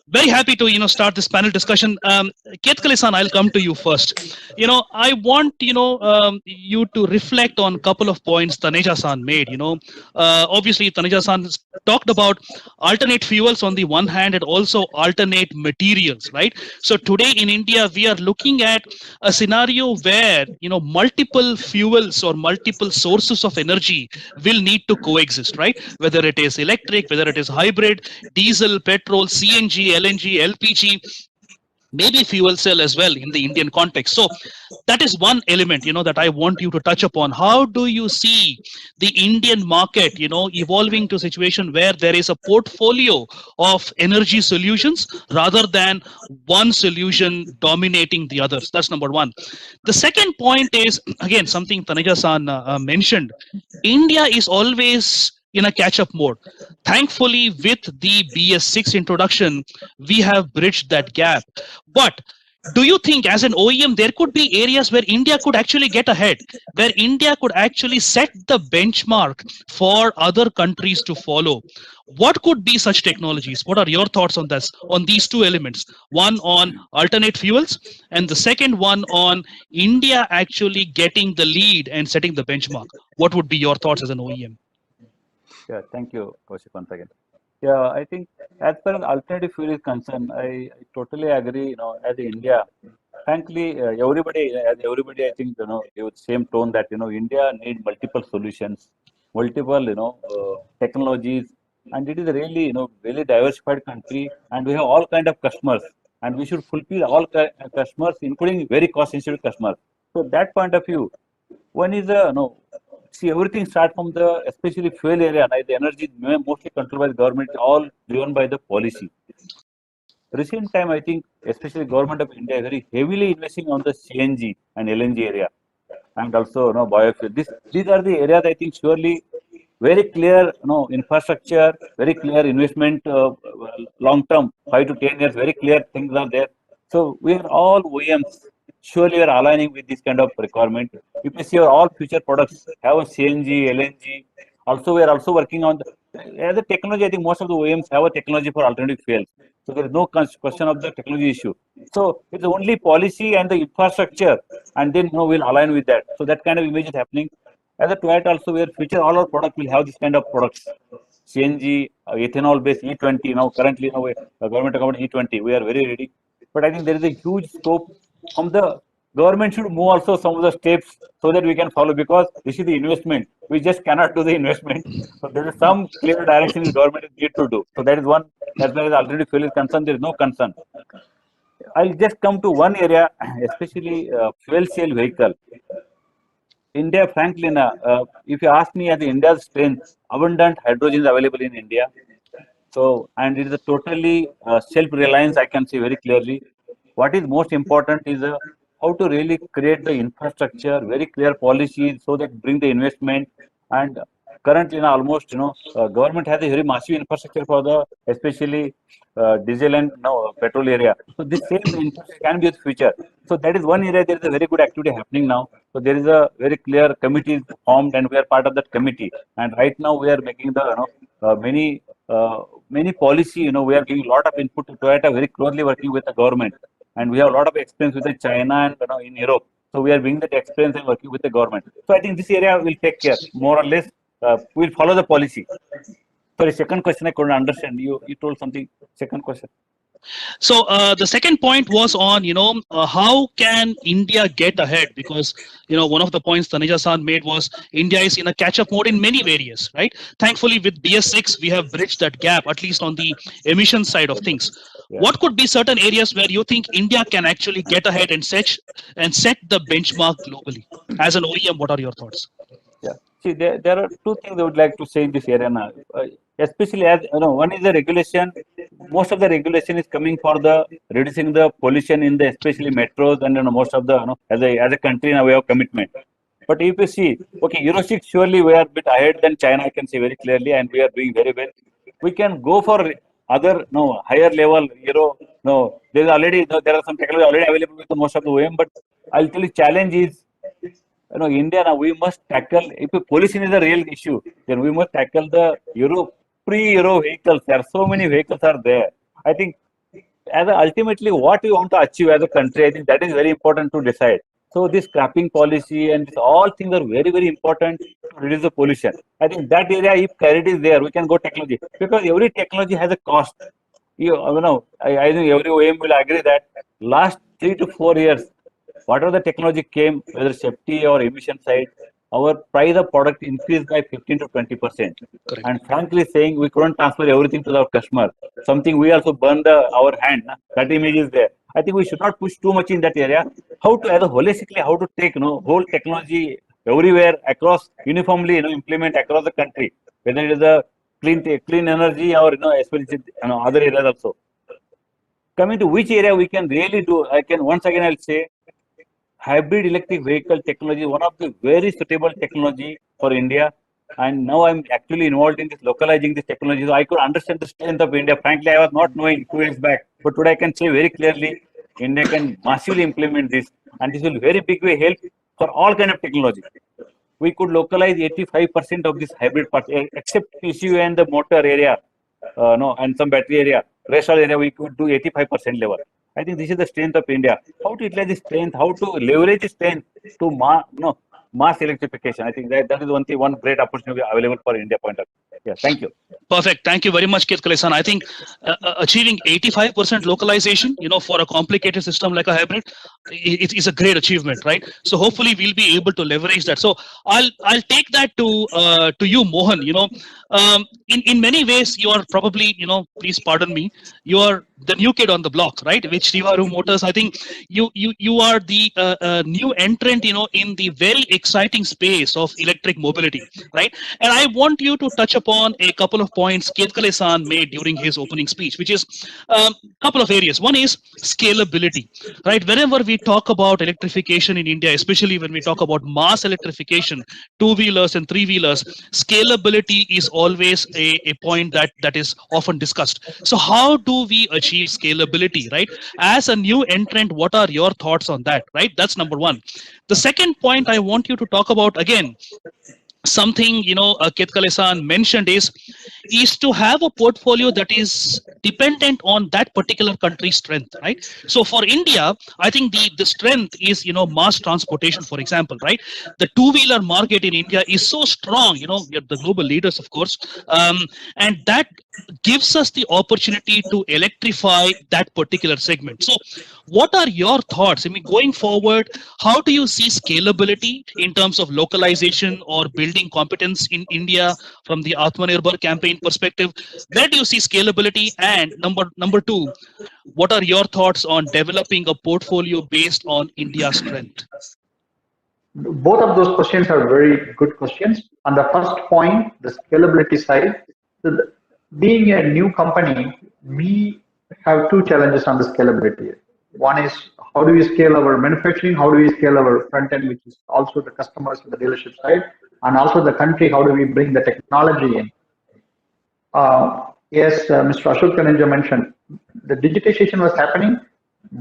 very happy to start this panel discussion. Ketkale-san, I'll come to you first. I want you to reflect on a couple of points Taneja-san made. Obviously Taneja-san talked about alternate fuels on the one hand and also alternate materials, right? So today in India we are looking at a scenario where multiple fuels or multiple sources of energy will need to coexist, right? Whether it is electric, whether it is hybrid, diesel, petrol, CNG, LNG, LPG, maybe fuel cell as well in the Indian context. So that is one element, that I want you to touch upon. How do you see the Indian market, evolving to a situation where there is a portfolio of energy solutions rather than one solution dominating the others? That's number one. The second point is, again, something Taneja-san mentioned. India is always in a catch-up mode. Thankfully, with the BS6 introduction, we have bridged that gap. But do you think as an OEM, there could be areas where India could actually get ahead, where India could actually set the benchmark for other countries to follow? What could be such technologies? What are your thoughts on this, on these two elements? One on alternate fuels, and the second one on India actually getting the lead and setting the benchmark. What would be your thoughts as an OEM? Yeah, thank you, Kaushik, once again. Yeah, I think as far as alternative fuel is concerned, I totally agree. As India, frankly, everybody, I think, with same tone that India needs multiple solutions, multiple technologies, and it is a really very diversified country, and we have all kind of customers, and we should fulfill all customers, including very cost-sensitive customers. So that point of view, one is see everything start from the, especially fuel area, right? The energy is mostly controlled by the government, all driven by the policy. Recent time, I think, especially government of India, is very heavily investing on the CNG and LNG area, and also biofuel. These are the areas I think surely very clear infrastructure, very clear investment, long term 5 to 10 years, very clear things are there. So we are all OEMs. Surely we are aligning with this kind of requirement. You can see all future products have a CNG, LNG. Also, we are also working on as a technology. I think most of the OEMs have a technology for alternative fuels. So there is no question of the technology issue. So it's only policy and the infrastructure, and then we'll align with that. So that kind of image is happening. As a Toyota also, where future all our products will have this kind of products. CNG, ethanol based E20. Now currently, the government about E20. We are very ready. But I think there is a huge scope from the government should move also some of the steps so that we can follow, because this is the investment. We just cannot do the investment. So there is some clear direction the government need to do. So that is one. As far as alternative fuel is concerned, there is no concern. I'll just come to one area, especially fuel cell vehicle. India, frankly, if you ask me, as India's strength, abundant hydrogen is available in India. So, and it is a totally self-reliance, I can say very clearly. What is most important is how to really create the infrastructure, very clear policies, so that bring the investment. And currently, almost, government has a very massive infrastructure for the, especially diesel and petrol area. So this same infrastructure can be the future. So that is one area. There is a very good activity happening now. So there is a very clear committee formed, and we are part of that committee. And right now we are making the many policy. We are giving a lot of input to Toyota, very closely working with the government, and we have a lot of experience with China and in Europe. So we are bringing that experience and working with the government. So I think this area will take care, more or less. We'll follow the policy. Sorry, second question I couldn't understand. You told something. Second question. So the second point was on, how can India get ahead? Because, one of the points Taneja-san made was India is in a catch-up mode in many areas, right? Thankfully, with BS6, we have bridged that gap, at least on the emission side of things. Yeah. What could be certain areas where you think India can actually get ahead and set the benchmark globally? As an OEM, what are your thoughts? Yeah. See, there are two things I would like to say in this area now. Especially as one is the regulation. Most of the regulation is coming for the reducing the pollution in the especially metros, and most of the as a country now we have commitment. But if you see, okay, Euro 6 surely we are a bit ahead than China, I can say very clearly, and we are doing very well. We can go for other higher level Euro. There is already there are some technology already available with most of the OEM. But I'll tell you, challenge is India now we must tackle. If pollution is a real issue, then we must tackle the pre-Euro vehicles. There are so many vehicles are there. I think as ultimately what we want to achieve as a country, I think that is very important to decide. So this scrapping policy and all things are very, very important to reduce the pollution. I think that area, if clarity is there, we can go technology, because every technology has a cost. I think every OEM will agree that last 3 to 4 years, whatever the technology came, whether safety or emission side, our price of product increased by 15 to 20%. And frankly saying, we couldn't transfer everything to our customer. Something we also burned our hand. That image is there. I think we should not push too much in that area. How to, holistically, how to take whole technology everywhere across uniformly, implement across the country, whether it is a clean energy or especially other areas also. Coming to which area we can really do, once again I'll say, hybrid electric vehicle technology, one of the very suitable technology for India. And now I'm actually involved in this localizing this technology. So I could understand the strength of India. Frankly, I was not knowing 2 years back. But today I can say very clearly, India can massively implement this. And this will very big way help for all kind of technology. We could localize 85% of this hybrid part, except ECU and the motor area, and some battery area. Rest of the area we could do 85% level. I think this is the strength of India. How to utilize the strength, how to leverage the strength to mass electrification. I think that is one great opportunity available for India point of view. Yeah, thank you. Perfect. Thank you very much, Ketkale-san. I think achieving 85% localization, for a complicated system like a hybrid, it is a great achievement, right? So hopefully we'll be able to leverage that. So I'll take that to you, Mohan. In many ways, you are probably, please pardon me, you are the new kid on the block, right? Which Rivaru Motors, I think you are the new entrant, in the very exciting space of electric mobility, right? And I want you to touch upon a couple of points Ketkale-san made during his opening speech, which is a couple of areas. One is scalability, right? Whenever we talk about electrification in India, especially when we talk about mass electrification, two-wheelers and three-wheelers, scalability is always a point that is often discussed. So how do we achieve scalability, right? As a new entrant, what are your thoughts on that, right? That's number one. The second point I want you to talk about, again, something Ketkale-san mentioned is to have a portfolio that is dependent on that particular country's strength, right? So for India, I think the strength is mass transportation, for example, right? The two-wheeler market in India is so strong, we are the global leaders, of course, and that gives us the opportunity to electrify that particular segment. So what are your thoughts? I mean, going forward, how do you see scalability in terms of localization or building competence in India from the Atmanirbhar campaign perspective? Where do you see scalability? And number two, what are your thoughts on developing a portfolio based on India's strength? Both of those questions are very good questions. On the first point, the scalability side, being a new company, we have two challenges on the scalability. One is, how do we scale our manufacturing? How do we scale our front end, which is also the customers in the dealership side, and also the country, how do we bring the technology in? Yes, Mr. Ashok Kaninja mentioned, the digitization was happening.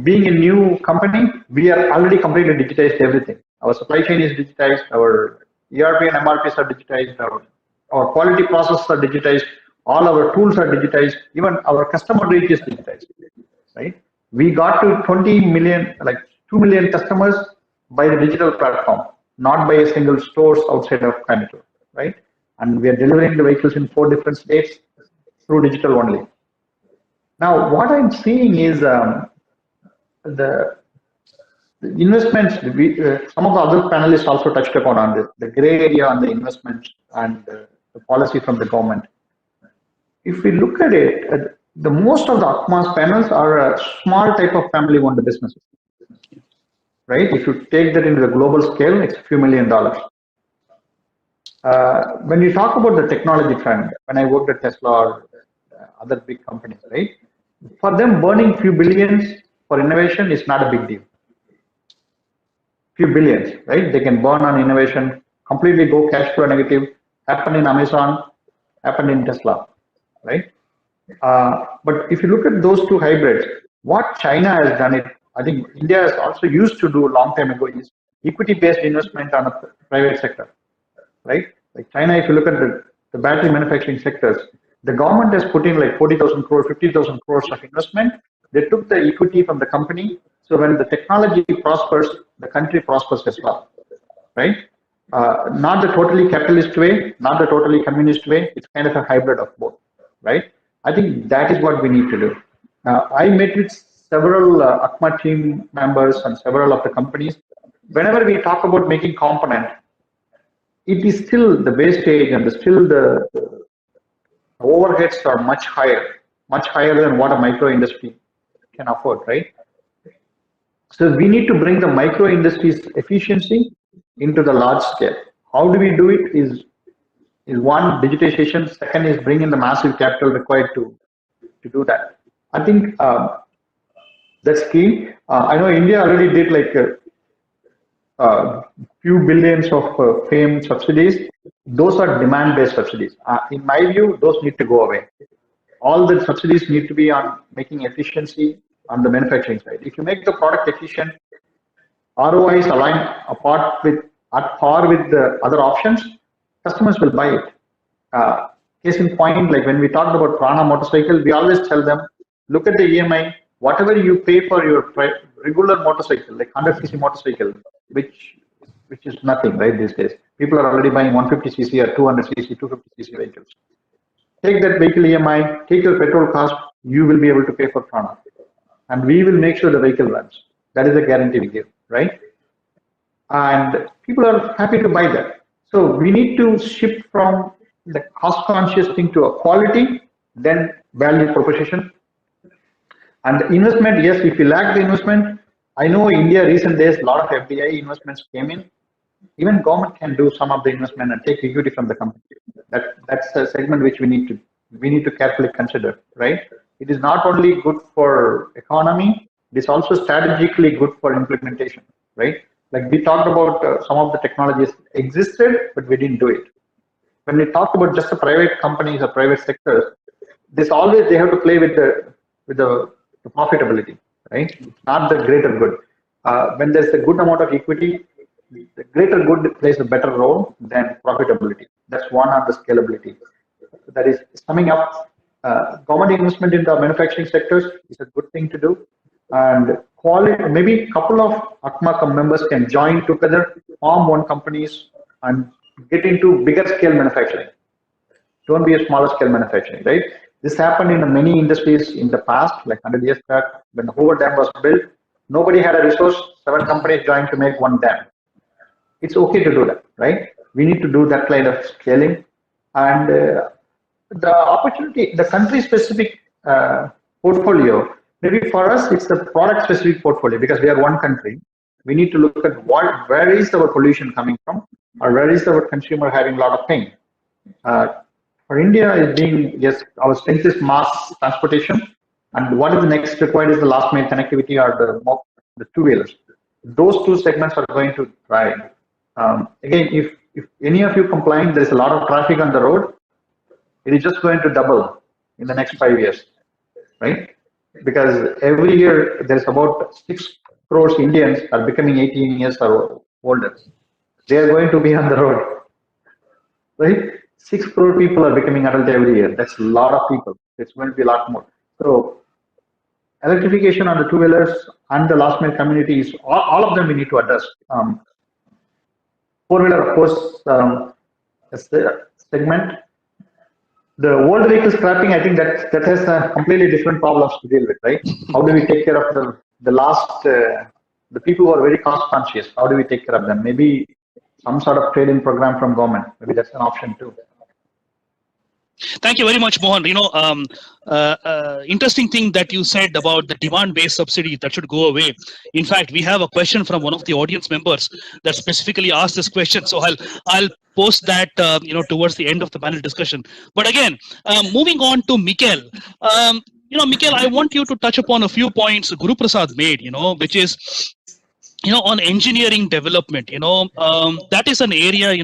Being a new company, we are already completely digitized everything. Our supply chain is digitized, our ERP and MRPs are digitized, our quality processes are digitized, all our tools are digitized, even our customer reach is digitized, right? We got to 20 million, like 2 million customers by the digital platform, not by a single stores outside of Coimbatore, right? And we are delivering the vehicles in 4 different states through digital only. Now, what I'm seeing is the investments, some of the other panelists also touched upon on the gray area on the investment and the policy from the government. If we look at it, the most of the ACMA's panels are a small type of family-owned businesses, right? If you take that into the global scale, it's a few $1 million. When you talk about the technology trend, when I worked at Tesla or other big companies, right? For them, burning few billions for innovation is not a big deal. Few billions, right? They can burn on innovation, completely go cash flow negative, happen in Amazon, happen in Tesla, right? But if you look at those two hybrids, what China has done it, I think India has also used to do a long time ago, is equity-based investment on a private sector, right? Like China, if you look at the battery manufacturing sectors, the government has put in like 40,000 crores, 50,000 crores of investment. They took the equity from the company. So when the technology prospers, the country prospers as well, right? Not the totally capitalist way, not the totally communist way. It's kind of a hybrid of both, right? I think that is what we need to do. I met with several ACMA team members and several of the companies. Whenever we talk about making component, it is still the wastage and still the overheads are much higher than what a micro industry can afford, right? So we need to bring the micro industry's efficiency into the large scale. How do we do it is one, digitization. Second is bring in the massive capital required to do that. I think that's key. I know India already did like a few billions of FAME subsidies. Those are demand-based subsidies. In my view, those need to go away. All the subsidies need to be on making efficiency on the manufacturing side. If you make the product efficient, ROI is aligned at par with the other options, customers will buy it. Case in point, like when we talked about Prana motorcycle, we always tell them, look at the EMI, whatever you pay for your regular motorcycle, like 100cc motorcycle, which is nothing, right, these days. People are already buying 150cc or 200cc, 250cc vehicles. Take that vehicle EMI, take your petrol cost, you will be able to pay for Prana. And we will make sure the vehicle runs. That is the guarantee we give, right? And people are happy to buy that. So we need to shift from the cost conscious thing to a quality, then value proposition. And the investment, yes, if you lack the investment, I know India recent days, a lot of FDI investments came in. Even government can do some of the investment and take equity from the company. That's a segment which we need to carefully consider, right? It is not only good for economy, it is also strategically good for implementation, right? Like we talked about some of the technologies existed, but we didn't do it. When we talk about just the private companies or private sectors, this always they have to play with the profitability, right? It's not the greater good. When there's a good amount of equity, the greater good plays a better role than profitability. That's one on the scalability. That is summing up. Government investment in the manufacturing sectors is a good thing to do, and quality. Maybe a couple of ACMA members can join together, form one companies, and get into bigger scale manufacturing. Don't be a smaller scale manufacturing, right? This happened in many industries in the past, like 100 years back, when the Hoover Dam was built. Nobody had a resource. 7 companies joined to make one dam. It's okay to do that, right? We need to do that kind of scaling. And the opportunity, the country-specific portfolio, maybe for us, it's the product-specific portfolio because we are one country. We need to look at where is our pollution coming from, or where is our consumer having a lot of pain. For India, is being, yes, our strength is mass transportation, and what is the next required is the last mile connectivity or the two-wheelers. Those two segments are going to thrive. Again, if any of you complain, there's a lot of traffic on the road, it is just going to double in the next 5 years, right? Because every year there's about 6 crores Indians are becoming 18 years or older. They are going to be on the road, right? 6 crore people are becoming adult every year. That's a lot of people. It's going to be a lot more. So electrification on the two-wheelers and the last mile communities, all of them we need to address. Four-wheeler, of course, is the segment. The old vehicle scrapping, I think that has completely different problems to deal with, right? How do we take care of the people who are very cost conscious? How do we take care of them? Maybe some sort of trade-in program from government. Maybe that's an option too. Thank you very much, Mohan. Interesting thing that you said about the demand-based subsidy that should go away. In fact, we have a question from one of the audience members that specifically asked this question. So I'll post that towards the end of the panel discussion. But again, moving on to Mikhail. Mikhail, I want you to touch upon a few points Guru Prasad made. Which is on engineering development, that is an area,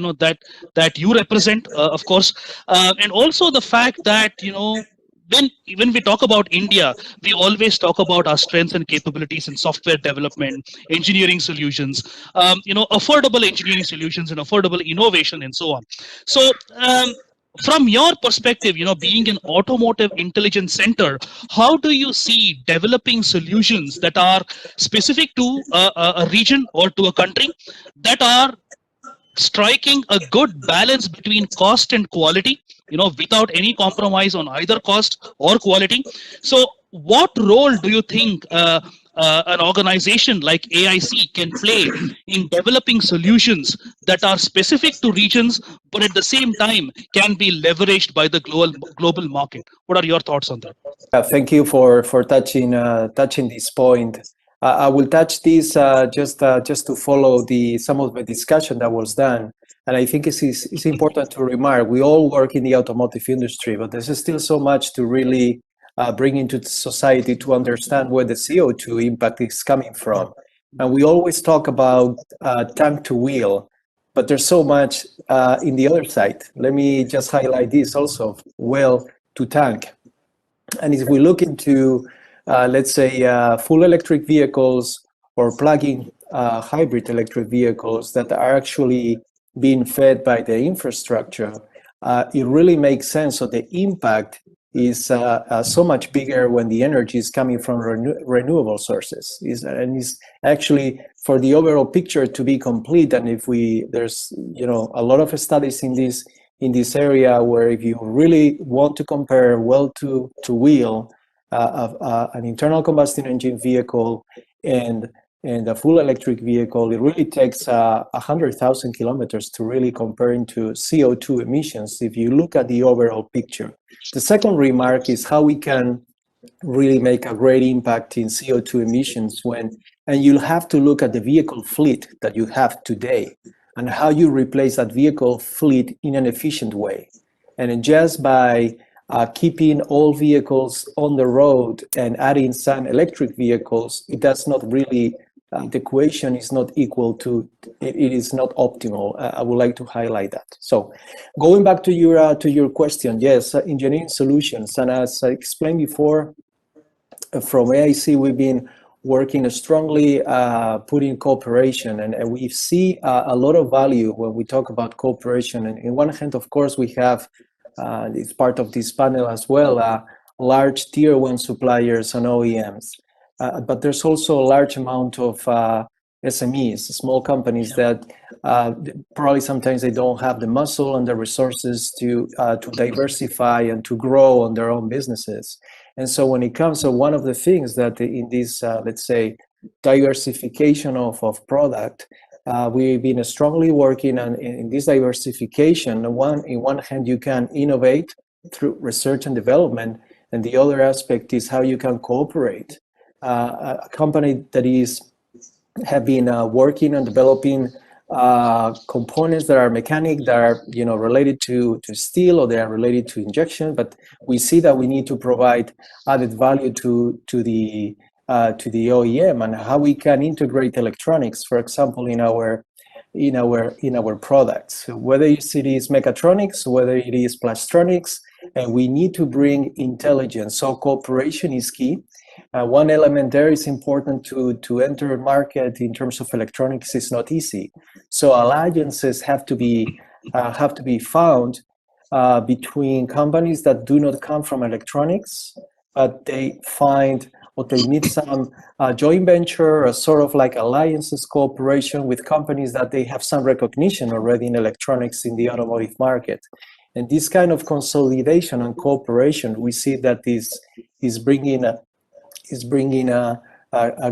that you represent, of course, and also the fact that, when we talk about India, we always talk about our strengths and capabilities in software development, engineering solutions, affordable engineering solutions and affordable innovation and so on. So, from your perspective, being an automotive intelligence center, how do you see developing solutions that are specific to a region or to a country, that are striking a good balance between cost and quality, without any compromise on either cost or quality? So what role do you think an organization like AIC can play in developing solutions that are specific to regions, but at the same time can be leveraged by the global market? What are your thoughts on that? Thank you for touching this point. I will touch this just to follow some of the discussion that was done. And I think it's important to remark, we all work in the automotive industry, but there's still so much to really bring into society to understand where the CO2 impact is coming from. And we always talk about tank to wheel, but there's so much in the other side. Let me just highlight this also, well to tank. And if we look into, let's say, full electric vehicles or plug-in hybrid electric vehicles that are actually being fed by the infrastructure, it really makes sense. So the impact is so much bigger when the energy is coming from renewable sources. And it's actually, for the overall picture to be complete, and if there's a lot of studies in this area where if you really want to compare well to wheel an internal combustion engine vehicle and And a full electric vehicle, it really takes 100,000 kilometers to really compare into CO2 emissions if you look at the overall picture. The second remark is how we can really make a great impact in CO2 emissions and you'll have to look at the vehicle fleet that you have today and how you replace that vehicle fleet in an efficient way. And just by keeping all vehicles on the road and adding some electric vehicles, it does not really, the equation is not equal to, it is not optimal. I would like to highlight that. So going back to your question, yes, engineering solutions. And as I explained before, from AIC, we've been working strongly putting cooperation, and we see a lot of value when we talk about cooperation. And in one hand, of course, we have, it's part of this panel as well, large tier one suppliers and OEMs. But there's also a large amount of SMEs, small companies that probably sometimes they don't have the muscle and the resources to diversify and to grow on their own businesses. And so when it comes to one of the things that in this, let's say, diversification of product, we've been strongly working on in this diversification. In one hand, you can innovate through research and development, and the other aspect is how you can cooperate. A company that have been working on developing components that are mechanic, that are related to steel, or they are related to injection, but we see that we need to provide added value to the OEM, and how we can integrate electronics, for example, in our products, whether it is mechatronics, whether it is plastronics, and we need to bring intelligence. So cooperation is key. One element there is important to enter a market in terms of electronics is not easy. So alliances have to be found between companies that do not come from electronics, but they find or they need some joint venture or sort of like alliances, cooperation with companies that they have some recognition already in electronics in the automotive market. And this kind of consolidation and cooperation, we see that is bringing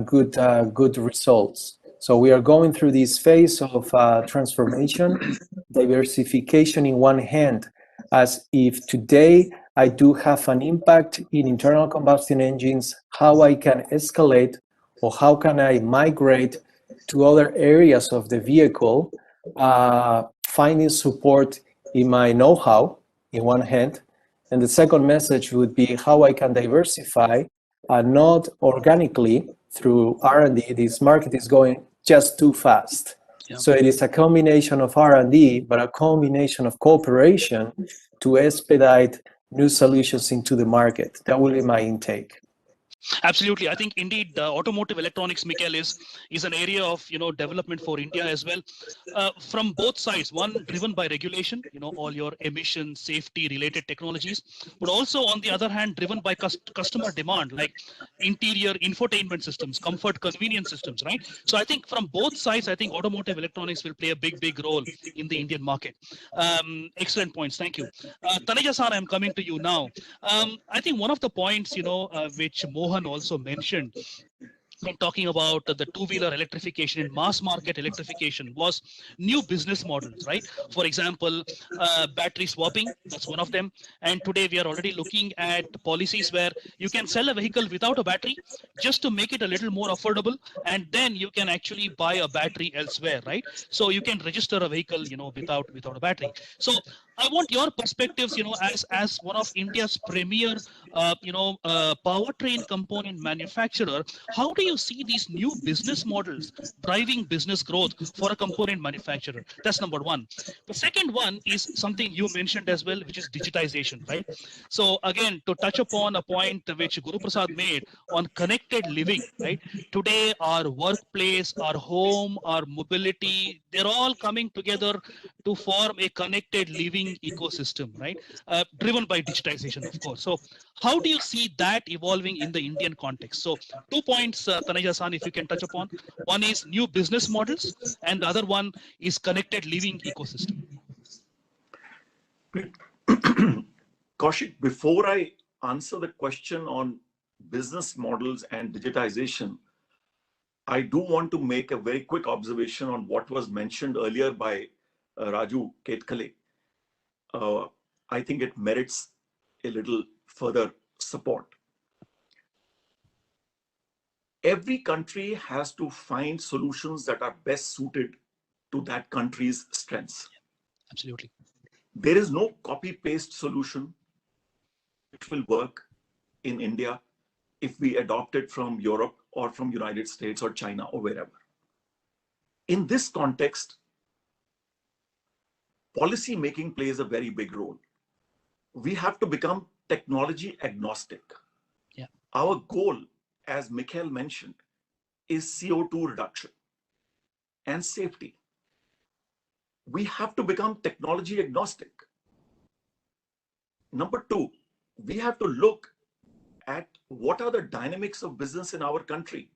good results. So we are going through this phase of transformation, diversification in one hand, as if today I do have an impact in internal combustion engines, how I can escalate or how can I migrate to other areas of the vehicle, finding support in my know-how in one hand. And the second message would be how I can diversify, not organically through R&D. This market is going just too fast. Yeah. So it is a combination of R&D, but a combination of cooperation to expedite new solutions into the market. That will be my intake. Absolutely. I think indeed automotive electronics, Michael, is an area of development for India as well, from both sides. One driven by regulation, all your emission safety related technologies, but also on the other hand driven by customer demand, like interior infotainment systems, comfort convenience systems, right? So I think from both sides, I think automotive electronics will play a big role in the Indian market. Excellent points. Thank you. Taneja-san, I'm coming to you now. I think one of the points, which Mohan also mentioned when talking about the two-wheeler electrification and mass market electrification was new business models, right? For example, battery swapping, that's one of them. And today we are already looking at policies where you can sell a vehicle without a battery just to make it a little more affordable, and then you can actually buy a battery elsewhere, right? So you can register a vehicle, without a battery. So I want your perspectives, as one of India's premier, powertrain component manufacturer. How do you see these new business models driving business growth for a component manufacturer? That's number one. The second one is something you mentioned as well, which is digitization, right? So again, to touch upon a point which Guru Prasad made on connected living, right? Today, our workplace, our home, our mobility, they're all coming together to form a connected living ecosystem, right? Driven by digitization, of course. So how do you see that evolving in the Indian context? So 2 points, Taneja-san, if you can touch upon. One is new business models, and the other one is connected living ecosystem. Kaushik, before I answer the question on business models and digitization, I do want to make a very quick observation on what was mentioned earlier by Raju Ketkale. I think it merits a little further support. Every country has to find solutions that are best suited to that country's strengths. Absolutely. There is no copy-paste solution which will work in India if we adopt it from Europe or from United States or China or wherever. In this context, policy making plays a very big role. We have to become technology agnostic. Yeah. Our goal, as Mikhail mentioned, is CO2 reduction and safety. We have to become technology agnostic. Number two, we have to look at what are the dynamics of business in our country.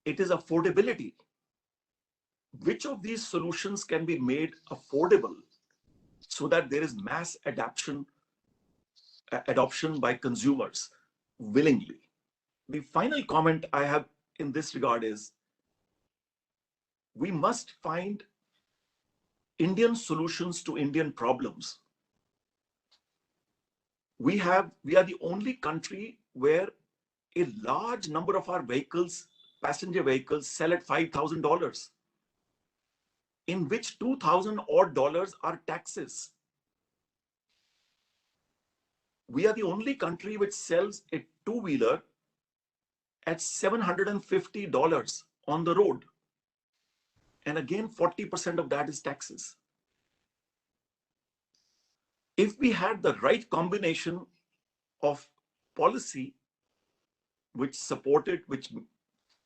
It is affordability. Which of these solutions can be made affordable so that there is mass adoption by consumers willingly? The final comment I have in this regard is we must find Indian solutions to Indian problems. We are the only country where a large number of our vehicles, passenger vehicles, sell at $5,000, in which $2,000 odd are taxes. We are the only country which sells a two-wheeler at $750 on the road. And again, 40% of that is taxes. If we had the right combination of policy which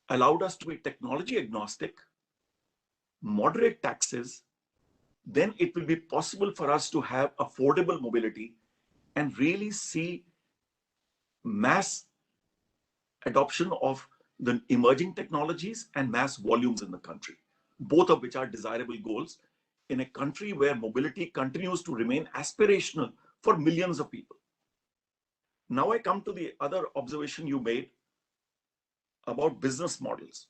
allowed us to be technology agnostic, moderate taxes, then it will be possible for us to have affordable mobility and really see mass adoption of the emerging technologies and mass volumes in the country, both of which are desirable goals in a country where mobility continues to remain aspirational for millions of people. Now I come to the other observation you made about business models.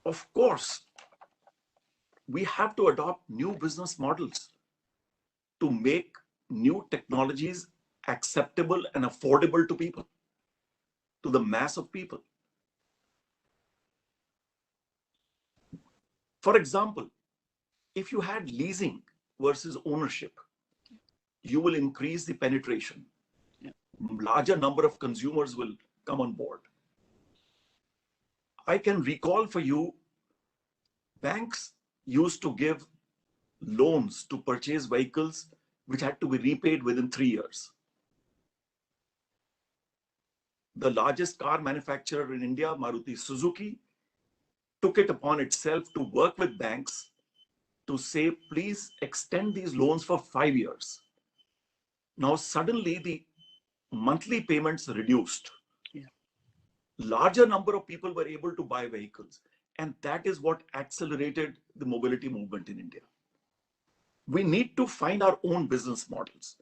Of course, we have to adopt new business models to make new technologies acceptable and affordable to people, to the mass of people. For example, if you had leasing versus ownership, you will increase the penetration. Yeah. Larger number of consumers will come on board. I can recall for you, banks used to give loans to purchase vehicles which had to be repaid within 3 years. The largest car manufacturer in India, Maruti Suzuki, took it upon itself to work with banks to say, please extend these loans for 5 years. Now, suddenly the monthly payments reduced. Yeah. Larger number of people were able to buy vehicles. And that is what accelerated the mobility movement in India. We need to find our own business models.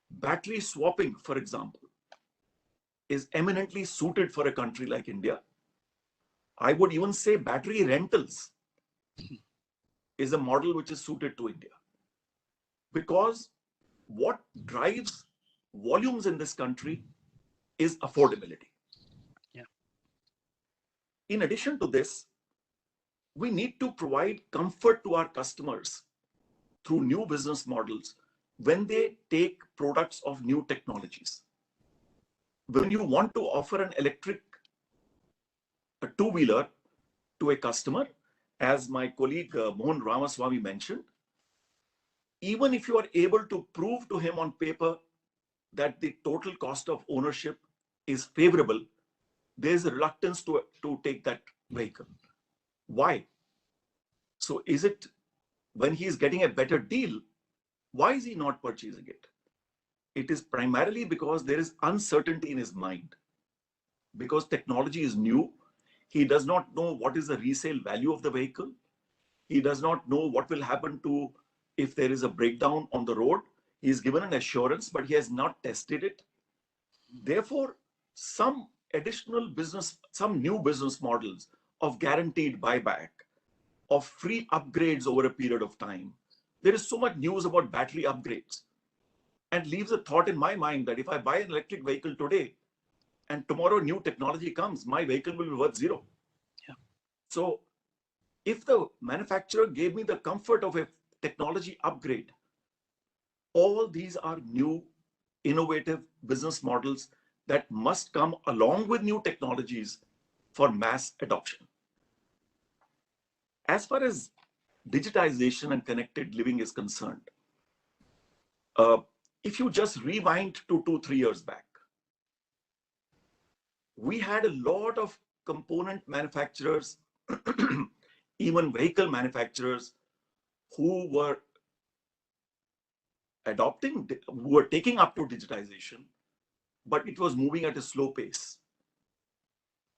Battery swapping, for example, is eminently suited for a country like India. I would even say battery rentals is a model which is suited to India. Because what drives volumes in this country is affordability. Yeah. In addition to this, we need to provide comfort to our customers through new business models when they take products of new technologies. When you want to offer an electric two-wheeler to a customer, as my colleague Mohan Ramaswamy mentioned, even if you are able to prove to him on paper that the total cost of ownership is favorable, there is a reluctance to take that vehicle. Why? So is it when he is getting a better deal, why is he not purchasing it? It is primarily because there is uncertainty in his mind. Because technology is new, he does not know what is the resale value of the vehicle. He does not know what will happen to if there is a breakdown on the road. He is given an assurance, but he has not tested it. Therefore, some some new business models of guaranteed buyback, of free upgrades over a period of time. There is so much news about battery upgrades, and leaves a thought in my mind that if I buy an electric vehicle today and tomorrow new technology comes, my vehicle will be worth zero. Yeah. So if the manufacturer gave me the comfort of a technology upgrade, all these are new innovative business models that must come along with new technologies for mass adoption. As far as digitization and connected living is concerned, if you just rewind to 2-3 years back, we had a lot of component manufacturers, even vehicle manufacturers, who were taking up to digitization, but it was moving at a slow pace.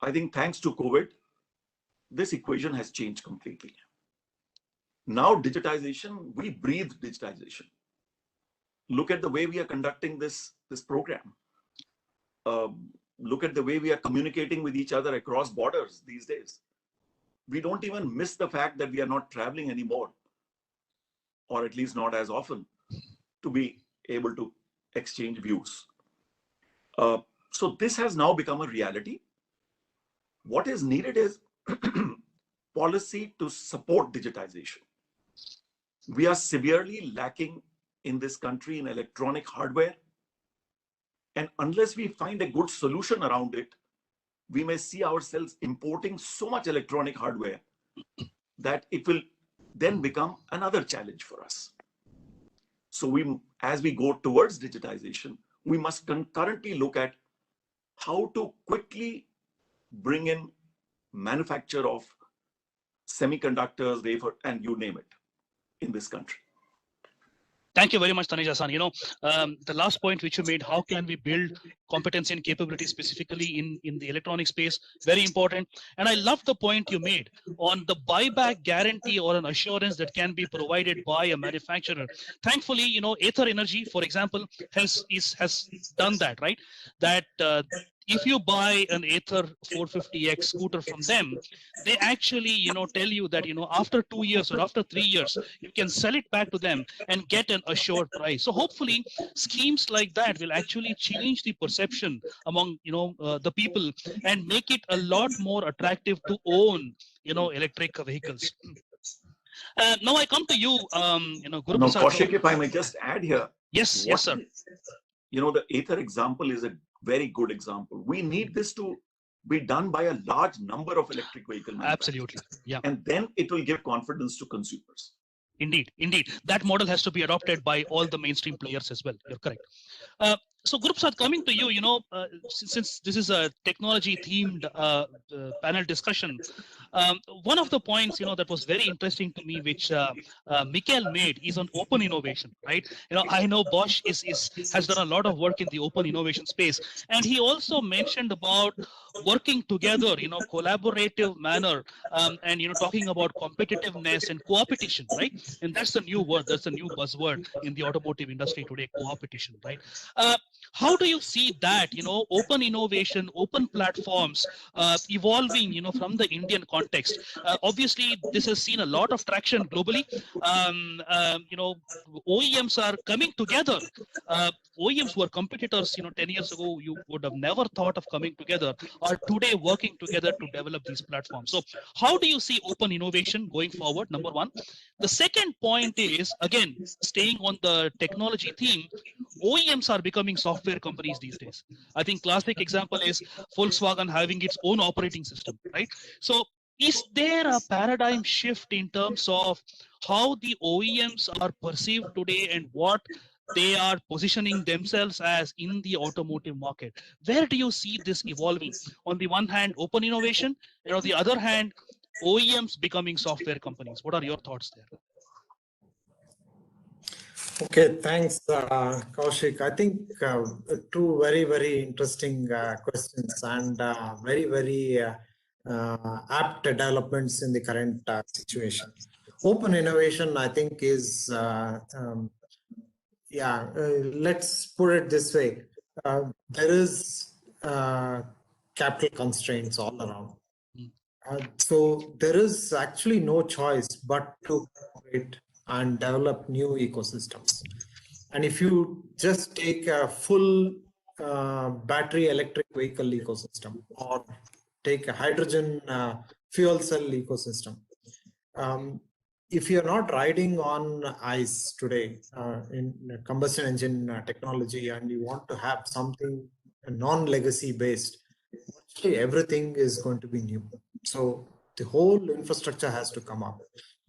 I think thanks to COVID, this equation has changed completely. Now digitization, we breathe digitization. Look at the way we are conducting this program. Look at the way we are communicating with each other across borders these days. We don't even miss the fact that we are not traveling anymore, or at least not as often, to be able to exchange views. So this has now become a reality. What is needed is policy to support digitization. We are severely lacking in this country in electronic hardware. And unless we find a good solution around it, we may see ourselves importing so much electronic hardware that it will then become another challenge for us. So as we go towards digitization, we must concurrently look at how to quickly bring in manufacture of semiconductors, wafer, and you name it, in this country. Thank you very much, Taneja-san. The last point which you made, how can we build competency and capability specifically in the electronic space, very important. And I love the point you made on the buyback guarantee or an assurance that can be provided by a manufacturer. Thankfully, Ather Energy, for example, has done that, right? That if you buy an Ather 450X scooter from them, they actually, tell you that, after 2 years or after 3 years, you can sell it back to them and get an assured price. So hopefully schemes like that will actually change the perception among, the people and make it a lot more attractive to own, electric vehicles. Now I come to you, Guru Prasad. Kaushik, if I may just add here. Yes, yes, sir. The Ather example is a very good example. We need this to be done by a large number of electric vehicle manufacturers. Absolutely, yeah. And then it will give confidence to consumers. Indeed. That model has to be adopted by all the mainstream players as well. You're correct. So Guru Prasad, coming to you, since this is a technology themed panel discussion, one of the points, that was very interesting to me, which Mikhail made, is on open innovation, right? I know Bosch has done a lot of work in the open innovation space. And he also mentioned about working together, collaborative manner, and, talking about competitiveness and co-opetition, right? And that's the new word, that's the new buzzword in the automotive industry today, co-opetition, right? How do you see that, open innovation, open platforms evolving, from the Indian context? Obviously, this has seen a lot of traction globally. OEMs are coming together. OEMs were competitors, 10 years ago, you would have never thought of coming together, are today working together to develop these platforms. So how do you see open innovation going forward, number one? The second point is, again, staying on the technology theme, OEMs are becoming software companies these days. I think classic example is Volkswagen having its own operating system, right? So is there a paradigm shift in terms of how the OEMs are perceived today and what they are positioning themselves as in the automotive market? Where do you see this evolving? On the one hand, open innovation, and on the other hand, OEMs becoming software companies. What are your thoughts there? Okay, thanks, Kaushik. I think two very, very interesting questions and very, very apt developments in the current situation. Open innovation, I think, is, let's put it this way. There is capital constraints all around. So there is actually no choice but to operate and develop new ecosystems. And if you just take a full battery electric vehicle ecosystem, or take a hydrogen fuel cell ecosystem, if you're not riding on ICE today in combustion engine technology, and you want to have something non-legacy based, actually everything is going to be new. So the whole infrastructure has to come up,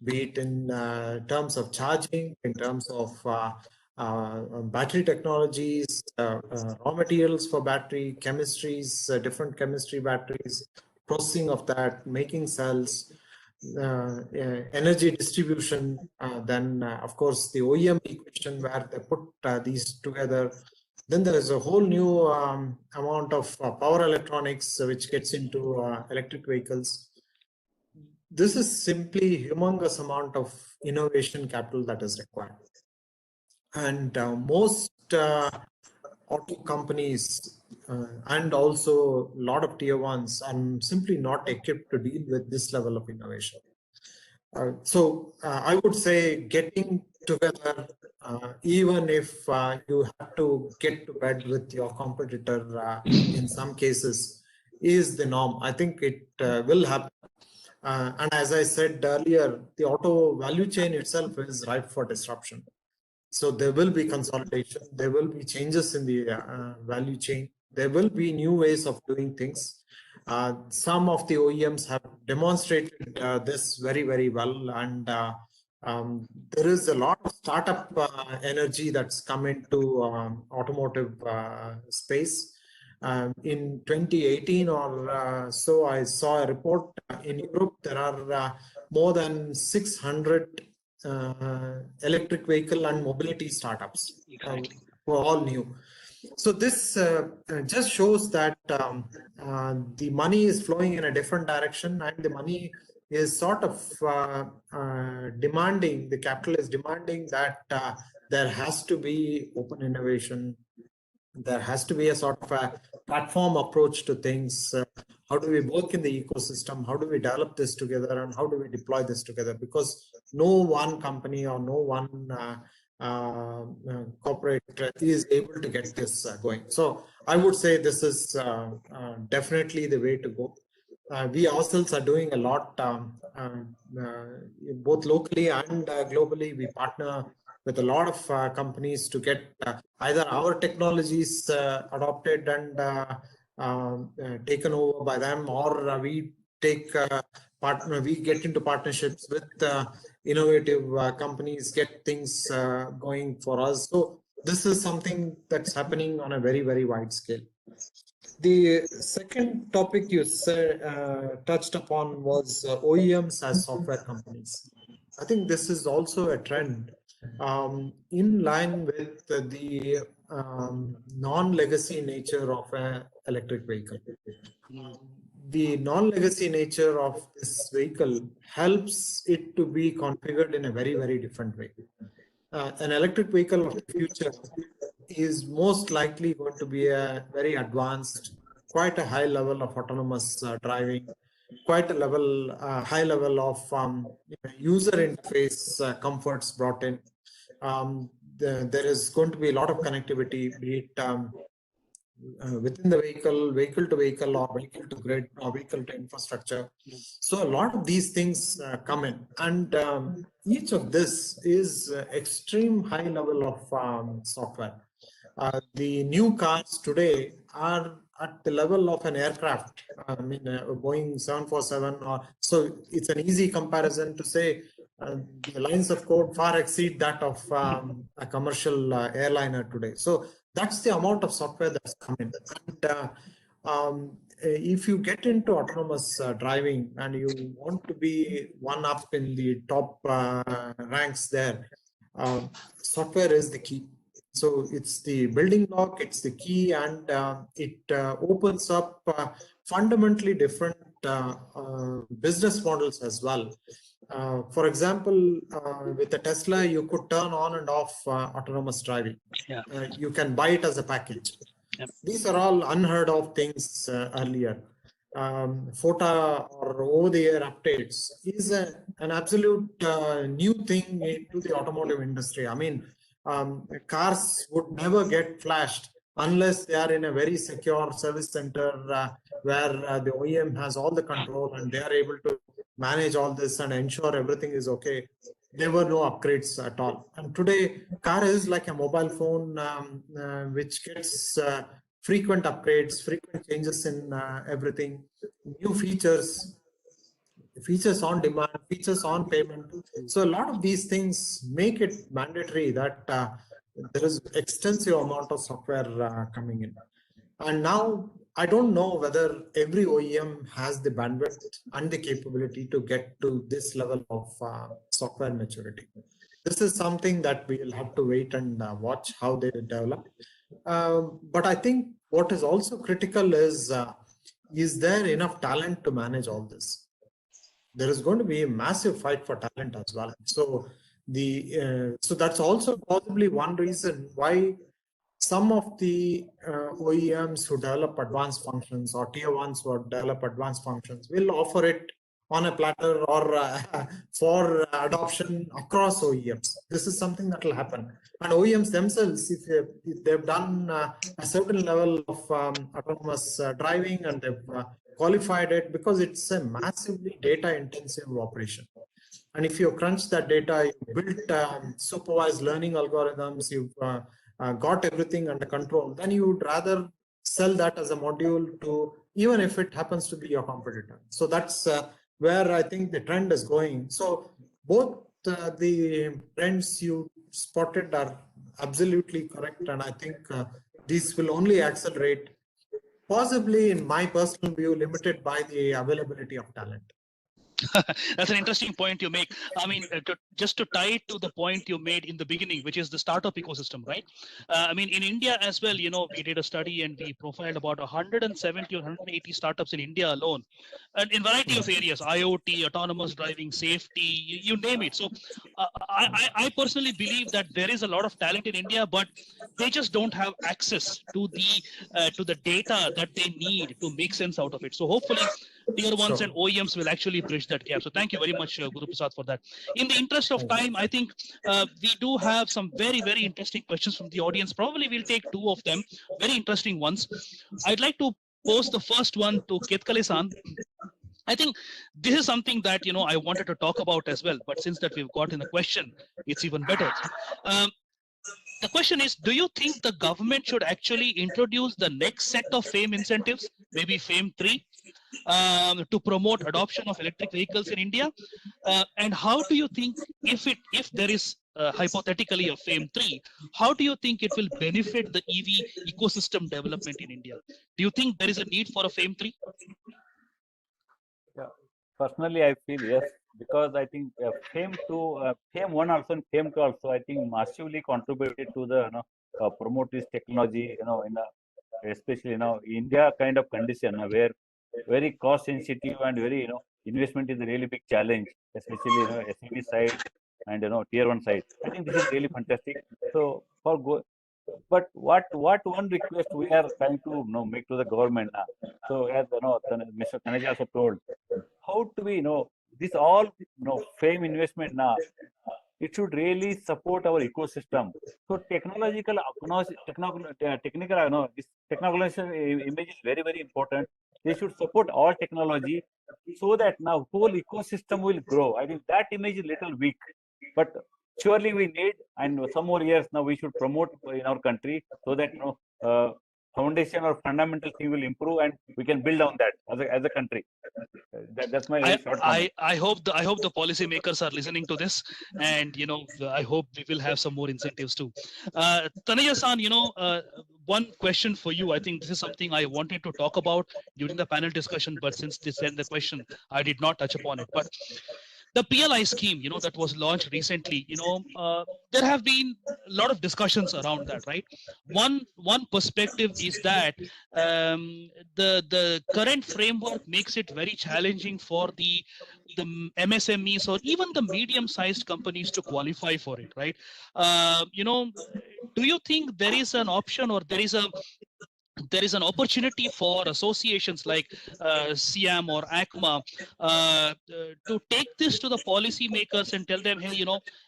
be it in terms of charging, in terms of battery technologies, raw materials for battery, chemistries, different chemistry batteries, processing of that, making cells, energy distribution, then of course the OEM equation where they put these together. Then there is a whole new amount of power electronics which gets into electric vehicles. This is simply humongous amount of innovation capital that is required. And most auto companies and also a lot of tier ones are simply not equipped to deal with this level of innovation. So I would say getting together, even if you have to get to bed with your competitor in some cases, is the norm. I think it will happen. And as I said earlier, the auto value chain itself is ripe for disruption. So there will be consolidation, there will be changes in the value chain, there will be new ways of doing things. Some of the OEMs have demonstrated this very, very well, and there is a lot of startup energy that's come into automotive space. In 2018 or so, I saw a report in Europe, there are more than 600 electric vehicle and mobility startups who are all new. So this just shows that the money is flowing in a different direction, and the money is sort of demanding, the capital is demanding that there has to be open innovation. There has to be a sort of a platform approach to things. How do we work in the ecosystem? How do we develop this together? And how do we deploy this together? Because no one company or no one corporate is able to get this going. So I would say this is definitely the way to go. We ourselves are doing a lot, both locally and globally. We partner with a lot of companies to get either our technologies adopted and taken over by them, or we take we get into partnerships with innovative companies, get things going for us. So this is something that's happening on a very, very wide scale. The second topic you said, touched upon was OEMs as software companies. I think this is also a trend in line with the non-legacy nature of an electric vehicle. The non-legacy nature of this vehicle helps it to be configured in a very, very different way. An electric vehicle of the future is most likely going to be a very advanced, quite a high level of autonomous driving, quite a level, high level of user interface comforts brought in. There is going to be a lot of connectivity, be it within the vehicle, vehicle to vehicle, or vehicle to grid, or vehicle to infrastructure. So a lot of these things come in, and each of this is extreme high level of software. The new cars today are at the level of an aircraft. I mean, a Boeing 747, or so it's an easy comparison to say the lines of code far exceed that of a commercial airliner today. So that's the amount of software that's coming. And if you get into autonomous driving and you want to be one up in the top ranks there, software is the key. So it's the building block, it's the key, and it opens up fundamentally different business models as well. For example, with a Tesla, you could turn on and off autonomous driving. You can buy it as a package. These are all unheard of things earlier. FOTA or over-the-air updates is an absolute new thing into the automotive industry. I mean, cars would never get flashed unless they are in a very secure service center where the OEM has all the control and they are able to manage all this and ensure everything is okay. There were no upgrades at all. And today, car is like a mobile phone which gets frequent upgrades, frequent changes in everything, new features on demand, features on payment. So a lot of these things make it mandatory that there is extensive amount of software coming in. And now I don't know whether every OEM has the bandwidth and the capability to get to this level of software maturity. This is something that we will have to wait and watch how they develop. But I think what is also critical is there enough talent to manage all this? There is going to be a massive fight for talent as well. So so that's also possibly one reason why some of the OEMs who develop advanced functions or tier ones who develop advanced functions will offer it on a platter or for adoption across OEMs. This is something that will happen. And OEMs themselves, if they've done a certain level of autonomous driving and they've qualified it, because it's a massively data intensive operation. And if you crunch that data, you built supervised learning algorithms, you've got everything under control, then you would rather sell that as a module to, even if it happens to be your competitor. So that's where I think the trend is going. So both the trends you spotted are absolutely correct. And I think these will only accelerate, possibly in my personal view, limited by the availability of talent. That's an interesting point you make. I mean, just to tie it to the point you made in the beginning, which is the startup ecosystem, right? I mean, in India as well, you know, we did a study and we profiled about 170 or 180 startups in India alone, and in variety of areas, IoT, autonomous driving, safety, you name it. So I personally believe that there is a lot of talent in India, but they just don't have access to the data that they need to make sense out of it. So hopefully tier ones and OEMs will actually bridge that gap. So thank you very much, Guru Prasad, for that. In the interest of time, I think we do have some very, very interesting questions from the audience. Probably we'll take two of them, very interesting ones. I'd like to pose the first one to Ketkale-san. I think this is something that, you know, I wanted to talk about as well, but since that we've gotten a question, it's even better. The question is, do you think the government should actually introduce the next set of FAME incentives, maybe FAME 3, to promote adoption of electric vehicles in India? And how do you think, if there is hypothetically a FAME 3, how do you think it will benefit the EV ecosystem development in India? Do you think there is a need for a FAME 3? Yeah, personally, I feel yes, because I think FAME 2, FAME 1 also and FAME 2 also, I think massively contributed to the promote this technology, especially India kind of condition where very cost sensitive and very investment is a really big challenge, especially SME side and tier 1 side. I think this is really fantastic. So but what one request we are trying to make to the government now. So as Mr. Taneja also told, how do we this all FAME investment now? It should really support our ecosystem. So technical this technological image is very, very important. They should support all technology so that now whole ecosystem will grow. I think that image is little weak, but surely we need, and some more years now we should promote in our country so that foundation or fundamental thing will improve and we can build on that as a country. That's my short comment. I hope the policymakers are listening to this, and I hope we will have some more incentives too. Taneja-san, one question for you. I think this is something I wanted to talk about during the panel discussion, but since they sent the question, I did not touch upon it. But the PLI scheme, that was launched recently, there have been a lot of discussions around that, right? One perspective is that the current framework makes it very challenging for the MSMEs or even the medium-sized companies to qualify for it, right? Do you think there is an option, or there is there is an opportunity for associations like CIAM or ACMA to take this to the policymakers and tell them, hey,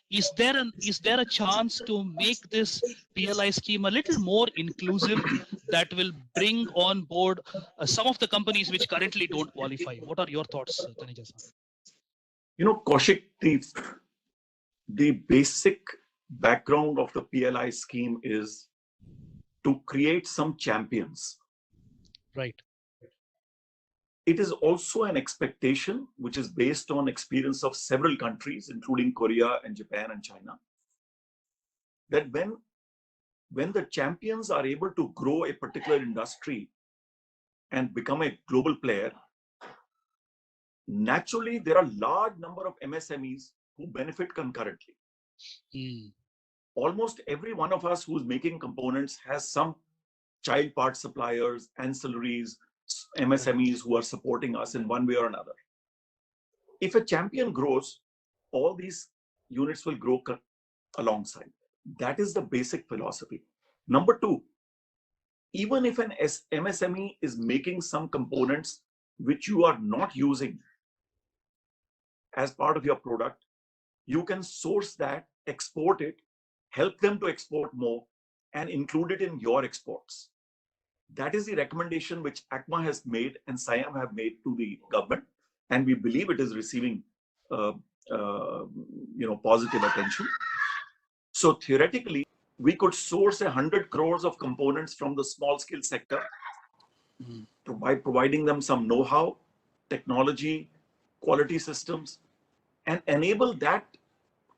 is there a chance to make this PLI scheme a little more inclusive that will bring on board some of the companies which currently don't qualify? What are your thoughts, Taneja-san? Kaushik, the basic background of the PLI scheme is to create some champions. Right. It is also an expectation which is based on experience of several countries, including Korea and Japan and China, that when the champions are able to grow a particular industry and become a global player, naturally there are a large number of MSMEs who benefit concurrently. Almost every one of us who's making components has some child part suppliers, ancillaries, MSMEs who are supporting us in one way or another. If a champion grows, all these units will grow alongside. That is the basic philosophy. Number two, even if an MSME is making some components which you are not using as part of your product, you can source that, export it, help them to export more, and include it in your exports. That is the recommendation which ACMA has made and SIAM have made to the government, and we believe it is receiving positive attention. So theoretically, we could source 100 crores of components from the small scale sector by providing them some know-how, technology, quality systems, and enable that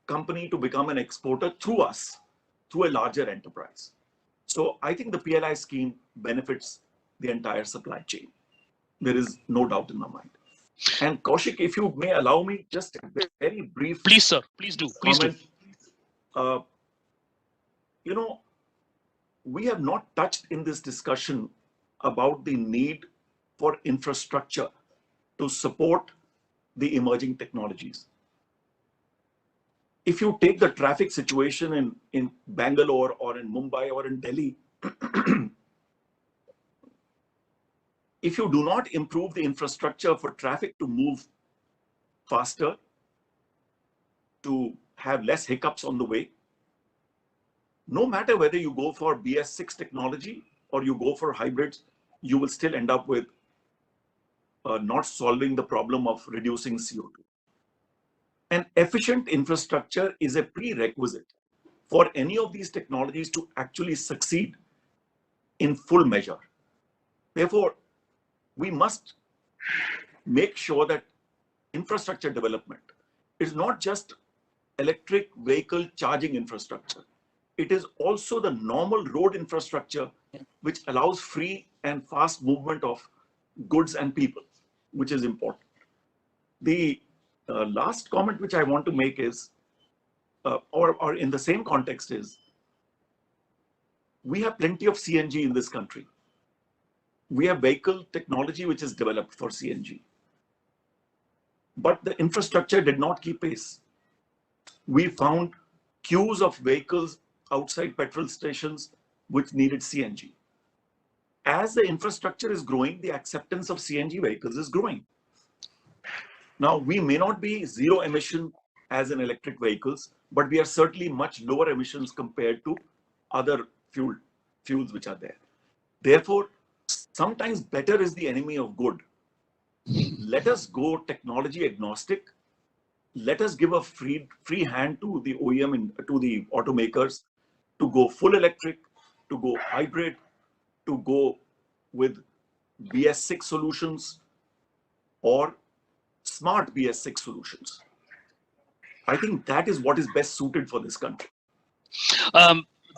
company to become an exporter through us, through a larger enterprise. So I think the PLI scheme benefits the entire supply chain. There is no doubt in my mind. And Kaushik, if you may allow me just a very brief. Please, sir. Please do. Please comment. We have not touched in this discussion about the need for infrastructure to support the emerging technologies. If you take the traffic situation in Bangalore or in Mumbai or in Delhi, if you do not improve the infrastructure for traffic to move faster, to have less hiccups on the way, no matter whether you go for BS6 technology or you go for hybrids, you will still end up with not solving the problem of reducing CO2. An efficient infrastructure is a prerequisite for any of these technologies to actually succeed in full measure. Therefore, we must make sure that infrastructure development is not just electric vehicle charging infrastructure. It is also the normal road infrastructure which allows free and fast movement of goods and people, which is important. The last comment which I want to make is, or in the same context is, we have plenty of CNG in this country. We have vehicle technology which is developed for CNG. But the infrastructure did not keep pace. We found queues of vehicles outside petrol stations which needed CNG. As the infrastructure is growing, the acceptance of CNG vehicles is growing. Now, we may not be zero emission as in electric vehicles, but we are certainly much lower emissions compared to other fuels which are there. Therefore, sometimes better is the enemy of good. Let us go technology agnostic. Let us give a free hand to the OEM and to the automakers to go full electric, to go hybrid, to go with BS6 solutions or smart BS6 solutions. I think that is what is best suited for this country.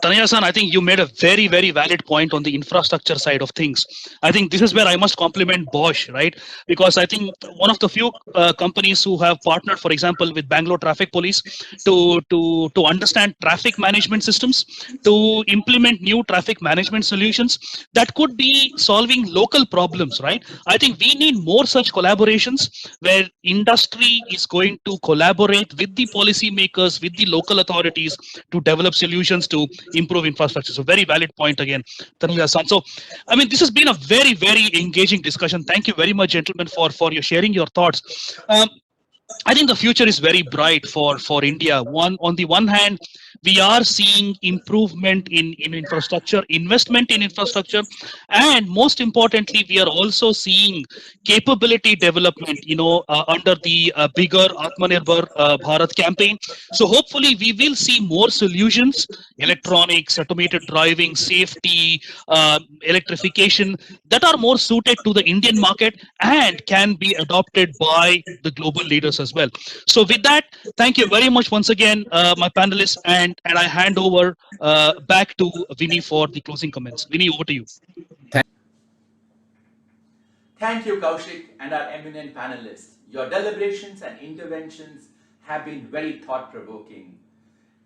Taneja-san, I think you made a very, very valid point on the infrastructure side of things. I think this is where I must compliment Bosch, right? Because I think one of the few companies who have partnered, for example, with Bangalore Traffic Police to understand traffic management systems, to implement new traffic management solutions that could be solving local problems, right? I think we need more such collaborations where industry is going to collaborate with the policymakers, with the local authorities to develop solutions to improve infrastructure. So very valid point again, Tanvi-san. So, I mean, this has been a very, very engaging discussion. Thank you very much, gentlemen, for your sharing your thoughts. I think the future is very bright for India. On the one hand, we are seeing improvement in infrastructure, investment in infrastructure, and most importantly, we are also seeing capability development, under the bigger Atmanirbhar Bharat campaign. So hopefully we will see more solutions, electronics, automated driving, safety, electrification, that are more suited to the Indian market and can be adopted by the global leaders as well. So with that, thank you very much once again, my panelists, and I hand over back to Vinny for the closing comments. Vinny, over to you. Thank you, Kaushik, and our eminent panelists. Your deliberations and interventions have been very thought-provoking.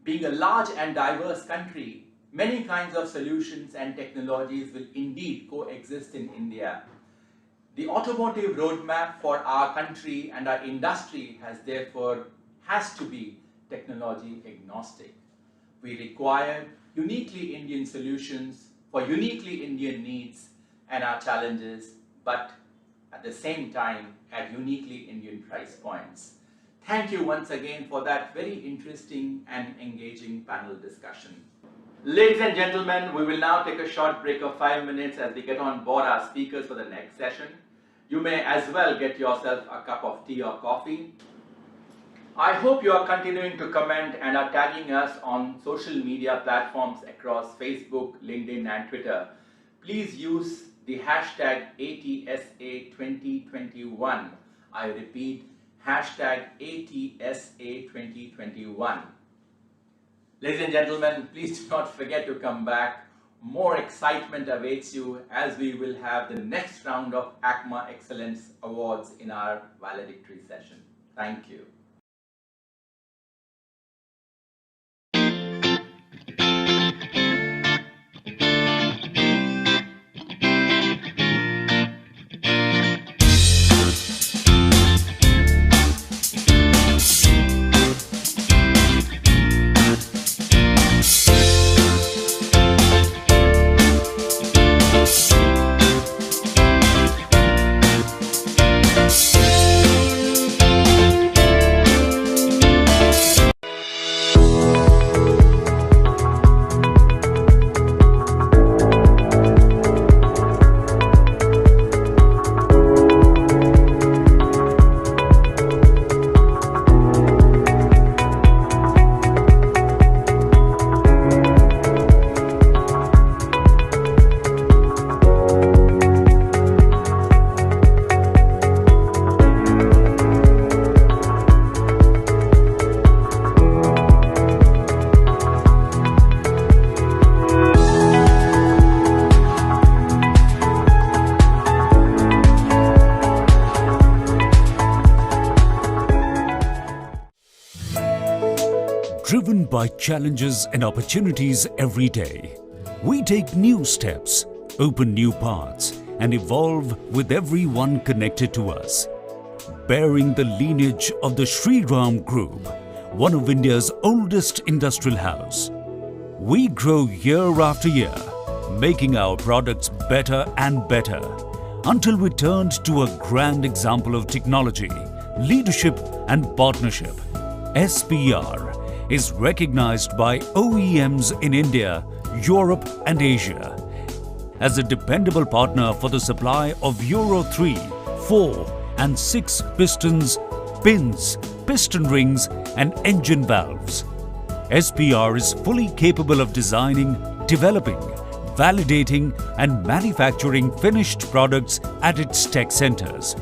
Being a large and diverse country, many kinds of solutions and technologies will indeed coexist in India. The automotive roadmap for our country and our industry has to be technology agnostic. We require uniquely Indian solutions for uniquely Indian needs and our challenges, but at the same time at uniquely Indian price points. Thank you once again for that very interesting and engaging panel discussion. Ladies and gentlemen, we will now take a short break of 5 minutes as we get on board our speakers for the next session. You may as well get yourself a cup of tea or coffee. I hope you are continuing to comment and are tagging us on social media platforms across Facebook, LinkedIn and Twitter. Please use the hashtag ATSA2021. I repeat, hashtag ATSA2021. Ladies and gentlemen, please do not forget to come back. More excitement awaits you as we will have the next round of ACMA Excellence Awards in our valedictory session. Thank you. Driven by challenges and opportunities every day, we take new steps, open new paths, and evolve with everyone connected to us. Bearing the lineage of the Sri Ram Group, one of India's oldest industrial house, we grow year after year, making our products better and better, until we turned to a grand example of technology, leadership, and partnership. SPR is recognized by OEMs in India, Europe and Asia as a dependable partner for the supply of Euro 3, 4 and 6 pistons, pins, piston rings and engine valves. SPR is fully capable of designing, developing, validating and manufacturing finished products at its tech centers.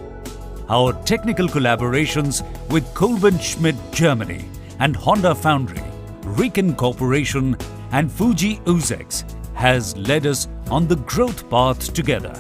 Our technical collaborations with Kolben Schmidt Germany and Honda Foundry, Riken Corporation and Fuji Uzex has led us on the growth path together.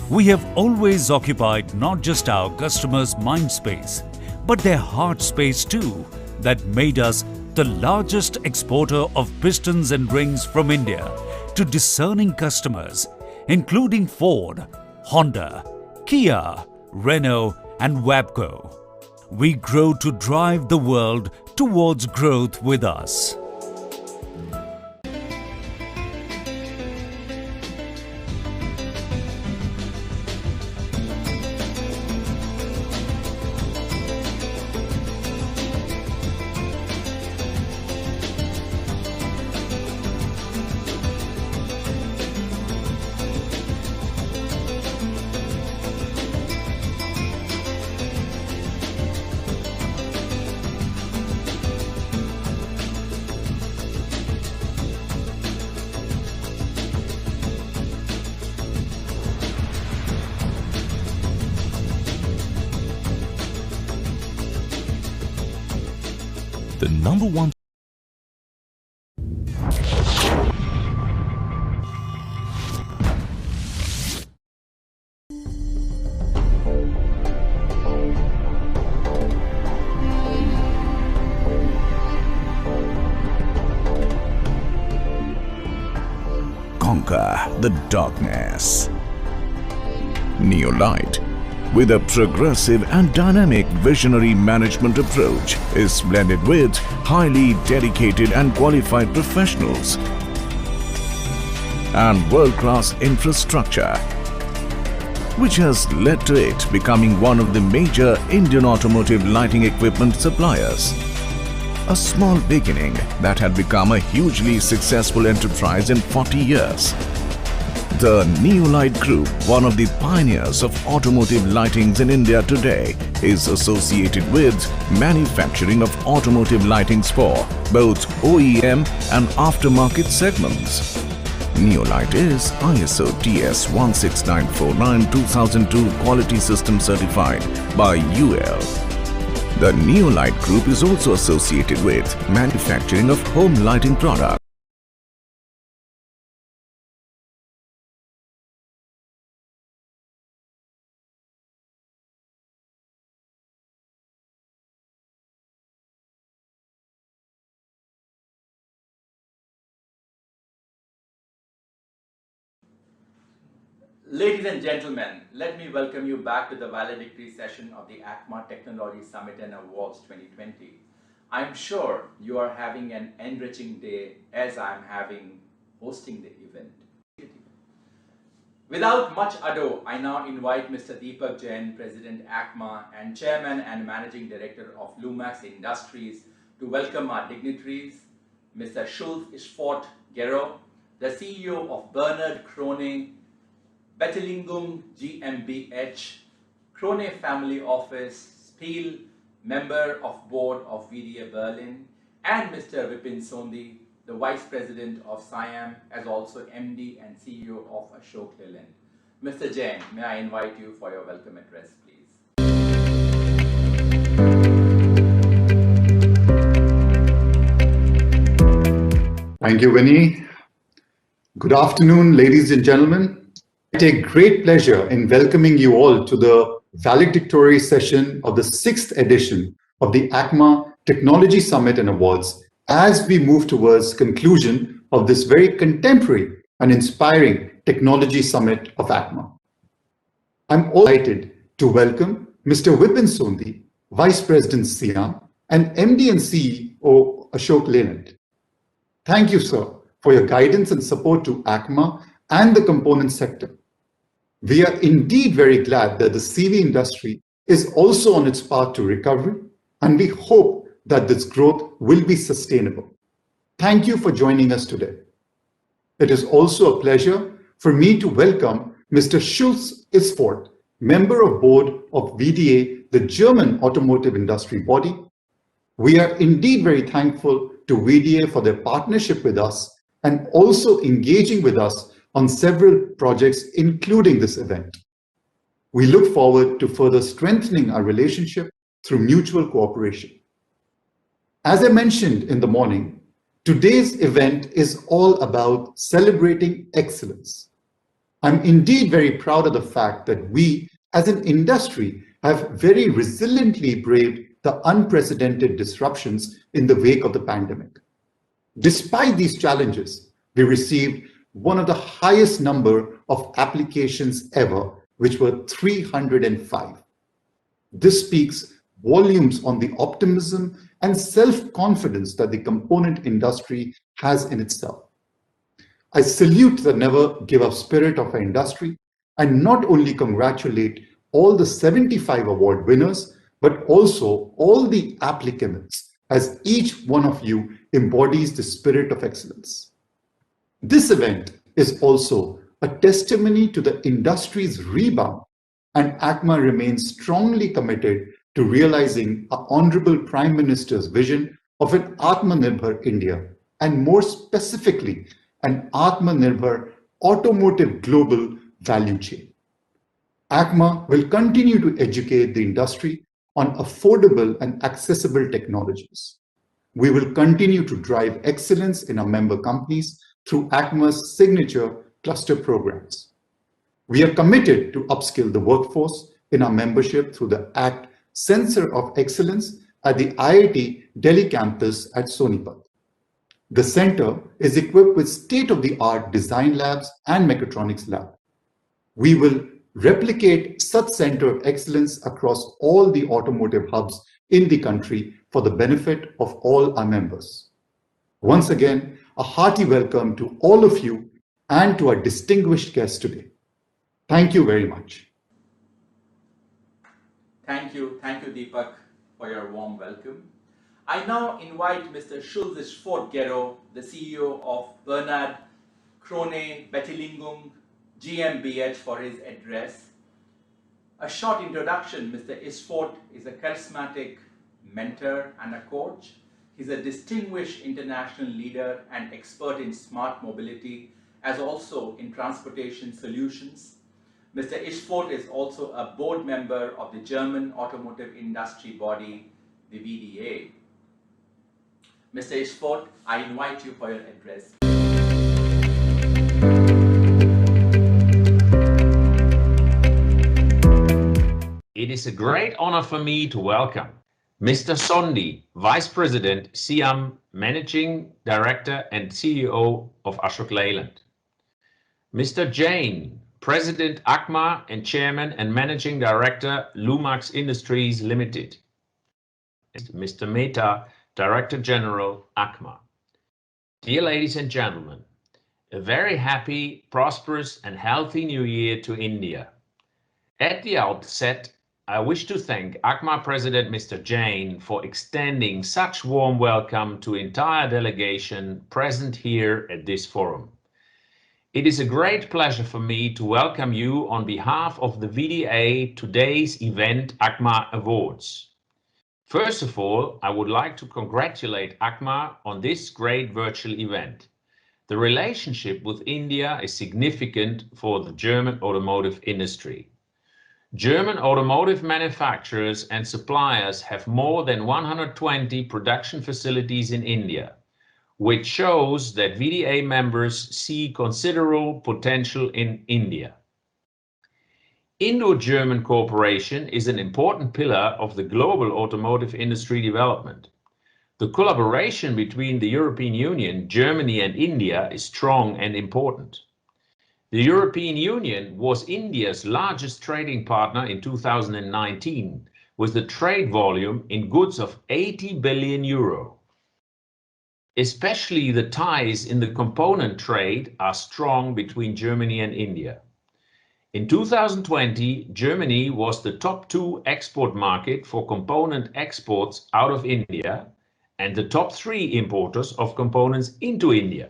We have always occupied not just our customers' mind space, but their heart space too, that made us the largest exporter of pistons and rings from India to discerning customers, including Ford, Honda, Kia, Renault and Wabco. We grow to drive the world towards growth with us. The number one. Conquer the darkness. Neolight, with a progressive and dynamic visionary management approach, is blended with highly dedicated and qualified professionals and world-class infrastructure, which has led to it becoming one of the major Indian automotive lighting equipment suppliers. A small beginning that had become a hugely successful enterprise in 40 years. The Neolight Group, one of the pioneers of automotive lightings in India today, is associated with manufacturing of automotive lightings for both OEM and aftermarket segments. Neolight is ISO TS 16949-2002 quality system certified by UL. The Neolight Group is also associated with manufacturing of home lighting products. Ladies and gentlemen, let me welcome you back to the valedictory session of the ACMA Technology Summit and Awards 2020. I'm sure you are having an enriching day as I'm hosting the event. Without much ado, I now invite Mr. Deepak Jain, President ACMA and Chairman and Managing Director of Lumax Industries, to welcome our dignitaries, Mr. Schulz Isfort Gero, the CEO of Bernard Krone Bettelingum GmbH, Krone Family Office, Spiel, Member of Board of VDA Berlin, and Mr. Vipin Sondhi, the Vice President of Siam, as also MD and CEO of Ashok Leyland. Mr. Jain, may I invite you for your welcome address, please. Thank you, Vinny. Good afternoon, ladies and gentlemen. I take great pleasure in welcoming you all to the valedictory session of the 6th edition of the ACMA Technology Summit and Awards as we move towards conclusion of this very contemporary and inspiring technology summit of ACMA. I'm delighted to welcome Mr. Vipin Sondhi, Vice President Siam and MD and CEO Ashok Leyland. Thank you, sir, for your guidance and support to ACMA and the component sector. We are indeed very glad that the CV industry is also on its path to recovery, and we hope that this growth will be sustainable. Thank you for joining us today. It is also a pleasure for me to welcome Mr. Schulz Isfort, Member of Board of VDA, the German automotive industry body. We are indeed very thankful to VDA for their partnership with us and also engaging with us on several projects, including this event. We look forward to further strengthening our relationship through mutual cooperation. As I mentioned in the morning, today's event is all about celebrating excellence. I'm indeed very proud of the fact that we, as an industry, have very resiliently braved the unprecedented disruptions in the wake of the pandemic. Despite these challenges, we received one of the highest number of applications ever, which were 305. This speaks volumes on the optimism and self-confidence that the component industry has in itself. I salute the never give up spirit of our industry and not only congratulate all the 75 award winners, but also all the applicants, as each one of you embodies the spirit of excellence. This event is also a testimony to the industry's rebound, and ACMA remains strongly committed to realizing our Honorable Prime Minister's vision of an Atmanirbhar India, and more specifically, an Atmanirbhar automotive global value chain. ACMA will continue to educate the industry on affordable and accessible technologies. We will continue to drive excellence in our member companies through ACMA's signature cluster programs. We are committed to upskill the workforce in our membership through the ACT Center of Excellence at the IIT Delhi campus at Sonipat. The center is equipped with state-of-the-art design labs and mechatronics lab. We will replicate such center of excellence across all the automotive hubs in the country for the benefit of all our members. Once again, a hearty welcome to all of you and to our distinguished guests today. Thank you very much. Thank you, Deepak, for your warm welcome. I now invite Mr. Schulz Fort-Gero, the CEO of Bernard Krone Bettelingum GmbH, for his address. A short introduction: Mr. Isfort is a charismatic mentor and a coach. He's a distinguished international leader and expert in smart mobility, as also in transportation solutions. Mr. Isfort is also a board member of the German automotive industry body, the VDA. Mr. Isfort, I invite you for your address. It is a great honor for me to welcome Mr. Sondi, Vice President, Siam, Managing Director and CEO of Ashok Leyland. Mr. Jain, President, ACMA, and Chairman and Managing Director, Lumax Industries Limited. Mr. Mehta, Director General, ACMA. Dear ladies and gentlemen, a very happy, prosperous, and healthy New Year to India. At the outset, I wish to thank ACMA President Mr. Jain for extending such warm welcome to entire delegation present here at this forum. It is a great pleasure for me to welcome you on behalf of the VDA today's event ACMA Awards. First of all, I would like to congratulate ACMA on this great virtual event. The relationship with India is significant for the German automotive industry. German automotive manufacturers and suppliers have more than 120 production facilities in India, which shows that VDA members see considerable potential in India. Indo-German cooperation is an important pillar of the global automotive industry development. The collaboration between the European Union, Germany, and India is strong and important. The European Union was India's largest trading partner in 2019, with a trade volume in goods of 80 billion euro. Especially the ties in the component trade are strong between Germany and India. In 2020, Germany was the top 2 export market for component exports out of India and the top 3 importers of components into India.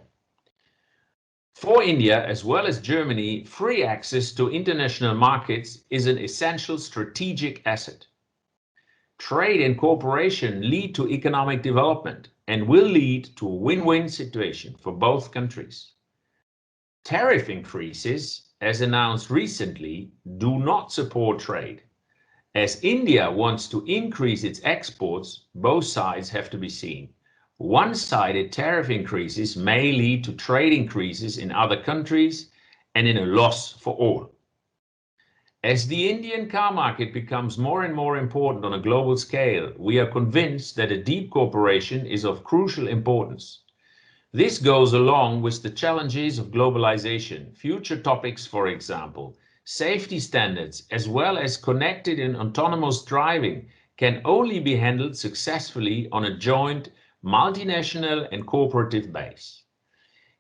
For India, as well as Germany, free access to international markets is an essential strategic asset. Trade and cooperation lead to economic development and will lead to a win-win situation for both countries. Tariff increases, as announced recently, do not support trade. As India wants to increase its exports, both sides have to be seen. One-sided tariff increases may lead to trade increases in other countries and in a loss for all. As the Indian car market becomes more and more important on a global scale, we are convinced that a deep cooperation is of crucial importance. This goes along with the challenges of globalization, future topics, for example, safety standards, as well as connected and autonomous driving, can only be handled successfully on a joint multinational and cooperative base.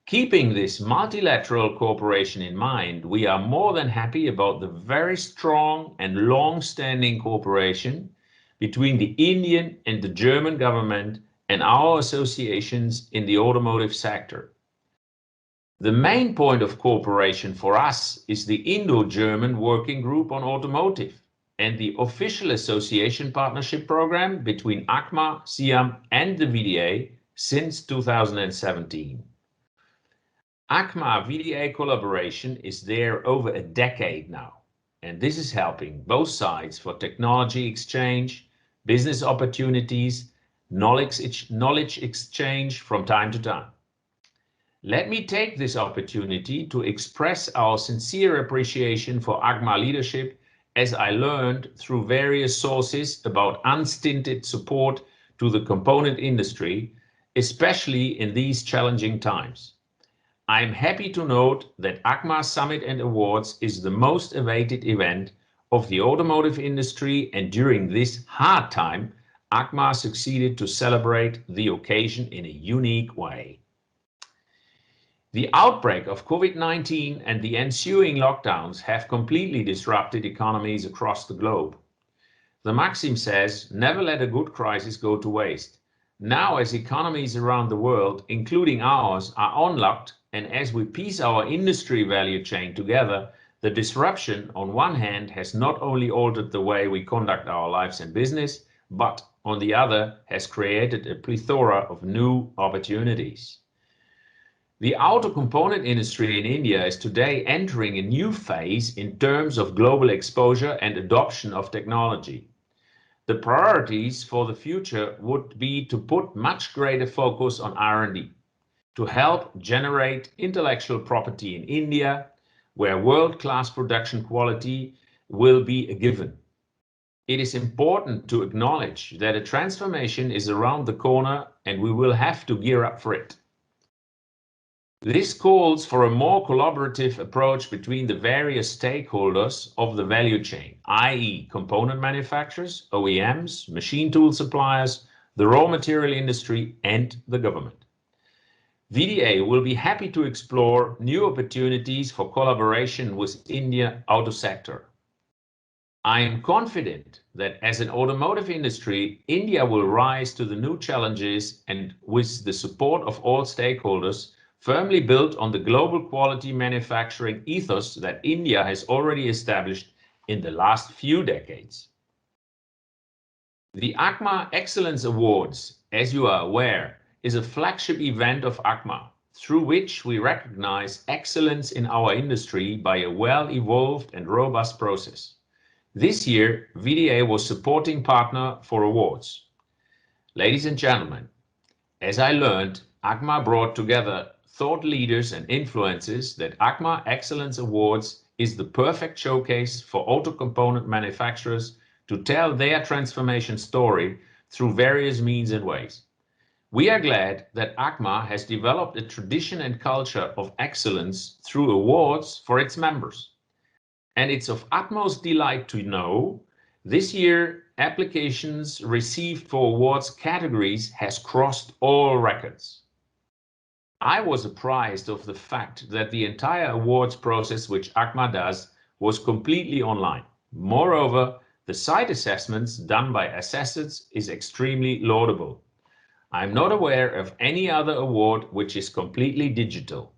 Keeping this multilateral cooperation in mind, we are more than happy about the very strong and long-standing cooperation between the Indian and the German government and our associations in the automotive sector. The main point of cooperation for us is the Indo-German Working Group on Automotive and the official association partnership program between ACMA, Siam, and the VDA since 2017. ACMA-VDA collaboration is there over a decade now, and this is helping both sides for technology exchange, business opportunities, knowledge exchange from time to time. Let me take this opportunity to express our sincere appreciation for ACMA leadership, as I learned through various sources about unstinted support to the component industry, especially in these challenging times. I am happy to note that ACMA Summit and Awards is the most awaited event of the automotive industry, and during this hard time, ACMA succeeded to celebrate the occasion in a unique way. The outbreak of COVID-19 and the ensuing lockdowns have completely disrupted economies across the globe. The maxim says, never let a good crisis go to waste. Now, as economies around the world, including ours, are unlocked, and as we piece our industry value chain together, the disruption on one hand has not only altered the way we conduct our lives and business, but on the other has created a plethora of new opportunities. The auto component industry in India is today entering a new phase in terms of global exposure and adoption of technology. The priorities for the future would be to put much greater focus on R&D, to help generate intellectual property in India, where world-class production quality will be a given. It is important to acknowledge that a transformation is around the corner and we will have to gear up for it. This calls for a more collaborative approach between the various stakeholders of the value chain, i.e. component manufacturers, OEMs, machine tool suppliers, the raw material industry, and the government. VDA will be happy to explore new opportunities for collaboration with India auto sector. I am confident that as an automotive industry, India will rise to the new challenges and with the support of all stakeholders, firmly built on the global quality manufacturing ethos that India has already established in the last few decades. The ACMA Excellence Awards, as you are aware, is a flagship event of ACMA, through which we recognize excellence in our industry by a well-evolved and robust process. This year, VDA was supporting partner for awards. Ladies and gentlemen, as I learned, ACMA brought together thought leaders and influencers that ACMA Excellence Awards is the perfect showcase for auto component manufacturers to tell their transformation story through various means and ways. We are glad that ACMA has developed a tradition and culture of excellence through awards for its members. And it's of utmost delight to know this year applications received for awards categories has crossed all records. I was apprised of the fact that the entire awards process which ACMA does was completely online. Moreover, the site assessments done by assessors is extremely laudable. I am not aware of any other award which is completely digital.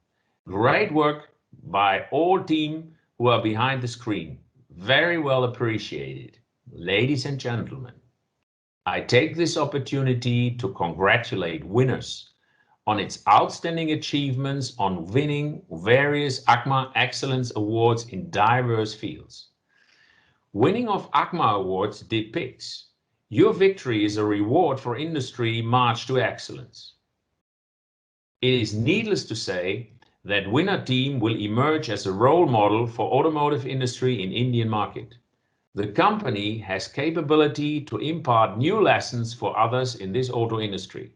Great work by all team who are behind the screen. Very well appreciated. Ladies and gentlemen, I take this opportunity to congratulate winners on its outstanding achievements on winning various ACMA Excellence Awards in diverse fields. Winning of ACMA Awards depicts your victory is a reward for industry march to excellence. It is needless to say that winner team will emerge as a role model for automotive industry in Indian market. The company has capability to impart new lessons for others in this auto industry.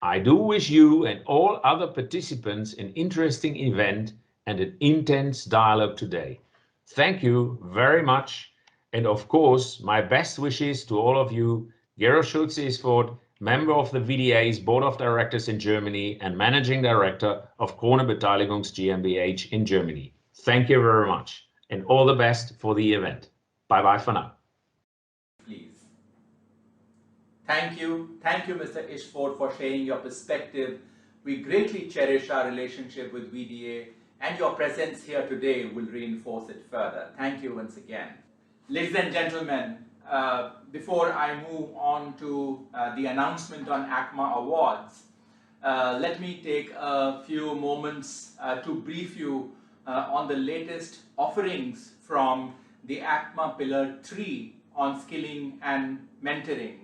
I do wish you and all other participants an interesting event and an intense dialogue today. Thank you very much. And of course, my best wishes to all of you. Gero Schulze-Isford, member of the VDA's Board of Directors in Germany and Managing Director of Krone Beteiligungs GmbH in Germany. Thank you very much and all the best for the event. Bye-bye for now. Please. Thank you, Mr. Ishford, for sharing your perspective. We greatly cherish our relationship with VDA, and your presence here today will reinforce it further. Thank you once again. Ladies and gentlemen, before I move on to the announcement on ACMA Awards, let me take a few moments to brief you on the latest offerings from the ACMA Pillar 3 on skilling and mentoring.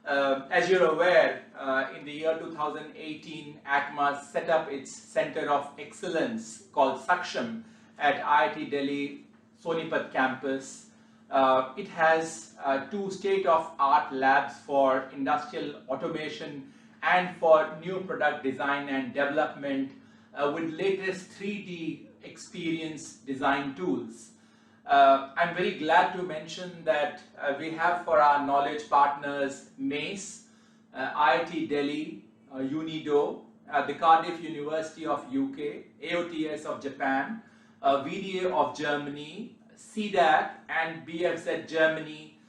As you're aware, in the year 2018, ACMA set up its Center of Excellence called Saksham at IIT Delhi Sonipat campus. It has 2 state-of-art labs for industrial automation and for new product design and development with latest 3D experience design tools. I'm very glad to mention that we have for our knowledge partners MACE, IIT Delhi, UNIDO, the Cardiff University of UK, AOTS of Japan, VDA of Germany, CDAC and BFZ Germany.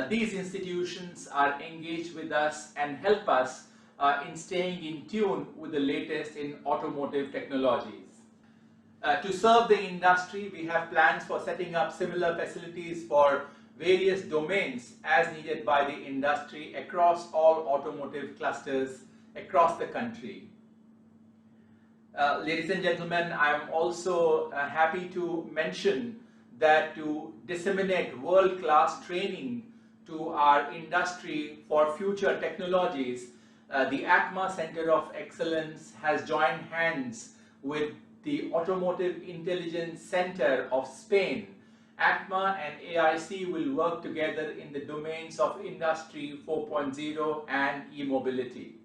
These institutions are engaged with us and help us in staying in tune with the latest in automotive technologies. To serve the industry, we have plans for setting up similar facilities for various domains as needed by the industry across all automotive clusters across the country. Ladies and gentlemen, I'm also happy to mention that to disseminate world-class training to our industry for future technologies, the ACMA Center of Excellence has joined hands with the Automotive Intelligence Center of Spain. ACMA and AIC will work together in the domains of Industry 4.0 and e-mobility.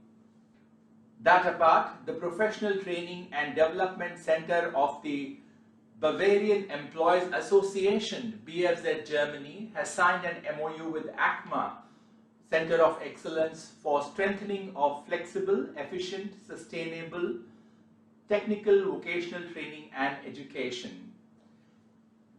That apart, the Professional Training and Development Center of the Bavarian Employees Association, BFZ Germany, has signed an MOU with ACMA Center of Excellence for strengthening of flexible, efficient, sustainable, technical vocational training and education.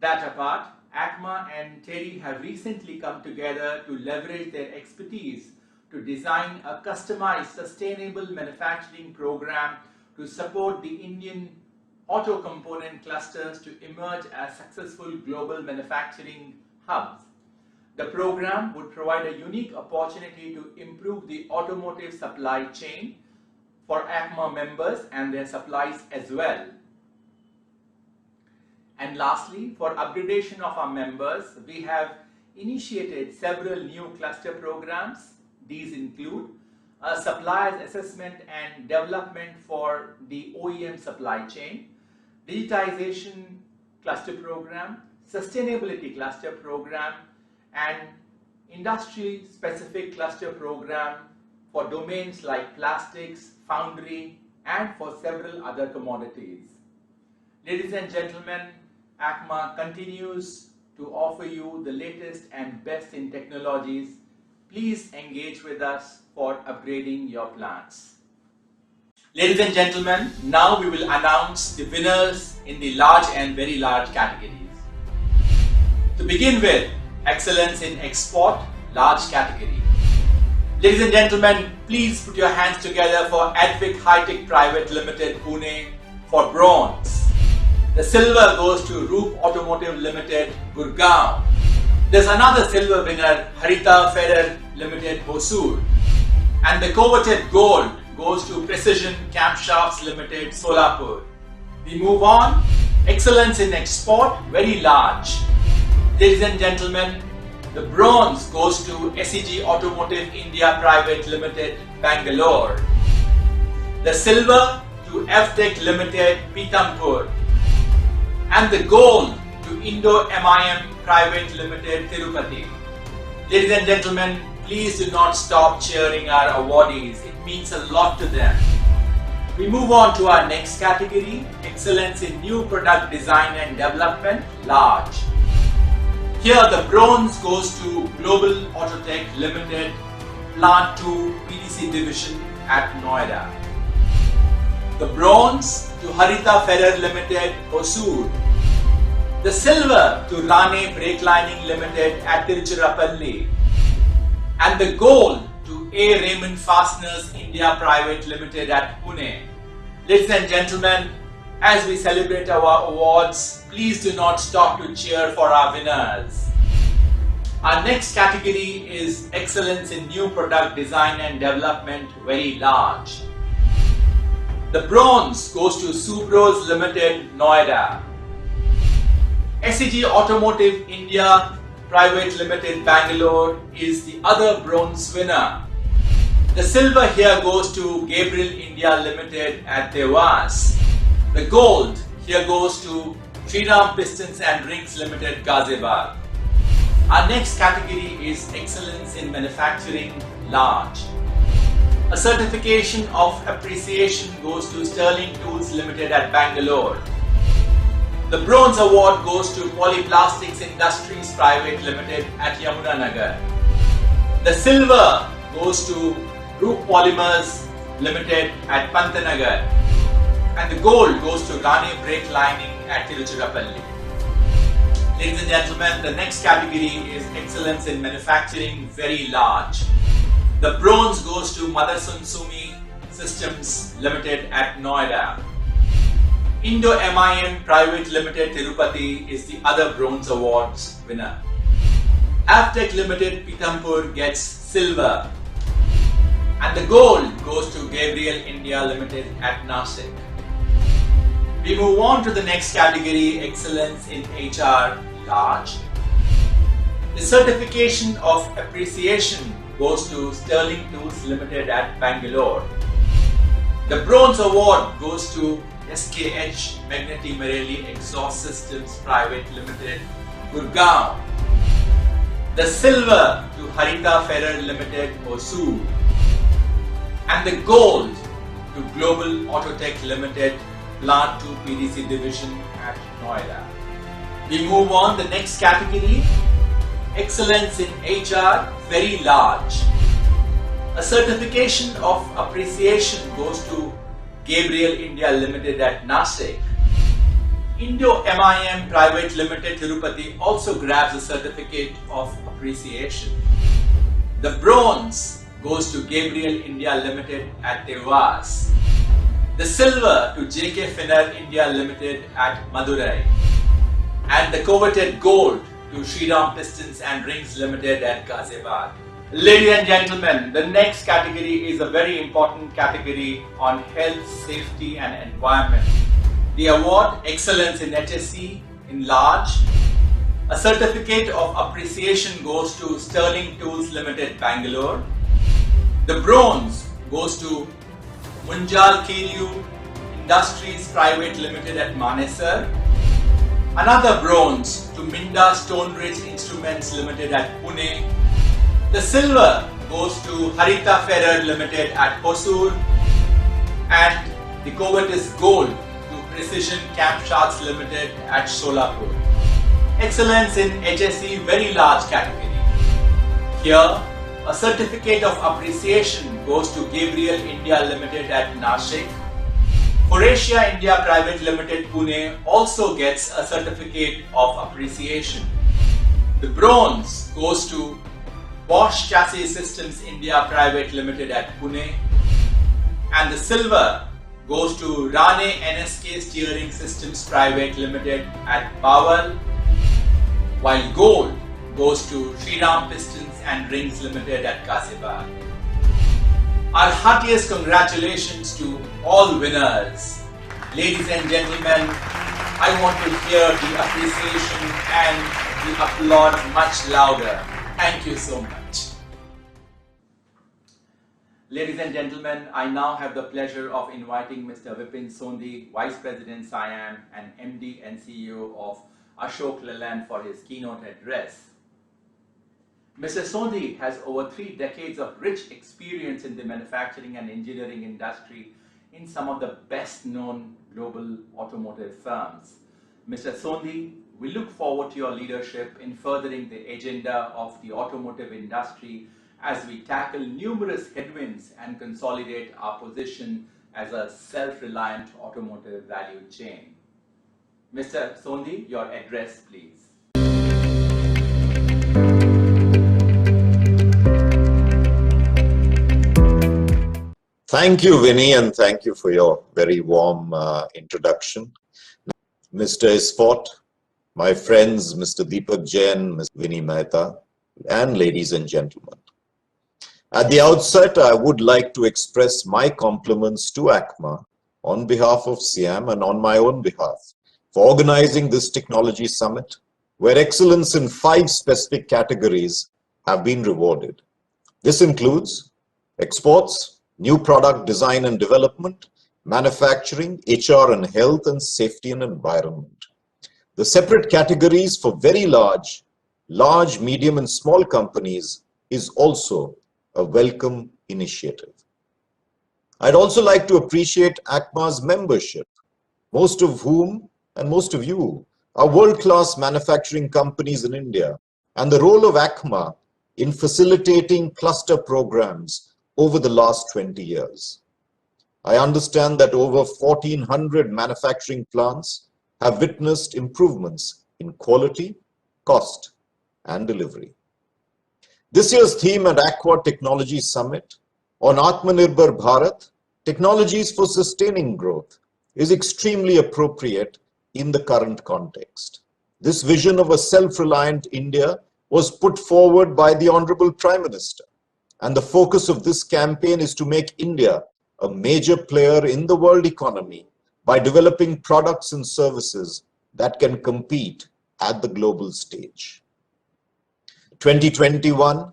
That apart, ACMA and TERI have recently come together to leverage their expertise to design a customized sustainable manufacturing program to support the Indian auto component clusters to emerge as successful global manufacturing hubs. The program would provide a unique opportunity to improve the automotive supply chain for ACMA members and their supplies as well. And lastly, for upgradation of our members, we have initiated several new cluster programs. These include a suppliers assessment and development for the OEM supply chain, digitization cluster program, sustainability cluster program, and industry specific cluster program for domains like plastics, foundry, and for several other commodities. Ladies and gentlemen, ACMA continues to offer you the latest and best in technologies. Please engage with us for upgrading your plants. Ladies and gentlemen, now we will announce the winners in the large and very large categories. To begin with, Excellence in Export, large category. Ladies and gentlemen, please put your hands together for Advic High-Tech Private Limited, Pune, for bronze. The silver goes to Roop Automotive Limited, Gurgaon. There's another silver winner, Harita Ferrer Limited, Hosur. And the coveted gold goes to Precision Camshafts Limited, Solapur. We move on. Excellence in Export, very large. Ladies and gentlemen, the bronze goes to SEG Automotive India Private Limited, Bangalore. The silver to FTech Limited, Pitampur. And the gold to Indo MIM Private Limited, Tirupati. Ladies and gentlemen, please do not stop cheering our awardees. It means a lot to them. We move on to our next category, Excellence in New Product Design and Development, large. Here the bronze goes to Global Autotech Limited, Plant 2 PDC Division at Noida. The bronze to Harita Ferrer Limited, Hosur. The silver to Rane Brake Lining Limited at Tiruchirappalli. And the gold to A. Raymond Fasteners India Private Limited at Pune. Ladies and gentlemen, as we celebrate our awards, please do not stop to cheer for our winners. Our next category is Excellence in New Product Design and Development, very large. The bronze goes to Subros Limited, Noida. SEG Automotive India Private Limited, Bangalore is the other bronze winner. The silver here goes to Gabriel India Limited at Dewas. The gold here goes to Shriram Pistons and Rings Limited, Ghaziabad. Our next category is Excellence in Manufacturing, Large. A certification of appreciation goes to Sterling Tools Limited at Bangalore. The Bronze Award goes to Polyplastics Industries Private Limited at Yamunanagar. The silver goes to Roop Polymers Limited at Pantanagar. And the gold goes to Rane Brake Lining at Tiruchirappalli. Ladies and gentlemen, the next category is Excellence in Manufacturing, Very Large. The bronze goes to Motherson Sumi Systems Limited at Noida. Indo-MIM Private Limited Tirupati is the other bronze awards winner. Avtech Limited Pithampur gets silver. And the gold goes to Gabriel India Limited at Nasik. We move on to the next category, Excellence in HR, Large. The certification of appreciation goes to Sterling Tools Limited at Bangalore. The Bronze Award goes to SKH Magneti Marelli Exhaust Systems Private Limited, Gurgaon. The Silver to Harita Ferrer Limited, Hosur. And the Gold to Global Autotech Limited, Plant 2 PDC Division at Noida. We move on the next category, Excellence in HR, Very Large. A certification of appreciation goes to Gabriel India Limited at Nasik. Indo-MIM Private Limited Tirupati also grabs a certificate of appreciation. The bronze goes to Gabriel India Limited at Dewas. The silver to JK Finner India Limited at Madurai. And the coveted gold to Shriram Pistons and Rings Limited at Ghaziabad. Ladies and gentlemen, the next category is a very important category on health, safety and environment. The award, Excellence in HSE in Large. A certificate of appreciation goes to Sterling Tools Limited, Bangalore. The bronze goes to Munjal Kiriu Industries Private Limited at Manesar. Another bronze to Minda Stonebridge Instruments Limited at Pune. The silver goes to Harita Ferrer Limited at Hosur. And the covetous gold to Precision Camshafts Limited at Solapur. Excellence in HSE, Very Large category. Here, a certificate of appreciation goes to Gabriel India Limited at Nashik. Forasia India Private Limited Pune also gets a certificate of appreciation. The bronze goes to Bosch Chassis Systems India Private Limited at Pune. And the silver goes to Rane NSK Steering Systems Private Limited at Bawal. While gold goes to Shriram Pistons and Rings Limited at Ghaziabad. Our heartiest congratulations to all winners. Ladies and gentlemen, I want to hear the appreciation and the applause much louder. Thank you so much. Ladies and gentlemen, I now have the pleasure of inviting Mr. Vipin Sondhi, Vice President SIAM and MD and CEO of Ashok Leyland for his keynote address. Mr. Sondhi has over 3 decades of rich experience in the manufacturing and engineering industry in some of the best known global automotive firms. Mr. Sondhi, we look forward to your leadership in furthering the agenda of the automotive industry as we tackle numerous headwinds and consolidate our position as a self-reliant automotive value chain. Mr. Sondhi, your address, please. Thank you, Vinny, and thank you for your very warm introduction. Mr. Isfort, my friends, Mr. Deepak Jain, Ms. Vinny Mehta, and ladies and gentlemen. At the outset, I would like to express my compliments to ACMA on behalf of SIAM and on my own behalf for organizing this technology summit, where excellence in 5 specific categories have been rewarded. This includes exports, new product design and development, manufacturing, HR and health, and safety and environment. The separate categories for very large, medium and small companies is also a welcome initiative. I'd also like to appreciate ACMA's membership, most of whom and most of you are world-class manufacturing companies in India, and the role of ACMA in facilitating cluster programs over the last 20 years. I understand that over 1,400 manufacturing plants have witnessed improvements in quality, cost, and delivery. This year's theme at Aqua Technology Summit on Atmanirbhar Bharat, Technologies for Sustaining Growth, is extremely appropriate in the current context. This vision of a self-reliant India was put forward by the Honorable Prime Minister, and the focus of this campaign is to make India a major player in the world economy by developing products and services that can compete at the global stage. 2021,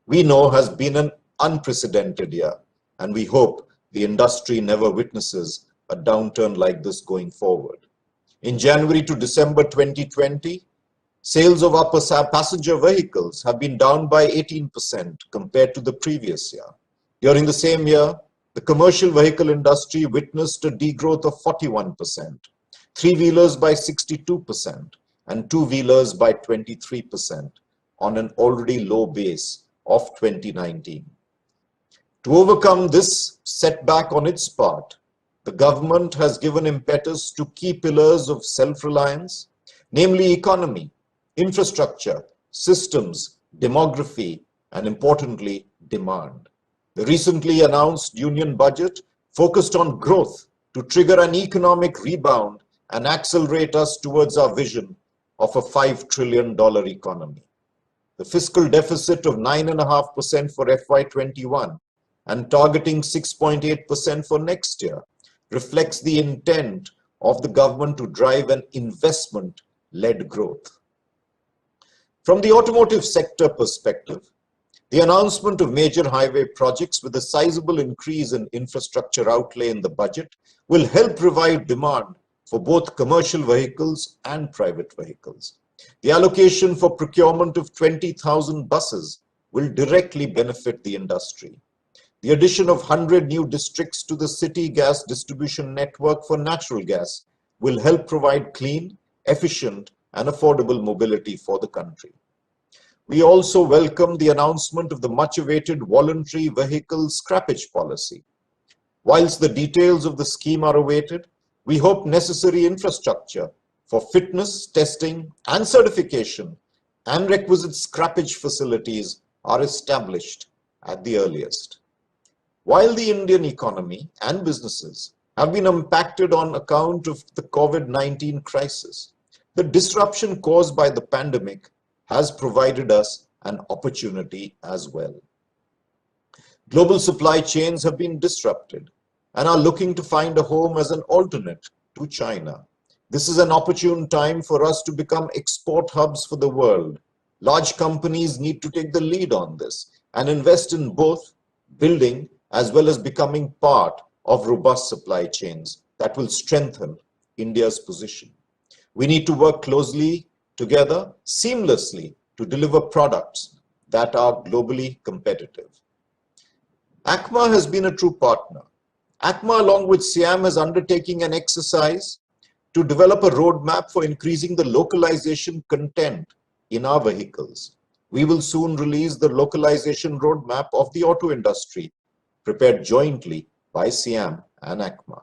we know, has been an unprecedented year, and we hope the industry never witnesses a downturn like this going forward. In January to December 2020, sales of our passenger vehicles have been down by 18% compared to the previous year. During the same year, the commercial vehicle industry witnessed a degrowth of 41%, three-wheelers by 62%, and two-wheelers by 23% on an already low base of 2019. To overcome this setback on its part, the government has given impetus to key pillars of self-reliance, namely economy, infrastructure, systems, demography, and importantly, demand. The recently announced union budget focused on growth to trigger an economic rebound and accelerate us towards our vision of a $5 trillion economy. The fiscal deficit of 9.5% for FY21 and targeting 6.8% for next year reflects the intent of the government to drive an investment-led growth. From the automotive sector perspective, the announcement of major highway projects with a sizable increase in infrastructure outlay in the budget will help revive demand for both commercial vehicles and private vehicles. The allocation for procurement of 20,000 buses will directly benefit the industry. The addition of 100 new districts to the city gas distribution network for natural gas will help provide clean, efficient, and affordable mobility for the country. We also welcome the announcement of the much-awaited voluntary vehicle scrappage policy. Whilst the details of the scheme are awaited, we hope necessary infrastructure for fitness, testing, and certification and requisite scrappage facilities are established at the earliest. While the Indian economy and businesses have been impacted on account of the COVID-19 crisis, the disruption caused by the pandemic has provided us an opportunity as well. Global supply chains have been disrupted and are looking to find a home as an alternate to China. This is an opportune time for us to become export hubs for the world. Large companies need to take the lead on this and invest in both building as well as becoming part of robust supply chains that will strengthen India's position. We need to work closely together, seamlessly, to deliver products that are globally competitive. ACMA has been a true partner. ACMA, along with SIAM, is undertaking an exercise to develop a roadmap for increasing the localization content in our vehicles. We will soon release the localization roadmap of the auto industry, prepared jointly by SIAM and ACMA.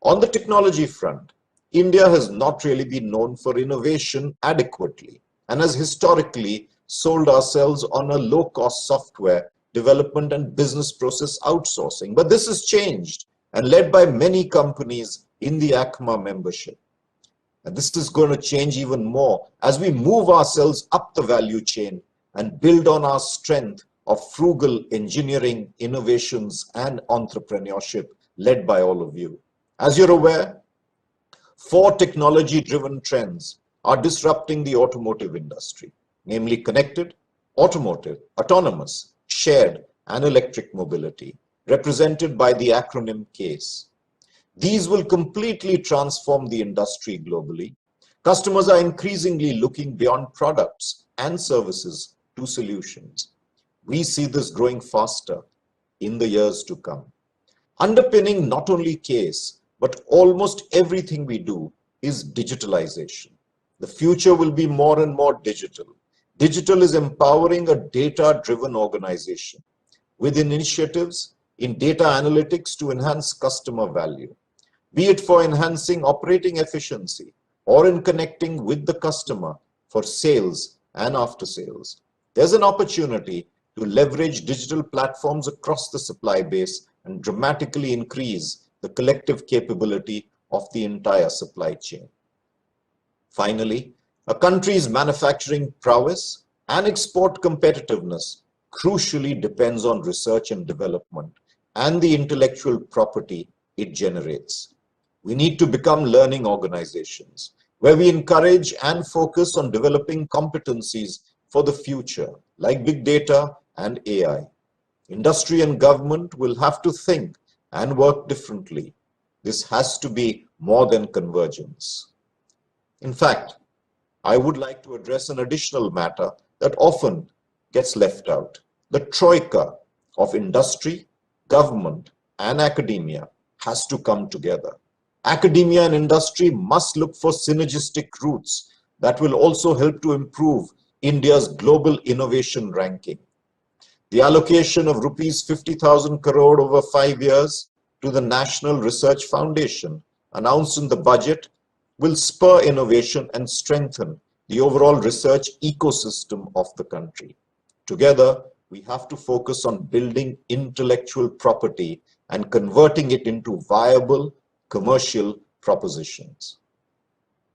On the technology front, India has not really been known for innovation adequately and has historically sold ourselves on a low-cost software development and business process outsourcing. But this has changed and led by many companies in the ACMA membership. And this is going to change even more as we move ourselves up the value chain and build on our strength of frugal engineering, innovations, and entrepreneurship led by all of you. As you're aware, 4 technology-driven trends are disrupting the automotive industry, namely connected, automotive, autonomous, shared, and electric mobility, represented by the acronym CASE. These will completely transform the industry globally. Customers are increasingly looking beyond products and services to solutions. We see this growing faster in the years to come. Underpinning not only CASE, but almost everything we do is digitalization. The future will be more and more digital. Digital is empowering a data-driven organization with initiatives in data analytics to enhance customer value, be it for enhancing operating efficiency or in connecting with the customer for sales and after sales. There's an opportunity to leverage digital platforms across the supply base and dramatically increase the collective capability of the entire supply chain. Finally, a country's manufacturing prowess and export competitiveness crucially depends on research and development and the intellectual property it generates. We need to become learning organizations where we encourage and focus on developing competencies for the future, like big data and AI. Industry and government will have to think and work differently. This has to be more than convergence. In fact, I would like to address an additional matter that often gets left out. The troika of industry, government, and academia has to come together. Academia and industry must look for synergistic routes that will also help to improve India's global innovation ranking. The allocation of rupees 50,000 crore over 5 years to the National Research Foundation announced in the budget will spur innovation and strengthen the overall research ecosystem of the country. Together, we have to focus on building intellectual property and converting it into viable commercial propositions.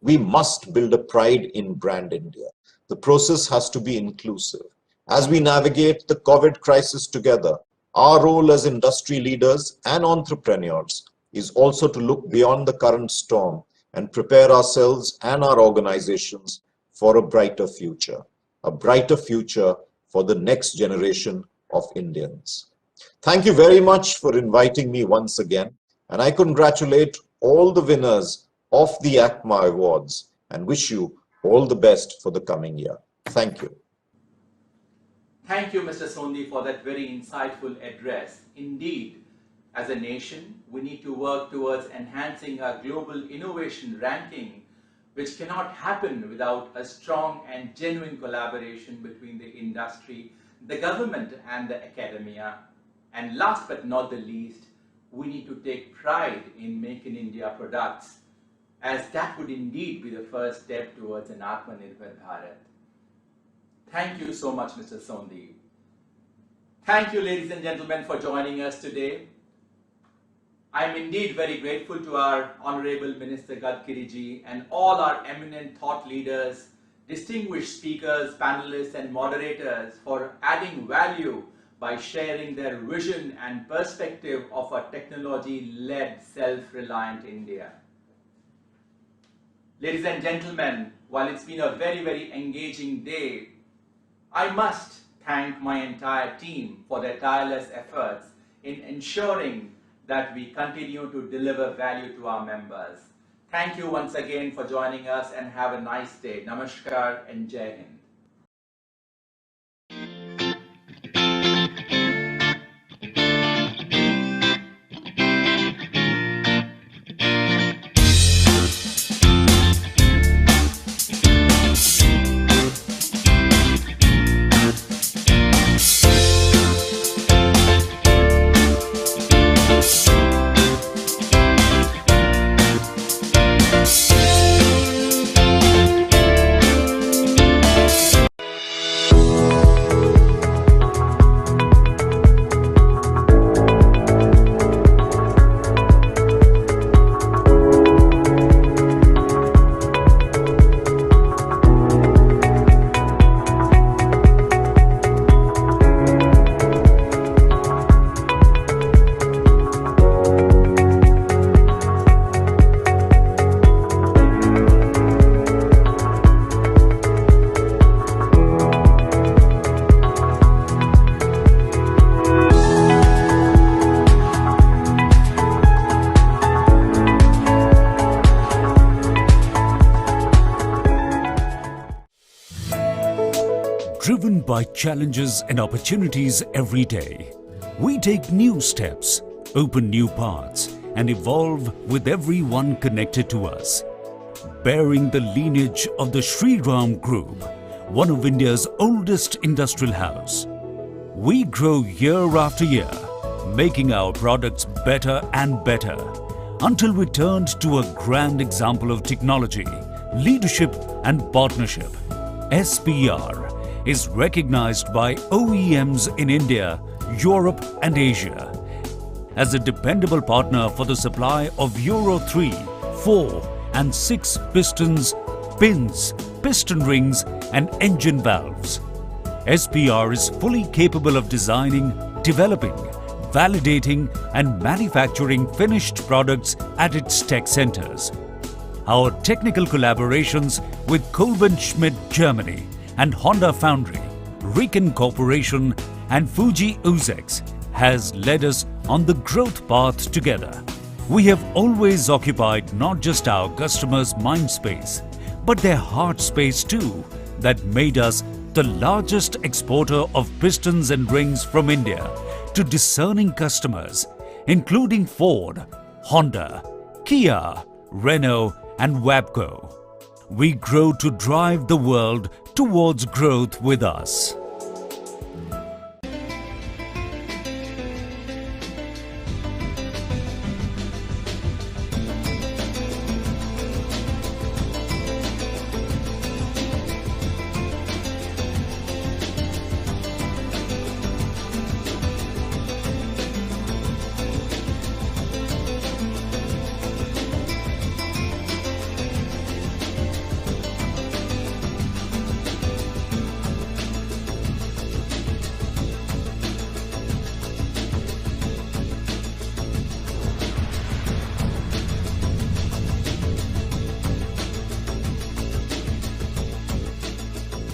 We must build a pride in brand India. The process has to be inclusive. As we navigate the COVID crisis together, our role as industry leaders and entrepreneurs is also to look beyond the current storm and prepare ourselves and our organizations for a brighter future for the next generation of Indians. Thank you very much for inviting me once again, and I congratulate all the winners of the ACMA Awards and wish you all the best for the coming year. Thank you. Thank you, Mr. Sondi, for that very insightful address. Indeed, as a nation, we need to work towards enhancing our global innovation ranking, which cannot happen without a strong and genuine collaboration between the industry, the government, and the academia. And last but not the least, we need to take pride in Make in India products, as that would indeed be the first step towards an Atmanirbhar Bharat. Thank you so much, Mr. Sondi. Thank you, ladies and gentlemen, for joining us today. I am indeed very grateful to our Honorable Minister Gadkari ji and all our eminent thought leaders, distinguished speakers, panelists, and moderators for adding value by sharing their vision and perspective of a technology-led, self-reliant India. Ladies and gentlemen, while it's been a very, very engaging day, I must thank my entire team for their tireless efforts in ensuring that we continue to deliver value to our members. Thank you once again for joining us and have a nice day. Namaskar and Jai Hind. Surrounded by challenges and opportunities every day, we take new steps, open new paths, and evolve with everyone connected to us. Bearing the lineage of the Shri Ram Group, one of India's oldest industrial house, we grow year after year, making our products better and better, until we turned to a grand example of technology, leadership and partnership. SPR is recognized by OEMs in India, Europe and Asia as a dependable partner for the supply of Euro 3, 4 and 6 pistons, pins, piston rings and engine valves. SPR is fully capable of designing, developing, validating and manufacturing finished products at its tech centers. Our technical collaborations with Kolben Schmidt Germany and Honda Foundry, Riken Corporation and Fuji Uzex has led us on the growth path together. We have always occupied not just our customers' mind space, but their heart space too, that made us the largest exporter of pistons and rings from India to discerning customers, including Ford, Honda, Kia, Renault and WABCO. We grow to drive the world towards growth with us.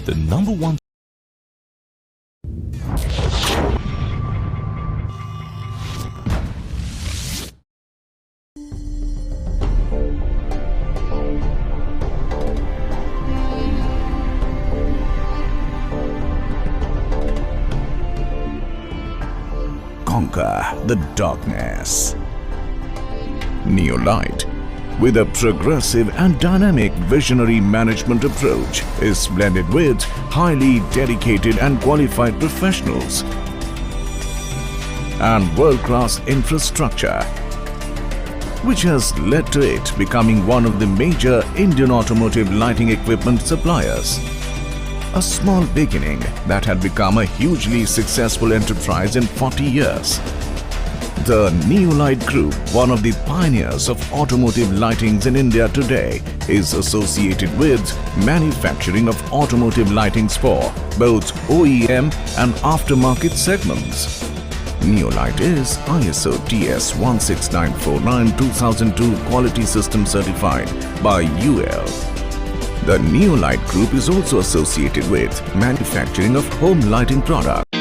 The number one Conquer the darkness. Neolite, with a progressive and dynamic visionary management approach, is blended with highly dedicated and qualified professionals and world-class infrastructure, which has led to it becoming one of the major Indian automotive lighting equipment suppliers. A small beginning that had become a hugely successful enterprise in 40 years. The Neolite Group, one of the pioneers of automotive lightings in India today, is associated with manufacturing of automotive lightings for both OEM and aftermarket segments. Neolite is ISO TS 16949-2002 quality system certified by UL. The Neolite Group is also associated with manufacturing of home lighting products.